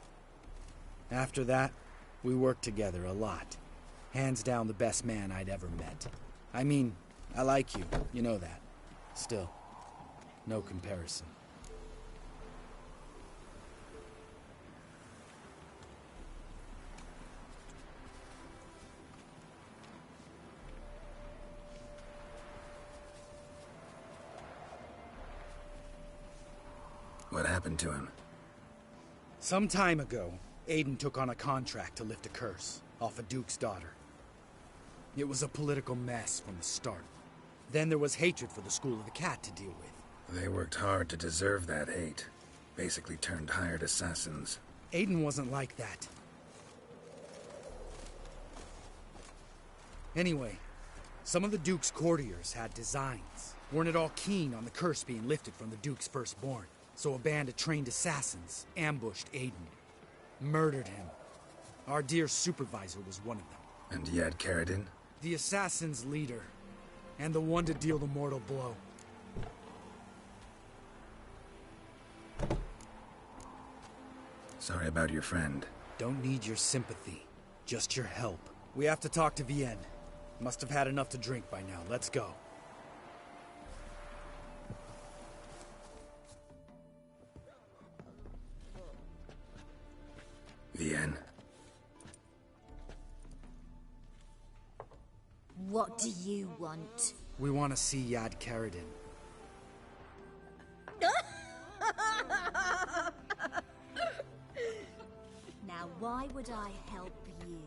After that, we worked together a lot. Hands down the best man I'd ever met. I mean, I like you, you know that. Still, no comparison. What happened to him? Some time ago, Aiden took on a contract to lift a curse off a duke's daughter. It was a political mess from the start. Then there was hatred for the School of the Cat to deal with. They worked hard to deserve that hate. Basically turned hired assassins. Aiden wasn't like that. Anyway, some of the Duke's courtiers had designs. Weren't at all keen on the curse being lifted from the Duke's firstborn. So a band of trained assassins ambushed Aiden. Murdered him. Our dear supervisor was one of them. And Yad Karadin? The assassin's leader. And the one to deal the mortal blow. Sorry about your friend. Don't need your sympathy. Just your help. We have to talk to Vienne. Must have had enough to drink by now. Let's go. Vienne? What do you want? We want to see Yad Karadin. Now, why would I help you?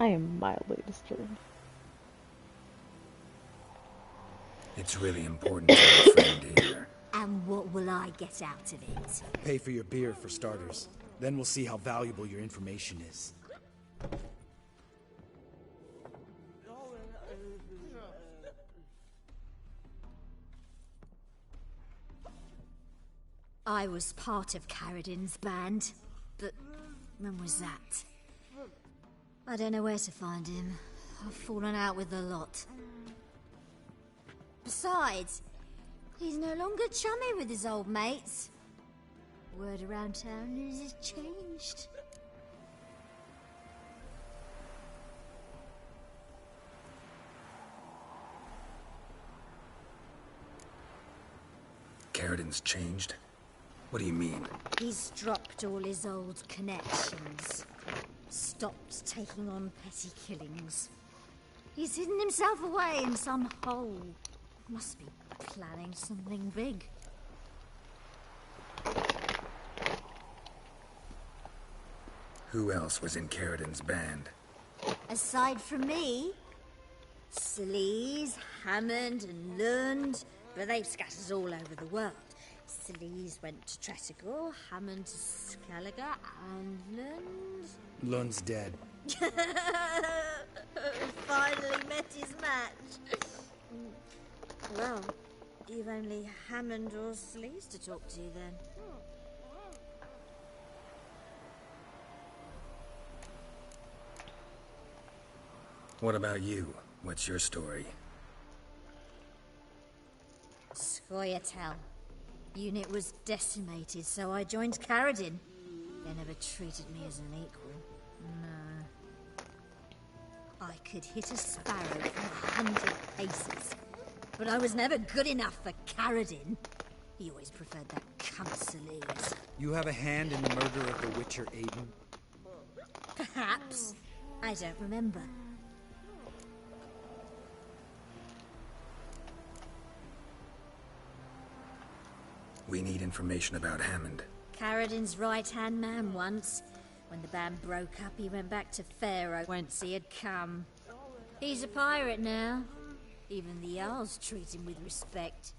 I am mildly disturbed. It's really important to have a friend here. And what will I get out of it? Pay for your beer, for starters. Then we'll see how valuable your information is. I was part of Karadin's band, but when was that? I don't know where to find him. I've fallen out with the lot. Besides, he's no longer chummy with his old mates. Word around town is he's changed. Karadin's changed? What do you mean? He's dropped all his old connections. Stopped taking on petty killings. He's hidden himself away in some hole. Must be planning something big. Who else was in Karadin's band? Aside from me, Sleaze, Hammond and Lund, but they've scattered all over the world. Sleaze went to Tretogor, Hammond to Skellige, and Lund... Lund's dead. Finally met his match. Well, you've only Hammond or Sleaze to talk to then. What about you? What's your story? Scoia'tael. Unit was decimated, so I joined Karadin. They never treated me as an equal. No. I could hit a sparrow from 100 paces, but I was never good enough for Karadin. He always preferred that cunt Sleaze. You have a hand in the murder of the Witcher Aiden? Perhaps. I don't remember. We need information about Hammond. Karadin's right-hand man once. When the band broke up, he went back to Pharaoh whence he had come. He's a pirate now. Even the Jarls treat him with respect.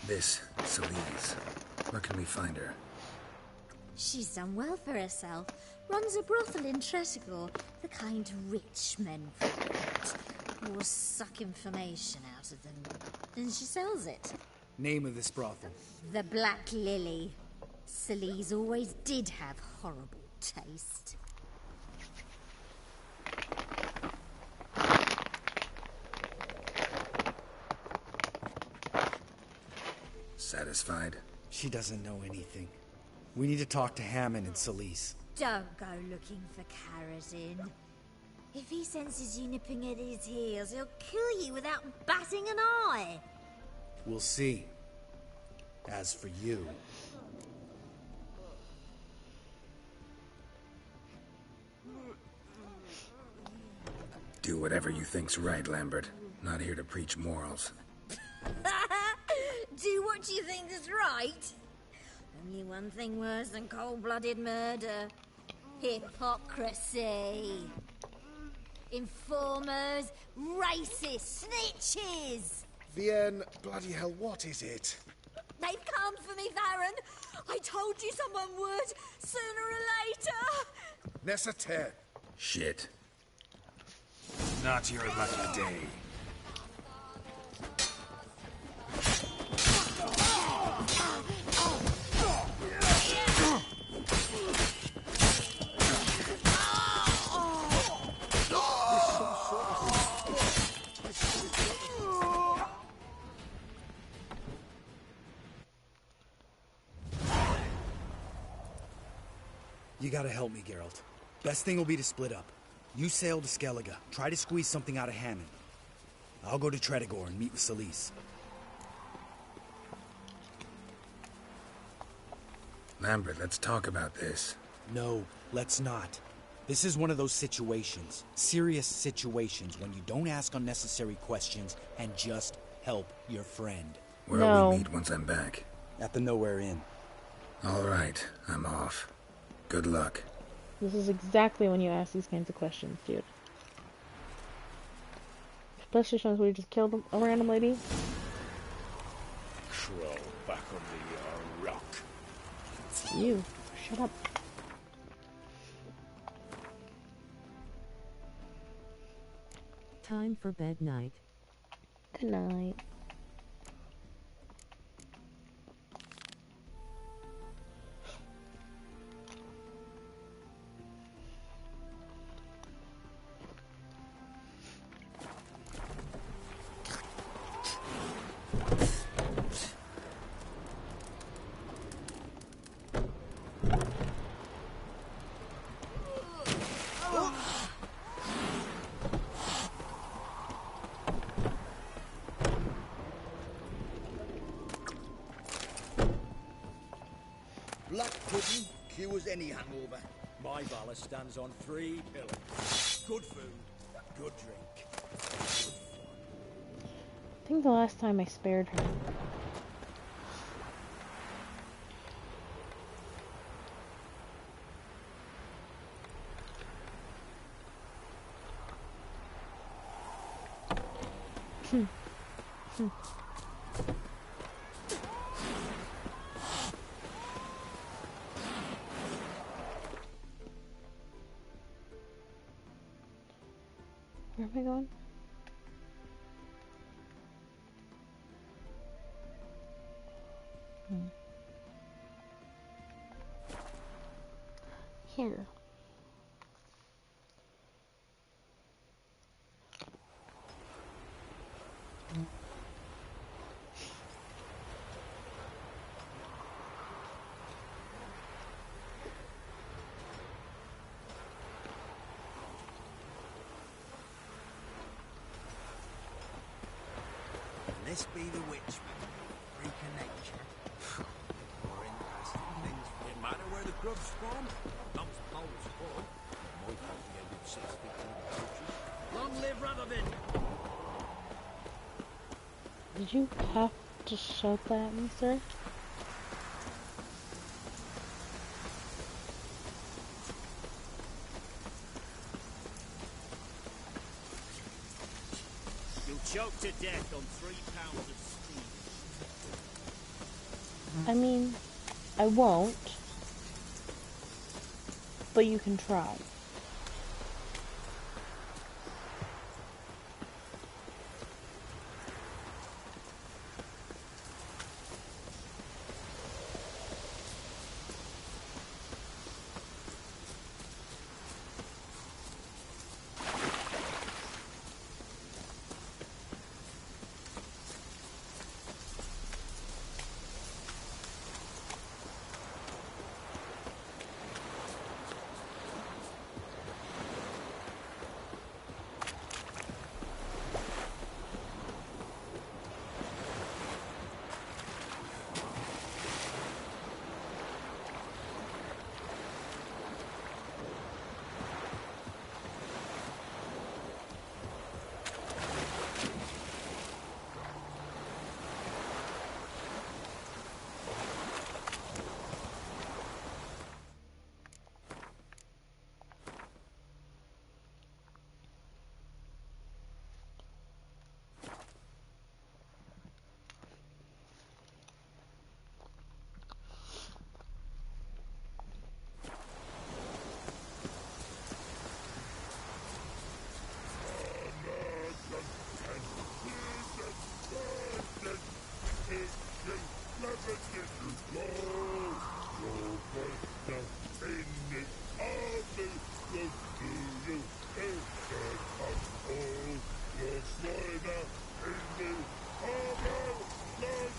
This, Sleaze. Where can we find her? She's done well for herself. Runs a brothel in Tretogor, the kind rich men frequent. Or suck information out of them. And she sells it. Name of this brothel? The Black Lily. Sleaze always did have horrible taste. Satisfied? She doesn't know anything. We need to talk to Hammond and Sleaze. Don't go looking for Karadin. If he senses you nipping at his heels, he'll kill you without batting an eye. We'll see. As for you... Do whatever you think's right, Lambert. Not here to preach morals. Do what you think is right. Only one thing worse than cold-blooded murder. Hypocrisy. Informers, racists, snitches. Vienne, bloody hell, what is it? They've come for me, Baron. I told you someone would, sooner or later. Nessater. Shit. Not your lucky day. You gotta help me, Geralt. Best thing will be to split up. You sail to Skellige, try to squeeze something out of Hammond. I'll go to Tredegor and meet with Solis. Lambert, let's talk about this. No, let's not. This is one of those situations, serious situations, when you don't ask unnecessary questions and just help your friend. Where'll we meet once I'm back? At the Nowhere Inn. All right, I'm off. Good luck. This is exactly when you ask these kinds of questions, dude. Especially since we just killed a random lady. Crawl back under your rock. You. Shut up. Time for bed night. Good night. Black pudding cures any hangover. My valor stands on 3 pillars. Good food, good drink, good fun. I think the last time I spared her. Where am I going? Here. This be the witch, freak of nature. Or interesting things. No matter where the grub's from, lumps poles full. My probably a good 6 feet in the country. Long live Radovid! Did you have to shout that at me, sir? You'll choke to death on 3 pounds of steam. I mean, I won't. But you can try.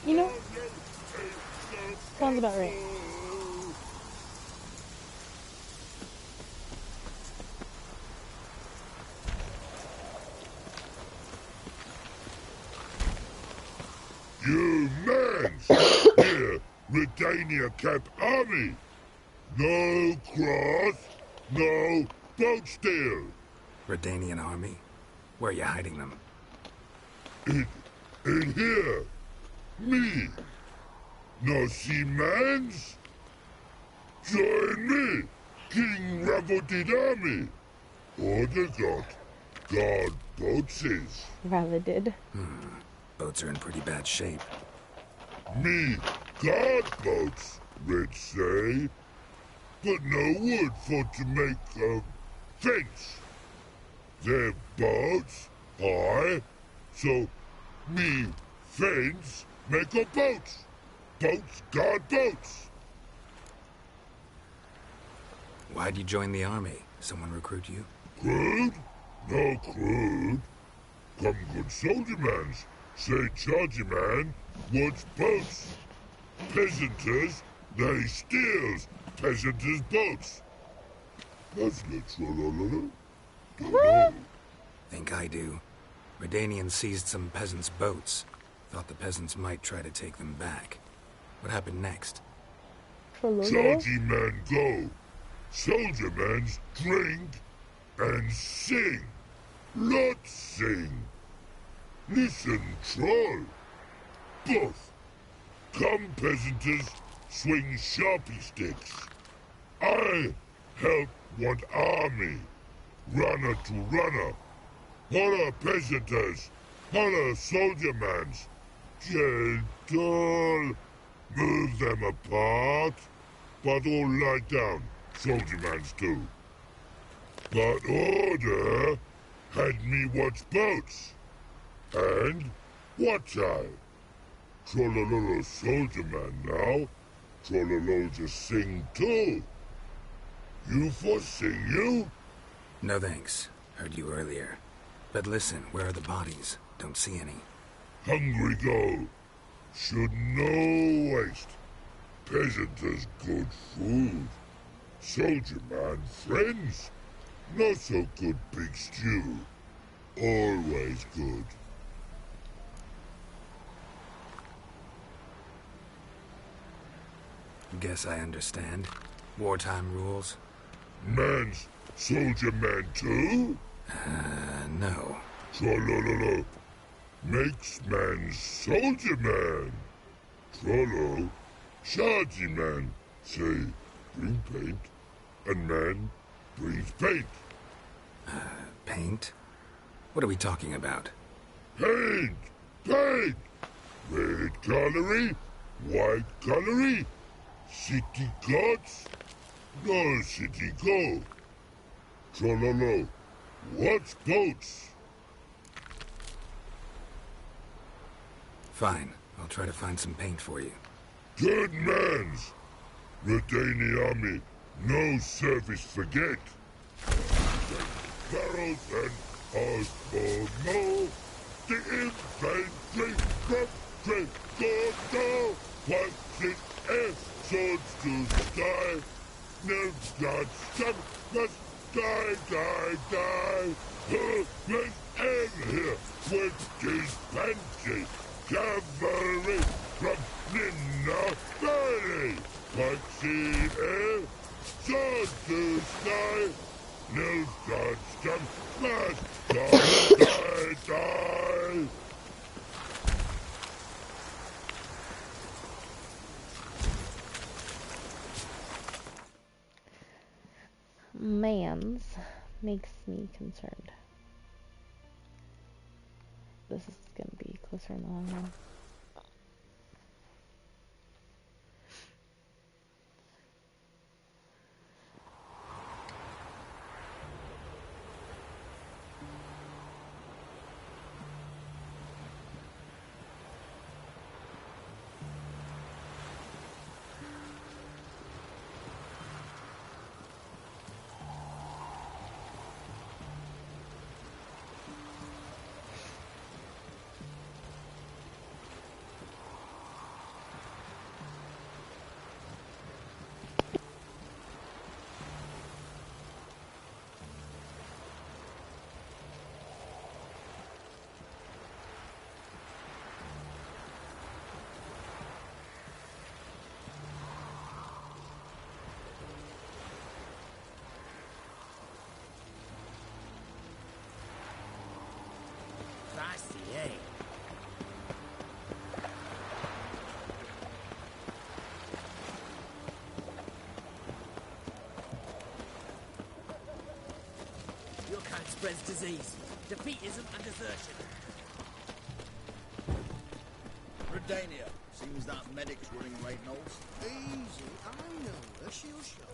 You know, sounds about right. You mans! Here, Redania Camp Army! No cross, no boat steal! Redanian army? Where are you hiding them? In here! Me! No see mans? Join me, King Ravodid Army! Order God boatses. Ravodid. Boats are in pretty bad shape. Me guard boats, Red say. But no wood for to make a fence. Their boats high, so me fence make a boats. Boats guard boats. Why'd you join the army? Someone recruit you? Crude? No crude. Come good soldier mans. Say chargy man wants boats. Peasanters, they steals peasanters' boats. That's literal. Don't know. Think I do. Redanians seized some peasants' boats. Thought the peasants might try to take them back. What happened next? Chargy man go. Soldier mans drink and sing. Lot sing. Listen, troll. Both. Come, peasanters, swing sharpie sticks. I help one army. Runner to runner. Holla, peasanters. Holla, soldier mans. Gentle. Move them apart. But all lie down. Soldier mans too. But order had me watch boats. And watch I. Trollololo soldier man now. Trollolo just sing too. You for sing you? No thanks. Heard you earlier. But listen, where are the bodies? Don't see any. Hungry go. Should no waste. Peasanters good food. Soldier man friends. Not so good big stew. Always good. Guess I understand. Wartime rules? Man's soldier man too? No. Trollololo. Makes man soldier man. Trollo. Chargy man. Say, bring paint. And man brings paint. Paint? What are we talking about? Paint! Paint! Red colory, white colory, city gods, no city go. Trollolo, what's boats? Fine. I'll try to find some paint for you. Good mans. Redani army, no service forget. Barrels and Osborno, the infantry from Tregono, what's it swords to sky, no God some must die. Let's end here with his pancake, cavalry from Nina Valley, what's it air, swords to sky, no God some must die. Mans makes me concerned. This is going to be closer in the long run. spreads disease, defeatism and desertion. Redania. Seems that medic's running late, Knowles. Easy, I know her. She'll show.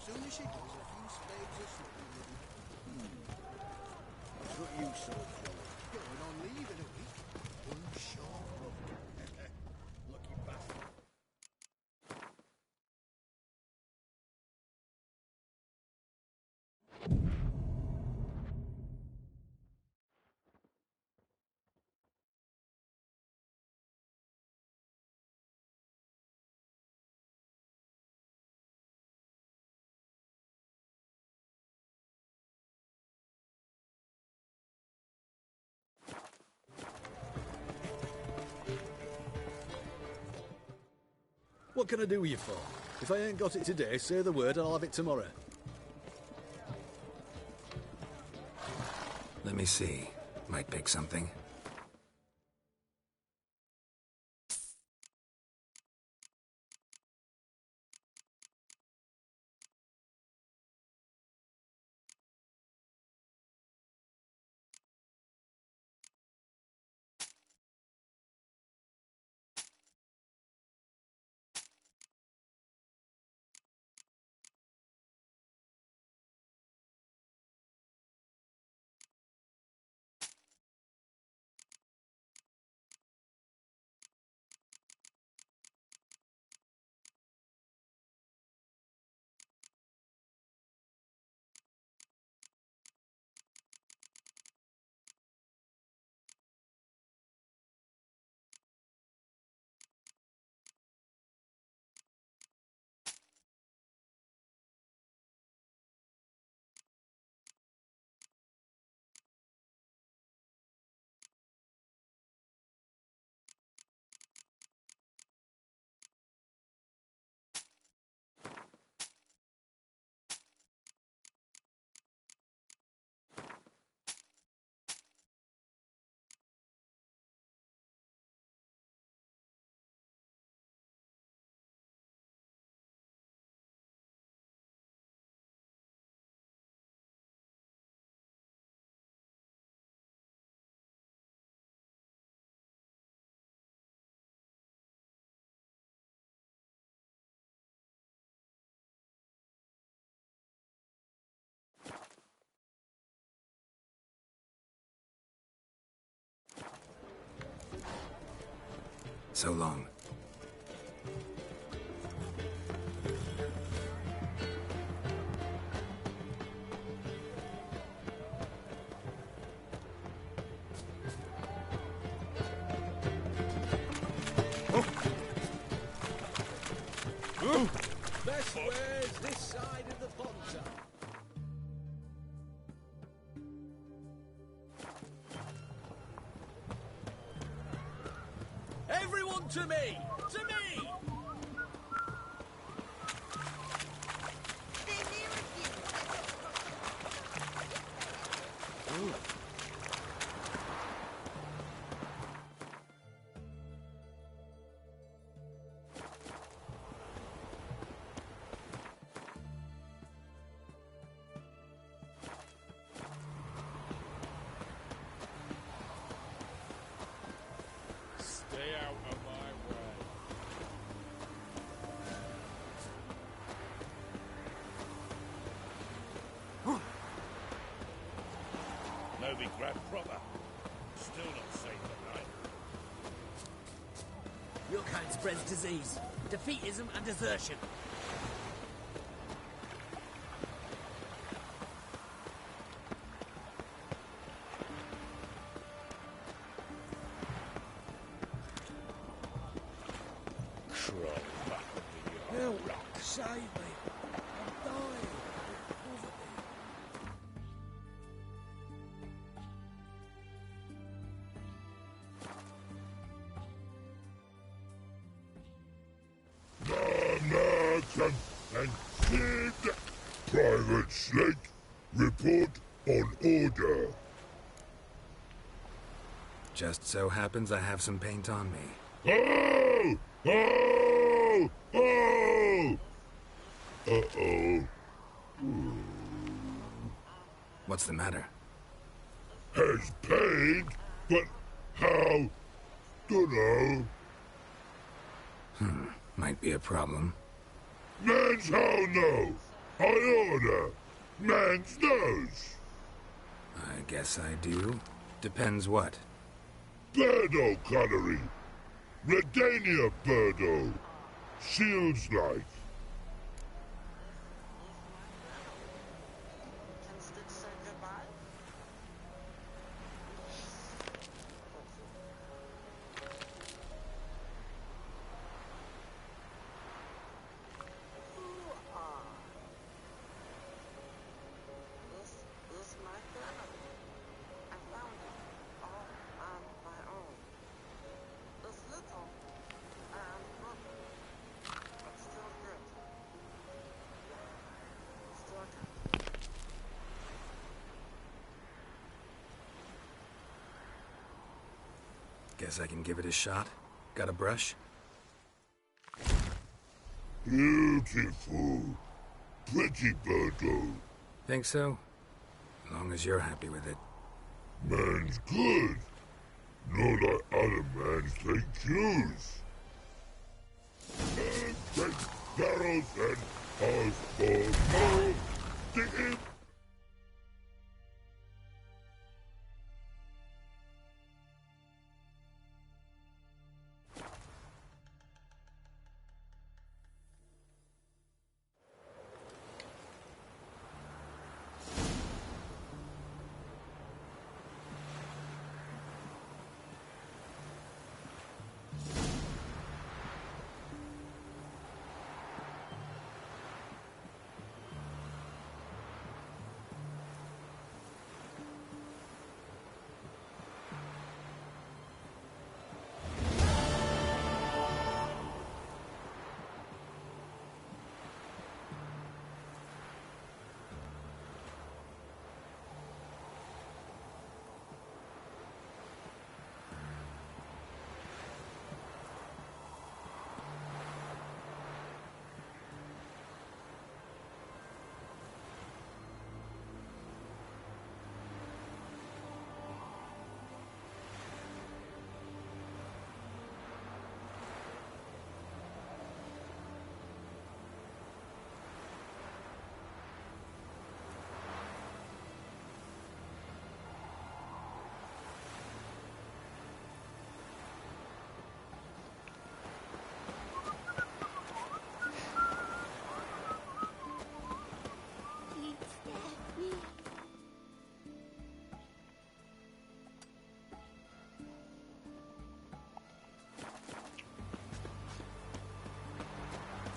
Soon as she does, a few spades are slipping. What's got you so full? Going on leave in a week. Unsure of Lucky bastard. What can I do with you for? If I ain't got it today, say the word and I'll have it tomorrow. Let me see. Might pick something. So long. Best wares this side of the Ponta. Everyone to me! To me! Stay out of my way. Novi grab proper. Still not safe at night. Your kind spreads disease, defeatism and desertion. Crawl back into your Help! Save me! I'm dying! Merchant and Sid! Private Slate, report on order. Just so happens I have some paint on me. Oh! Oh! Oh! Uh-oh. What's the matter? Has paid, but how? Dunno. Might be a problem. Man's how no. I order. Man's knows. I guess I do. Depends what. Birdo Connery. Redania Birdo. Shields like. Guess I can give it a shot. Got a brush? Beautiful. Pretty Birdo. Think so? As long as you're happy with it. Man's good. Not like other mans they choose. And take barrels and ours for more. Dig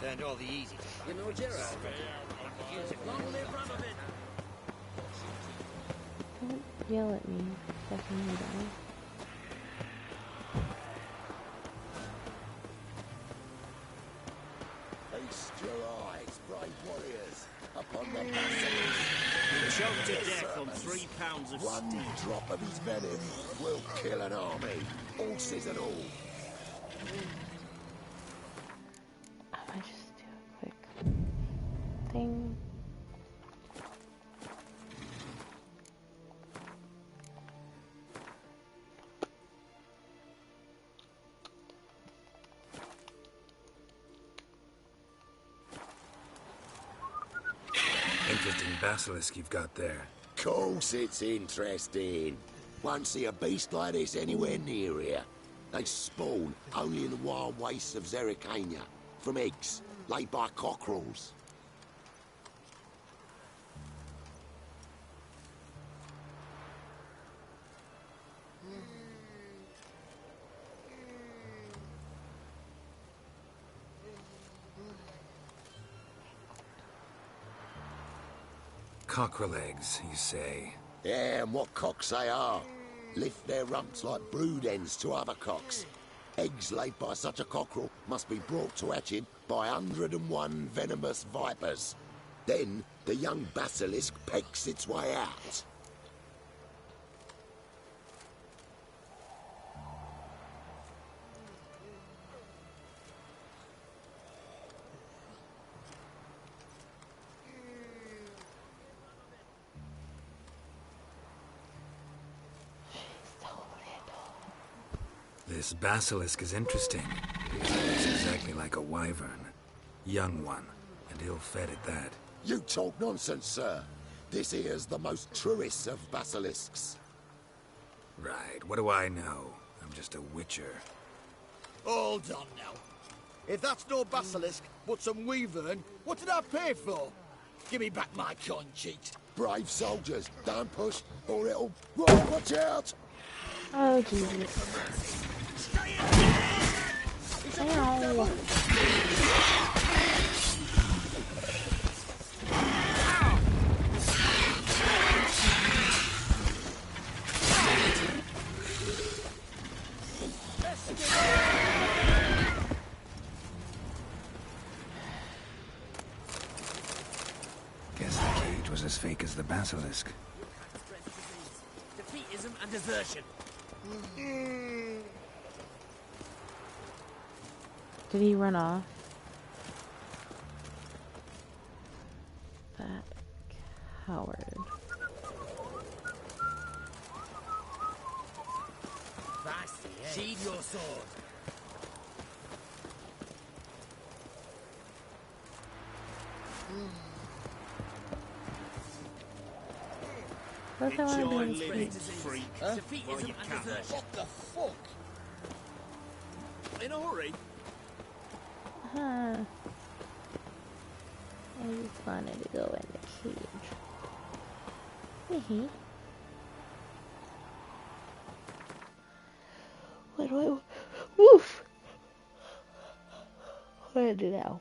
Turned all the easy. You know, Gerard. Long live Rabbit. Don't yell at me for fucking you die. Feast your eyes, brave warriors, upon the basilisk. Choked to death on 3 pounds of One steak. drop of his venom will kill an army, horses and all. I might just do a quick thing. Interesting basilisk you've got there. Course it's interesting. Won't see a beast like this anywhere near here. They spawn only in the wild wastes of Zerrikania, from eggs laid by cockerels. Cockerel eggs, you say? Yeah, and what cocks they are. Lift their rumps like brood hens to other cocks. Eggs laid by such a cockerel must be brought to hatching by 101 venomous vipers. Then the young basilisk pecks its way out. This basilisk is interesting. It looks exactly like a wyvern. Young one, and ill-fed at that. You talk nonsense, sir. This here's the most truest of basilisks. Right, what do I know? I'm just a witcher. Hold on now. If that's no basilisk, but some wyvern, what did I pay for? Give me back my coin, cheat. Brave soldiers, don't push, or it'll... Whoa, watch out! Oh, Jesus. Ow. Guess the cage was as fake as the basilisk. Defeatism and desertion. Did he run off? That coward. Sheathe your sword. What's I want to do? Freak. Defeatism and desertion. What the fuck? In a hurry? Huh. I just wanted to go in the cage. Hee. What do I... Woof! What do I do now?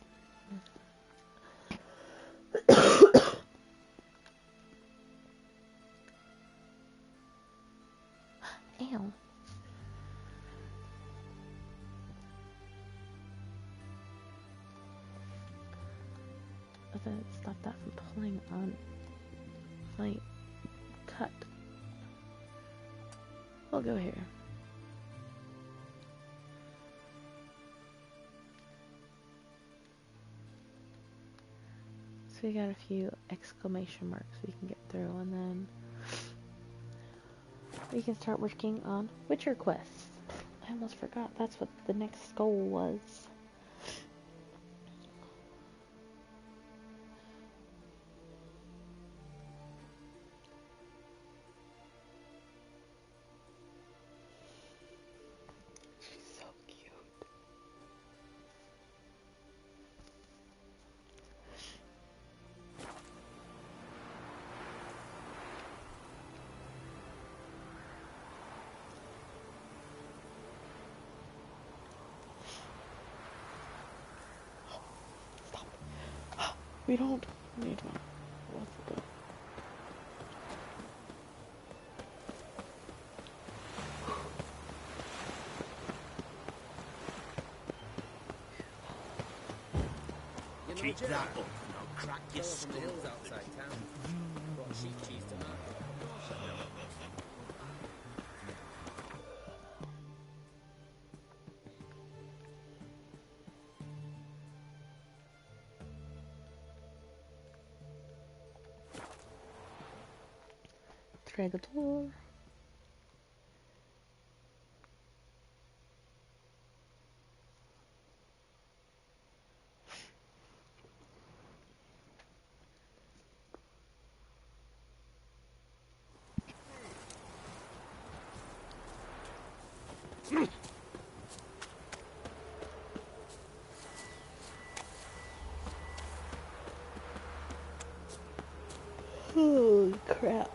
Ow. That stop that from pulling on my cut. We'll go here. So we got a few exclamation marks we can get through, and then we can start working on Witcher quests. I almost forgot that's what the next goal was. We don't need one. Let's go. Keep that up and I'll crack your skull. Hills outside town. Got sheep cheese to market. Try the door. Holy crap.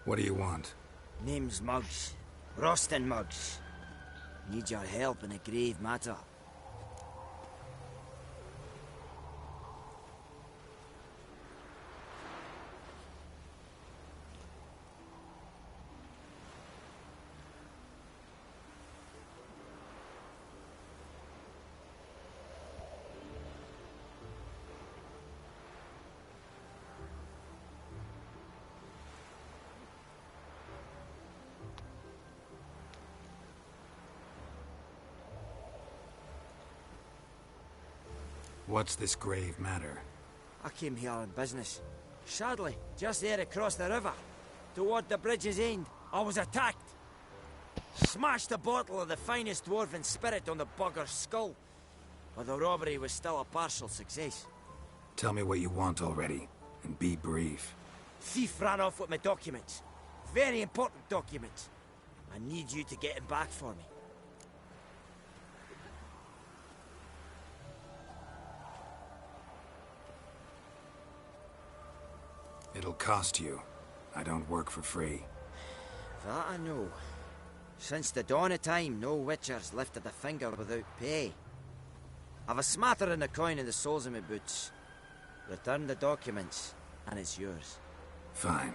What do you want? Name's Muggs. Rostin Muggs. Need your help in a grave matter. What's this grave matter? I came here on business. Sadly, just there across the river, toward the bridge's end, I was attacked. Smashed a bottle of the finest dwarven spirit on the bugger's skull. But the robbery was still a partial success. Tell me what you want already, and be brief. Thief ran off with my documents. Very important documents. I need you to get them back for me. It'll cost you. I don't work for free. That I know. Since the dawn of time, no witcher's lifted a finger without pay. I've a smattering of coin in the soles of my boots. Return the documents, and it's yours. Fine.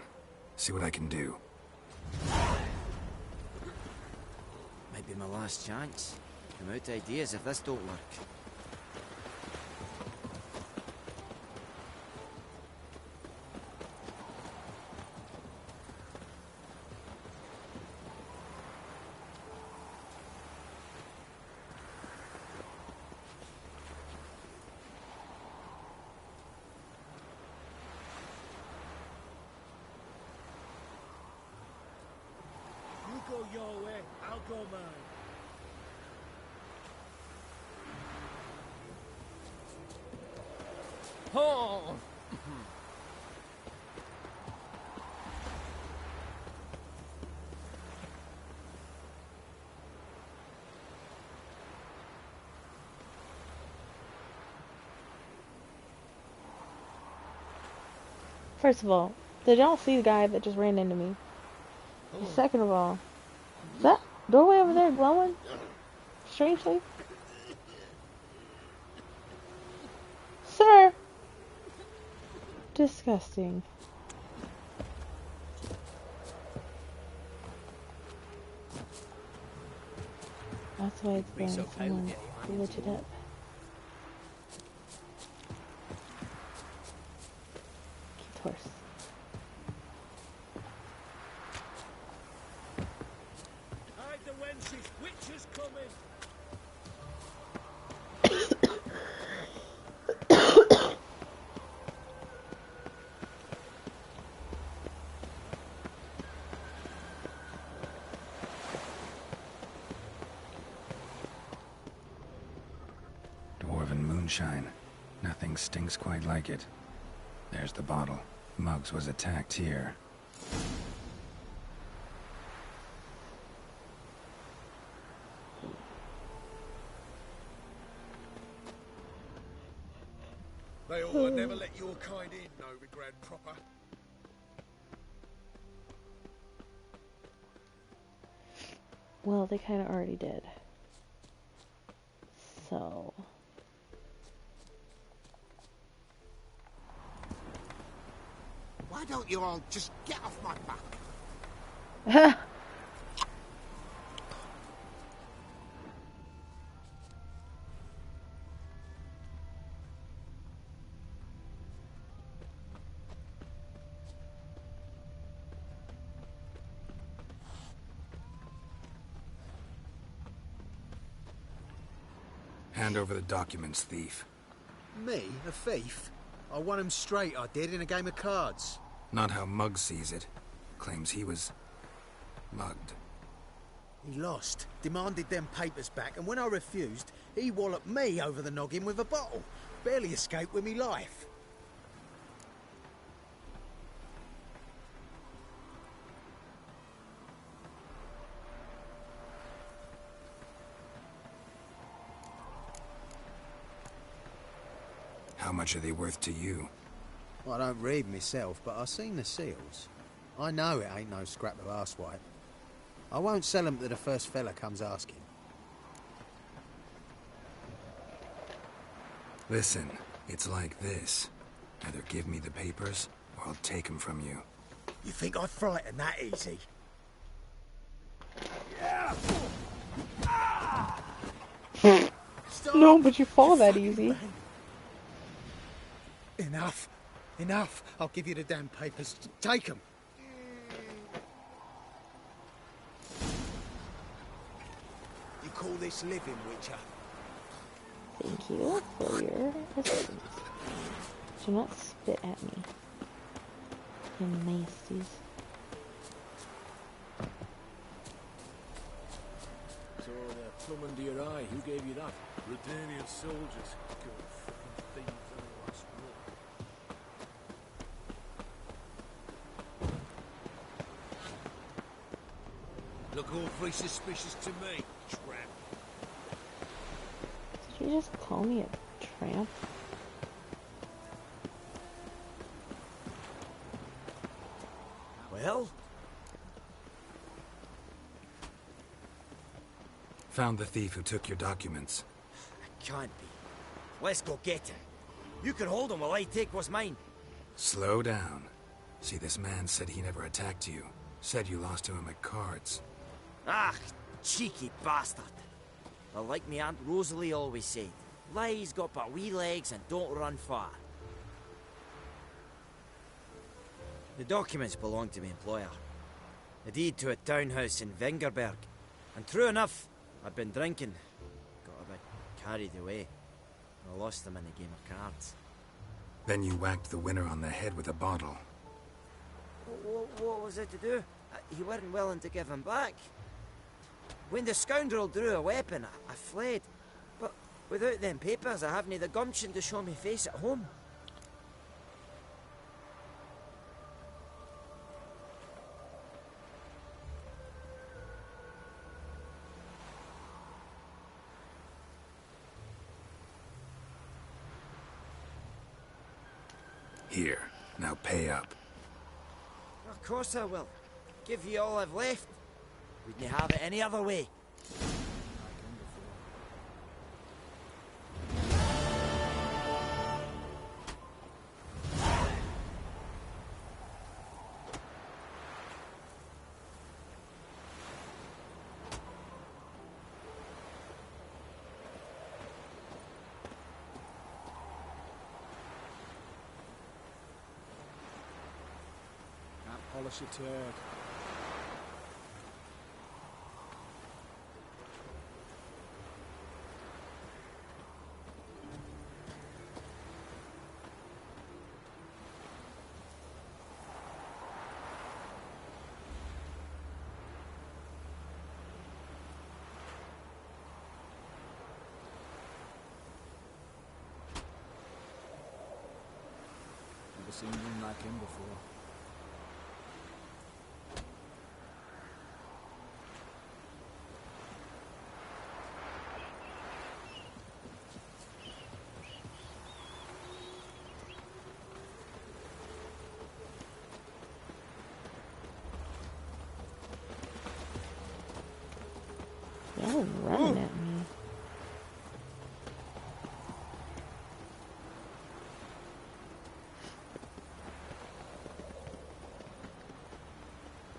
See what I can do. Might be my last chance. I'm out of ideas if this don't work. You go your way, I'll go mine. Oh! First of all, did y'all see the guy that just ran into me? Second of all, is that doorway over there glowing? Strangely? Sir! Disgusting. That's why it's going someone to lit it up. Cute horse. Hide the wenches, witches coming. Dwarven moonshine. Nothing stinks quite like it. There's the bottle. Muggs was attacked here. They ought to never let your kind in, Novigrad proper. Well, they kind of already did. So... Why don't you all just get off my back? Hand over the documents, thief. Me? A thief? I won 'em straight, I did, in a game of cards. Not how Muggs sees it. Claims he was... mugged. He lost, demanded them papers back, and when I refused, he walloped me over the noggin with a bottle. Barely escaped with me life. How much are they worth to you? I don't read myself, but I've seen the seals. I know it ain't no scrap of arsewipe. I won't sell 'em to the first fella comes asking. Listen, it's like this. Either give me the papers, or I'll take them from you. You think I'd frighten that easy? No, but you fall that easy. Enough. Enough. I'll give you the damn papers. Take 'em. You call this living, Witcher? Thank you for your assistance. Do not spit at me. You nasties. So, plumb under your eye, who gave you that? Redanian soldiers. Good fucking thieves on the last roll. Look awfully suspicious to me, tramp. Did you just call me a tramp? Well? Found the thief who took your documents. Can't be. Let's go get him. You can hold him while I take what's mine. Slow down. See, this man said he never attacked you. Said you lost to him at cards. Ah, cheeky bastard. Well, like me Aunt Rosalie always said, lies got but wee legs and don't run far. The documents belong to my employer. A deed to a townhouse in Vengerberg. And true enough, I'd been drinking. Got a bit carried away. I lost them in a game of cards. Then you whacked the winner on the head with a bottle. What was it to do? You weren't willing to give him back. When the scoundrel drew a weapon, I fled. But without them papers, I haven't the gumption to show me face at home. Here, now pay up. Of course I will. Give you all I've left. Wouldn't have it any other way. Polish a turd. Never seen one like him before. Y'all running at me.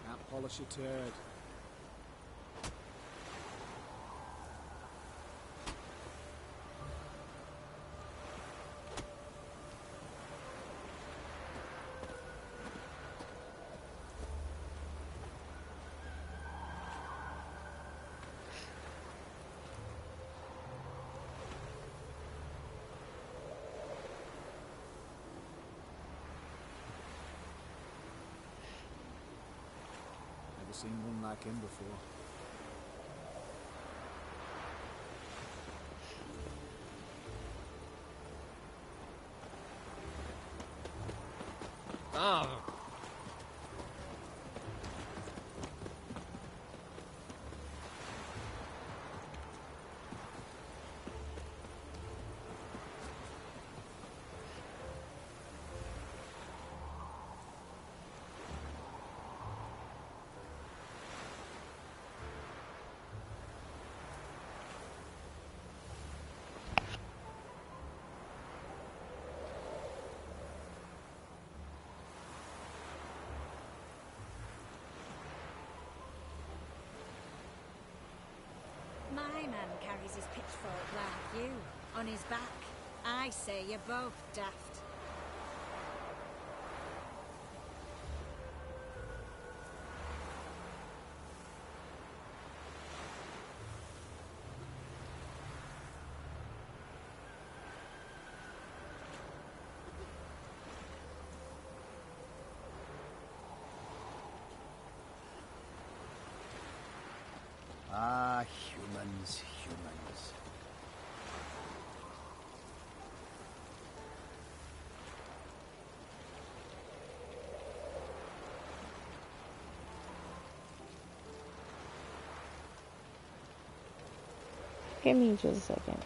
Can't polish a turd. Never seen one like him before. Ah. My man carries his pitchfork like you, on his back. I say you're both daft. Ah, humans, humans. Give me just a second.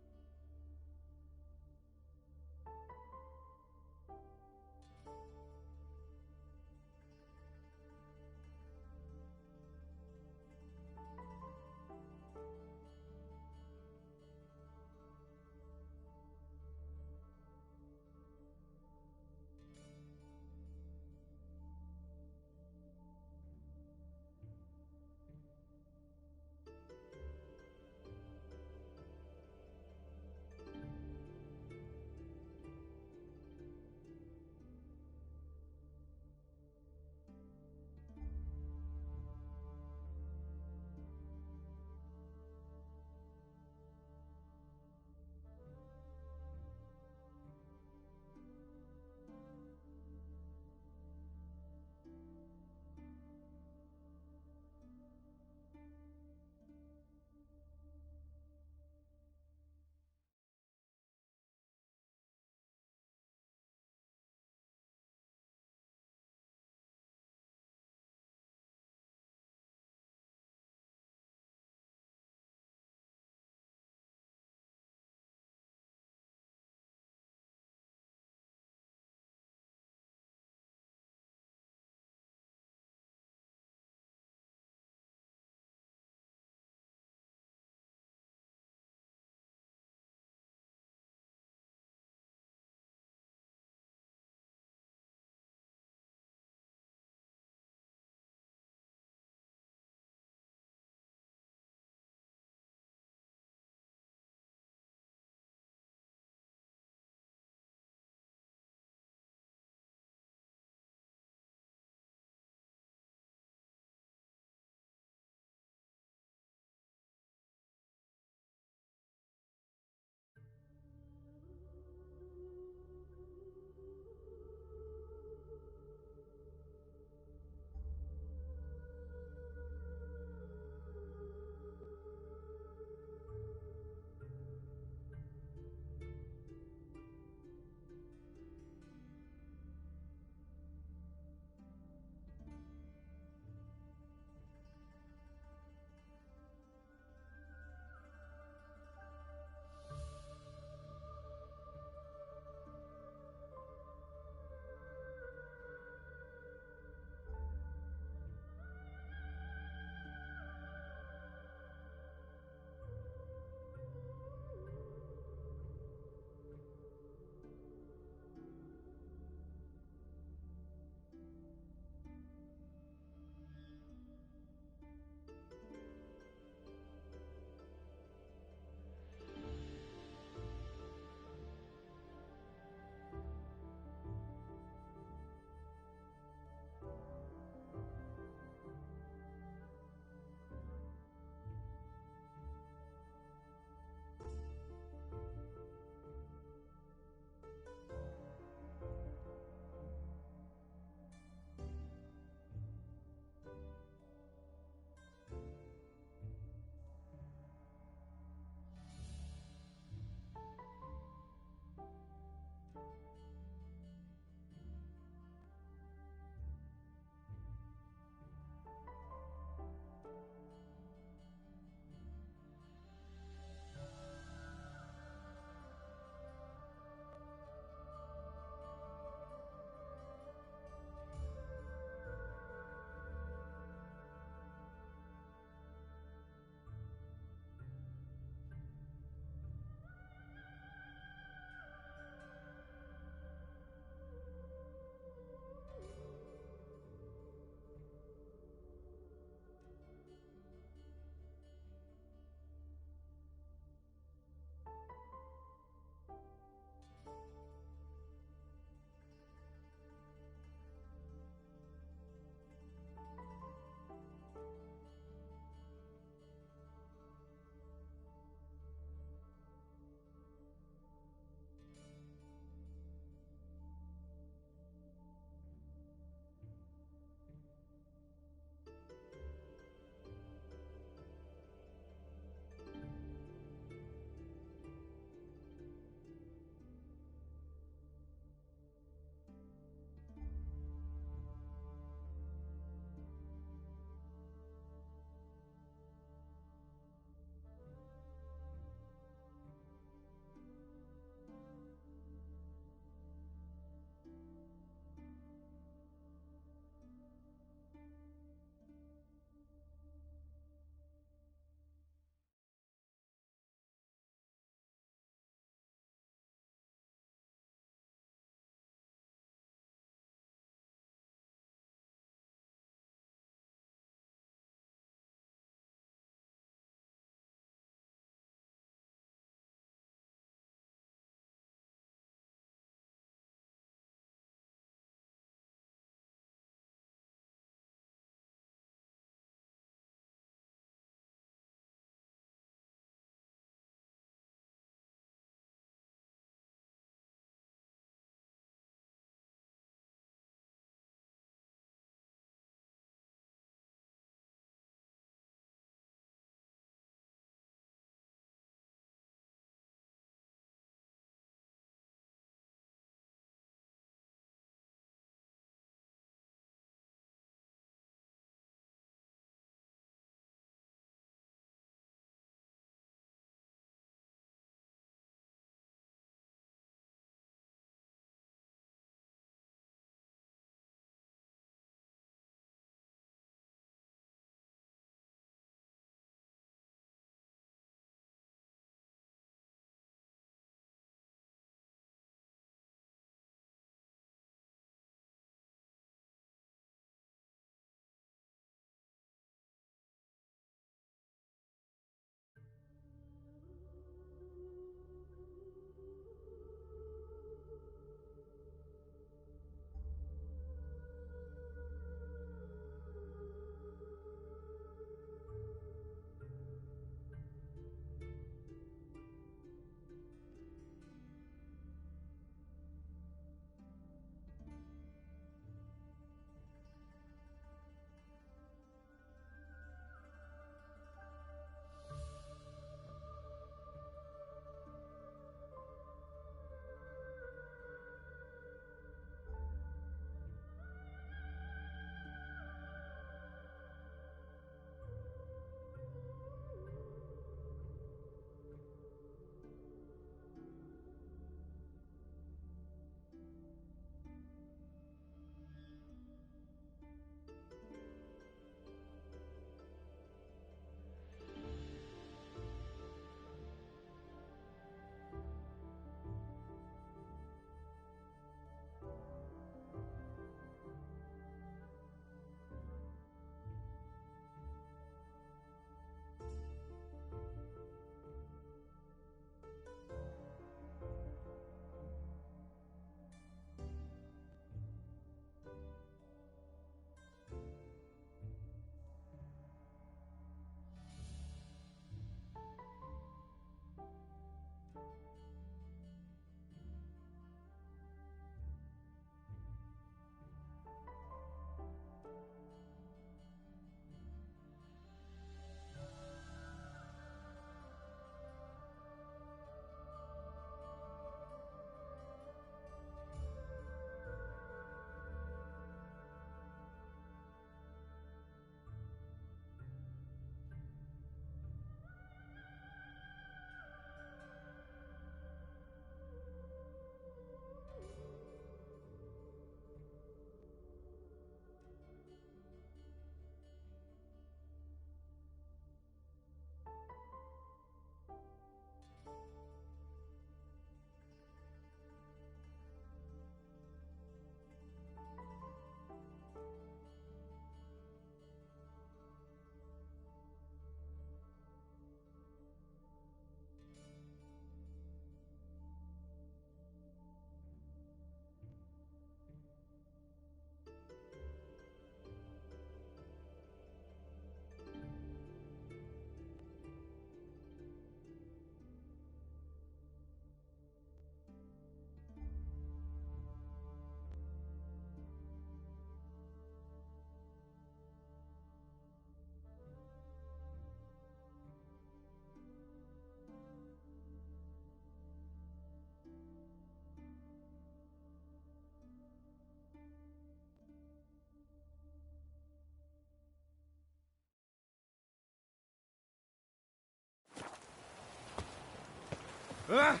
Ah!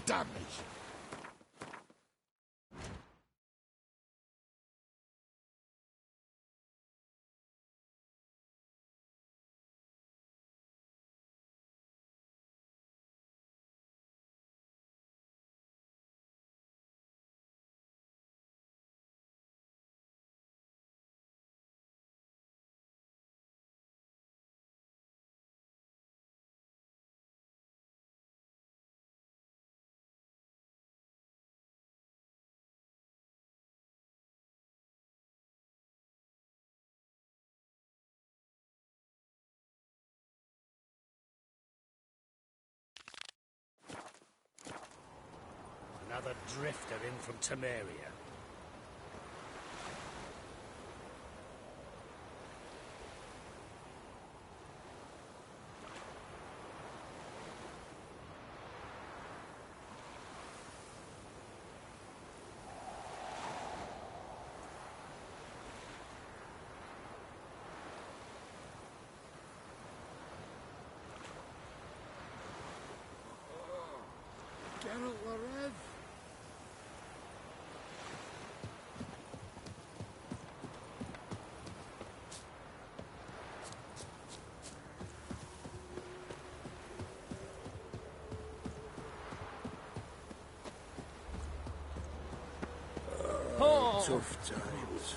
Damn me! Another drifter in from Temeria. Geralt Larev! Tough times.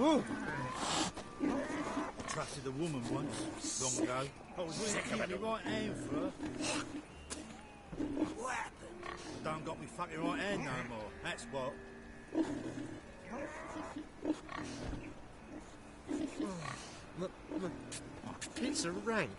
Ooh. I trusted a woman once, long ago. I was willing to give my right hand for her. What happened? Don't got me fucking right hand no more, that's what. It's a rank.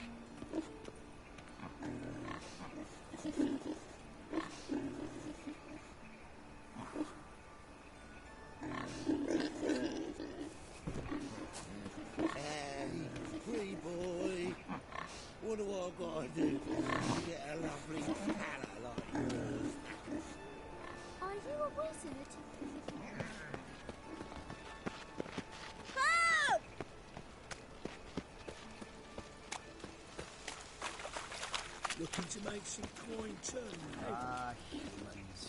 Pretty boy, what do I gotta do to get a lovely fella like yours? Are you a wizard? Looking to make some coin turn. Ah, humans.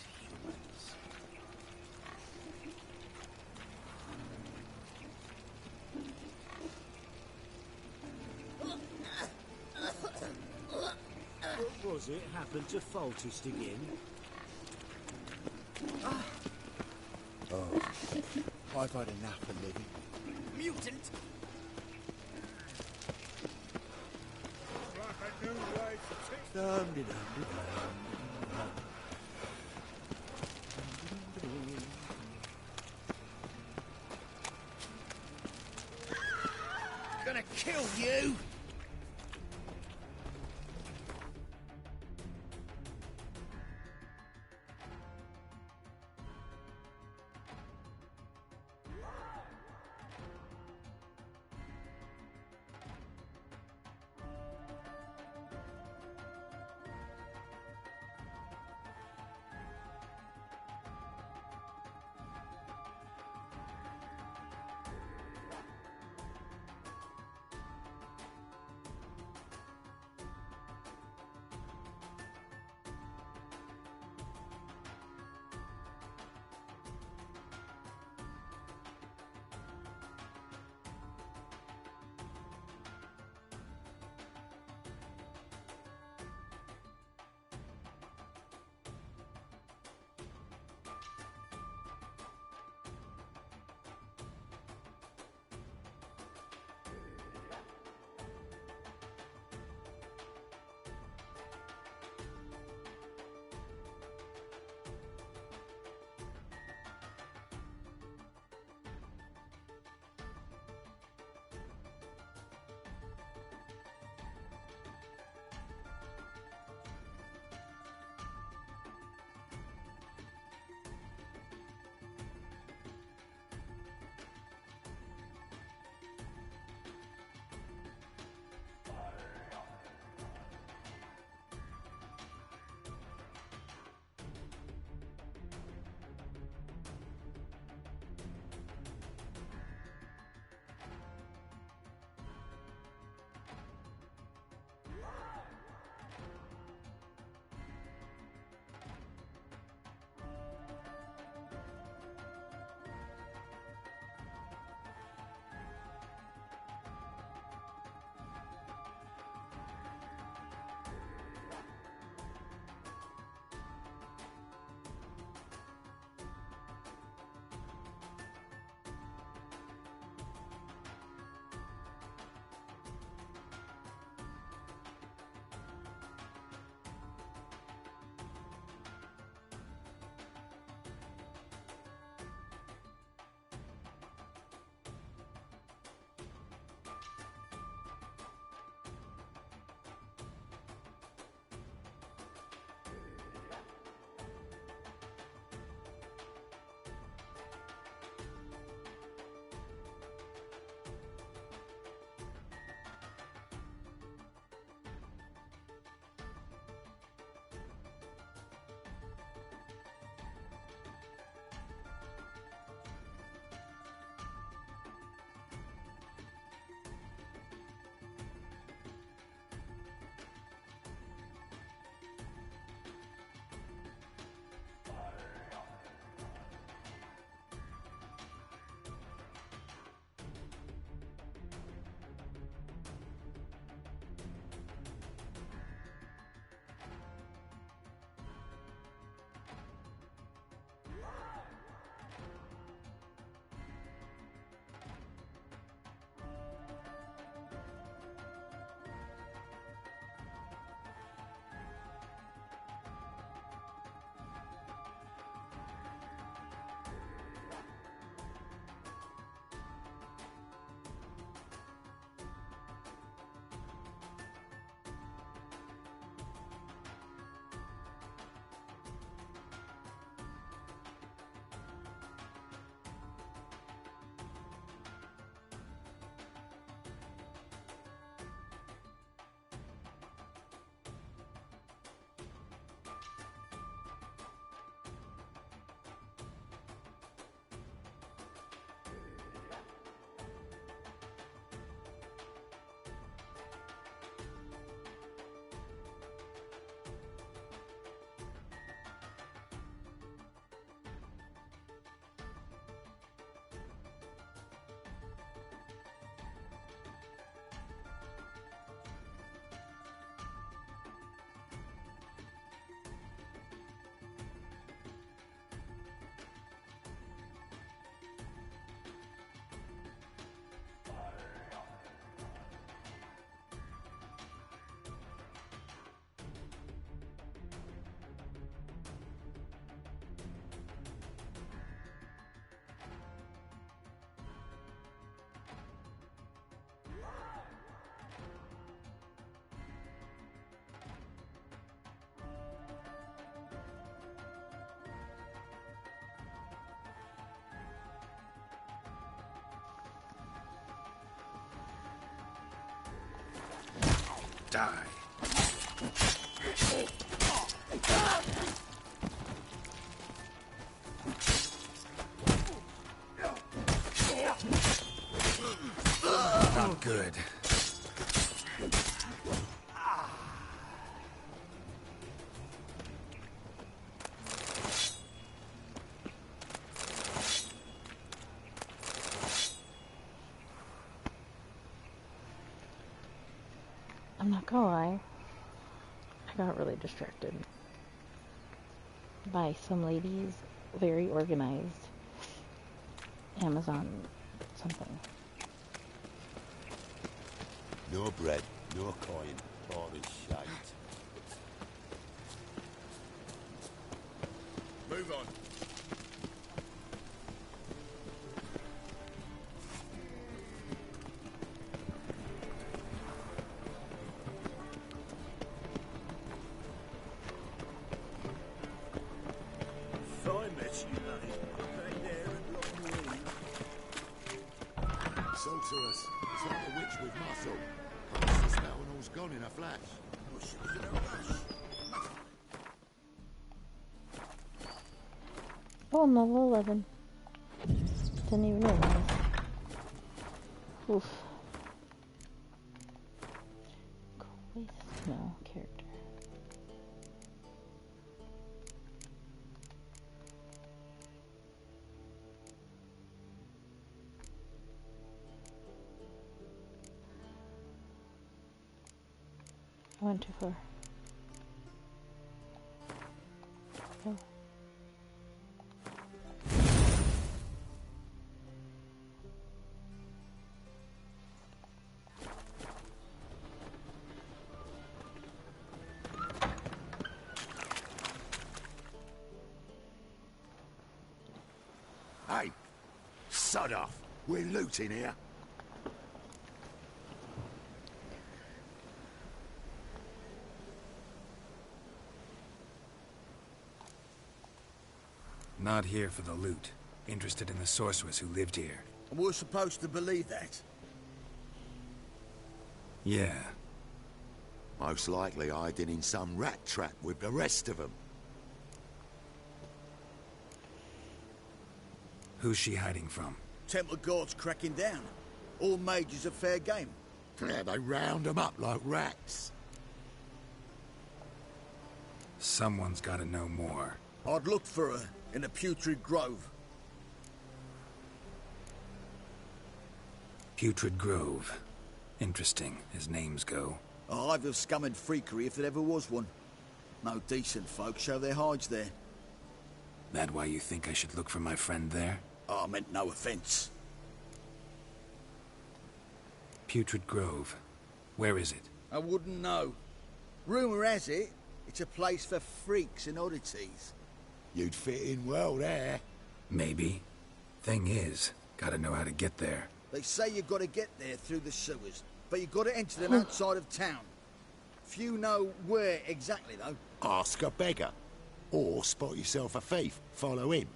What was it? Happened to Foltest again? Oh, I've had enough of living. Mutant! Like a new way to teach. Dum-de-dum-de-dum. Gonna kill you! Die. Not good. I'm not gonna lie, I got really distracted by some lady's very organized Amazon something. No bread, no coin, all is shite. Move on. Fine mess you made. Back there and block the wind. Sorceress, it's like a witch with muscle. Casts the spell and all's gone in a flash. Oh, I'm level 11. Didn't even realize. Oof. Charisma character. I went too far. Oh. Hey, sod off. We're looting here. Not here for the loot. Interested in the sorceress who lived here. And we're supposed to believe that. Yeah. Most likely hiding in some rat trap with the rest of them. Who's she hiding from? Temple Guard's cracking down. All mages are fair game. Yeah, they round them up like rats. Someone's gotta know more. I'd look for her in the Putrid Grove. Putrid Grove. Interesting, as names go. A hive of scum and freakery if there ever was one. No decent folk show their hides there. That why you think I should look for my friend there? Oh, I meant no offense. Putrid Grove. Where is it? I wouldn't know. Rumour has it, it's a place for freaks and oddities. You'd fit in well there. Maybe. Thing is, gotta know how to get there. They say you've got to get there through the sewers, but you've got to enter them outside of town. Few know where exactly, though. Ask a beggar. Or spot yourself a thief. Follow him.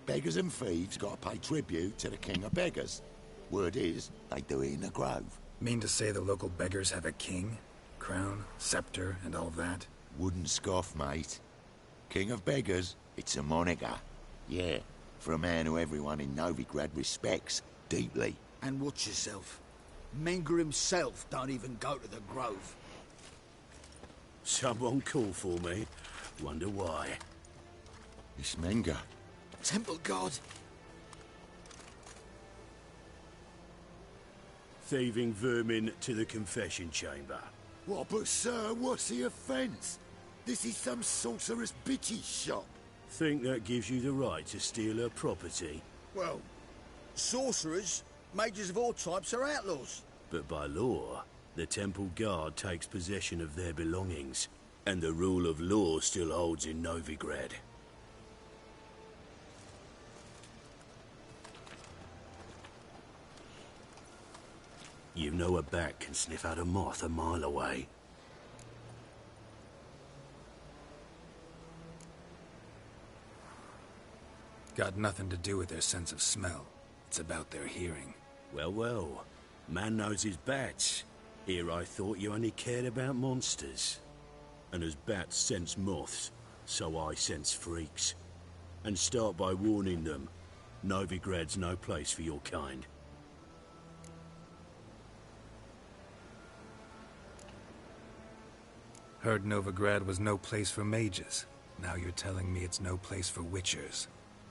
Beggars and thieves got to pay tribute to the king of beggars. Word is, they do it in the grove. Mean to say the local beggars have a king? Crown, scepter, and all that? Wouldn't scoff, mate. King of beggars, it's a moniker. Yeah, for a man who everyone in Novigrad respects deeply. And watch yourself. Menger himself don't even go to the grove. Someone call for me. Wonder why. It's Menger. Temple Guard. Thieving vermin to the confession chamber. What, but sir, what's the offence? This is some sorceress bitch's shop. Think that gives you the right to steal her property? Well, sorcerers, mages of all types are outlaws. But by law, the Temple Guard takes possession of their belongings, and the rule of law still holds in Novigrad. You know a bat can sniff out a moth a mile away. Got nothing to do with their sense of smell. It's about their hearing. Well, well. Man knows his bats. Here I thought you only cared about monsters. And as bats sense moths, so I sense freaks. And start by warning them, Novigrad's no place for your kind. Heard Novigrad was no place for mages. Now you're telling me it's no place for witchers.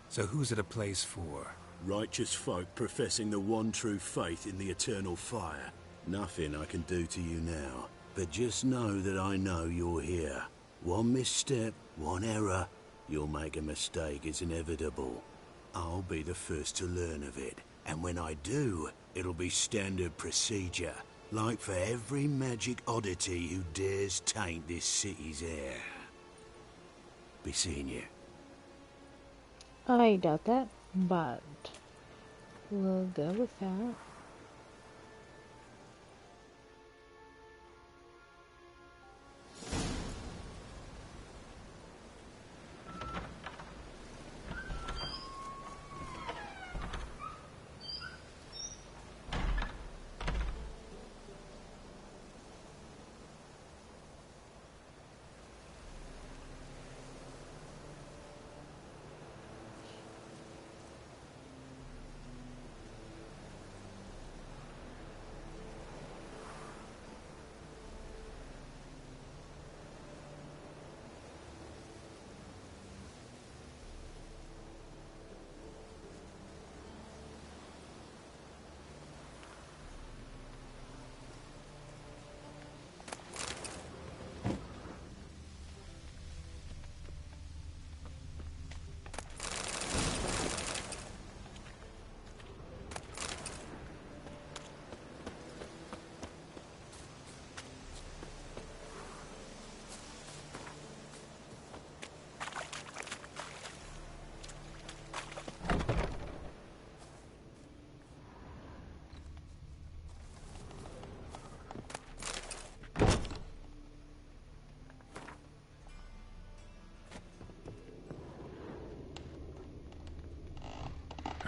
So who's it a place for? Righteous folk professing the one true faith in the eternal fire. Nothing I can do to you now, but just know that I know you're here. One misstep, one error, you'll make a mistake, it's inevitable. I'll be the first to learn of it, and when I do, it'll be standard procedure, like for every magic oddity who dares taint this city's air. Be seeing you. I doubt that, but we'll go with that.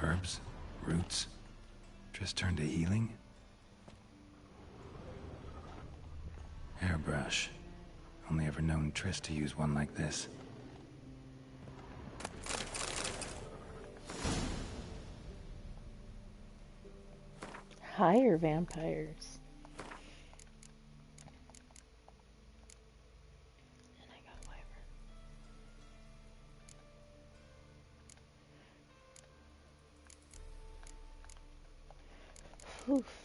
Herbs? Roots? Just turned to healing? Hairbrush. Only ever known Triss to use one like this. Hire vampires. And I got wyvern. Oof.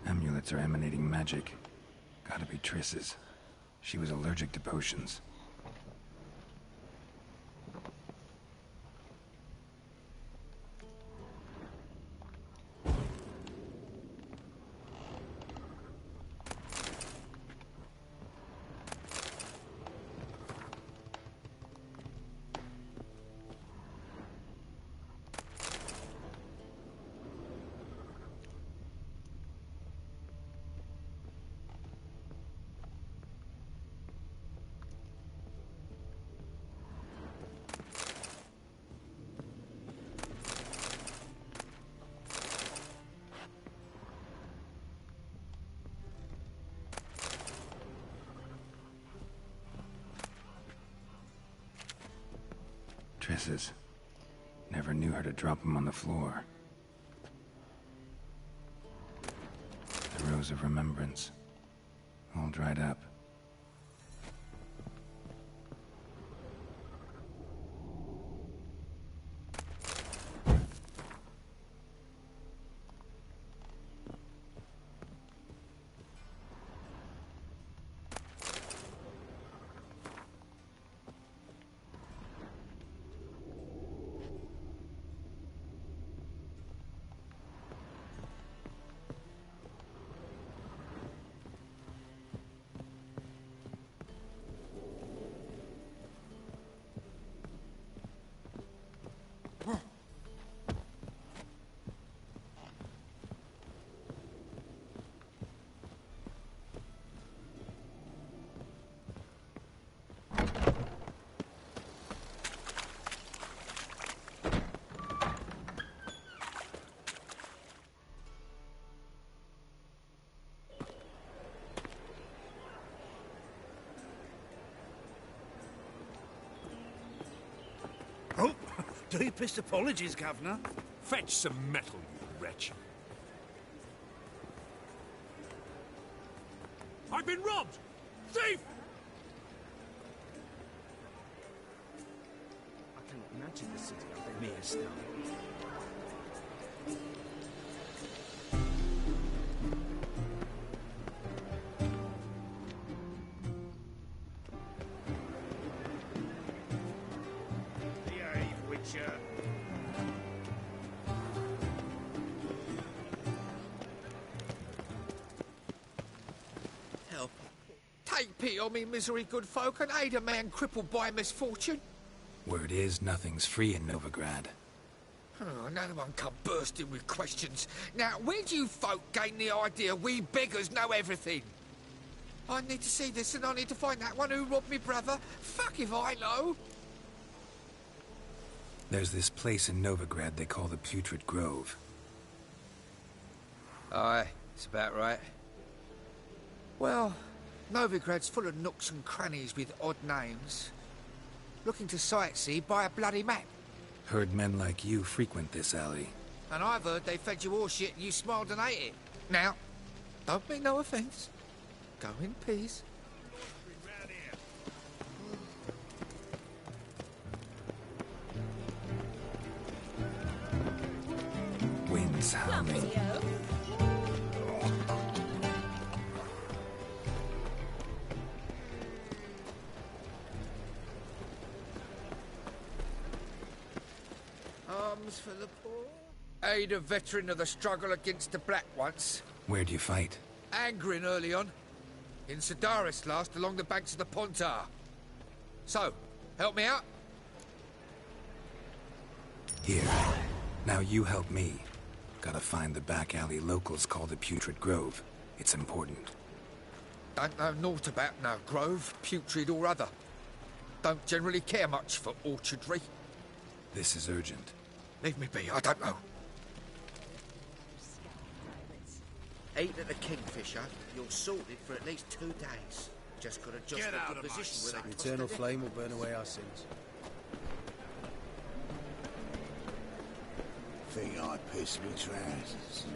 Amulets are emanating magic. Gotta be Triss's. She was allergic to potions. Triss's. Never knew her to drop them on the floor. The Rose of Remembrance. All dried up. Deepest apologies, Governor. Fetch some metal, you wretch. I've been robbed! Thief! I cannot imagine the city under mere snow. Behave, Witcher. Help. Take pity on me, misery, good folk, and aid a man crippled by misfortune. Word is, nothing's free in Novigrad. Oh, no one come bursting with questions. Now, where do you folk gain the idea we beggars know everything? I need to see this, and I need to find that one who robbed me brother. Fuck if I know. There's this place in Novigrad they call the Putrid Grove. Aye, it's about right. Well, Novigrad's full of nooks and crannies with odd names. Looking to sightsee, buy a bloody map. Heard men like you frequent this alley. And I've heard they fed you all shit and you smiled and ate it. Now, don't mean no offence. Go in peace. Winds howling. Arms for the poor. Aid a veteran of the struggle against the Black once. Where'd you fight? Angering early on. In Sedaris last, along the banks of the Pontar. So, help me out? Here. Now you help me. Gotta find the back alley locals call the Putrid Grove. It's important. Don't know naught about no grove, putrid or other. Don't generally care much for orchardry. This is urgent. Leave me be, I don't know. Eat at the Kingfisher, you're sorted for at least 2 days. Just got to adjust Get out the of my position where The they eternal flame will burn away our sins. Think I piss me trousers.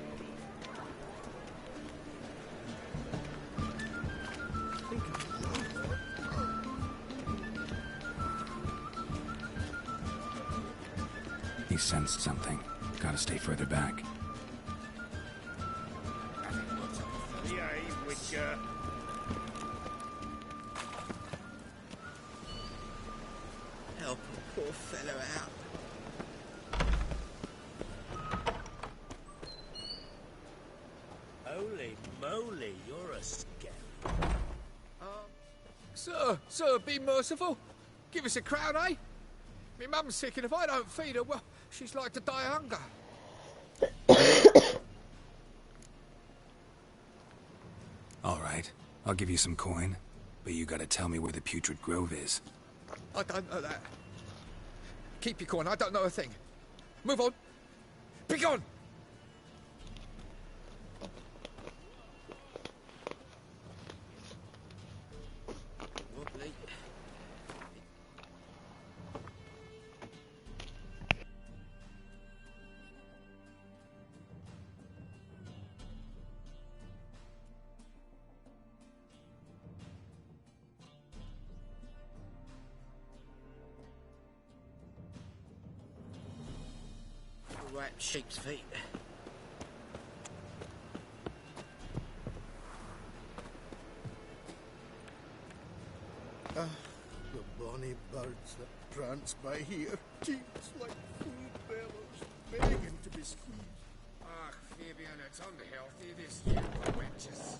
He sensed something. Gotta stay further back. Behave, Witcher. help a poor fellow out. Holy moly, you're a scary. Sir, be merciful. Give us a crown, eh? Me mum's sick, and if I don't feed her, well, she's like to die of hunger. All right, I'll give you some coin, but you gotta tell me where the Putrid Grove is. I don't know that. Keep your coin, I don't know a thing. Move on. Be gone! Wobbly. Right, sheep's feet. The bonny birds that prance by here, cheeks like food bellows, begging to be squeezed. Ach, Fabian, it's unhealthy this year, the wenches.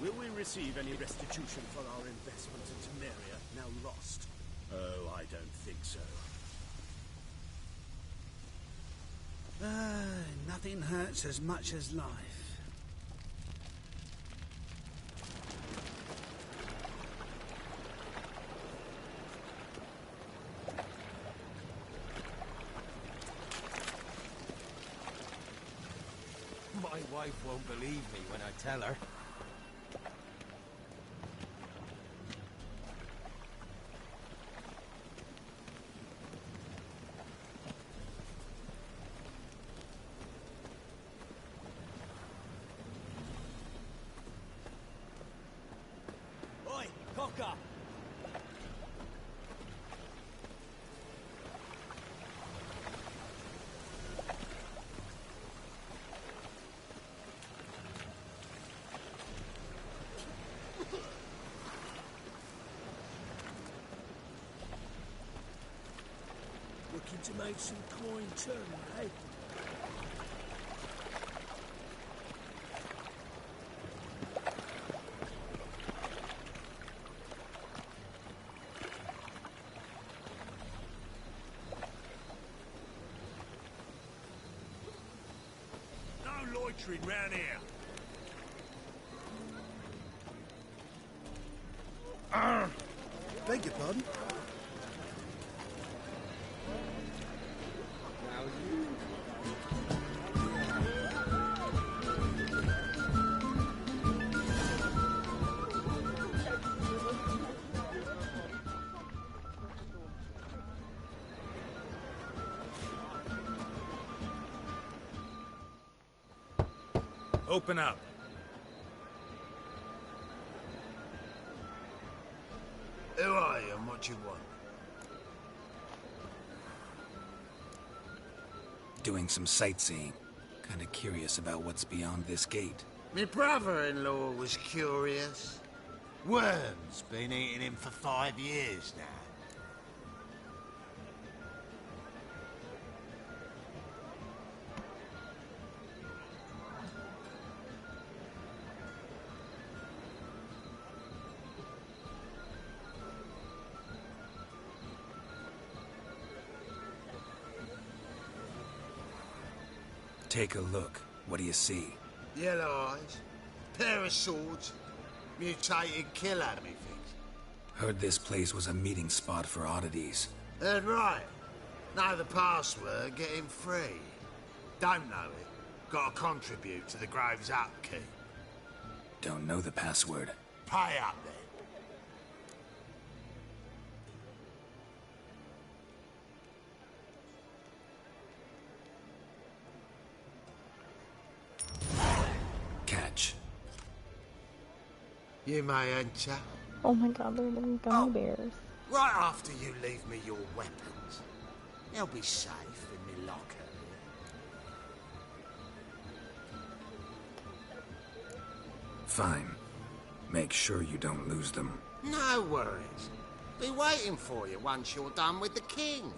Will we receive any restitution for our investment in Temeria, now lost? Oh, I don't think so. Nothing hurts as much as life. My wife won't believe me when I tell her. Oi, cocker! Looking to make some coin too, eh? No loitering round here. Beg your pardon? Open up. Who are you and what you want? Doing some sightseeing. Kinda curious about what's beyond this gate. My brother-in-law was curious. Worms been eating him for 5 years now. Take a look. What do you see? Yellow eyes, pair of swords, mutated killer, methinks. Heard this place was a meeting spot for oddities. Heard right. Know the password, get him free. Don't know it, gotta contribute to the Grove's upkeep. Don't know the password. Pay up then. Catch. You may enter. Oh my god, they're little gummy bears. Right after you leave me your weapons. They'll be safe in my locker. Fine. Make sure you don't lose them. No worries. Be waiting for you once you're done with the king.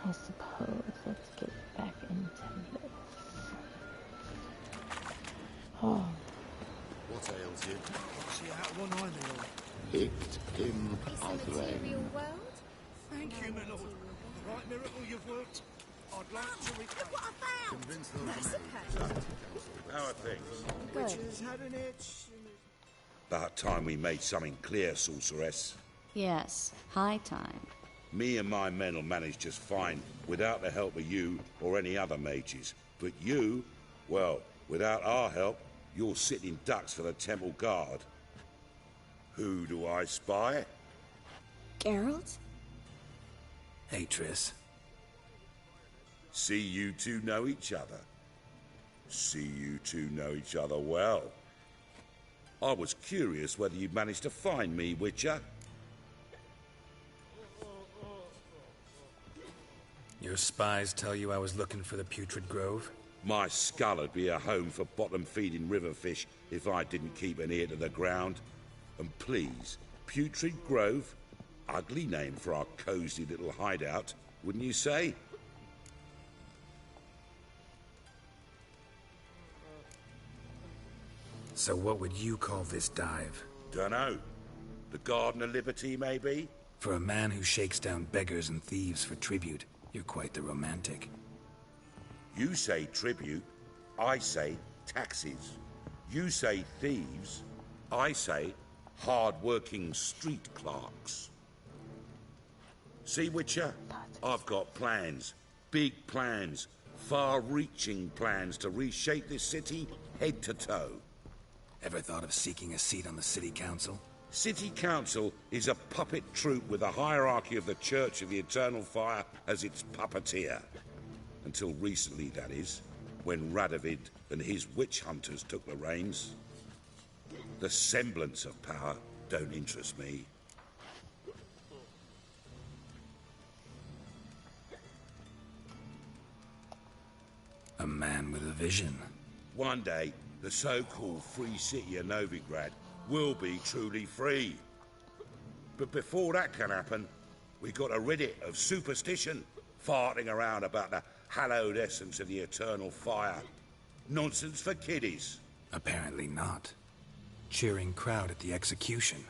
I suppose. Let's get back into this. Oh. What ails you? See out one eye, my lord. Picked him Material again. world? Thank you, my lord. The right miracle you've worked. I'd like to Look what I found! Convince those maids. How are things? Good. Witches had an itch. About time we made something clear, sorceress. Yes, high time. Me and my men will manage just fine, without the help of you or any other mages. But you, well, without our help, you're sitting ducks for the temple guard. Who do I spy? Geralt? Hey, Triss. See you two know each other. See you two know each other well. I was curious whether you'd managed to find me, Witcher. Your spies tell you I was looking for the Putrid Grove? My skull would be a home for bottom-feeding river fish if I didn't keep an ear to the ground. And please, Putrid Grove? Ugly name for our cosy little hideout, wouldn't you say? So what would you call this dive? Dunno. The Garden of Liberty, maybe? For a man who shakes down beggars and thieves for tribute, you're quite the romantic. You say tribute, I say taxes. You say thieves, I say hard-working street clerks. See, Witcher? I've got plans. Big plans. Far-reaching plans to reshape this city head to toe. Ever thought of seeking a seat on the city council? City Council is a puppet troupe with the hierarchy of the Church of the Eternal Fire as its puppeteer. Until recently, that is, when Radovid and his witch hunters took the reins. The semblance of power don't interest me. A man with a vision. One day, the so-called free city of Novigrad will be truly free. But before that can happen, we got to rid it of superstition, farting around about the hallowed essence of the eternal fire. Nonsense for kiddies. Apparently not. Cheering crowd at the execution.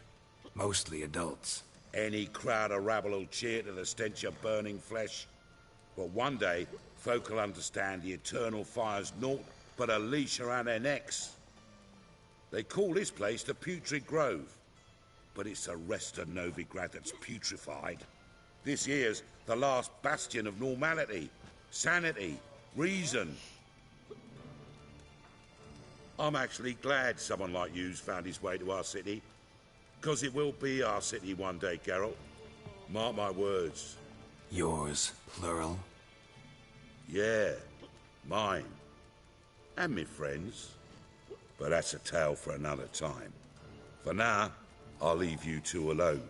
Mostly adults. Any crowd of rabble will cheer to the stench of burning flesh. But one day, folk will understand the eternal fire's naught but a leash around their necks. They call this place the Putrid Grove, but it's the rest of Novigrad that's putrefied. This here's the last bastion of normality, sanity, reason. I'm actually glad someone like you's found his way to our city, because it will be our city one day, Geralt. Mark my words. Yours, plural? Yeah, mine. And me friends. But that's a tale for another time. For now, I'll leave you two alone.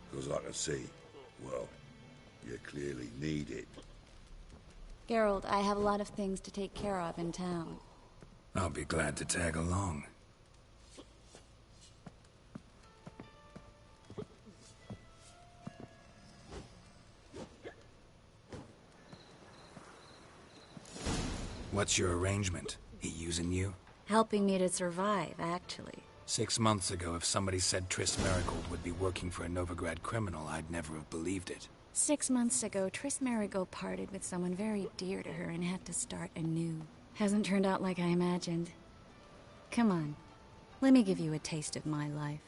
Because I can see, well, you clearly need it. Geralt, I have a lot of things to take care of in town. I'll be glad to tag along. What's your arrangement? He using you? Helping me to survive, actually. 6 months ago, if somebody said Triss Merigold would be working for a Novigrad criminal, I'd never have believed it. 6 months ago, Triss Merigold parted with someone very dear to her and had to start anew. Hasn't turned out like I imagined. Come on, let me give you a taste of my life.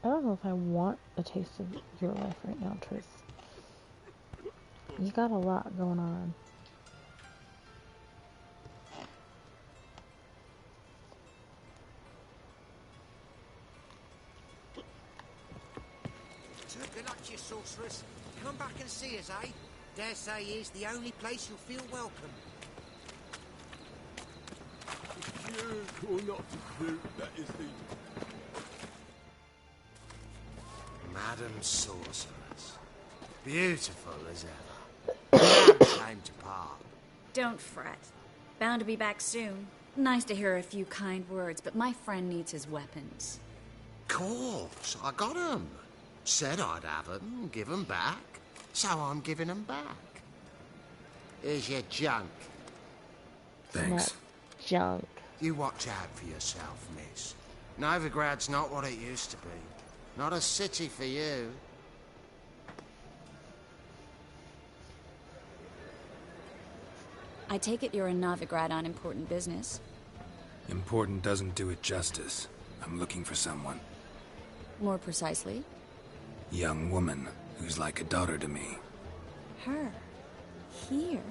I don't know if I want a taste of your life right now, Triss. You got a lot going on. Good luck to you, sorceress. Come back and see us, eh? Dare say here's the only place you'll feel welcome. Cute or not to cute, that is the... Madam Sorceress. Beautiful as ever. Time to part. Don't fret. Bound to be back soon. Nice to hear a few kind words, but my friend needs his weapons. Course, I got 'em. Said I'd have 'em and give 'em back, so I'm giving 'em back. Here's your junk. Thanks. Junk. You watch out for yourself, miss. Novigrad's not what it used to be. Not a city for you. I take it you're in Novigrad on important business. Important doesn't do it justice. I'm looking for someone. More precisely? Young woman who's like a daughter to me. Her? Here?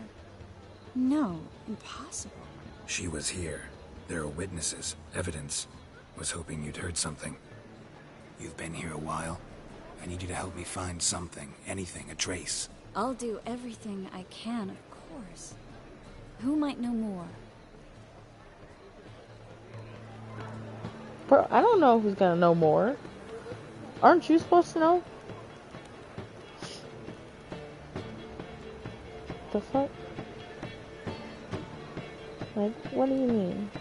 No, impossible. She was here. There are witnesses, evidence. Was hoping you'd heard something. You've been here a while. I need you to help me find something, anything, a trace. I'll do everything I can, of course. Who might know more? Bro, I don't know who's gonna know more. Aren't you supposed to know? The fuck? Like, what do you mean?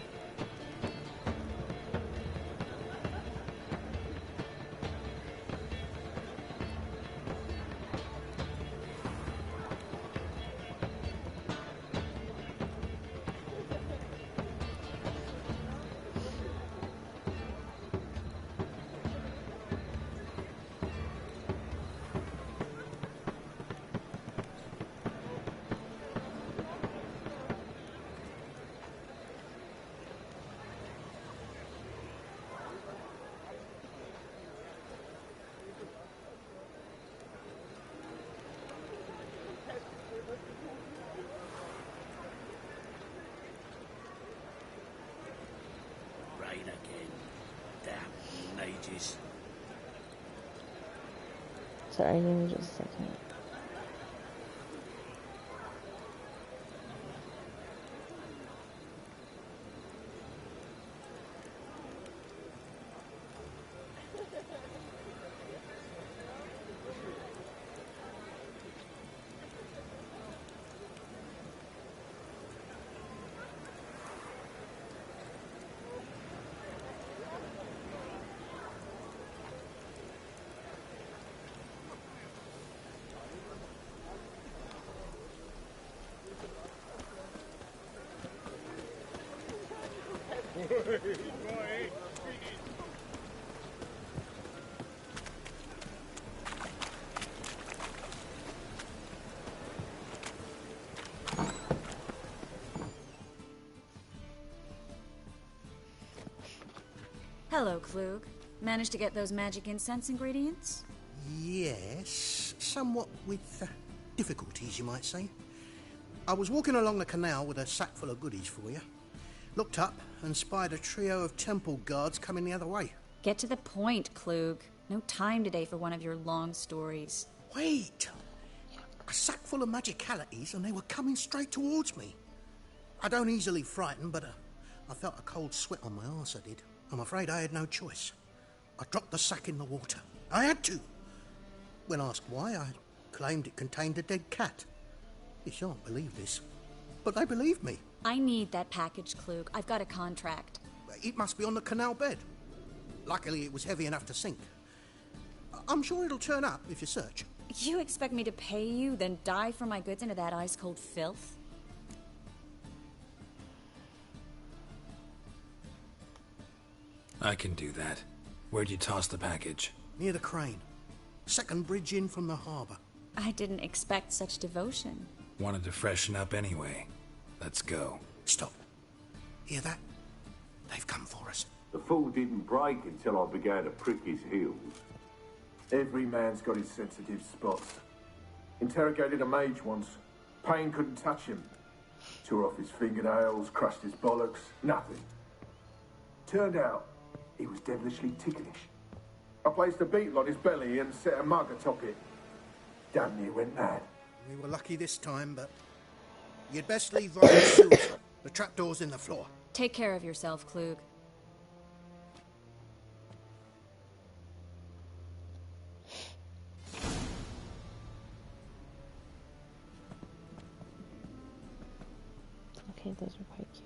Rain again. Damn mages. Sorry, give me just a second. Hello, Klug. Managed to get those magic incense ingredients? Yes, somewhat with difficulties, you might say. I was walking along the canal with a sack full of goodies for you. Looked up and spied a trio of temple guards coming the other way. Get to the point, Klug. No time today for one of your long stories. Wait! A sack full of magicalities and they were coming straight towards me. I don't easily frighten, but I felt a cold sweat on my arse, I did. I'm afraid I had no choice. I dropped the sack in the water. I had to. When asked why, I claimed it contained a dead cat. You shan't believe this, but they believed me. I need that package, Klug. I've got a contract. It must be on the canal bed. Luckily, it was heavy enough to sink. I'm sure it'll turn up if you search. You expect me to pay you, then dive for my goods into that ice-cold filth? I can do that. Where'd you toss the package? Near the crane. Second bridge in from the harbour. I didn't expect such devotion. Wanted to freshen up anyway. Let's go. Stop. Hear that? They've come for us. The fool didn't break until I began to prick his heels. Every man's got his sensitive spots. Interrogated a mage once. Pain couldn't touch him. Tore off his fingernails, crushed his bollocks, nothing. Turned out, he was devilishly ticklish. I placed a beetle on his belly and set a mug atop it. Damn near went mad. We were lucky this time, but you'd best leave via the sewers. The trapdoor's in the floor. Take care of yourself, Klug. Okay, those are quite cute.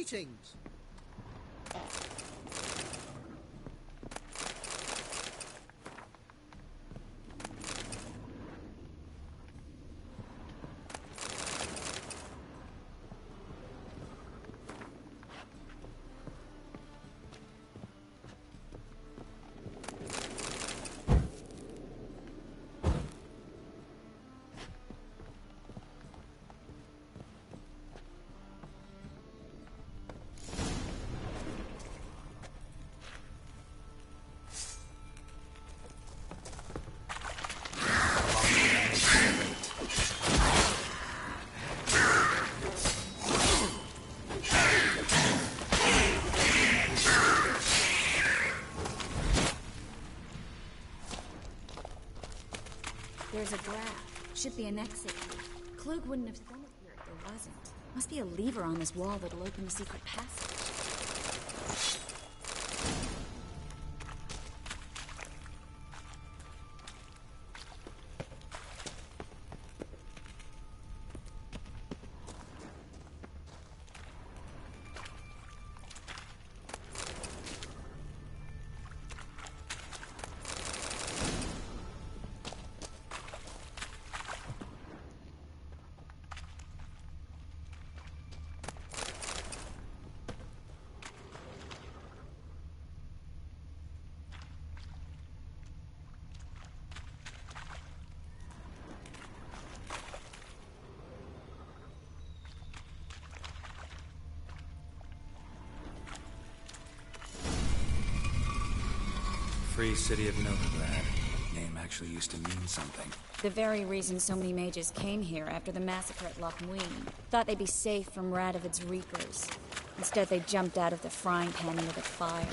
Greetings. There's a draft. Should be an exit. Klug wouldn't have thrown it here if there wasn't. Must be a lever on this wall that'll open the secret passage. Free City of Novigrad. Name actually used to mean something. The very reason so many mages came here after the massacre at Loch Muin. Thought they'd be safe from Radovid's reapers. Instead, they jumped out of the frying pan into the fire.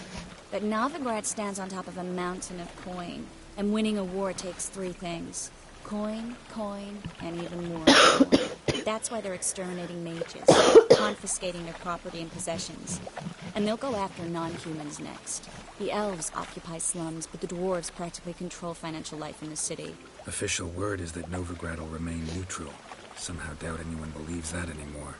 But Novigrad stands on top of a mountain of coin, and winning a war takes three things. Coin, and even more coin. That's why they're exterminating mages, confiscating their property and possessions. And they'll go after non-humans next. The elves occupy slums, but the dwarves practically control financial life in the city. Official word is that Novigrad will remain neutral. Somehow doubt anyone believes that anymore.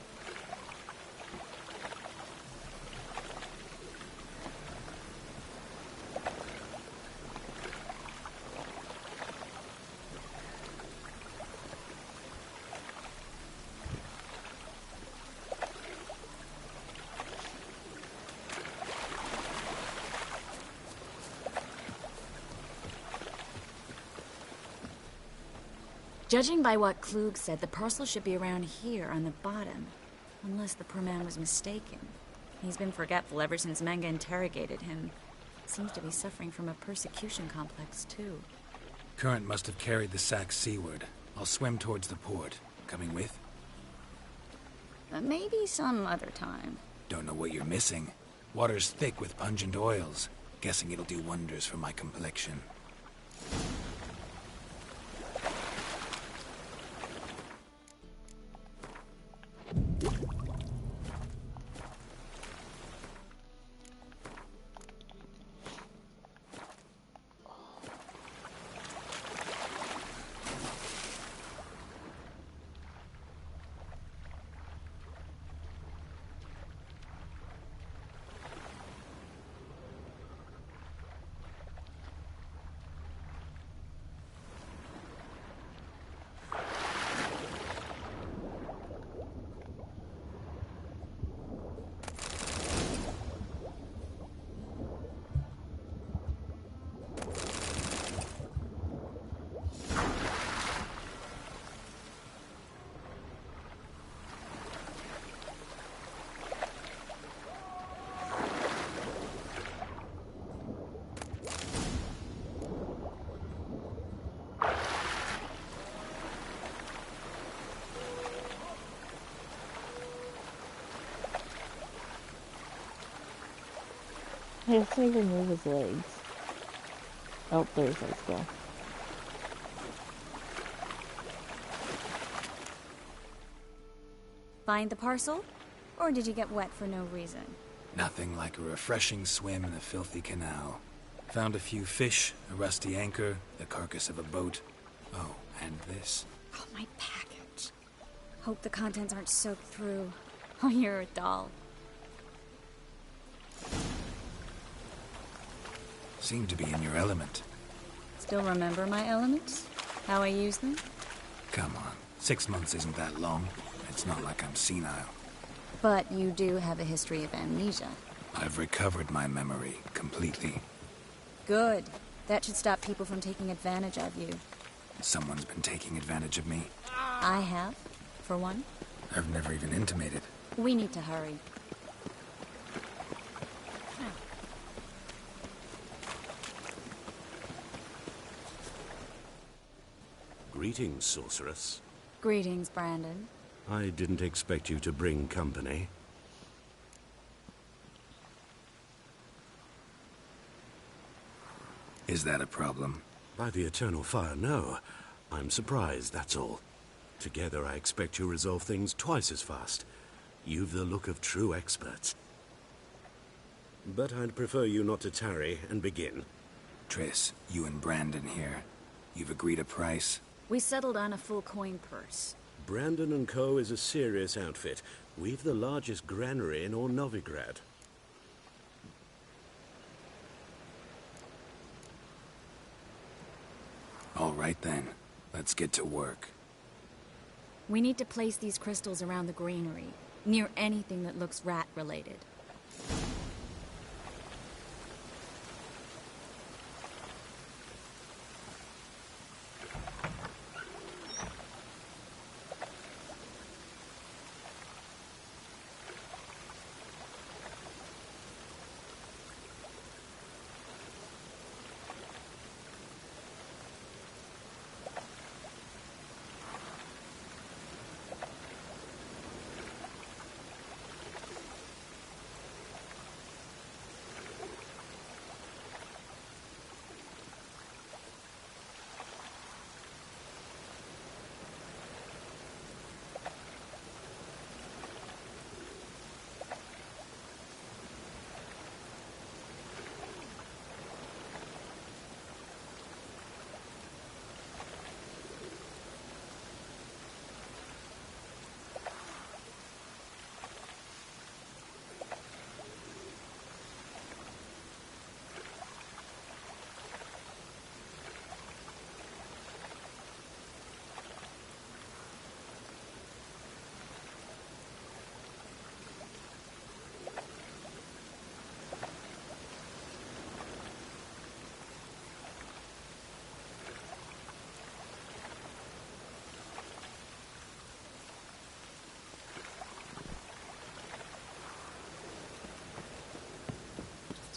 Judging by what Klug said, the parcel should be around here on the bottom. Unless the poor man was mistaken. He's been forgetful ever since Manga interrogated him. Seems to be suffering from a persecution complex, too. Current must have carried the sack seaward. I'll swim towards the port. Coming with? Maybe some other time. Don't know what you're missing. Water's thick with pungent oils. Guessing it'll do wonders for my complexion. I have to even move his legs. Oh, there's his go. Find the parcel? Or did you get wet for no reason? Nothing like a refreshing swim in a filthy canal. Found a few fish, a rusty anchor, the carcass of a boat. Oh, and this. Oh, my package. Hope the contents aren't soaked through. Oh, you're a doll. Seem to be in your element. Still remember my elements? How I use them? Come on. 6 months isn't that long. It's not like I'm senile. But you do have a history of amnesia. I've recovered my memory completely. Good. That should stop people from taking advantage of you. Someone's been taking advantage of me. I have, for one. I've never even intimated. We need to hurry. Greetings, sorceress. Greetings, Brandon. I didn't expect you to bring company. Is that a problem? By the Eternal Fire, no. I'm surprised, that's all. Together, I expect you resolve things twice as fast. You've the look of true experts. But I'd prefer you not to tarry and begin. Triss, you and Brandon here. You've agreed a price? We settled on a full coin purse. Brandon & Co. is a serious outfit. We've the largest granary in all Novigrad. All right then. Let's get to work. We need to place these crystals around the granary, near anything that looks rat-related.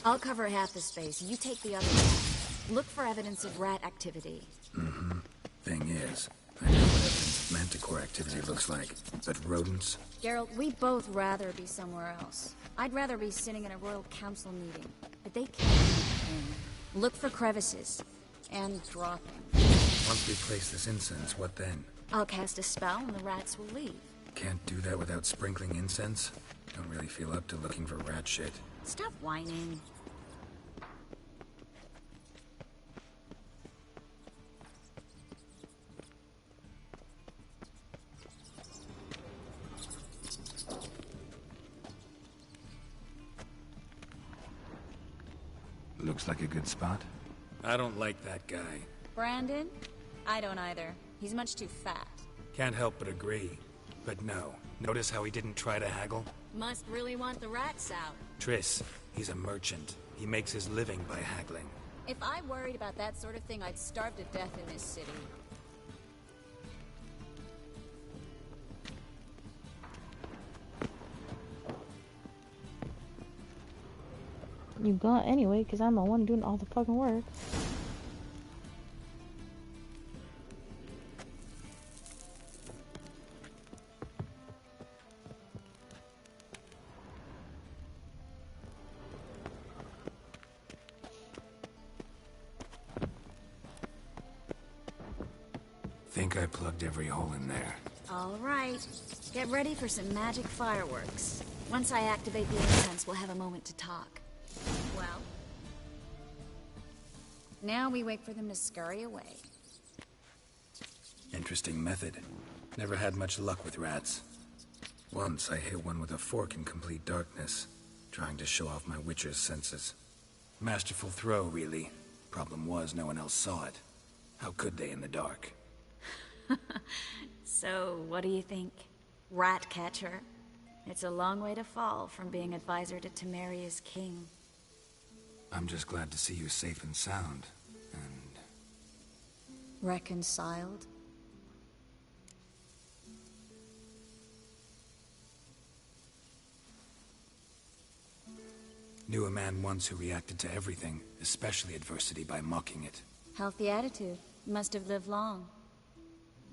I'll cover half the space. You take the other half. Look for evidence of rat activity. Mm-hmm. Thing is, I know what evidence of manticore activity looks like, but rodents? Geralt, we'd both rather be somewhere else. I'd rather be sitting in a royal council meeting, but they can't. Look for crevices. And dropping. Once we place this incense, what then? I'll cast a spell and the rats will leave. Can't do that without sprinkling incense? Don't really feel up to looking for rat shit. Stop whining. Looks like a good spot. I don't like that guy. Brandon? I don't either. He's much too fat. Can't help but agree. But no. Notice how he didn't try to haggle? Must really want the rats out. Triss, he's a merchant. He makes his living by haggling. If I worried about that sort of thing, I'd starve to death in this city. You got anyway, because I'm the one doing all the fucking work. Think I plugged every hole in there. All right. Get ready for some magic fireworks. Once I activate the incense, we'll have a moment to talk. Well? Now we wait for them to scurry away. Interesting method. Never had much luck with rats. Once I hit one with a fork in complete darkness, trying to show off my witcher's senses. Masterful throw, really. Problem was, no one else saw it. How could they in the dark? So, what do you think? Ratcatcher? It's a long way to fall from being advisor to Temeria's king. I'm just glad to see you safe and sound. And... reconciled? Knew a man once who reacted to everything, especially adversity, by mocking it. Healthy attitude. Must have lived long.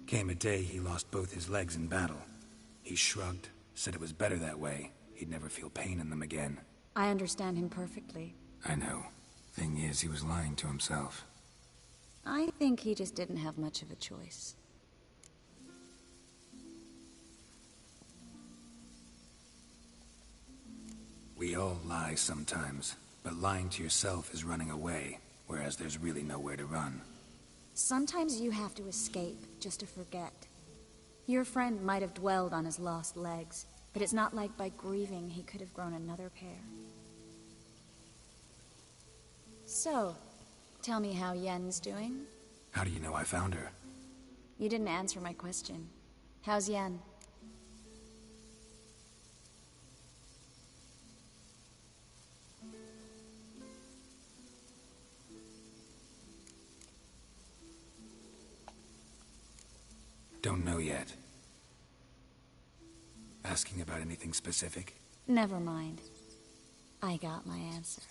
Came a day he lost both his legs in battle. He shrugged, said it was better that way. He'd never feel pain in them again. I understand him perfectly. I know. Thing is, he was lying to himself. I think he just didn't have much of a choice. We all lie sometimes, but lying to yourself is running away, whereas there's really nowhere to run. Sometimes you have to escape, just to forget. Your friend might have dwelled on his lost legs, but it's not like by grieving he could have grown another pair. So, tell me how Yen's doing? How do you know I found her? You didn't answer my question. How's Yen? Don't know yet. Asking about anything specific? Never mind. I got my answer.